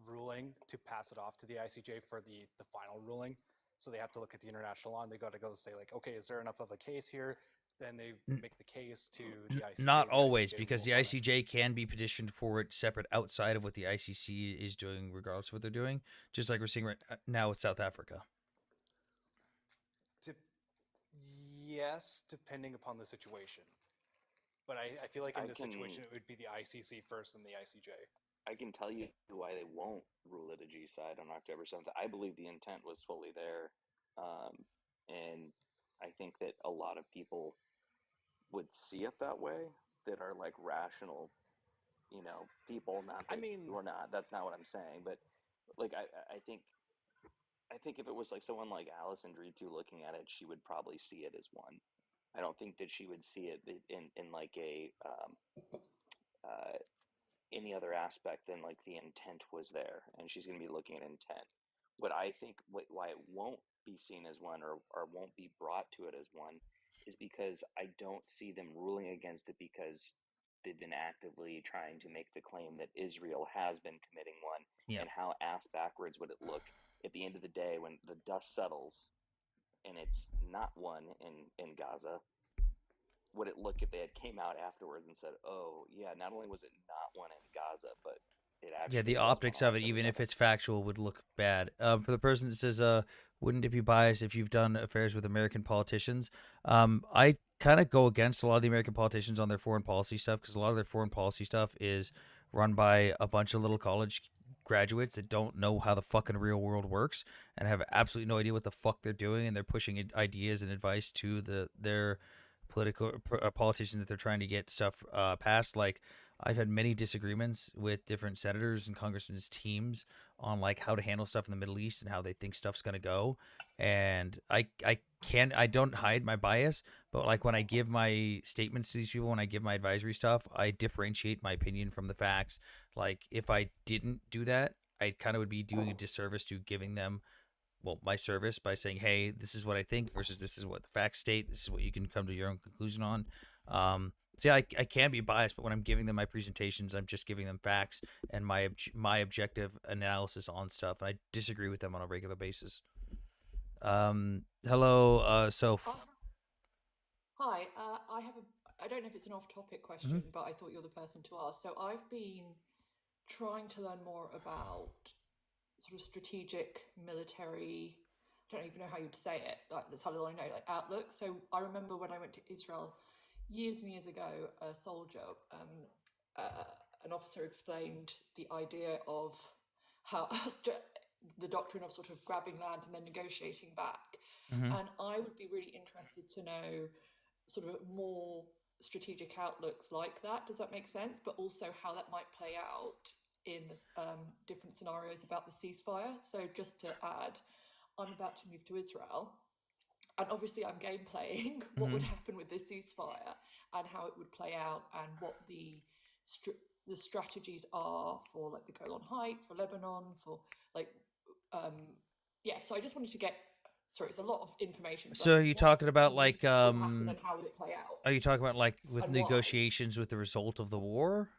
ruling to pass it off to the ICJ for the final ruling. So they have to look at the international law and they got to go say like, okay, is there enough of a case here? Then they make the case to the ICJ. Not always, because the ICJ can be petitioned for it separate outside of what the ICC is doing, regardless of what they're doing. Just like we're seeing right now with South Africa. Yes, depending upon the situation. But I feel like in this situation, it would be the ICC first and the ICJ. I can tell you why they won't rule it a G side on October 7th. I believe the intent was fully there. And I think that a lot of people would see it that way, that are like rational, people. Not that you're not. That's not what I'm saying. But like, I think if it was like someone like Alison Dritu looking at it, she would probably see it as one. I don't think that she would see it in like a any other aspect than like the intent was there, and she's going to be looking at intent. What I think why it won't be seen as one or won't be brought to it as one is because I don't see them ruling against it because they've been actively trying to make the claim that Israel has been committing one. Yeah. And how ass backwards would it look at the end of the day when the dust settles and it's not one in Gaza? Would it look if they had came out afterwards and said, "Oh, yeah, not only was it not one in Gaza, but it actually..." Yeah, the optics of it, even if it's factual, would look bad. For the person that says, wouldn't it be biased if you've done affairs with American politicians? I kind of go against a lot of the American politicians on their foreign policy stuff because a lot of their foreign policy stuff is run by a bunch of little college graduates that don't know how the fucking real world works and have absolutely no idea what the fuck they're doing, and they're pushing ideas and advice to their politician that they're trying to get stuff passed. Like, I've had many disagreements with different senators and congressmen's teams on like how to handle stuff in the Middle East and how they think stuff's gonna go. And I don't hide my bias, but like when I give my statements to these people, when I give my advisory stuff, I differentiate my opinion from the facts. Like, if I didn't do that, I kind of would be doing a disservice to giving them my service by saying, hey, this is what I think versus this is what the facts state. This is what you can come to your own conclusion on. So yeah, I can be biased, but when I'm giving them my presentations, I'm just giving them facts and my objective analysis on stuff. And I disagree with them on a regular basis. Hello, Soph. Hi, I have a. I don't know if it's an off-topic question, but I thought you're the person to ask. So I've been trying to learn more about sort of strategic military. I don't even know how you'd say it. Like that's how little I know. Like outlook. So I remember when I went to Israel years and years ago, a soldier, uh, an officer explained the idea of how the doctrine of sort of grabbing land and then negotiating back. Mhm. And I would be really interested to know sort of more strategic outlooks like that. Does that make sense? But also how that might play out in the different scenarios about the ceasefire. So just to add, I'm about to move to Israel, and obviously I'm game playing what would Mhm. happen with this ceasefire and how it would play out and what the strategies are for like the Golan Heights, for Lebanon, for like um yeah. So I just wanted to get, sorry, it's a lot of information, So but are you what talking about do you like think would happen and how would it play out are you talking about like with and why? negotiations with the result of the war?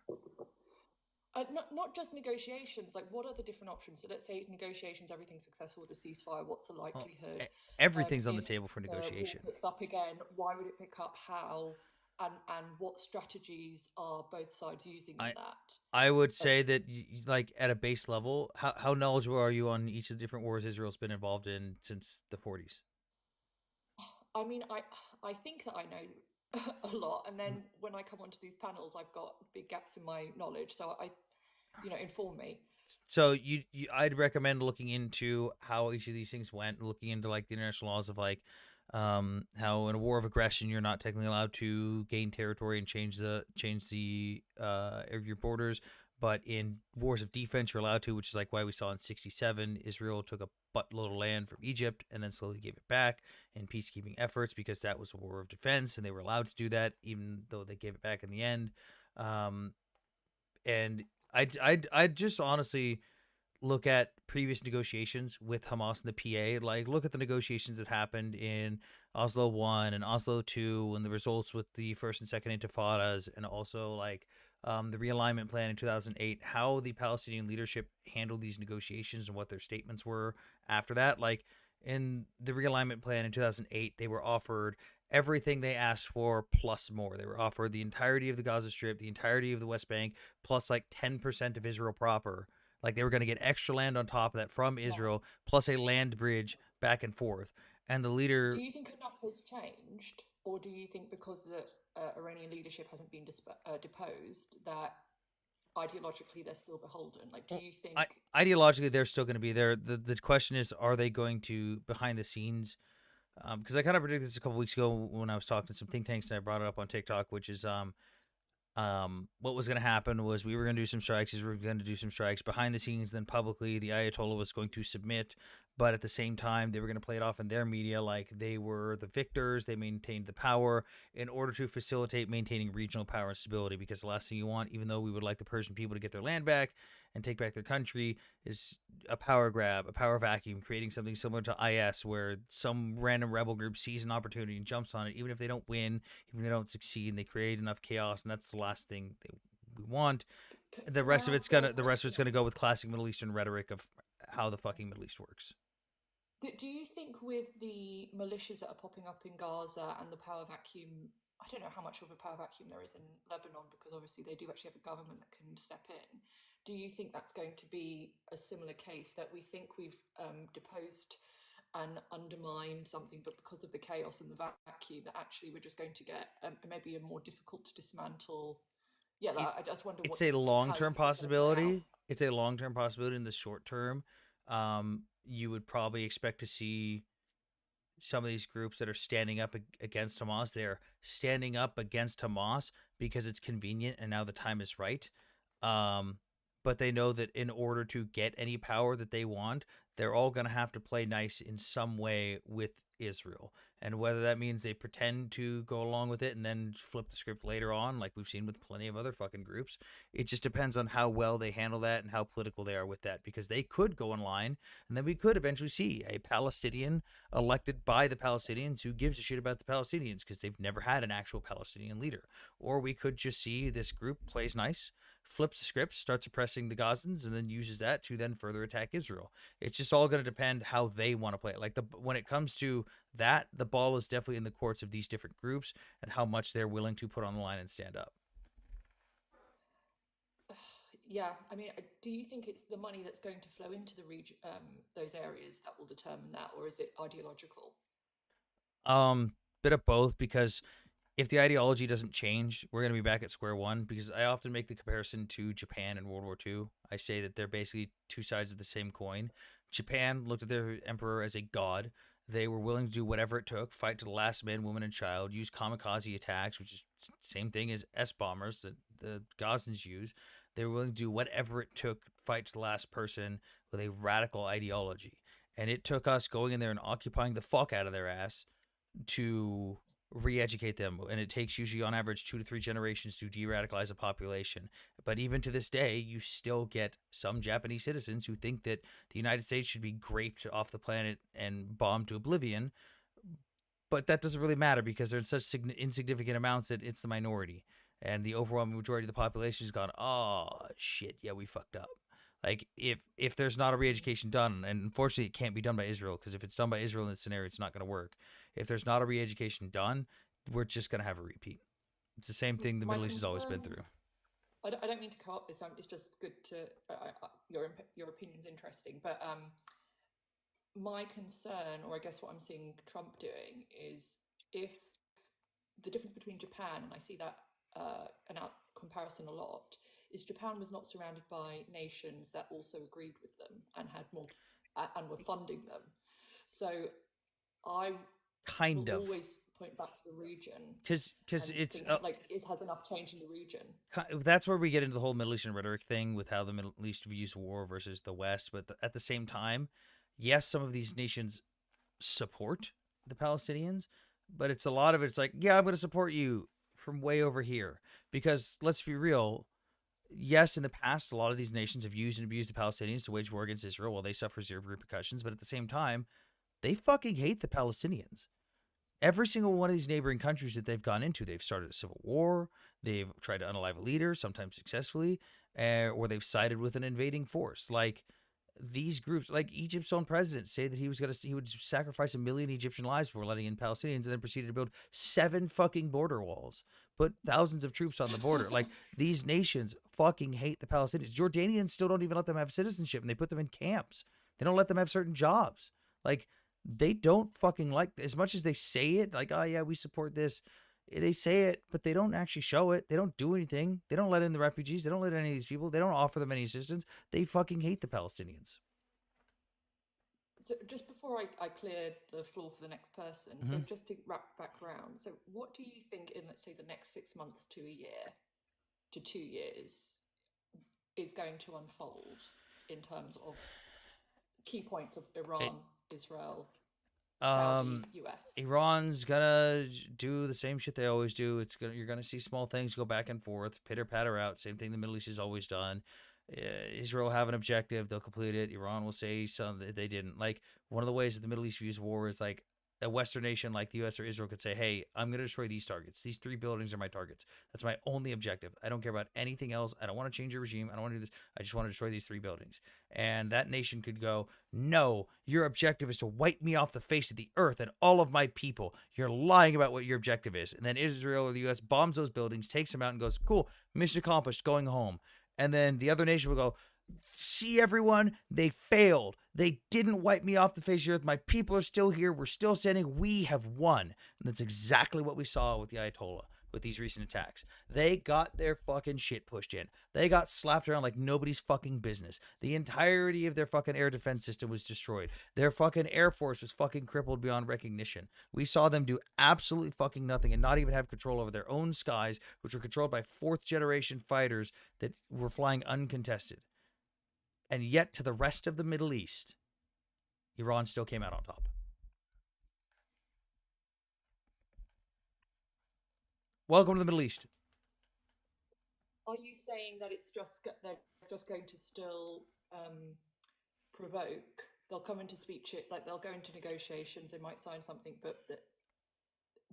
Not just negotiations, like what are the different options? So let's say negotiations, everything's successful with the ceasefire. What's the Well, likelihood? everything's on the If table for the war negotiation. picks up again, why would it pick up? How? And what strategies are both sides using in that? I would say that like at a base level, how knowledgeable are you on each of the different wars Israel's been involved in since the 40s? I mean, I think that I know a lot, and then when I come onto these panels, I've got big gaps in my knowledge. So inform me. So I'd recommend looking into how each of these things went, looking into like the international laws of like how in a war of aggression you're not technically allowed to gain territory and change the of your borders, but in wars of defense you're allowed to, which is like why we saw in 67 Israel took a buttload of land from Egypt and then slowly gave it back in peacekeeping efforts because that was a war of defense and they were allowed to do that even though they gave it back in the end. Um, and I just honestly look at previous negotiations with Hamas and the PA. Like, look at the negotiations that happened in Oslo 1 and Oslo 2 and the results with the first and second intifadas, and also like the realignment plan in 2008, how the Palestinian leadership handled these negotiations and what their statements were after that. Like, in the realignment plan in 2008, they were offered everything they asked for plus more. They were offered the entirety of the Gaza Strip, the entirety of the West Bank, plus like 10% of Israel proper. Like they were going to get extra land on top of that from Israel, plus a land bridge back and forth. And the Do leader, you think enough has changed, or do you think because the Iranian leadership hasn't been deposed that ideologically they're still beholden? Like, do you think? ideologically, they're still going to be there. The question is, are they going to behind the scenes? Because I kind of predicted this a couple weeks ago when I was talking to some think tanks and I brought it up on TikTok, which is what was going to happen was we were going to do some strikes. We were going to do some strikes behind the scenes. Then publicly, the Ayatollah was going to submit, but at the same time, they were going to play it off in their media like they were the victors. They maintained the power in order to facilitate maintaining regional power and stability. Because the last thing you want, even though we would like the Persian people to get their land back and take back their country, is a power grab, a power vacuum, creating something similar to IS, where some random rebel group sees an opportunity and jumps on it, even if they don't win, even if they don't succeed, and they create enough chaos, and that's the last thing we want. The rest of it's gonna go with classic Middle Eastern rhetoric of how the fucking Middle East works. Do you think with the militias that are popping up in Gaza and the power vacuum, I don't know how much of a power vacuum there is in Lebanon because obviously they do actually have a government that can step in. Do you think that's going to be a similar case that we think we've deposed and undermined something, but because of the chaos and the vacuum, that actually we're just going to get maybe a more difficult to dismantle? Yeah, like, I just wonder It's what a how you long-term think it's going to play out. possibility. It's a long-term possibility. In the short term, you would probably expect to see some of these groups that are standing up against Hamas. They're standing up against Hamas because it's convenient and now the time is right. Um, but they know that in order to get any power that they want, they're all going to have to play nice in some way with Israel. And whether that means they pretend to go along with it and then flip the script later on, like we've seen with plenty of other fucking groups, it just depends on how well they handle that and how political they are with that. Because they could go online and then we could eventually see a Palestinian elected by the Palestinians who gives a shit about the Palestinians because they've never had an actual Palestinian leader. Or we could just see this group plays nice, flips the script, starts oppressing the Gazans, and then uses that to then further attack Israel. It's just all going to depend how they want to play it. Like when it comes to that, the ball is definitely in the courts of these different groups and how much they're willing to put on the line and stand up. Yeah, I mean, do you think it's the money that's going to flow into the region, those areas, that will determine that, or is it ideological? Bit of both, because if the ideology doesn't change, we're going to be back at square one, because I often make the comparison to Japan and World War II. I say that they're basically two sides of the same coin. Japan looked at their emperor as a god. They were willing to do whatever it took, fight to the last man, woman, and child, use kamikaze attacks, which is the same thing as S-bombers that the Gazans use. They were willing to do whatever it took, fight to the last person with a radical ideology. And it took us going in there and occupying the fuck out of their ass to re-educate them, and it takes usually on average 2 to 3 generations to de-radicalize a population. But even to this day, you still get some Japanese citizens who think that the United States should be graped off the planet and bombed to oblivion, but that doesn't really matter because they're in such insignificant amounts that it's the minority, and the overwhelming majority of the population has gone, oh shit, yeah, we fucked up. Like if there's not a re-education done, and unfortunately it can't be done by Israel, because if it's done by Israel in this scenario, it's not going to work. If there's not a re-education done, we're just going to have a repeat. It's the same thing the Middle East has always been through. I don't mean to co-opt this. It's just good to your opinion's interesting. But my concern, or I guess what I'm seeing Trump doing, is if the difference between Japan, and I see that an out comparison a lot, is Japan was not surrounded by nations that also agreed with them and had more and were funding them. So I kind will of always point back to the region because it's like it has enough change in the region. That's where we get into the whole Middle Eastern rhetoric thing with how the Middle East views war versus the West. But at the same time, yes, some of these nations support the Palestinians, but it's a lot of it's like, yeah, I'm going to support you from way over here, because let's be real. Yes, in the past, a lot of these nations have used and abused the Palestinians to wage war against Israel while they suffer zero repercussions. But at the same time, they fucking hate the Palestinians. Every single one of these neighboring countries that they've gone into, they've started a civil war, they've tried to unalive a leader, sometimes successfully, or they've sided with an invading force. Like these groups, like Egypt's own president, say that he would sacrifice 1 million Egyptian lives before letting in Palestinians, and then proceeded to build 7 fucking border walls, put thousands of troops on the border. Like these nations fucking hate the Palestinians. Jordanians still don't even let them have citizenship, and they put them in camps. They don't let them have certain jobs. Like they don't fucking like, as much as they say it, like, oh yeah, we support this. They say it, but they don't actually show it. They don't do anything. They don't let in the refugees. They don't let in any of these people. They don't offer them any assistance. They fucking hate the Palestinians. So just before I clear the floor for the next person, so just to wrap back around, so what do you think in, let's say, the next 6 months to a year to 2 years is going to unfold in terms of key points of Iran, Israel, Saudi, US? Iran's gonna do the same shit they always do. You're gonna see small things go back and forth, pitter patter out. Same thing the Middle East has always done. Israel have an objective, they'll complete it. Iran will say something that they didn't. Like one of the ways that the Middle East views war is like a Western nation like the US or Israel could say, hey, I'm going to destroy these targets. These 3 buildings are my targets. That's my only objective. I don't care about anything else. I don't want to change your regime. I don't want to do this. I just want to destroy these 3 buildings. And that nation could go, no, your objective is to wipe me off the face of the earth and all of my people. You're lying about what your objective is. And then Israel or the US bombs those buildings, takes them out and goes, cool, mission accomplished, going home. And then the other nation will go, see everyone, they failed. They didn't wipe me off the face of the earth. My people are still here. We're still standing. We have won. And that's exactly what we saw with the Ayatollah with these recent attacks. They got their fucking shit pushed in. They got slapped around like nobody's fucking business. The entirety of their fucking air defense system was destroyed. Their fucking air force was fucking crippled beyond recognition. We saw them do absolutely fucking nothing and not even have control over their own skies, which were controlled by 4th generation fighters that were flying uncontested. And yet, to the rest of the Middle East, Iran still came out on top. Welcome to the Middle East. Are you saying that they're just going to still provoke? They'll come into speech, like they'll go into negotiations, they might sign something, but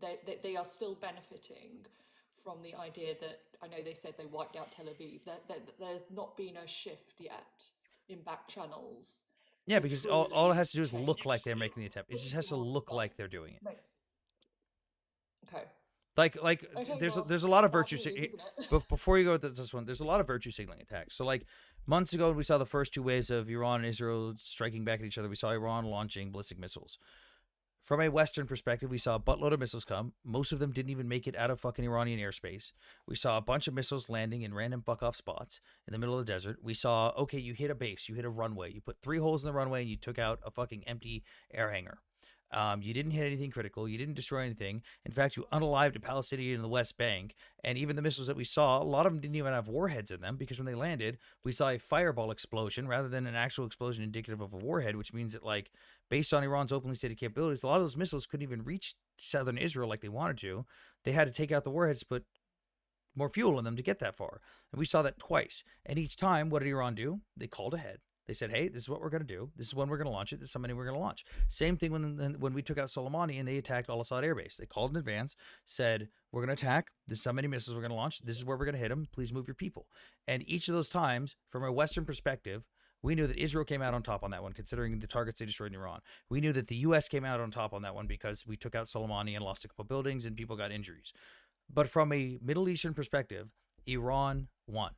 that they are still benefiting from the idea that I know they said they wiped out Tel Aviv. That there's not been a shift yet in back channels. Yeah, to because all it has to do is truly look change like they're making the attempt. It just has to look like they're doing it. Okay. Like Okay, there's well, there's a lot of bad virtue news, isn't it? before you go with this one, there's a lot of virtue signaling attacks. So like months ago when we saw the first two waves of Iran and Israel striking back at each other, we saw Iran launching ballistic missiles. From a Western perspective, we saw a buttload of missiles come. Most of them didn't even make it out of fucking Iranian airspace. We saw a bunch of missiles landing in random fuck-off spots in the middle of the desert. We saw, okay, you hit a base, you hit a runway, you put 3 holes in the runway, and you took out a fucking empty air hangar. You didn't hit anything critical. You didn't destroy anything. In fact, you unalived a Palestinian in the West Bank. And even the missiles that we saw, a lot of them didn't even have warheads in them because when they landed, we saw a fireball explosion rather than an actual explosion indicative of a warhead, which means that, like, based on Iran's openly stated capabilities, a lot of those missiles couldn't even reach southern Israel like they wanted to. They had to take out the warheads to put more fuel in them to get that far. And we saw that twice. And each time, what did Iran do? They called ahead. They said, hey, this is what we're going to do. This is when we're going to launch it. This is how many we're going to launch. Same thing when we took out Soleimani and they attacked Al Assad Air Base. They called in advance, said, we're going to attack. This is how many missiles we're going to launch. This is where we're going to hit them. Please move your people. And each of those times, from a Western perspective, we knew that Israel came out on top on that one, considering the targets they destroyed in Iran. We knew that the U.S. came out on top on that one because we took out Soleimani and lost a couple buildings and people got injuries. But from a Middle Eastern perspective, Iran won.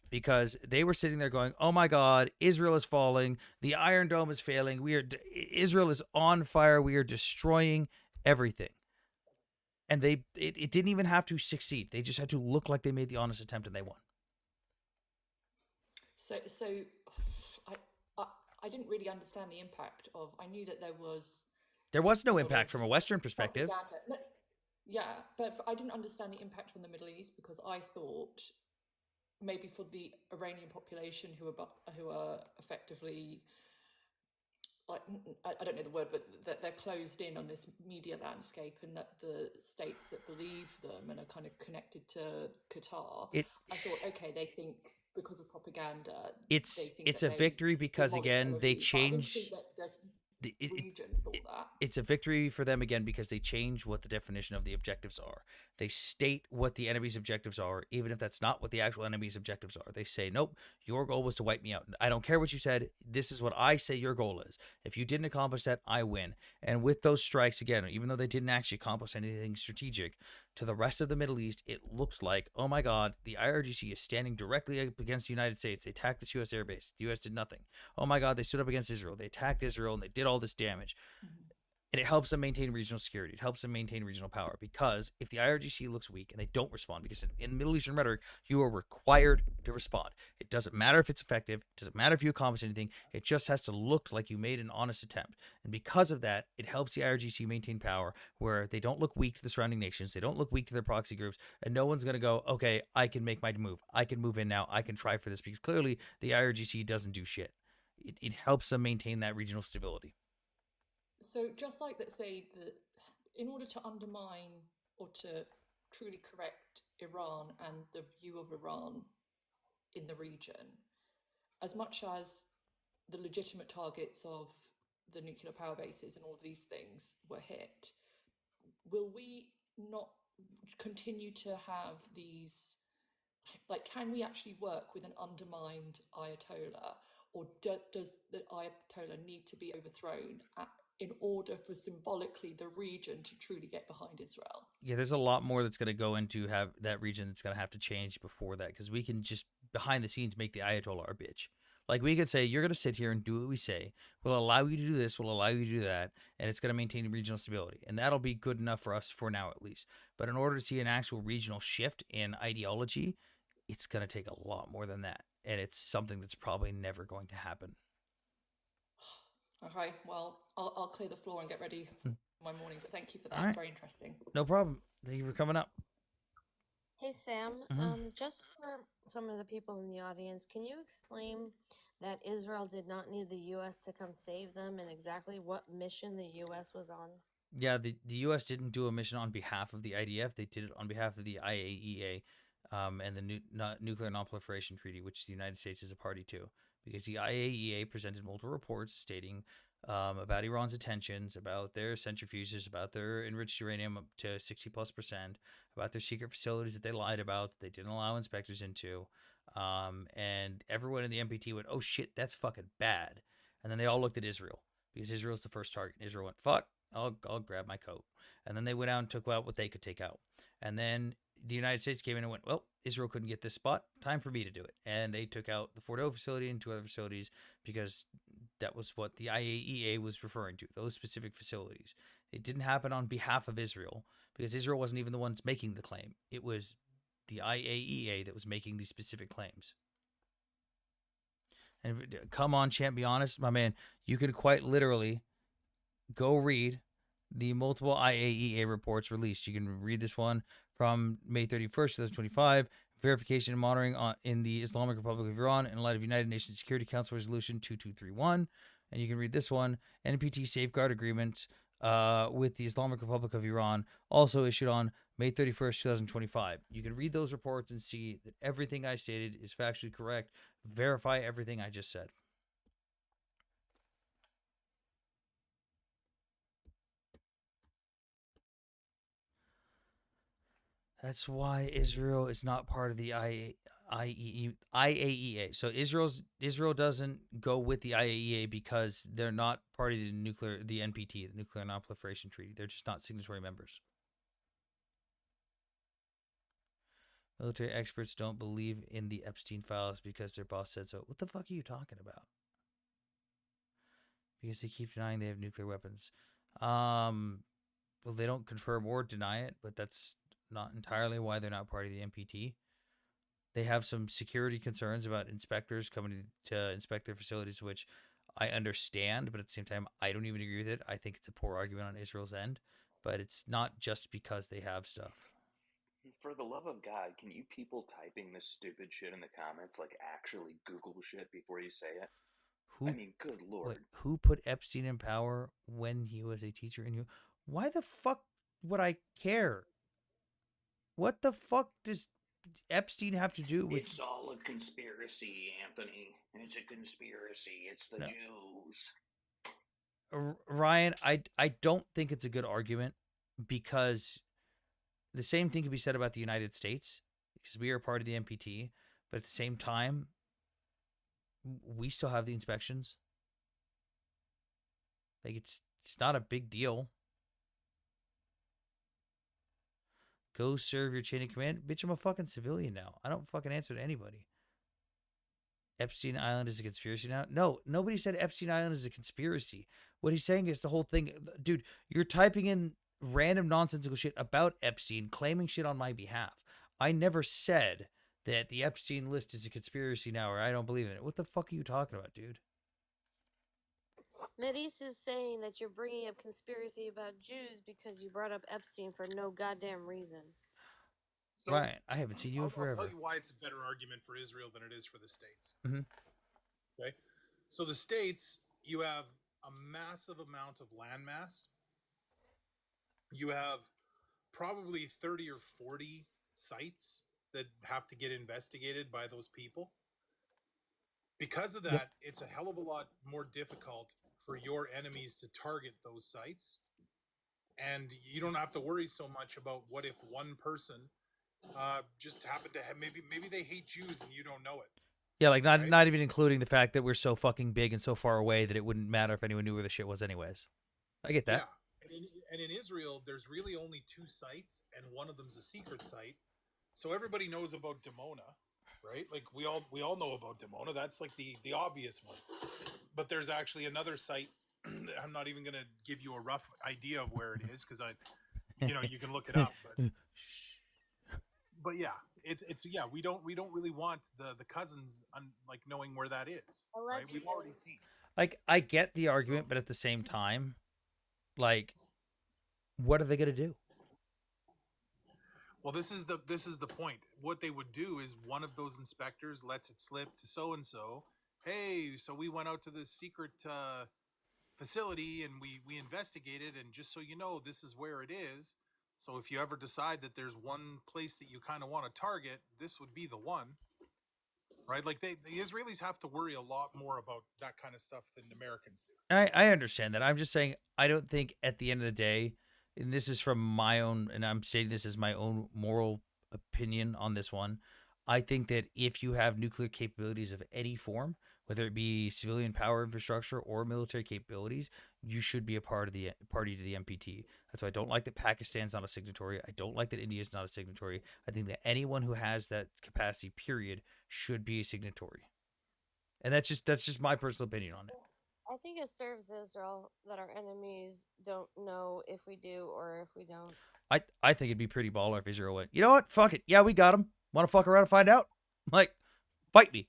Because they were sitting there going, oh my God, Israel is falling. The Iron Dome is failing. Israel is on fire. We are destroying everything. And it didn't even have to succeed. They just had to look like they made the honest attempt and they won. So I didn't really understand the impact of. I knew that there was no impact from a Western perspective. No, yeah, but I didn't understand the impact from the Middle East because I thought maybe for the Iranian population who are effectively, like, I don't know the word, but that they're closed in on this media landscape, and that the states that believe them and are kind of connected to Qatar, I thought, okay, they think because of propaganda, it's a victory because again they changed. It's a victory for them again because they change what the definition of the objectives are. They state what the enemy's objectives are, even if that's not what the actual enemy's objectives are. They say, nope, your goal was to wipe me out. I don't care what you said. This is what I say your goal is. If you didn't accomplish that, I win. And with those strikes, again, even though they didn't actually accomplish anything strategic, to the rest of the Middle East, it looks like, oh my God, the IRGC is standing directly up against the United States. They attacked this U.S. airbase. The U.S. did nothing. Oh my God, they stood up against Israel. They attacked Israel and they did all this damage. And it helps them maintain regional security. It helps them maintain regional power because if the IRGC looks weak and they don't respond, because in Middle Eastern rhetoric, you are required to respond. It doesn't matter if it's effective. It doesn't matter if you accomplish anything. It just has to look like you made an honest attempt. And because of that, it helps the IRGC maintain power where they don't look weak to the surrounding nations. They don't look weak to their proxy groups. And no one's going to go, okay, I can make my move. I can move in now. I can try for this because clearly the IRGC doesn't do shit. It helps them maintain that regional stability. So just like, let's say that in order to undermine or to truly correct Iran and the view of Iran in the region, as much as the legitimate targets of the nuclear power bases and all of these things were hit, will we not continue to have these, like, can we actually work with an undermined Ayatollah, or does the Ayatollah need to be overthrown in order for symbolically the region to truly get behind Israel? Yeah, there's a lot more that's going to go into have that region that's going to have to change before that, because we can just behind the scenes make the Ayatollah our bitch. Like, we could say, you're going to sit here and do what we say. We'll allow you to do this. We'll allow you to do that. And it's going to maintain regional stability. And that'll be good enough for us for now, at least. But in order to see an actual regional shift in ideology, it's going to take a lot more than that. And it's something that's probably never going to happen. Okay, well, I'll clear the floor and get ready for my morning. But thank you for that. All right. Very interesting. No problem. Thank you for coming up. Hey, Sam, just for some of the people in the audience, can you explain that Israel did not need the U.S. to come save them and exactly what mission the U.S. was on? Yeah, the U.S. didn't do a mission on behalf of the IDF. They did it on behalf of the IAEA and the Nuclear Non-Proliferation Treaty, which the United States is a party to. Because the IAEA presented multiple reports stating about Iran's intentions, about their centrifuges, about their enriched uranium up to 60+%, about their secret facilities that they lied about, that they didn't allow inspectors into. And everyone in the NPT went, "Oh shit, that's fucking bad." And then they all looked at Israel because Israel's the first target. And Israel went, "Fuck, I'll grab my coat." And then they went out and took out what they could take out. And then the United States came in and went, "Well, Israel couldn't get this spot. Time for me to do it." And they took out the Fordo facility and 2 other facilities because that was what the IAEA was referring to, those specific facilities. It didn't happen on behalf of Israel because Israel wasn't even the ones making the claim. It was the IAEA that was making these specific claims. And come on, champ, be honest, my man. You could quite literally go read the multiple IAEA reports released. You can read this one from May 31st, 2025. Verification and monitoring in the Islamic Republic of Iran in light of United Nations Security Council Resolution 2231. And you can read this one, NPT Safeguard Agreement with the Islamic Republic of Iran, also issued on May 31st, 2025. You can read those reports and see that everything I stated is factually correct. Verify everything I just said. That's why Israel is not part of the IAEA. So Israel doesn't go with the IAEA because they're not part of the NPT, the Nuclear Non-Proliferation Treaty. They're just not signatory members. Military experts don't believe in the Epstein files because their boss said so. What the fuck are you talking about? Because they keep denying they have nuclear weapons. Well, they don't confirm or deny it, but that's not entirely why they're not part of the NPT. They have some security concerns about inspectors coming to inspect their facilities, which I understand, but at the same time, I don't even agree with it. I think it's a poor argument on Israel's end, but it's not just because they have stuff. For the love of God, can you people typing this stupid shit in the comments like actually Google shit before you say it? I mean, good lord. Who put Epstein in power when he was a teacher in you? Why the fuck would I care? What the fuck does Epstein have to do with? It's all a conspiracy, Anthony. It's a conspiracy. It's the Jews. Ryan, I don't think it's a good argument because the same thing can be said about the United States because we are part of the NPT, but at the same time, we still have the inspections. Like it's not a big deal. Go serve your chain of command. Bitch, I'm a fucking civilian now. I don't fucking answer to anybody. Epstein Island is a conspiracy now? No, nobody said Epstein Island is a conspiracy. What he's saying is the whole thing. Dude, you're typing in random nonsensical shit about Epstein, claiming shit on my behalf. I never said that the Epstein list is a conspiracy now or I don't believe in it. What the fuck are you talking about, dude? Medis is saying that you're bringing up conspiracy about Jews because you brought up Epstein for no goddamn reason. So, Ryan, I haven't seen you in I'll forever. tell you why it's a better argument for Israel than it is for the States. Mm-hmm. Okay, so the States, you have a massive amount of landmass. You have probably 30 or 40 sites that have to get investigated by those people. Because of that, it's a hell of a lot more difficult for your enemies to target those sites. And you don't have to worry so much about what if one person just happened to have maybe they hate Jews and you don't know it. Yeah, like not even including the fact that we're so fucking big and so far away that it wouldn't matter if anyone knew where the shit was anyways. I get that. Yeah. And in Israel, there's really only 2 sites, and one of them's a secret site. So everybody knows about Dimona, right? Like we all know about Dimona. That's like the obvious one. But there's actually another site. I'm not even going to give you a rough idea of where it is because you can look it up. But yeah, it's yeah. We don't really want the cousins like knowing where that is. Right? We've already seen. Like I get the argument, but at the same time, like, what are they gonna do? Well, this is the point. What they would do is one of those inspectors lets it slip to so and so. Hey, so we went out to this secret facility and we investigated, and just so you know, this is where it is. So if you ever decide that there's one place that you kind of want to target, this would be the one. Right? Like the Israelis have to worry a lot more about that kind of stuff than Americans do. I understand that. I'm just saying I don't think at the end of the day and this is from my own, and I'm stating this as my own moral opinion on this one. I think that if you have nuclear capabilities of any form, whether it be civilian power infrastructure or military capabilities, you should be a part of the party to the NPT. That's why I don't like that Pakistan's not a signatory. I don't like that India is not a signatory. I think that anyone who has that capacity, period, should be a signatory. And that's just my personal opinion on it. I think it serves Israel that our enemies don't know if we do or if we don't. I think it'd be pretty baller if Israel went, you know what? Fuck it. Yeah, we got him. Want to fuck around and find out? Like, fight me.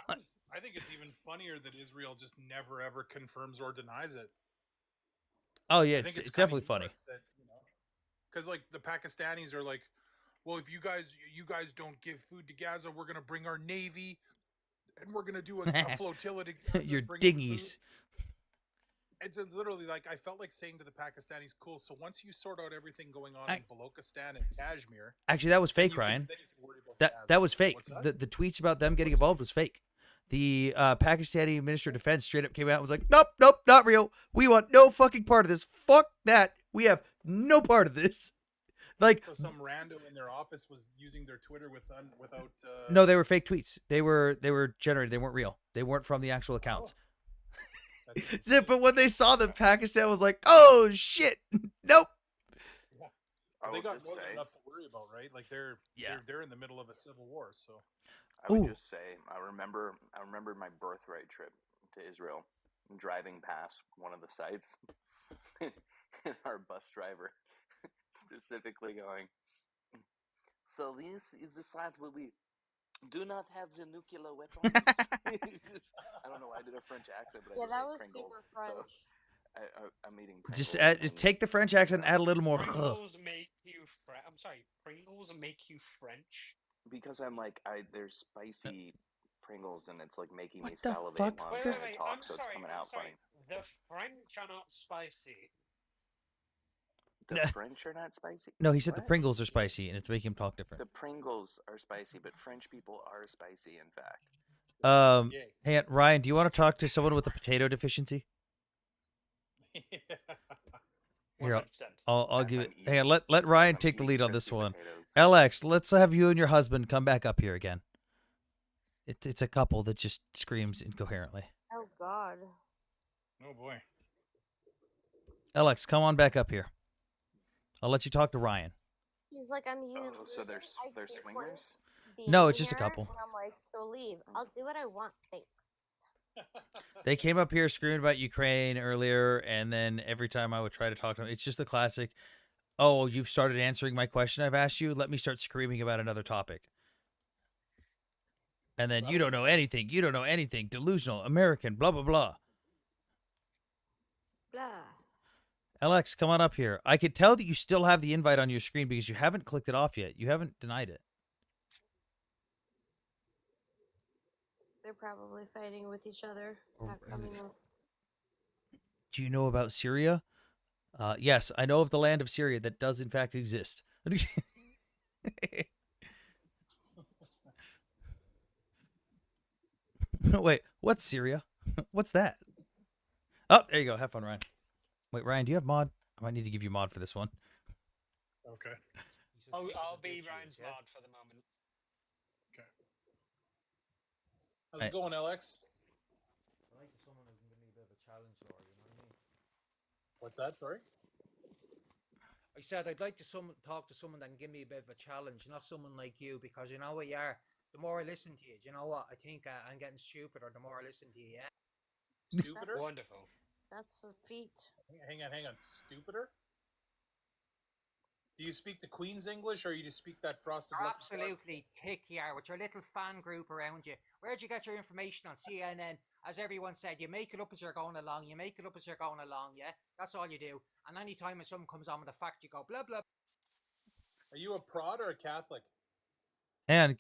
I think it's even funnier that Israel just never ever confirms or denies it. Oh yeah, I think it's kinda definitely funny. humorous that, because like the Pakistanis are like, well, if you guys don't give food to Gaza, we're gonna bring our navy and we're gonna do a flotilla to Gaza, Your bring them dinghies. food. It's literally like I felt like saying to the Pakistanis, "Cool. So once you sort out everything going on in Balochistan and Kashmir, Actually, that was then fake, Ryan. then you can worry about That Gaza." was fake. What's that? The tweets about them getting involved was fake. The Pakistani Minister of Defense straight up came out and was like, "Nope, nope, not real. We want no fucking part of this. Fuck that. We have no part of this." Like, So some rando in their office was using their Twitter without. no, they were fake tweets. They were generated. They weren't real. They weren't from the actual accounts. But when they saw that Pakistan was like, "Oh shit, nope." They got more than enough to worry about, right? Like they're in the middle of a civil war, so. I would just say I remember my birthright trip to Israel, driving past one of the sites, and our bus driver specifically going, "So this is the site where we do not have the nuclear weapons." I don't know why I did a French accent, but Yeah, I just that ate was Pringles. super French. So I'm eating Pringles. Just take the French accent and add a little more. Pringles make you I'm sorry, Pringles make you French? Because I'm like, there's spicy Pringles, and it's like making me What the salivate fuck? while I'm Wait, trying wait, to talk, I'm so sorry, it's coming I'm out sorry. funny. The French are not spicy. The French are not spicy? No, he said the What? Pringles are spicy, and it's making him talk different. The Pringles are spicy, but French people are spicy, in fact. Hey, Ryan, do you want to talk to someone with a potato deficiency? Here, I'll give it. Hey, let Ryan take the lead on this one. LX, let's have you and your husband come back up here again. It's a couple that just screams incoherently. Oh God. Oh boy. LX, come on back up here. I'll let you talk to Ryan. He's like, I'm you. Oh, so they're swingers? No, it's just a here," couple. And I'm like, so leave. I'll do what I want. Thanks. They came up here screaming about Ukraine earlier, and then every time I would try to talk to them, it's just the classic, "Oh, you've started answering my question I've asked you. Let me start screaming about another topic." And then, "You don't know anything. You don't know anything. Delusional, American, blah, blah, blah." Blah. LX, come on up here. I could tell that you still have the invite on your screen because you haven't clicked it off yet. You haven't denied it. They're probably fighting with each other. Not coming up. Do you know about Syria? Yes, I know of the land of Syria that does in fact exist. Wait, what's Syria? What's that? Oh, there you go. Have fun, Ryan. Wait, Ryan, do you have mod? I might need to give you mod for this one. Okay. I'll be Ryan's mod for the moment. Okay. How's it going, LX? I like someone who can give me a bit of a challenge, or you know what I mean? What's that? Sorry. I said I'd like to talk to someone that can give me a bit of a challenge, not someone like you, because you know what you are. The more I listen to you, do you know what? I think I'm getting stupider the more I listen to you, yeah? Stupider? Wonderful. That's a feat. Hang on. Stupider? Do you speak the Queen's English, or you just speak that frosted? You're absolutely thick you are with your little fan group around you. Where'd you get your information on CNN? As everyone said, you make it up as you're going along. You make it up as you're going along, yeah? That's all you do. And any time when someone comes on with a fact, you go, blah, blah. Are you a prod or a Catholic? And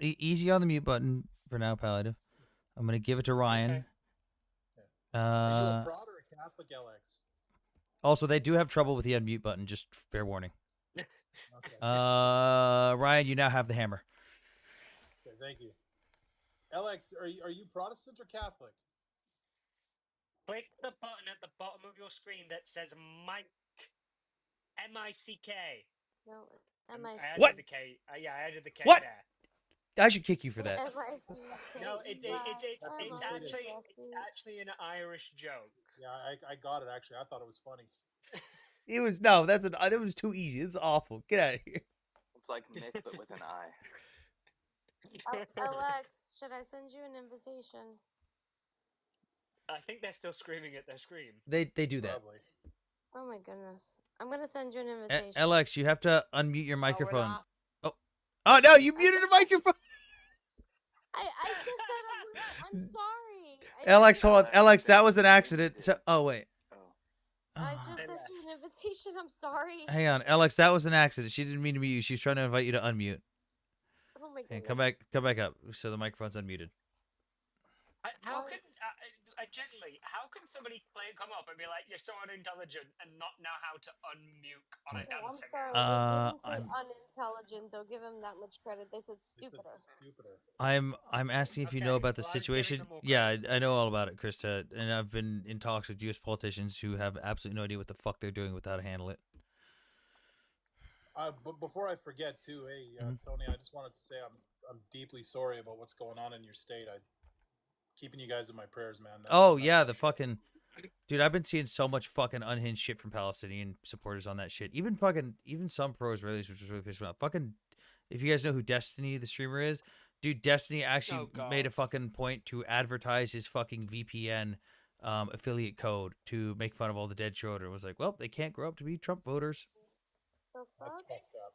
easy on the mute button for now, Paladin. I'm going to give it to Ryan. Okay. Are you a prod or a Catholic, LX? Also, they do have trouble with the unmute button. Just fair warning. Ryan, you now have the hammer. Okay, thank you. LX, are you Protestant or Catholic? Click the button at the bottom of your screen that says mic. M-I-C-K. No, I M-I-C. added What? the K. Yeah, I added the K What? there. I should kick you for that. M-I-C-K-E-Y. No, it's M-I-C-K-E. actually an Irish joke. Yeah, I got it actually. I thought it was funny. It was that was too easy. It's awful. Get out of here. It's like myth, but with an I. Alex, should I send you an invitation? I think they're still screaming at their screen. They do that. Probably. Oh my goodness. I'm gonna send you an invitation. Alex, you have to unmute your microphone. not. Oh no, you muted the microphone. I just said I'm sorry. Alex, hold on. Alex, that was an accident. Oh wait. I just sent you an invitation. I'm sorry. Hang on, Alex, that was an accident. She didn't mean to mute you. She was trying to invite you to unmute. Oh my goodness. And come back up. So the microphone's unmuted. How can gently? How can somebody come up and be like, "You're so unintelligent," and not know how to unmute on a I'm dancing sorry. app? They didn't say unintelligent. Don't give him that much credit. They said stupider. I'm asking if you know about the situation. Yeah, I know all about it, Krista, and I've been in talks with U.S. politicians who have absolutely no idea what the fuck they're doing with how to handle it. But before I forget too, hey Tony, I just wanted to say I'm deeply sorry about what's going on in your state. I keeping you guys in my prayers, man. Yeah, the fucking dude. I've been seeing so much fucking unhinged shit from Palestinian supporters on that shit. Even some pro-Israelis, which was really pissed me off. Fucking, if you guys know who Destiny the streamer is, dude, Destiny actually made a fucking point to advertise his fucking VPN affiliate code to make fun of all the dead children. It was like, well, they can't grow up to be Trump voters. That's fucked up.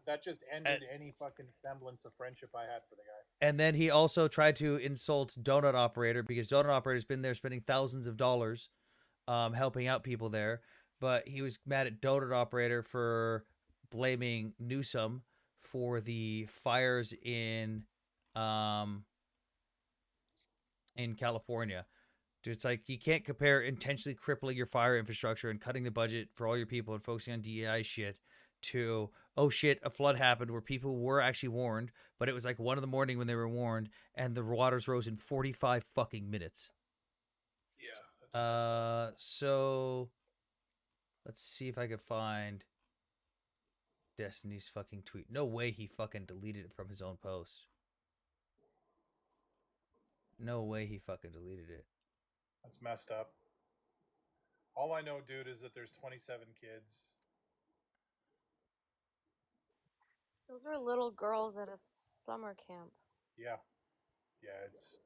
That just ended any fucking semblance of friendship I had for the guy. And then he also tried to insult Donut Operator because Donut Operator's been there spending thousands of dollars helping out people there. But he was mad at Donut Operator for blaming Newsom for the fires in California. Dude, it's like you can't compare intentionally crippling your fire infrastructure and cutting the budget for all your people and focusing on DEI shit to, oh shit, a flood happened where people were actually warned, but it was like 1 a.m. when they were warned and the waters rose in 45 fucking minutes. Yeah. So let's see if I could find Destiny's fucking tweet. No way he fucking deleted it from his own post. No way he fucking deleted it. That's messed up. All I know, dude, is that there's 27 kids. Those were little girls at a summer camp. Yeah. It's.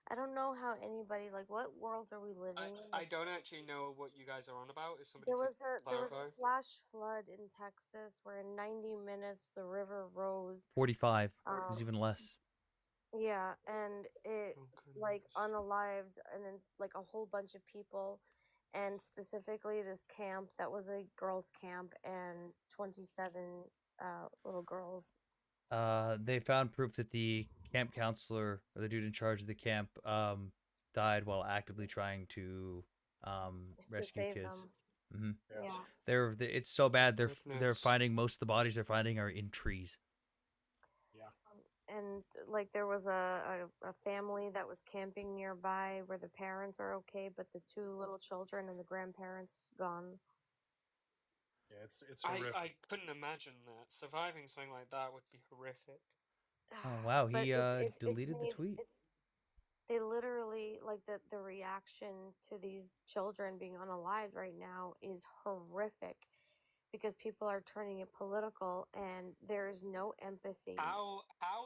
I don't know how anybody, like, what world are we living in? I don't actually know what you guys are on about. If somebody There could was clarify. a flash flood in Texas where in 90 minutes the river rose. 45. It was even less. Yeah, and it like unalived and then like a whole bunch of people, and specifically this camp that was a girls' camp and 27 little girls. They found proof that the camp counselor, or the dude in charge of the camp, died while actively trying to rescue save kids. them. Yeah. It's so bad. They're Goodness. finding most of the bodies they're finding are in trees. And like there was a family that was camping nearby where the parents are okay, but the 2 little children and the grandparents gone. Yeah, it's horrific. I couldn't imagine that. Surviving something like that would be horrific. Oh wow, But he it's deleted the made- tweet. They literally, like, the reaction to these children being unalived right now is horrific because people are turning it political and there is no empathy. How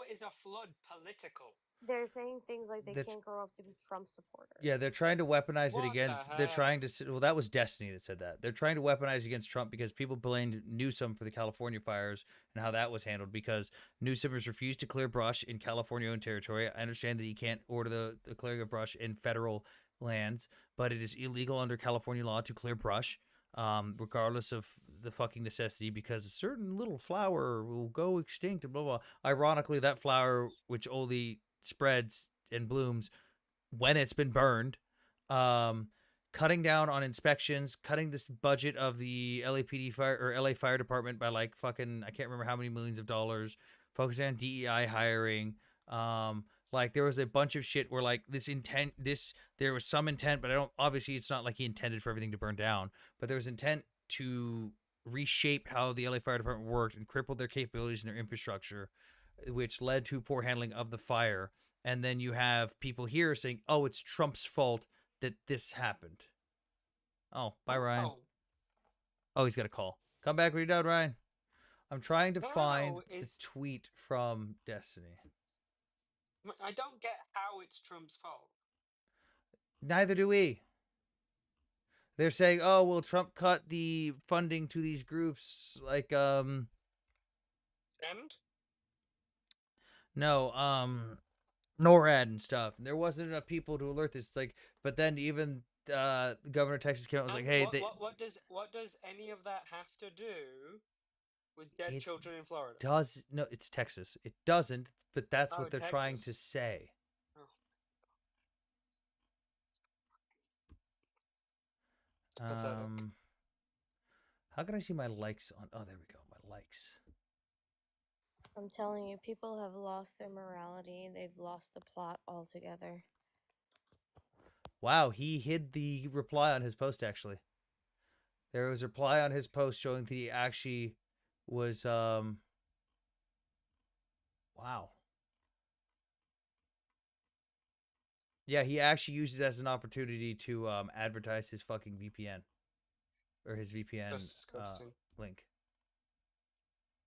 is a flood political? They're saying things like they That's- can't grow up to be Trump supporters. Yeah, they're trying to weaponize it What the against. They're heck? trying to. Well, that was Destiny that said that. They're trying to weaponize against Trump because people blamed Newsom for the California fires and how that was handled because Newsom has refused to clear brush in California-owned territory. I understand that you can't order the clearing of brush in federal lands, but it is illegal under California law to clear brush, regardless of the fucking necessity, because a certain little flower will go extinct and blah blah. Ironically, that flower, which only spreads and blooms when it's been burned, cutting down on inspections, cutting this budget of the LAPD fire or LA Fire Department by like fucking I can't remember how many millions of dollars, focusing on DEI hiring, Like there was a bunch of shit where like there was some intent, but I don't obviously it's not like he intended for everything to burn down, but there was intent to reshape how the LA Fire Department worked and crippled their capabilities and their infrastructure, which led to poor handling of the fire. And then you have people here saying, "Oh, it's Trump's fault that this happened." Oh, bye, Ryan. Oh, Oh, he's got a call. Come back when you're done, Ryan. I'm trying to find the it's tweet from Destiny. I don't get how it's Trump's fault. Neither do we. They're saying, "Oh, well, Trump cut the funding to these groups, like And no, NORAD and stuff. And there wasn't enough people to alert this. It's like, but then even the governor of Texas came out and was like, "Hey, what does any of that have to do with dead it children in Florida?" does no, it's Texas. It doesn't, but that's Oh, what they're trying to say." Oh. Pathetic. How can I see my likes on? Oh, there we go, my likes. I'm telling you, people have lost their morality. They've lost the plot altogether. Wow, he hid the reply on his post. Actually, there was a reply on his post showing that he actually was. Wow. Yeah, he actually used it as an opportunity to advertise his fucking VPN or his VPN That's disgusting. link.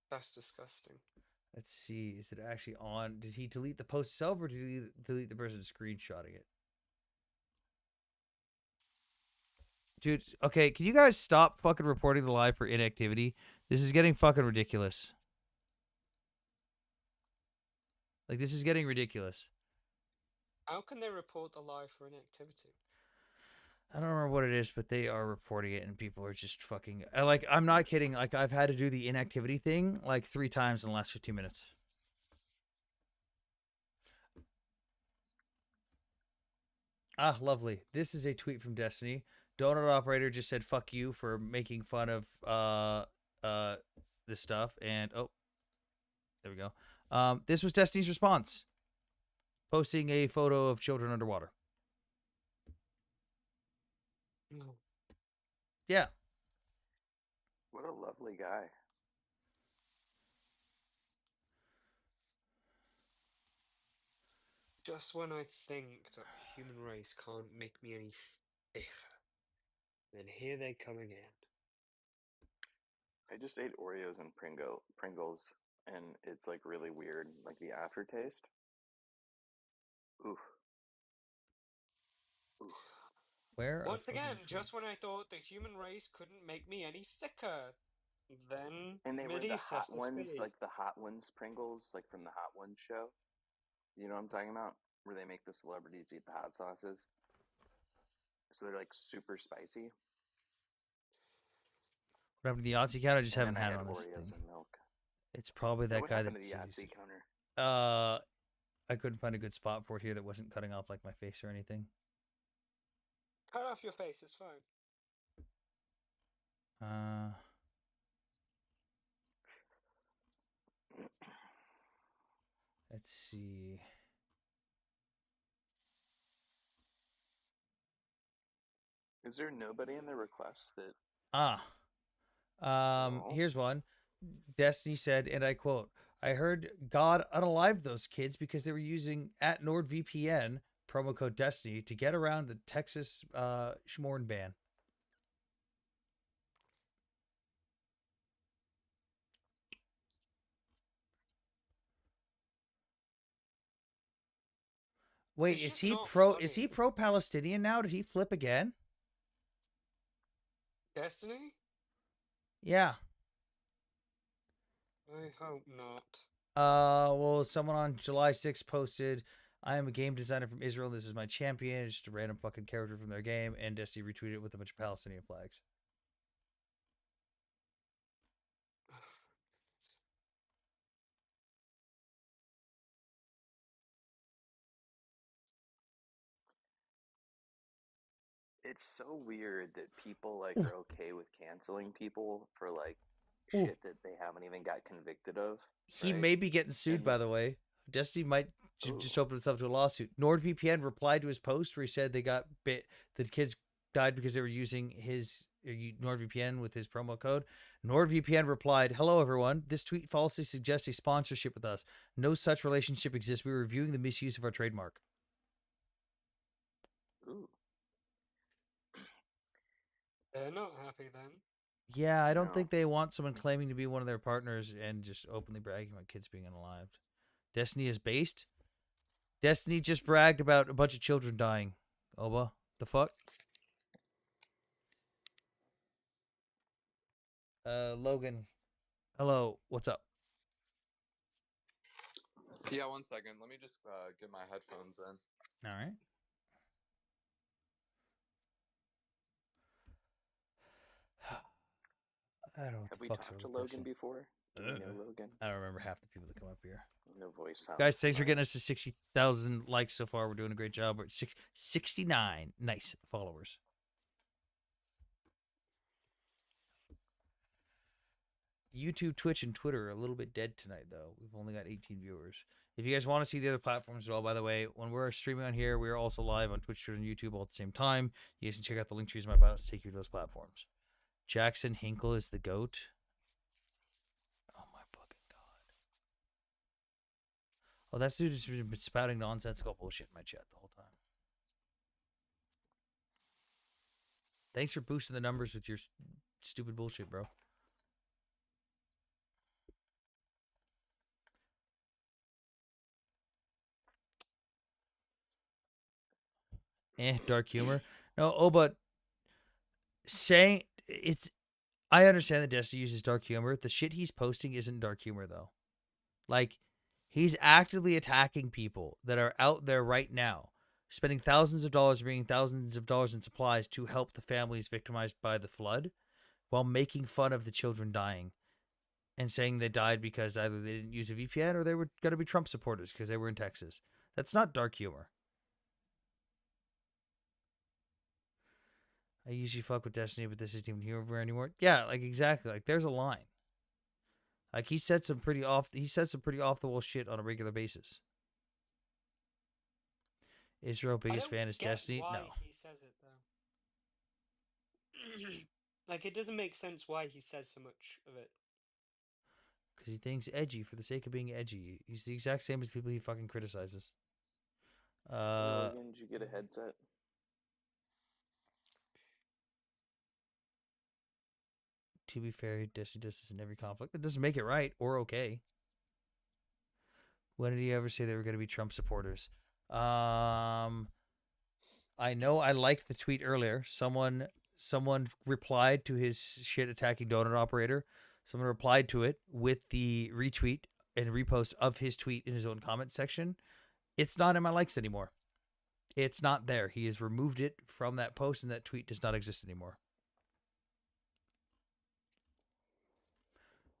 That's disgusting. Let's see. Is it actually on? Did he delete the post itself or did he delete the person screenshotting it? Dude, okay, can you guys stop fucking reporting the live for inactivity? This is getting fucking ridiculous. Like, this is getting ridiculous. How can they report the live for inactivity? I don't remember what it is, but they are reporting it, and people are just fucking... Like, I'm not kidding. Like, I've had to do the inactivity thing, like, 3 times in the last 15 minutes. Ah, lovely. This is a tweet from Destiny. Donut Operator just said, "Fuck you" for making fun of this stuff. And, oh, there we go. This was Destiny's response. Posting a photo of children underwater. Yeah. What a lovely guy. Just when I think that the human race can't make me any stiffer, then here they come again. I just ate Oreos and Pringles, and it's like really weird, like the aftertaste. Oof. Oof. Where? Once again, just when I thought the human race couldn't make me any sicker, then And they were the Mideast hot has to ones, speak. like the Hot Ones Pringles, like from the Hot Ones show. You know what I'm talking about? Where they make the celebrities eat the hot sauces. So they're like super spicy. What happened to the Yahtzee counter? I just And haven't then I had it had on this Oreos thing. and milk. It's probably Yeah, that what guy happened that to the Yahtzee counter? I couldn't find a good spot for it here that wasn't cutting off like my face or anything. Cut off your face, it's fine. Let's see. Is there nobody in the request that? Here's one. Destiny said, and I quote, "I heard God unalive those kids because they were using at NordVPN promo code Destiny to get around the Texas Schmorn ban." Wait, It's is just he not is funny. he pro Palestinian now? Did he flip again? Destiny? Yeah. I hope not. Well, someone on July 6th posted, "I am a game designer from Israel. This is my champion." It's just a random fucking character from their game, and Destiny retweeted it with a bunch of Palestinian flags. It's so weird that people like Ooh. are okay with canceling people for like Ooh. shit that they haven't even got convicted of. He Right? may be getting sued, And by the way. Destiny might just opened itself to a lawsuit. NordVPN replied to his post where he said they got bit. The kids died because they were using his NordVPN with his promo code. NordVPN replied, "Hello everyone. This tweet falsely suggests a sponsorship with us. No such relationship exists. We were reviewing the misuse of our trademark." Ooh. They're not happy then. Yeah, I don't think they want someone claiming to be one of their partners and just openly bragging about kids being unalived. Destiny is based. Destiny just bragged about a bunch of children dying. Oba, the fuck? Logan, hello, what's up? Yeah, 1 second. Let me just get my headphones in. All right. I don't know what Have the we fuck's talked wrong to with Logan Destiny. before? Do we know Logan? I don't remember half the people that come up here. No voice sounds Guys, thanks for familiar. getting us to 60,000 likes so far. We're doing a great job. We're at 69 nice followers. YouTube, Twitch, and Twitter are a little bit dead tonight, though. We've only got 18 viewers. If you guys want to see the other platforms at all, by the way, when we're streaming on here, we are also live on Twitch, Twitter, and YouTube all at the same time. You guys can check out the link trees in my bio to take you to those platforms. Jackson Hinkle is the GOAT. Oh, my fucking God. Oh, that dude has been spouting nonsensical bullshit in my chat the whole time. Thanks for boosting the numbers with your stupid bullshit, bro. Dark humor. No, but saying it's. I understand that Destiny uses dark humor. The shit he's posting isn't dark humor, though. Like, he's actively attacking people that are out there right now, spending thousands of dollars, bringing thousands of dollars in supplies to help the families victimized by the flood, while making fun of the children dying and saying they died because either they didn't use a VPN or they were going to be Trump supporters because they were in Texas. That's not dark humor. I usually fuck with Destiny, but this isn't even humor anymore. Yeah, like exactly. Like there's a line. Like he said some pretty off the wall shit on a regular basis. Israel biggest fan is Destiny? Why No. he says it though. Like it doesn't make sense why he says so much of it. Because he thinks edgy for the sake of being edgy. He's the exact same as people he fucking criticizes. Logan, did you get a headset? To be fair, Destiny does this in every conflict. That doesn't make it right or okay. When did he ever say they were going to be Trump supporters? I know I liked the tweet earlier. Someone replied to his shit attacking donut operator. Someone replied to it with the retweet and repost of his tweet in his own comment section. It's not in my likes anymore. It's not there. He has removed it from that post, and that tweet does not exist anymore.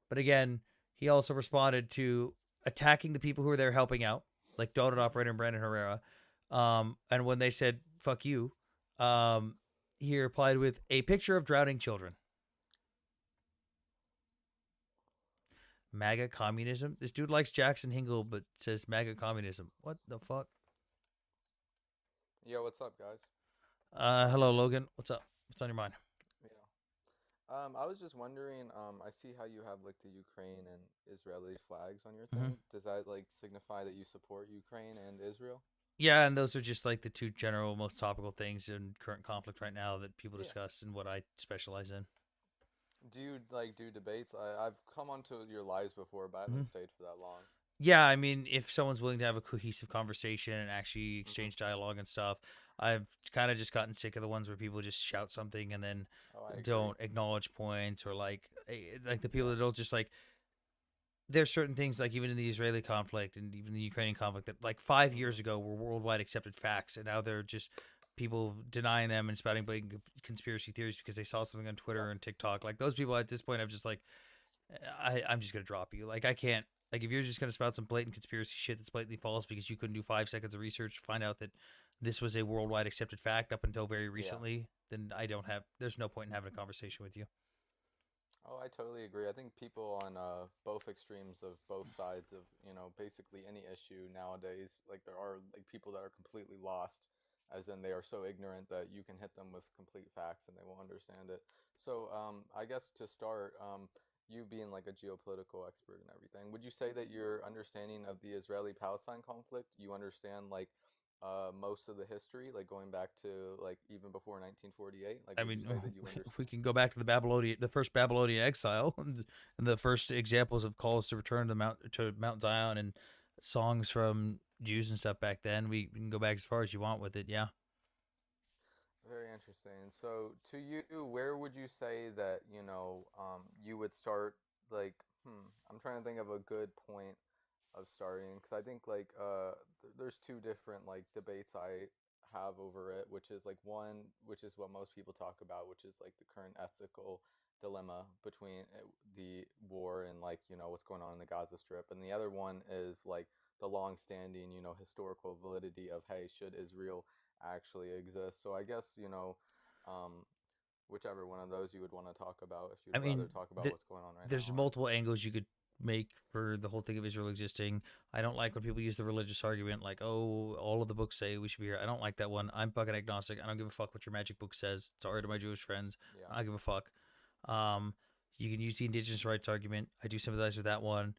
But again, he also responded to attacking the people who were there helping out, like Donut Operator and Brandon Herrera. And when they said, fuck you, he replied with a picture of drowning children. MAGA communism? This dude likes Jackson Hinkle, but says MAGA communism. What the fuck? Yo, what's up, guys? Hello, Logan. What's up? What's on your mind? Yeah. I was just wondering, I see how you have like the Ukraine and Israeli flags on your thing. Does that like signify that you support Ukraine and Israel? Yeah, and those are just like the two general, most topical things in current conflict right now that people discuss and what I specialize in. Do you like do debates? I've come onto your lives before, but I haven't stayed for that long. Yeah, I mean, if someone's willing to have a cohesive conversation and actually exchange dialogue and stuff, I've kind of just gotten sick of the ones where people just shout something and then don't acknowledge points, or like the people that don't just like. There's certain things like even in the Israeli conflict and even the Ukrainian conflict that like 5 years ago were worldwide accepted facts, and now they're just people denying them and spouting blatant conspiracy theories because they saw something on Twitter and TikTok. Like those people at this point, I'm just like, I'm just gonna drop you. Like I can't. Like, if you're just going to spout some blatant conspiracy shit that's blatantly false because you couldn't do 5 seconds of research to find out that this was a worldwide accepted fact up until very recently, then there's no point in having a conversation with you. Oh, I totally agree. I think people on both extremes of both sides of, basically any issue nowadays, like there are like people that are completely lost, as in they are so ignorant that you can hit them with complete facts and they won't understand it. So, I guess to start, you being like a geopolitical expert and everything, would you say that your understanding of the Israeli-Palestine conflict, you understand like most of the history, like going back to like even before 1948? Like, I would you mean, say that you if understand? we can go back to the first Babylonian exile, and the first examples of calls to return to Mount Zion and songs from Jews and stuff back then, we can go back as far as you want with it. Yeah. Very interesting. So, to you, where would you say that, you would start, like, I'm trying to think of a good point of starting, because I think, like, there's two different, like, debates I have over it, which is, like, one, which is what most people talk about, which is, like, the current ethical dilemma between the war and, like, what's going on in the Gaza Strip. And the other one is, like, the long-standing, historical validity of, hey, should Israel actually exist. So I guess, um, whichever one of those you would want to talk about if I you'd rather mean, talk about what's going on right there's now. Or... multiple angles you could make for the whole thing of Israel existing. I don't like when people use the religious argument, like, "Oh, all of the books say we should be here." I don't like that one. I'm fucking agnostic. I don't give a fuck what your magic book says. Sorry to my Jewish friends. Yeah. I don't give a fuck. You can use the indigenous rights argument. I do sympathize with that one.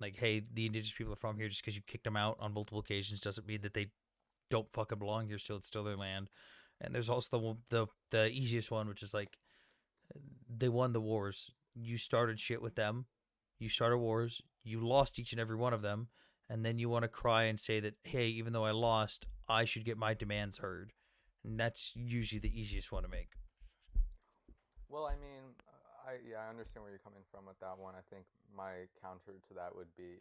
Like, hey, the indigenous people are from here. Just because you kicked them out on multiple occasions doesn't mean that they don't fucking belong here. Still, it's still their land. And there's also the easiest one, which is like, they won the wars. You started shit with them. You started wars. You lost each and every one of them. And then you want to cry and say that, hey, even though I lost, I should get my demands heard. And that's usually the easiest one to make. Well, I mean, I understand where you're coming from with that one. I think my counter to that would be,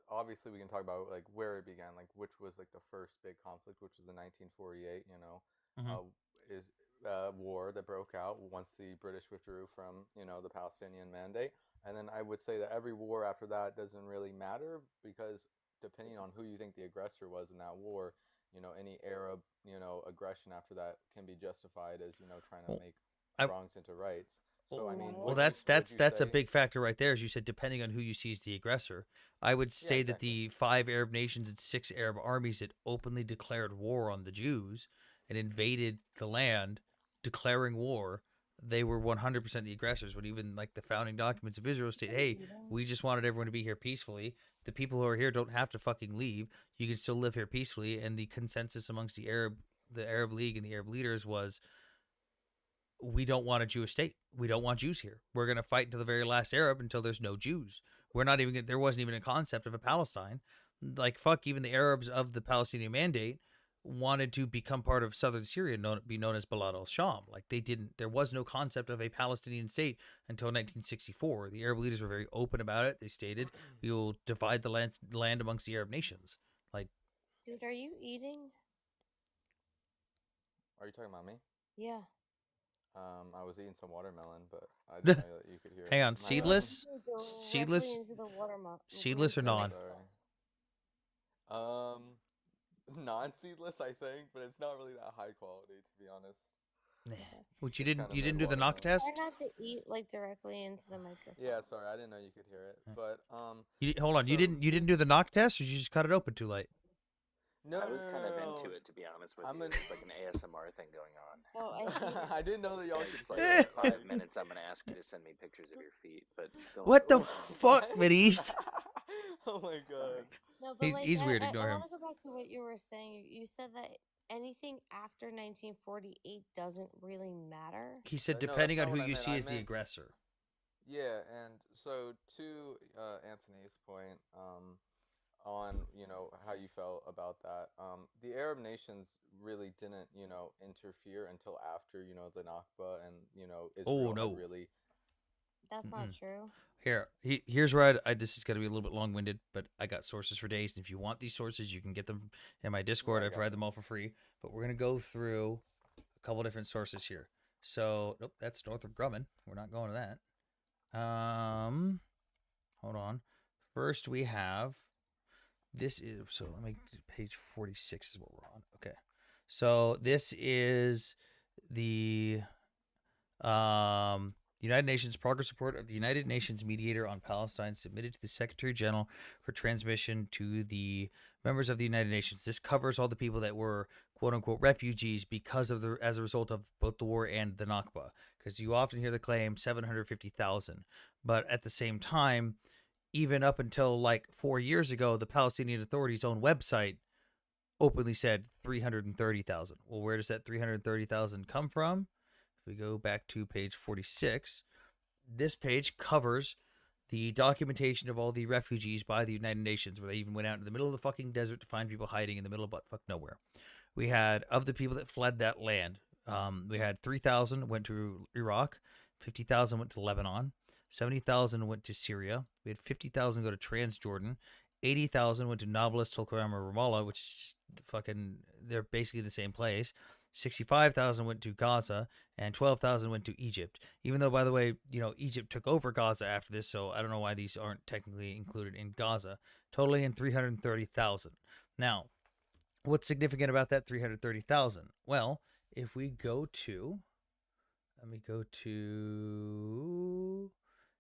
obviously we can talk about like where it began, like which was like the first big conflict, which was the 1948, is war that broke out once the British withdrew from, the Palestinian Mandate. And then I would say that every war after that doesn't really matter, because depending on who you think the aggressor was in that war, any Arab, aggression after that can be justified as, trying to Well, make I, wrongs into rights. So I mean, well, would you that's a say? big factor right there, as you said. Depending on who you see as the aggressor, I would Yeah, say that exactly. the 5 Arab nations and 6 Arab armies that openly declared war on the Jews and invaded the land, declaring war, they were 100% the aggressors. When even like the founding documents of Israel state, "Hey, we just wanted everyone to be here peacefully. The people who are here don't have to fucking leave. You can still live here peacefully." And the consensus amongst the Arab League and the Arab leaders was, we don't want a Jewish state. We don't want Jews here. We're going to fight until the very last Arab, until there's no Jews. We're not even, there wasn't even a concept of a Palestine. Like, fuck, even the Arabs of the Palestinian Mandate wanted to become part of southern Syria, be known as Balad al-Sham. Like, they didn't, there was no concept of a Palestinian state until 1964. The Arab leaders were very open about it. They stated, we will divide the land amongst the Arab nations. Like, Dude, are you eating? Are you talking about me? Yeah. I was eating some watermelon, but I didn't know that you could hear hang it. on, My bad. seedless? Directly into the watermelon. Seedless or non? Sorry. Non-seedless, I think, but it's not really that high quality, to be honest. Which you It's didn't kind of you didn't do the mid-watermelon. knock test? Try not to eat like directly into the microphone. Yeah, sorry, I didn't know you could hear it, but Hold on, you didn't do the knock test, or did you just cut it open too late? No, I was kind of no. into it, to be honest with you. It's like an ASMR thing going on. Oh, I didn't know that y'all could. It's like in 5 minutes, I'm going to ask you to send me pictures of your feet. But What the fuck, Mideast? Oh my god. No, but He's weird. Ignore I him. want to go back to what you were saying. You said that anything after 1948 doesn't really matter. He said, No, depending that's on not who what I you meant. see I as the meant- aggressor. Yeah, and so to Anthony's point, on how you felt about that, the Arab nations really didn't interfere until after the Nakba, and Israel no. had really. That's not true. Here, here's where this is going to be a little bit long-winded, but I got sources for days. And if you want these sources, you can get them in my Discord. Yeah, I provide them all for free. But we're going to go through a couple different sources here. So, nope, that's Northrop Grumman. We're not going to that. Hold on. First, we have this is, so let me, page 46 is what we're on. Okay. So this is the United Nations progress report of the United Nations mediator on Palestine submitted to the Secretary General for transmission to the members of the United Nations. This covers all the people that were quote unquote refugees because of as a result of both the war and the Nakba. Because you often hear the claim 750,000, but at the same time, even up until like 4 years ago, the Palestinian Authority's own website openly said 330,000. Well, where does that 330,000 come from? If we go back to page 46, this page covers the documentation of all the refugees by the United Nations, where they even went out in the middle of the fucking desert to find people hiding in the middle of buttfuck nowhere. We had, of the people that fled that land, we had 3,000 went to Iraq, 50,000 went to Lebanon, 70,000 went to Syria. We had 50,000 go to Transjordan, 80,000 went to Nablus, Tulkarm, or Ramallah, which is fucking, they're basically the same place. 65,000 went to Gaza, and 12,000 went to Egypt. Even though, by the way, Egypt took over Gaza after this, so I don't know why these aren't technically included in Gaza. Totaling in 330,000. Now, what's significant about that 330,000? Well, if we go to,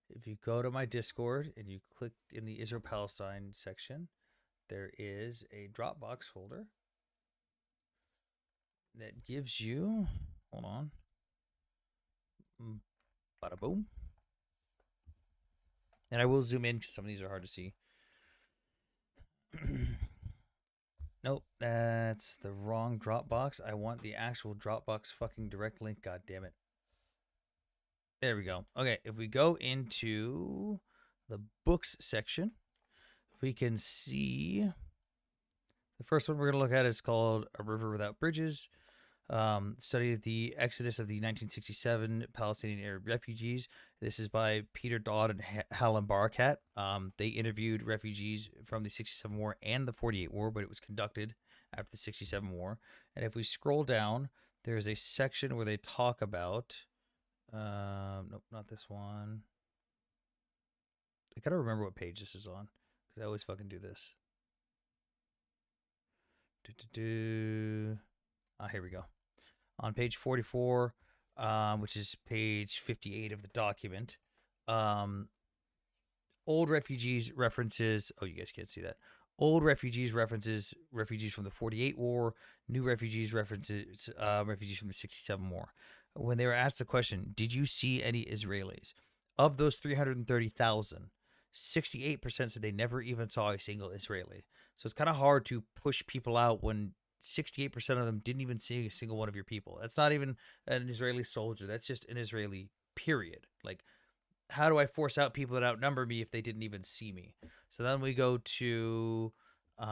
if you go to my Discord and you click in the Israel-Palestine section, there is a Dropbox folder that gives you, hold on, bada boom. And I will zoom in because some of these are hard to see. Nope, that's the wrong Dropbox. I want the actual Dropbox fucking direct link, god damn it. There we go. Okay, if we go into the books section, we can see the first one we're going to look at is called A River Without Bridges. Study of the Exodus of the 1967 Palestinian Arab refugees. This is by Peter Dodd and Helen Barakat. They interviewed refugees from the 67 war and the 48 war, but it was conducted after the 67 war. And if we scroll down, there's a section where they talk about, nope, not this one. I gotta remember what page this is on, because I always fucking do this. Here we go. On page 44, which is page 58 of the document, old refugees references, oh, you guys can't see that. Old refugees references refugees from the 48 war, new refugees references refugees from the 67 war. When they were asked the question, did you see any Israelis? Of those 330,000, 68% said they never even saw a single Israeli. So it's kind of hard to push people out when 68% of them didn't even see a single one of your people. That's not even an Israeli soldier. That's just an Israeli, period. Like, how do I force out people that outnumber me if they didn't even see me? So then we go to Do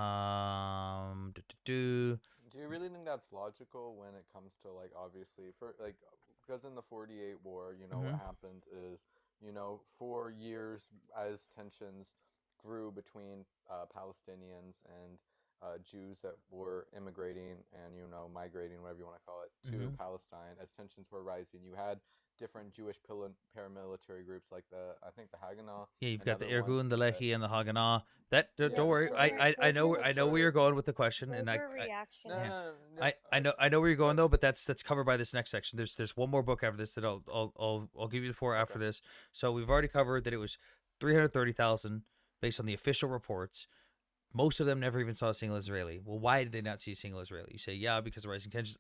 you really think that's logical when it comes to, like, obviously, for like, because in the 48 war, what happened is, for years as tensions grew between Palestinians and Jews that were immigrating and, migrating, whatever you want to call it, to Palestine, as tensions were rising, you had different Jewish paramilitary groups like I think the Haganah. Yeah, you've and got the other ones Irgun, the that- Lehi, and the Haganah. That don't Those worry. were I know those where you're going with the question, those and were I reactionary. I know where you're going though, but that's covered by this next section. There's one more book after this that I'll give you the four after this. So we've already covered that it was 330,000 based on the official reports. Most of them never even saw a single Israeli. Well, why did they not see a single Israeli? You say, yeah, because of rising tensions.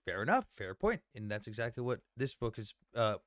Fair enough, fair point, and that's exactly what this book is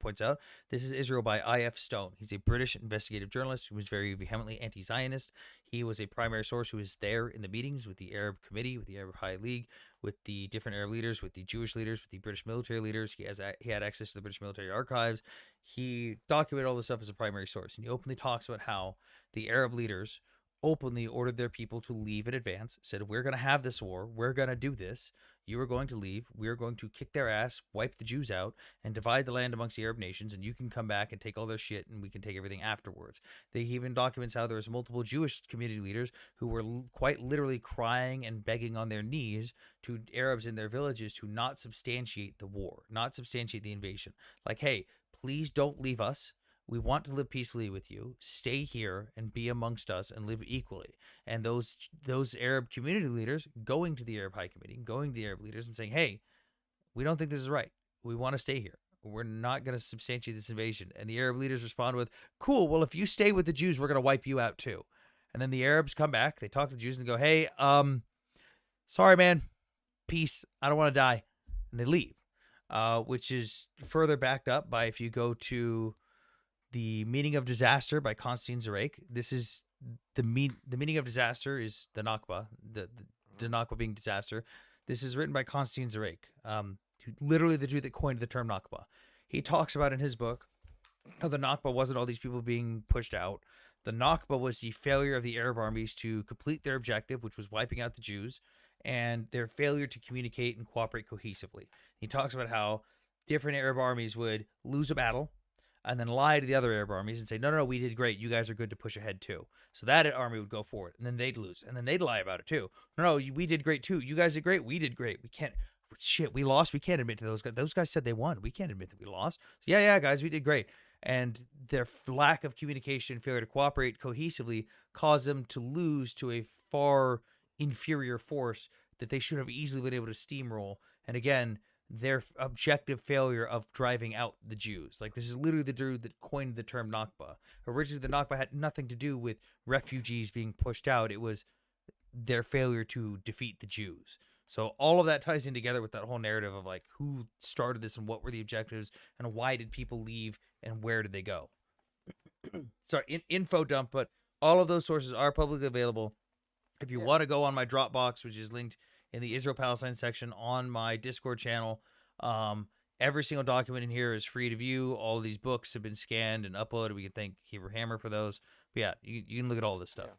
points out. This is Israel by I.F. Stone. He's a British investigative journalist who was very vehemently anti-Zionist. He was a primary source who was there in the meetings with the Arab Committee, with the Arab High League, with the different Arab leaders, with the Jewish leaders, with the British military leaders. He had access to the British military archives. He documented all this stuff as a primary source, and he openly talks about how the Arab leaders openly ordered their people to leave in advance, said, we're going to have this war, we're going to do this, you are going to leave, we're going to kick their ass, wipe the Jews out, and divide the land amongst the Arab nations, and you can come back and take all their shit, and we can take everything afterwards. They even documents how there was multiple Jewish community leaders who were quite literally crying and begging on their knees to Arabs in their villages to not substantiate the war, not substantiate the invasion. Like, hey, please don't leave us. We want to live peacefully with you. Stay here and be amongst us and live equally. And those Arab community leaders going to the Arab High Committee, going to the Arab leaders and saying, hey, we don't think this is right. We want to stay here. we're not going to substantiate this invasion. And the Arab leaders respond with, cool, well, if you stay with the Jews, we're going to wipe you out too. And then the Arabs come back, they talk to the Jews and go, hey, sorry, man, peace, I don't want to die. And they leave, which is further backed up by, if you go to the Meaning of Disaster by Konstantin Zarek, this is the meaning of disaster is the Nakba, the Nakba being disaster. This is written by Konstantin Zarek, literally the dude that coined the term Nakba. He talks about in his book how the Nakba wasn't all these people being pushed out. The Nakba was the failure of the Arab armies to complete their objective, which was wiping out the Jews, and their failure to communicate and cooperate cohesively. He talks about how different Arab armies would lose a battle and then lie to the other Arab armies and say, no, we did great. You guys are good to push ahead too. So that army would go forward, and then they'd lose, and then they'd lie about it too. No, we did great too. You guys did great. We did great. We can't. Shit, we lost. We can't admit to those guys. Those guys said they won. We can't admit that we lost. So yeah, guys, we did great. And their lack of communication, failure to cooperate cohesively, caused them to lose to a far inferior force that they should have easily been able to steamroll. And again, their objective failure of driving out the Jews. Like, this is literally the dude that coined the term Nakba. Originally, the Nakba had nothing to do with refugees being pushed out. It was their failure to defeat the Jews. So all of that ties in together with that whole narrative of like who started this and what were the objectives and why did people leave and where did they go. Sorry, info dump, but all of those sources are publicly available. If you want to go on my Dropbox, which is linked in the Israel-Palestine section on my Discord channel, every single document in here is free to view. All of these books have been scanned and uploaded. We can thank Hebrew Hammer for those. But yeah, you can look at all this stuff.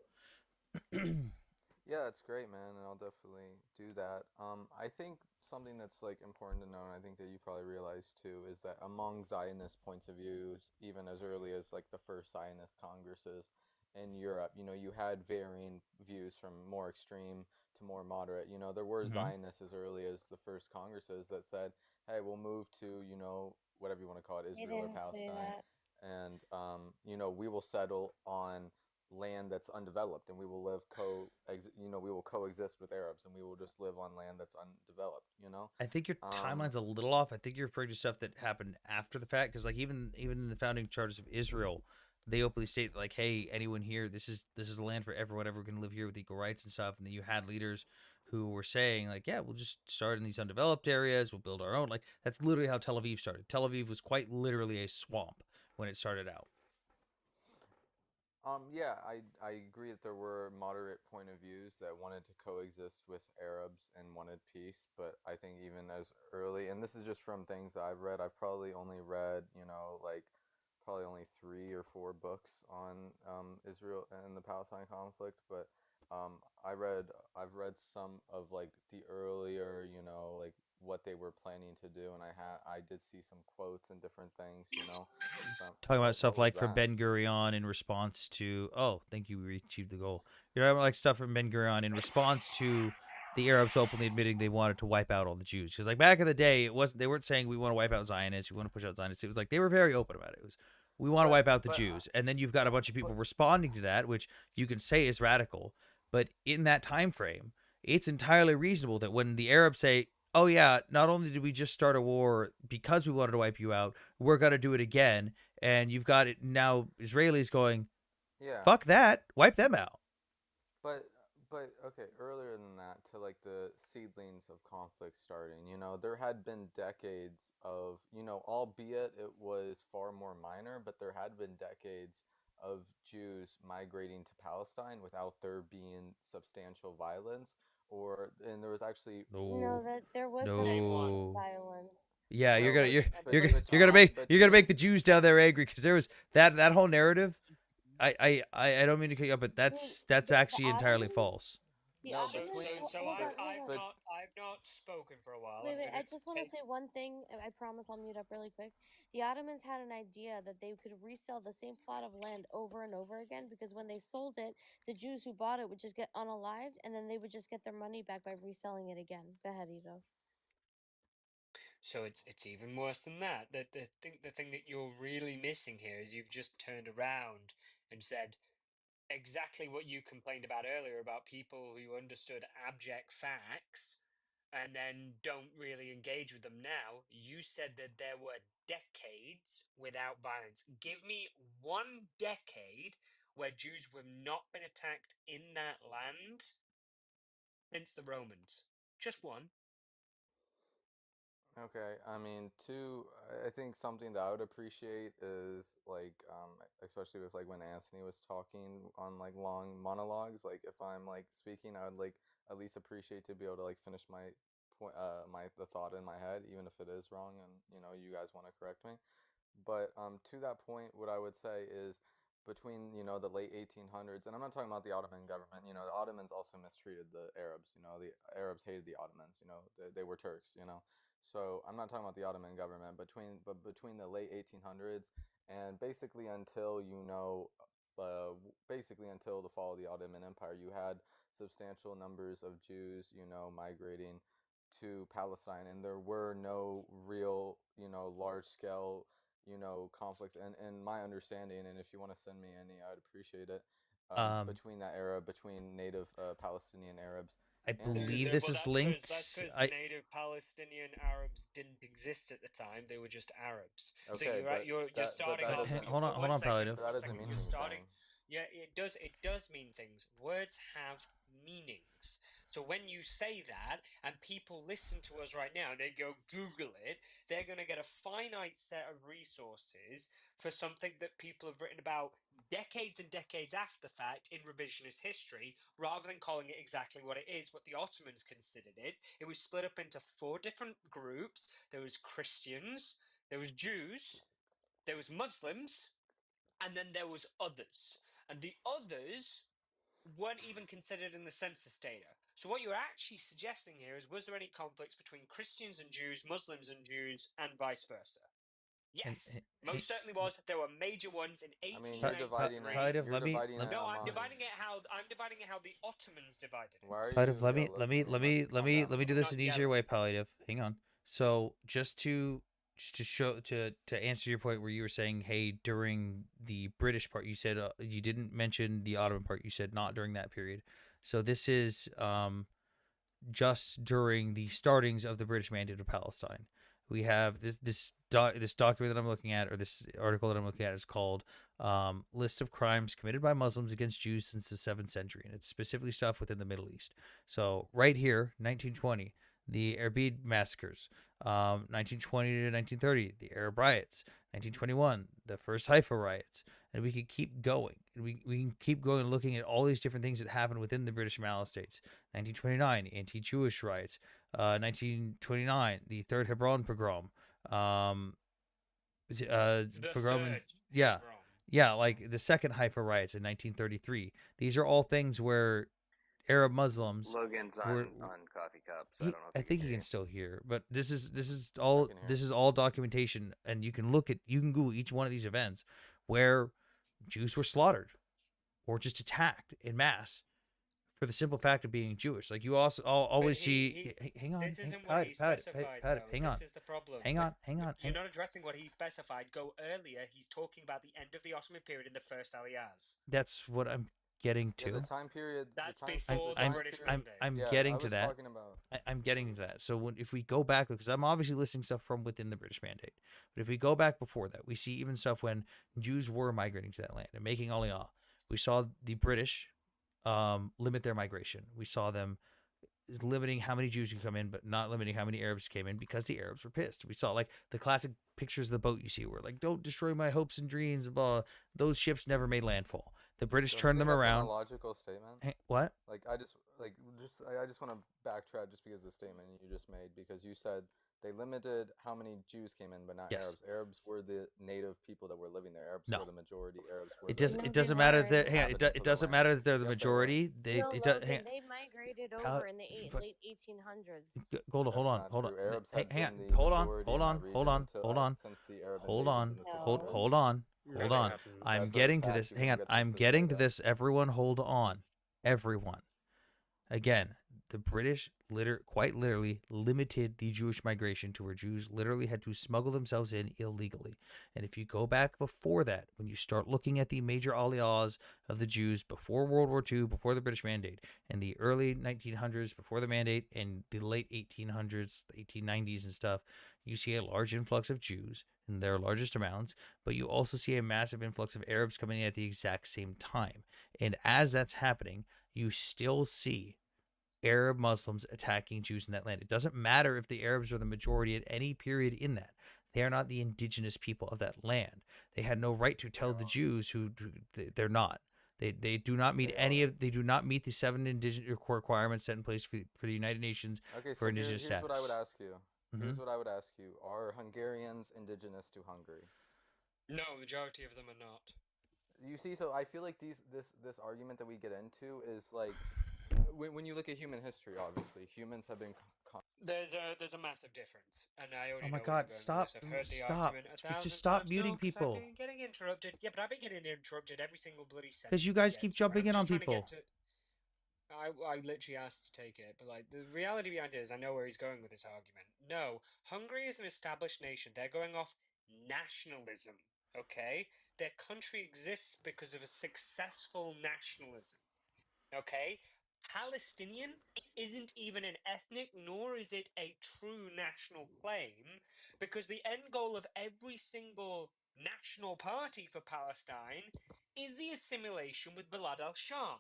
Yeah, it's great, man, and I'll definitely do that. I think something that's like important to know, and I think that you probably realize too, is that among Zionist points of views, even as early as like the first Zionist congresses in Europe, you had varying views from more extreme to more moderate. There were Zionists as early as the first congresses that said, "Hey, we'll move to whatever you want to call it, They Israel or didn't say Palestine, that. and we will settle on." Land that's undeveloped, and we will we will coexist with Arabs, and we will just live on land that's undeveloped. I think your timeline's a little off. I think you're referring to stuff that happened after the fact, because like even in the founding charters of Israel, they openly state like, hey, anyone here, this is the land for everyone. Everyone can live here with equal rights and stuff. And then you had leaders who were saying like, yeah, we'll just start in these undeveloped areas. We'll build our own. Like, that's literally how Tel Aviv started. Tel Aviv was quite literally a swamp when it started out. Yeah, I agree that there were moderate point of views that wanted to coexist with Arabs and wanted peace, but I think even as early, and this is just from things I've read, I've probably only read, like probably only 3 or 4 books on Israel and the Palestine conflict, but I've read some of like the earlier, like what they were planning to do, and I did see some quotes and different things, Talking about stuff like from that? Ben Gurion in response to, thank you, we achieved the goal. You're talking about like stuff from Ben Gurion in response to the Arabs openly admitting they wanted to wipe out all the Jews. Because like back in the day, they weren't saying we want to wipe out Zionists, we want to push out Zionists. It was like they were very open about it. It was, we want to wipe out the Jews, and then you've got a bunch of people responding to that, which you can say is radical. But in that time frame, it's entirely reasonable that when the Arabs say, oh yeah, not only did we just start a war because we wanted to wipe you out, we're going to do it again. And you've got it now, Israelis going, Yeah. fuck that, wipe them out. But okay, earlier than that, to like the seedlings of conflict starting, there had been decades of, albeit it was far more minor, but there had been decades of Jews migrating to Palestine without there being substantial violence, and there was actually No, that there was substantial violence. Yeah, No, you're gonna but you're between gonna make the Jews down there angry because there was that whole narrative. I don't mean to cut you up, but that's actually entirely false. No, So, hold on, hold on. I've not spoken for a while. Wait, I'm I gonna just want to take say one thing. I promise I'll mute up really quick. The Ottomans had an idea that they could resell the same plot of land over and over again because when they sold it, the Jews who bought it would just get unalived and then they would just get their money back by reselling it again. Go ahead, Ito. So it's even worse than that. The thing that you're really missing here is you've just turned around and said exactly what you complained about earlier about people who understood abject facts and then don't really engage with them now. You said that there were decades without violence. Give me one decade where Jews have not been attacked in that land since the Romans. Just one. Okay, I mean, I think something that I would appreciate is like, especially with like when Anthony was talking on like long monologues, like if I'm like speaking, I would like at least appreciate to be able to like finish my point, the thought in my head, even if it is wrong, and you guys want to correct me. But to that point, what I would say is between the late 1800s, and I'm not talking about the Ottoman government. The Ottomans also mistreated the Arabs. The Arabs hated the Ottomans. They were Turks. So I'm not talking about the Ottoman government. Between the late 1800s and basically until the fall of the Ottoman Empire, you had substantial numbers of Jews, migrating to Palestine, and there were no real, large scale, conflicts. And my understanding, and if you want to send me any, I'd appreciate it. Between that era, between native Palestinian Arabs I and believe Jews. this is linked. That's because I native Palestinian Arabs didn't exist at the time. They were just Arabs. So Okay, but you're that starting off. doesn't hold on, One second. Palliative. that doesn't mean You're starting. anything. Yeah, it does. It does mean things. Words have meanings. So when you say that, and people listen to us right now, and they go Google it, they're going to get a finite set of resources for something that people have written about decades and decades after the fact in revisionist history, rather than calling it exactly what it is, what the Ottomans considered it. It was split up into 4 different groups. There was Christians, there was Jews, there was Muslims, and then there was others. And the others weren't even considered in the census data. So what you're actually suggesting here is, was there any conflicts between Christians and Jews, Muslims and Jews, and vice versa? Yes, most certainly was. There were major ones in I mean, you're dividing 1893. it. You're dividing it No, I'm among. dividing it how the Ottomans divided it. Why are Palliative, you? let Yeah, me do this Not an yelling. easier way, Palliative. Hang on. So just to show to answer your point where you were saying, hey, during the British part, you said you didn't mention the Ottoman part. You said not during that period. So this is just during the startings of the British Mandate of Palestine. We have this document that I'm looking at, or this article that I'm looking at, is called "List of Crimes Committed by Muslims Against Jews Since the 7th Century," and it's specifically stuff within the Middle East. So right here, 1920, the Arabid massacres. 1920 to 1930, the Arab riots. 1921, the first Haifa riots, and we could keep going. We can keep going and looking at all these different things that happened within the British Malay States. 1929, anti-Jewish riots. 1929, the Third Hebron pogrom. Pogrom. Yeah, like the second Haifa riots in 1933. These are all things where Arab Muslims. Logan's on Coffee Cup, so I don't know if I think he can still hear, but this is all documentation, and you can Google each one of these events where Jews were slaughtered or just attacked in mass for the simple fact of being Jewish. Like you also always see. Hang on, this isn't what he specified. hang on. This is the problem. Hang on. You're not addressing what he specified. Go earlier. He's talking about the end of the Ottoman period in the first Aliyahs. That's what I'm getting to. Yeah, the time period. That's before the British Mandate. I'm Yeah, getting I to was that. talking about- I'm getting to that. So if we go back, because I'm obviously listing stuff from within the British Mandate, but if we go back before that, we see even stuff when Jews were migrating to that land and making Aliyah. We saw the British limit their migration. We saw them limiting how many Jews could come in, but not limiting how many Arabs came in because the Arabs were pissed. We saw like the classic pictures of the boat you see where like, don't destroy my hopes and dreams. Blah. Those ships never made landfall. The British turned them around. That's an illogical statement. What? Like I just want to backtrack just because of the statement you just made, because you said they limited how many Jews came in, but not Yes. Arabs. Arabs were the native people that were living there. Arabs No. were the majority. Arabs were. It doesn't matter that it doesn't matter that they're the Yes, they were. majority. They No, it Logan, does. they migrated over in the late 1800s. Hold That's on. not true. Arabs had Hang been on. the Hold on. majority Hold in on. that Hold region on. until, Hold on. since the Arab Hold invasions on. in the Hold 60s. hold on. Hold Never on. happened. I'm That's a getting to fact. this. You Hang can on. get I'm census getting to data. this. Everyone hold on. Everyone. Again, the British quite literally limited the Jewish migration to where Jews literally had to smuggle themselves in illegally. And if you go back before that, when you start looking at the major aliyahs of the Jews before World War II, before the British Mandate, in the early 1900s, before the Mandate, and the late 1800s, the 1890s and stuff, you see a large influx of Jews in their largest amounts, but you also see a massive influx of Arabs coming in at the exact same time. And as that's happening, you still see Arab Muslims attacking Jews in that land. It doesn't matter if the Arabs are the majority at any period in that. They are not the indigenous people of that land. They had no right to tell the Jews who they're not. They do not meet they do not meet the 7 indigenous requirements set in place for the United Nations Okay, for so indigenous here's status. what I would ask you. Here's Mhm. what I would ask you: Are Hungarians indigenous to Hungary? No, majority of them are not. You see, so I feel like this argument that we get into is like when you look at human history, obviously humans have been. There's a massive difference, and I Oh already my know where God! you're going Stop! with this. I've heard the Stop! argument a Just thousand stop times. muting No, because I've people. been getting interrupted. Yeah, but I've been getting interrupted every single bloody sentence. Because you I guys get keep to, and jumping I'm in on just trying to people. get to. I literally asked to take it, but like the reality behind it is I know where he's going with this argument. No, Hungary is an established nation. They're going off nationalism. Okay, their country exists because of a successful nationalism. Okay, Palestinian isn't even an ethnic, nor is it a true national claim, because the end goal of every single national party for Palestine is the assimilation with Balad al Sham.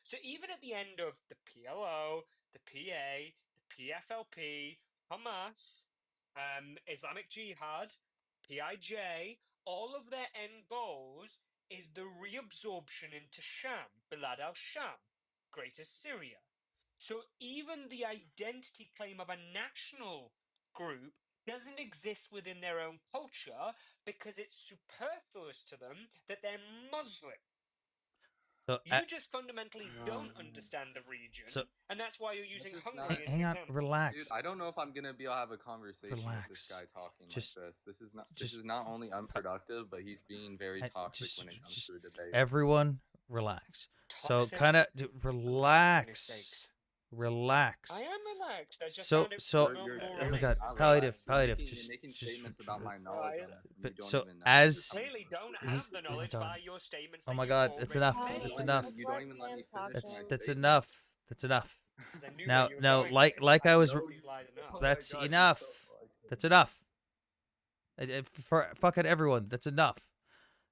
So even at the end of the PLO, the PA, the PFLP, Hamas, Islamic Jihad, PIJ, all of their end goals is the reabsorption into Sham, Balad al Sham, Greater Syria. So even the identity claim of a national group doesn't exist within their own culture because it's superfluous to them that they're Muslim. So You just fundamentally don't understand the region, So- and that's why you're using This is Hungary as hang an on, example. relax. Dude, I don't know if I'm gonna be able to have a conversation with this Relax. guy talking Just- like this. This is not. just- This is not only unproductive, but he's being very I- toxic just- when it comes just to a debate. Everyone, relax. So Toxic? kind of Goodness relax. sakes. Relax. I am relaxed. I just So found it so more oh my God, not palliative, relaxed. palliative. You're making statements about my knowledge on this, and But you don't so even know. as clearly don't he- have the oh my knowledge God. by your statements. Oh that my you've God, that's already enough. made. That's enough. You don't even let me finish my That's statement. enough. That's enough. I knew Now where you were now going like with like this. I was. know these lies enough. That's Oh my gosh, enough. you're so That's enough. For fucking everyone, that's enough.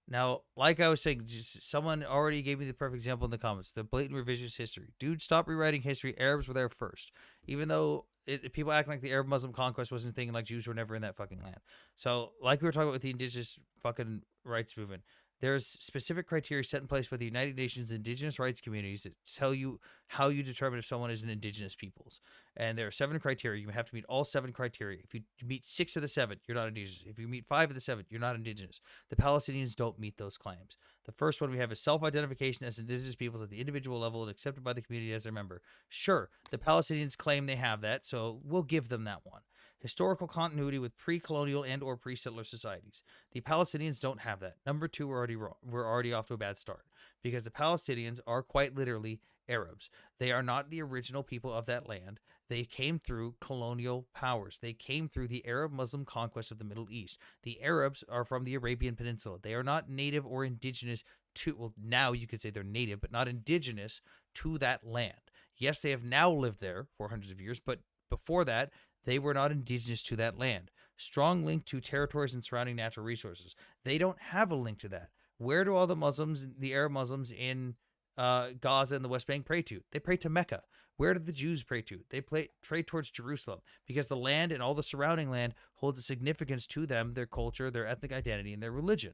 Now, like I was saying, just someone already gave me the perfect example in the comments. The blatant revisionist history. Dude, stop rewriting history. Arabs were there first. Even though people act like the Arab Muslim conquest wasn't a thing, like Jews were never in that fucking land. So, like we were talking about with the indigenous fucking rights movement, there's specific criteria set in place by the United Nations indigenous rights communities that tell you how you determine if someone is an indigenous peoples. And there are 7 criteria. You have to meet all 7 criteria. If you meet 6 of the 7, you're not indigenous. If you meet 5 of the 7, you're not indigenous. The Palestinians don't meet those claims. The first one we have is self-identification as indigenous peoples at the individual level and accepted by the community as their member. Sure, the Palestinians claim they have that, so we'll give them that one. Historical continuity with pre-colonial and or pre-settler societies. The Palestinians don't have that. Number 2, we're already wrong. We're already off to a bad start because the Palestinians are quite literally Arabs. They are not the original people of that land. They came through colonial powers. They came through the Arab Muslim conquest of the Middle East. The Arabs are from the Arabian Peninsula. They are not native or indigenous to, well, now you could say they're native, but not indigenous to that land. Yes, they have now lived there for hundreds of years, but before that, they were not indigenous to that land. Strong link to territories and surrounding natural resources. They don't have a link to that. Where do all the Muslims, the Arab Muslims in Gaza and the West Bank pray to? They pray to Mecca. Where do the Jews pray to? They pray towards Jerusalem because the land and all the surrounding land holds a significance to them, their culture, their ethnic identity, and their religion.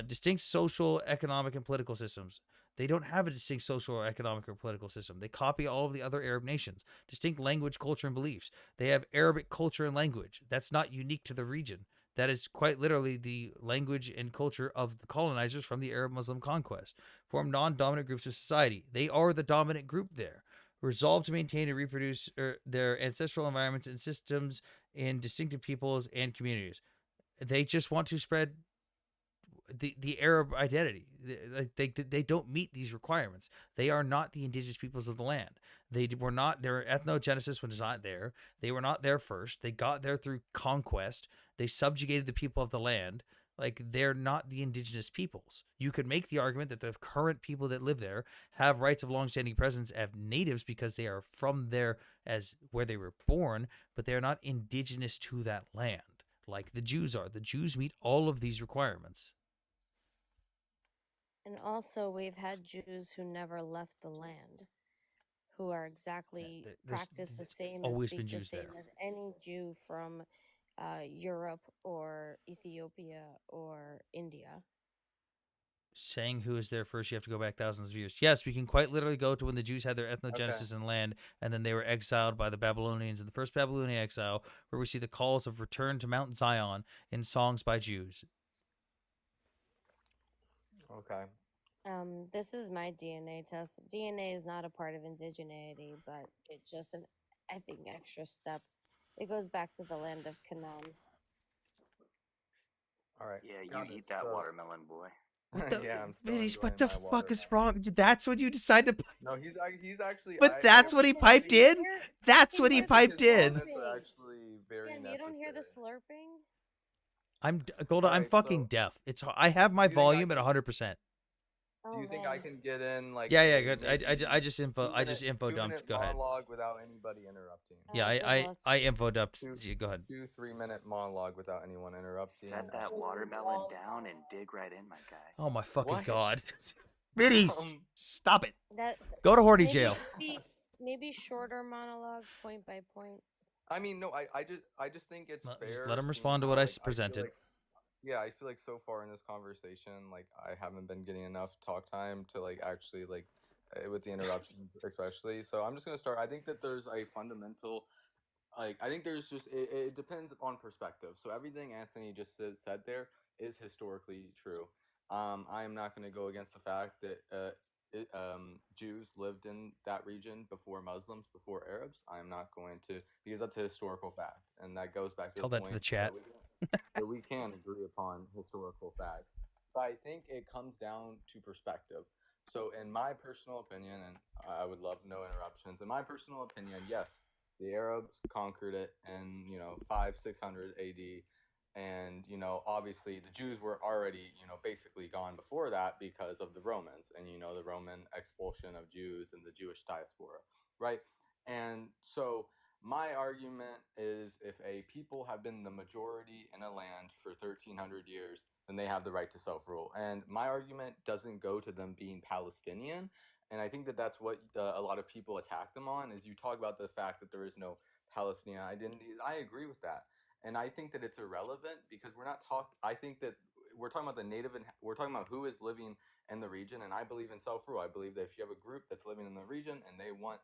Distinct social, economic, and political systems. They don't have a distinct social or economic or political system. They copy all of the other Arab nations. Distinct language, culture, and beliefs. They have Arabic culture and language. That's not unique to the region. That is quite literally the language and culture of the colonizers from the Arab Muslim conquest. Form non-dominant groups of society. They are the dominant group there. Resolve to maintain and reproduce their ancestral environments and systems in distinctive peoples and communities. They just want to spread the Arab identity. They don't meet these requirements. They are not the indigenous peoples of the land. They were not, their ethnogenesis was not there. They were not there first. They got there through conquest. They subjugated the people of the land. Like, they're not the indigenous peoples. You could make the argument that the current people that live there have rights of longstanding presence as natives because they are from there as where they were born, but they are not indigenous to that land like the Jews are. The Jews meet all of these requirements. And also, we've had Jews who never left the land, who are exactly practice the same and always speak been the Jews same there. as any Jew from Europe or Ethiopia or India. Saying who is there first, you have to go back thousands of years. Yes, we can quite literally go to when the Jews had their ethnogenesis in land, and then they were exiled by the Babylonians in the first Babylonian exile, where we see the calls of return to Mount Zion in songs by Jews. Okay. This is my DNA test. DNA is not a part of indigeneity, but it's just an, I think, extra step. It goes back to the land of Canaan. All right. Yeah, Got you it. eat that So- watermelon, boy. Yeah, I'm still Vinny's, enjoying what the my fuck is watermelon. wrong? That's what you decide to. No, he's actually. But that's what he piped in. That's what he piped in. Comments are actually very Yeah, you necessary. don't hear the slurping? Golda, I'm Alright, fucking so- deaf. I have my Do you think I volume at can- 100%. Do you think I can get in like? Yeah, a good. maybe I just info 2-minute dumped. Go ahead. monologue without anybody interrupting. Yeah, I info dumped. Go ahead. 2-3 minute monologue without anyone interrupting. Set that watermelon down and dig right in, my guy. Oh my fucking What? god. Vinny, Um, stop it. That Go to Horty maybe- jail. Maybe shorter monologue, point by point. I mean, no, I just think it's fair. Just let him seeing respond to how, what I like, feel presented. like- yeah, I feel like so far in this conversation, like I haven't been getting enough talk time to like actually like with the interruptions especially. So I'm just gonna start. I think that there's a fundamental, like I think there's just it depends upon perspective. So everything Anthony just said there is historically true. I am not going to go against the fact that Jews lived in that region before Muslims, before Arabs. I'm not going to, because that's a historical fact, and that goes back to Tell the that to point the chat. that we can agree upon historical facts. But I think it comes down to perspective. So, in my personal opinion, and I would love no interruptions. In my personal opinion, yes, the Arabs conquered it in 500-600 AD, and obviously the Jews were already basically gone before that because of the Romans and the Roman expulsion of Jews and the Jewish diaspora, right? And so my argument is if a people have been the majority in a land for 1,300 years, then they have the right to self-rule. And my argument doesn't go to them being Palestinian. And I think that that's what a lot of people attack them on, is you talk about the fact that there is no Palestinian identity. I agree with that. And I think that it's irrelevant because we're not talking, I think that we're talking about the native, and we're talking about who is living in the region. And I believe in self-rule. I believe that if you have a group that's living in the region and they want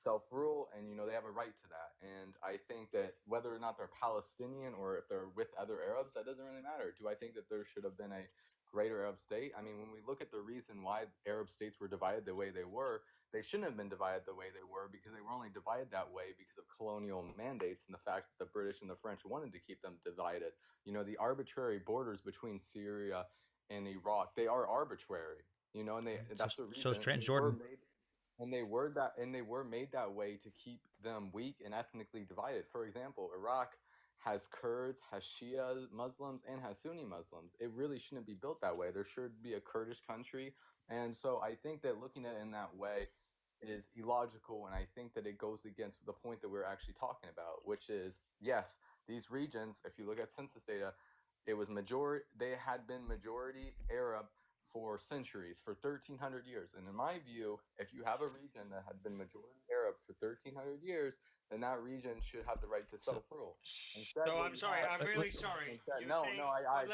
self-rule and they have a right to that, and I think that whether or not they're Palestinian or if they're with other Arabs, that doesn't really matter. Do I think that there should have been a greater Arab state? I mean, when we look at the reason why Arab states were divided the way they were, they shouldn't have been divided the way they were, because they were only divided that way because of colonial mandates and the fact that the British and the French wanted to keep them divided. The arbitrary borders between Syria and Iraq, they are arbitrary, and that's the reason. So is Transjordan. And they were made that way to keep them weak and ethnically divided. For example, Iraq has Kurds, has Shia Muslims, and has Sunni Muslims. It really shouldn't be built that way. There should be a Kurdish country. And so I think that looking at it in that way is illogical, and I think that it goes against the point that we're actually talking about, which is, yes, these regions, if you look at census data, they had been majority Arab for centuries, for 1,300 years. And in my view, if you have a region that had been majority Arab for 1,300 years, then that region should have the right to self-rule. So I'm sorry. I'm really sorry. Instead, You're no, saying, no, I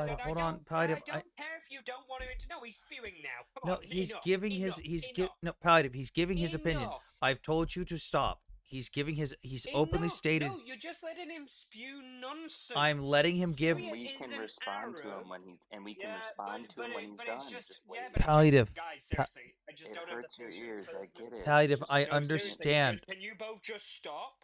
don't. Hold on, Palliative. I don't care if you don't want him to know. He's spewing now. Come No, on. he's enough, giving enough, his enough. no, Palliative. He's giving his opinion. Enough. I've told you to stop. He's giving his. He's openly Enough. stated. No, you're just letting him spew nonsense. I'm letting him give. And we can respond to him when he's, and we can respond to him when he's done. It's just, wait. but Palliative. Guys, seriously, I just It don't have the hurts your patience ears. for I this get it. Palliative, nonsense. I No, seriously, understand. can you both just stop?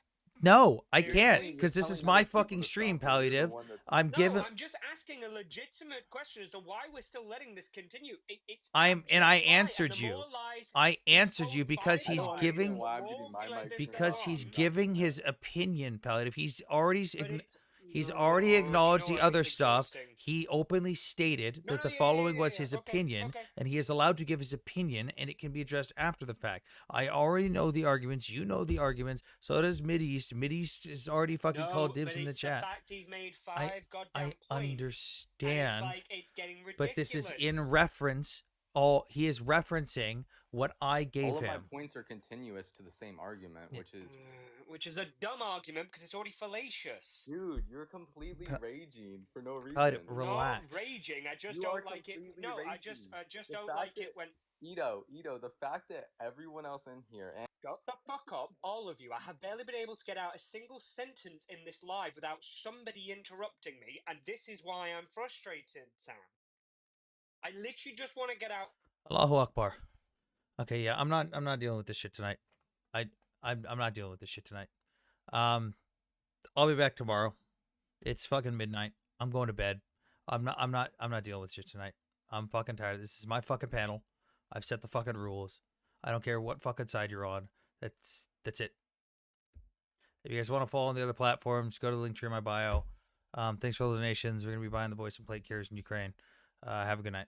No, I You're can't telling- because this you're is telling my other people fucking to stream, stop when you're the Palliative. one that's- I'm No, giving. I'm just asking a legitimate question as to why we're still letting this continue. It's And I abject lie, and answered the you. more lies I he's answered you told because by he's lies, giving the more we let this because go he's on. giving his opinion, Palliative. He's already But it's- he's No, already do you acknowledged know the what? other It's stuff. exhausting. He openly stated No, that no, the yeah, following yeah, was yeah. his Okay, opinion, okay. and he is allowed to give his opinion, and it can be addressed after the fact. I already know the arguments. You know the arguments. So does Mideast. Mideast is already fucking No, called dibs but in the it's chat. the fact he's made five goddamn I points. And understand, it's like, it's getting ridiculous. but this is in reference. He is referencing what I gave All of my him. points are continuous to the same argument, Which is a dumb argument because it's already fallacious. Dude, you're completely raging for no reason. Palliative, relax. Not raging. I just You don't are like it. completely No, I raging. just The don't fact like that- it when. Ito, the fact that everyone else in here and Shut the fuck up, all of you. I have barely been able to get out a single sentence in this live without somebody interrupting me, and this is why I'm frustrated, Sam. I literally just want to get out. Allahu Akbar. Okay, yeah, I'm not dealing with this shit tonight. I'm not dealing with this shit tonight. I'll be back tomorrow. It's fucking midnight. I'm going to bed. I'm not dealing with shit tonight. I'm fucking tired. This is my fucking panel. I've set the fucking rules. I don't care what fucking side you're on. That's it. If you guys want to follow on the other platforms, go to the link tree in my bio. Thanks for all the donations. We're gonna be buying the boys some plate carriers in Ukraine. Have a good night.